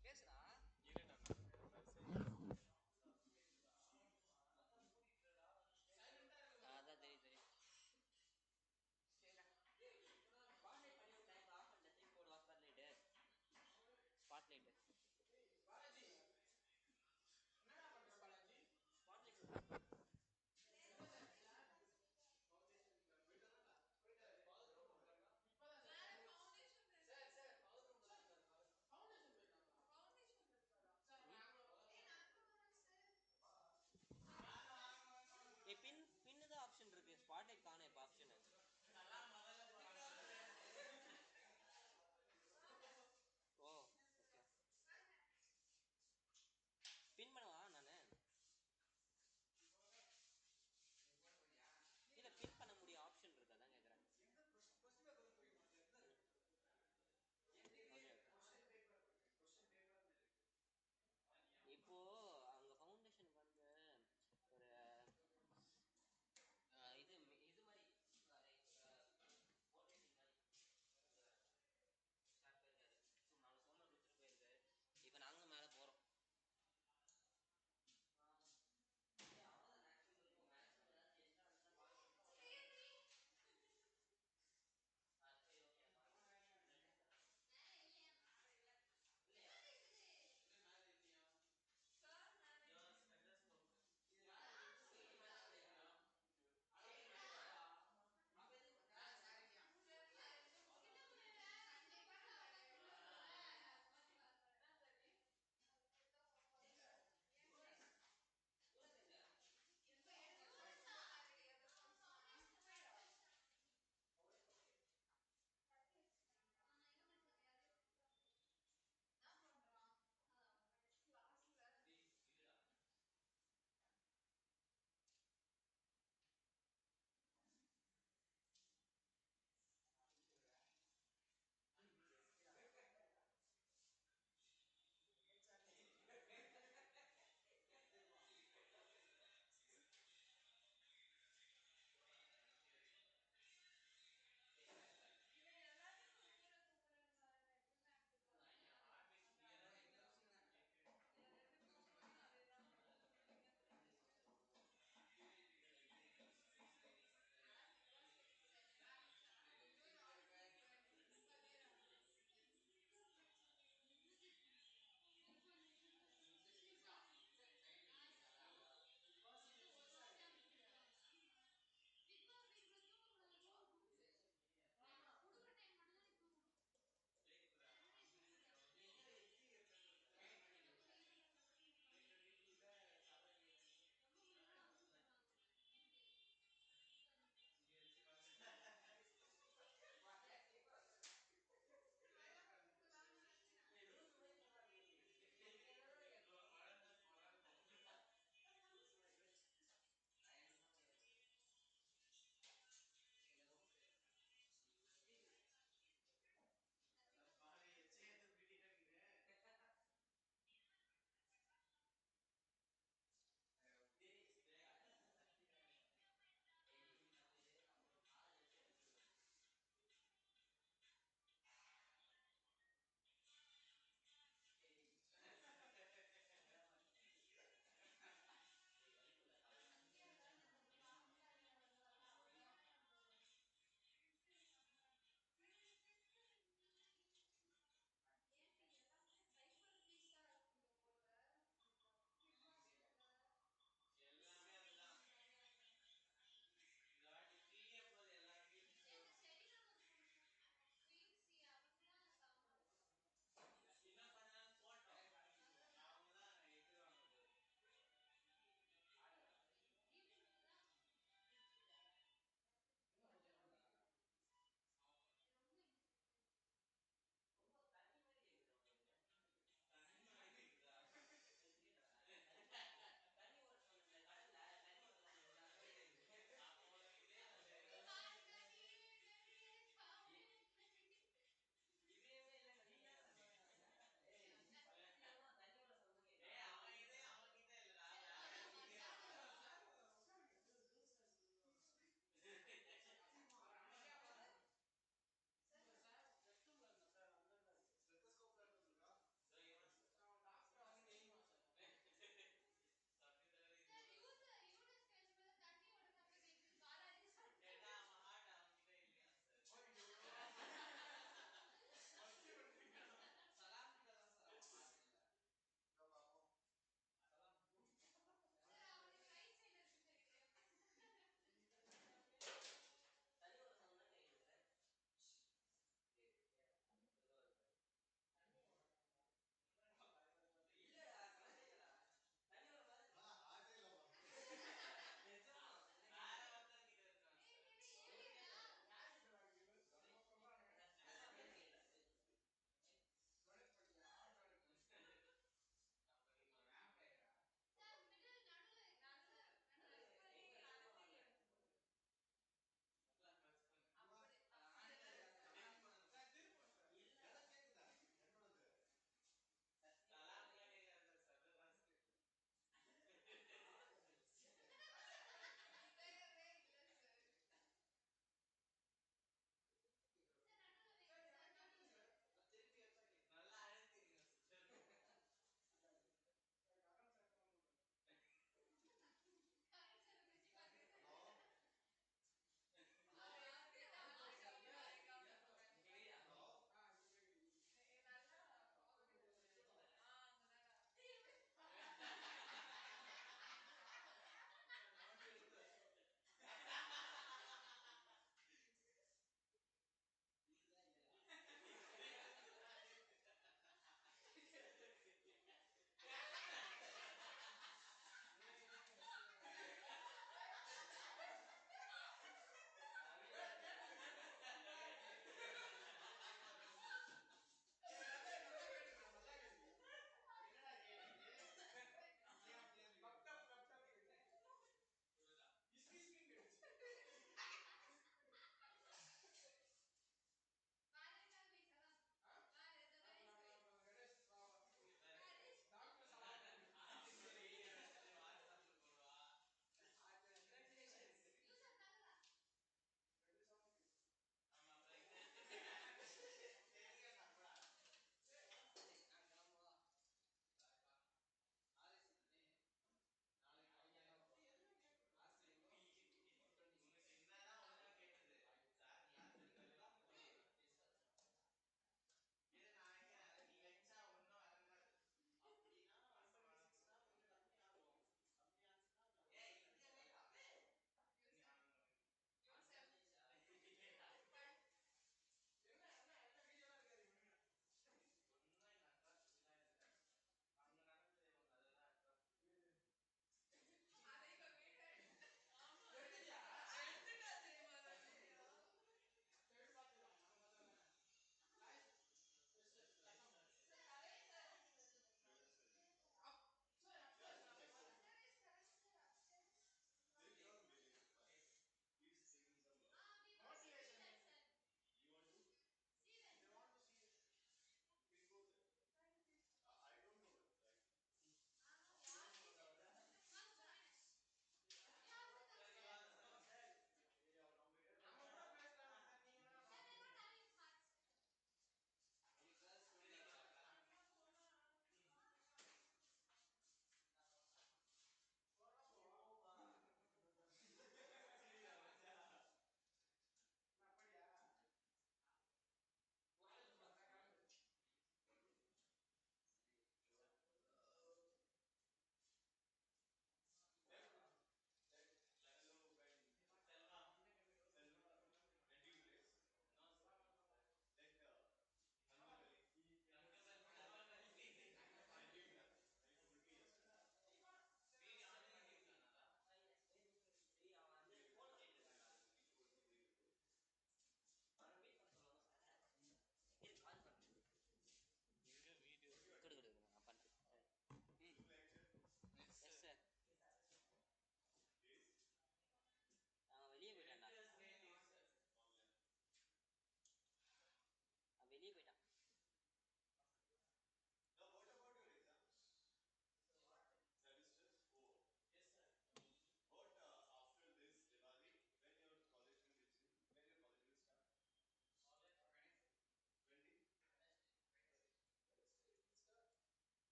கேக்குதா? பேசுடா இருடா அதான் தெரியும் தெரியும். ஸ்பாட்லைட் பின்னு தான் ஆப்ஷன் இருக்கு. ஸ்பாட்லைட் காணே இப்ப ஆப்ஷன். ஓ பின் பண்ணவா நானு?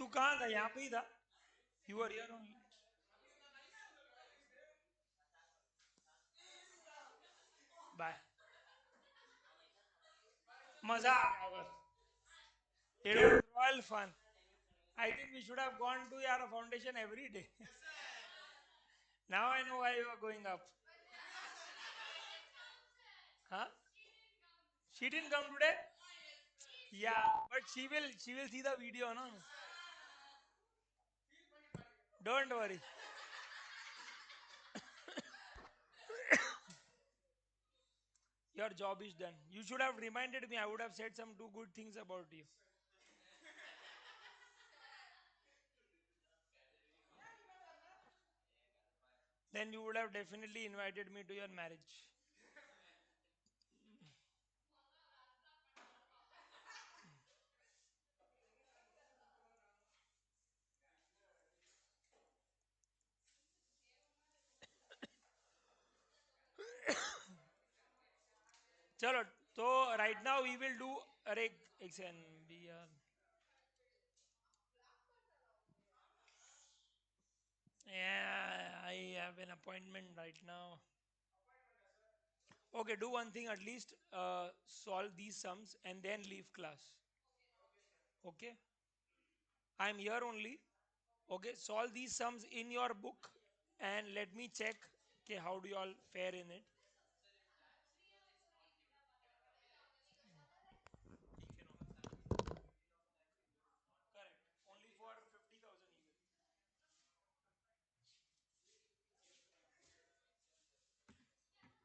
तू कहाँ था? यहाँ पे ही था. You were here only. Bye. मजा आ गया बस. It was royal fun. I think we should have gone to your foundation every day. Now I know why you are going up. Huh? She didn't come today? Yeah, but she will see the video, no? Don't worry. Your job is done. You should have reminded me. I would have said some two good things about you. Then you would have definitely invited me to your marriage. चलो तो right now we will do. अरे एक second भी यार. Yeah, I have an appointment right now. Okay, do one thing at least. Solve these sums and then leave class. Okay, I'm here only. Okay, solve these sums in your book and let me check. Okay, how do you all fare in it? Correct. Only for 50,000 he will.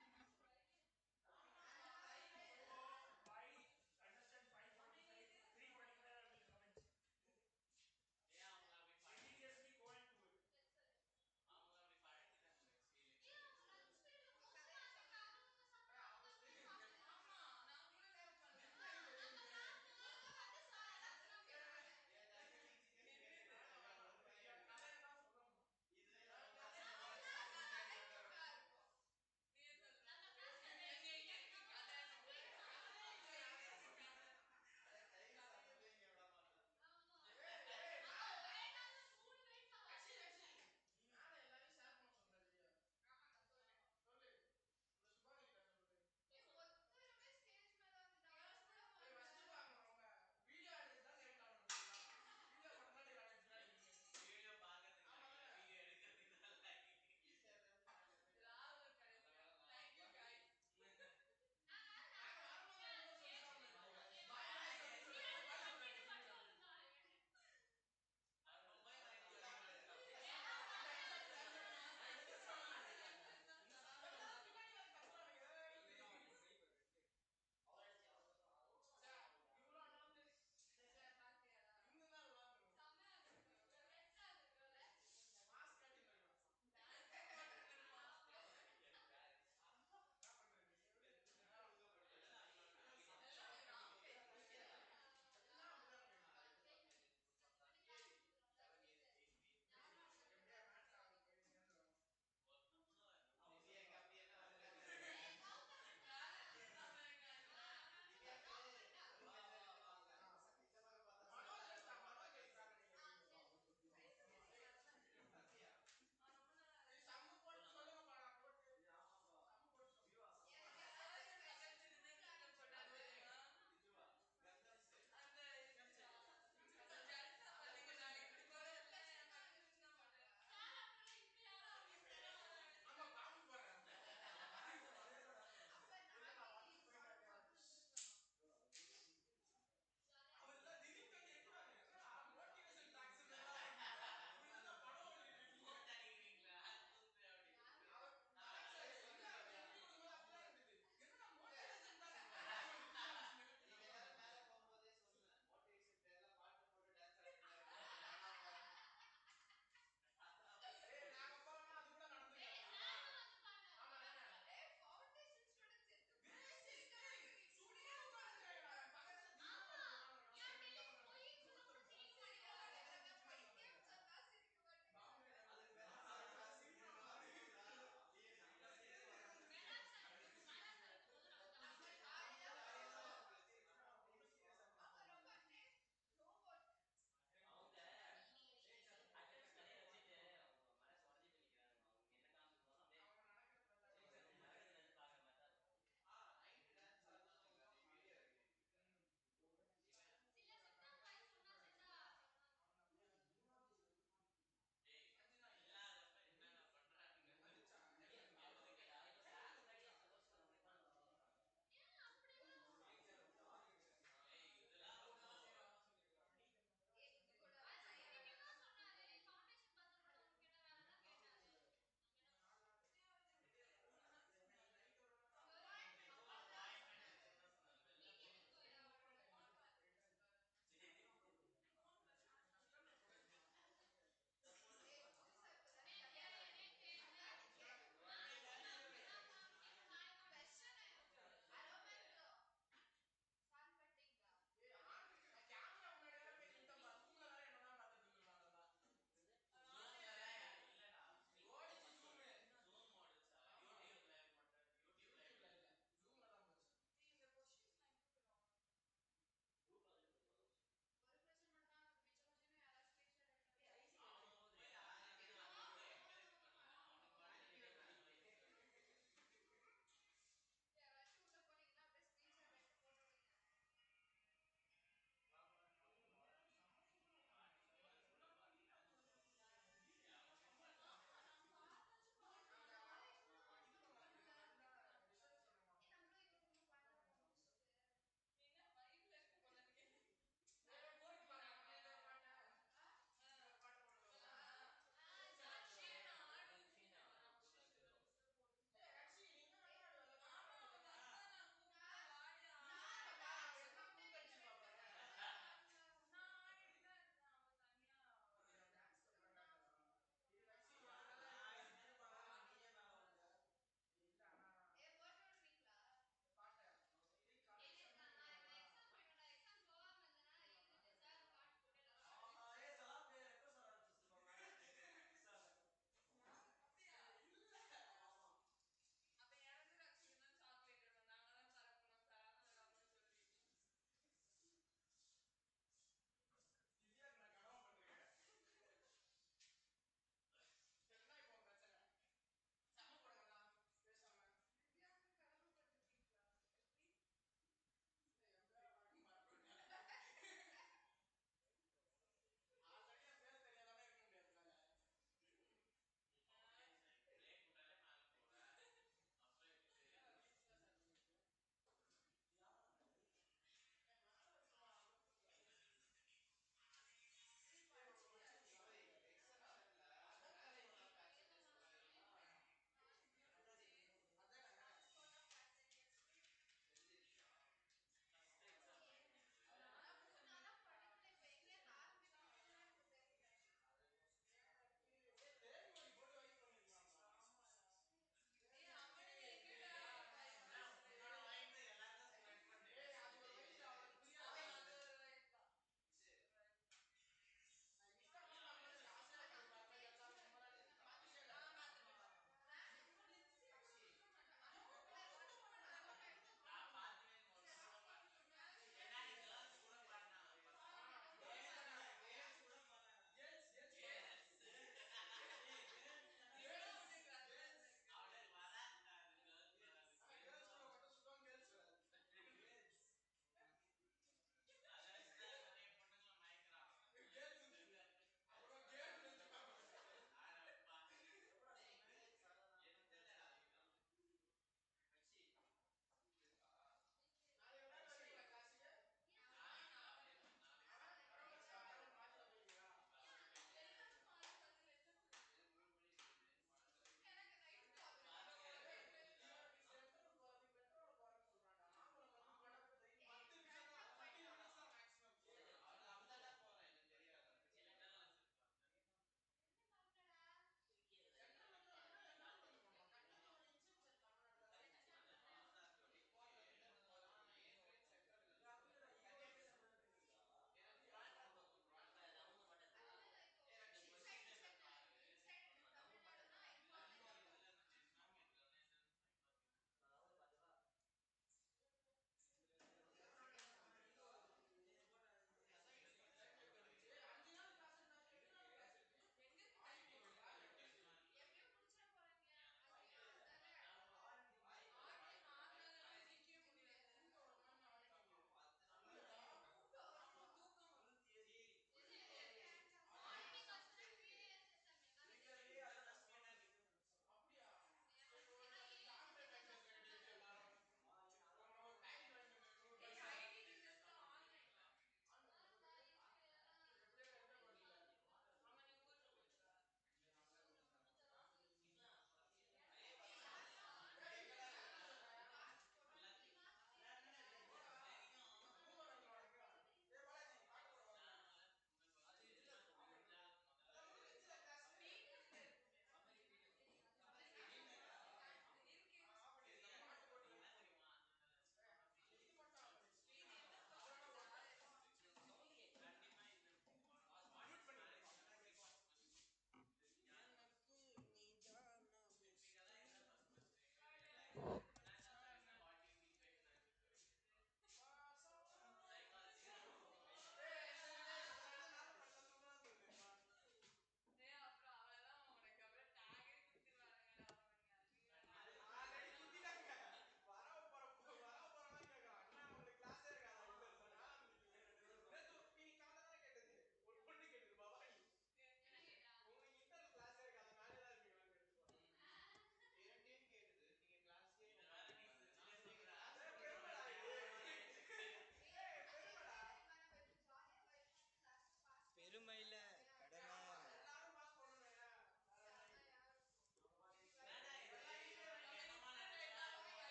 Understand 545, 345 I will come and check. Seriously go and do it.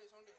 Sound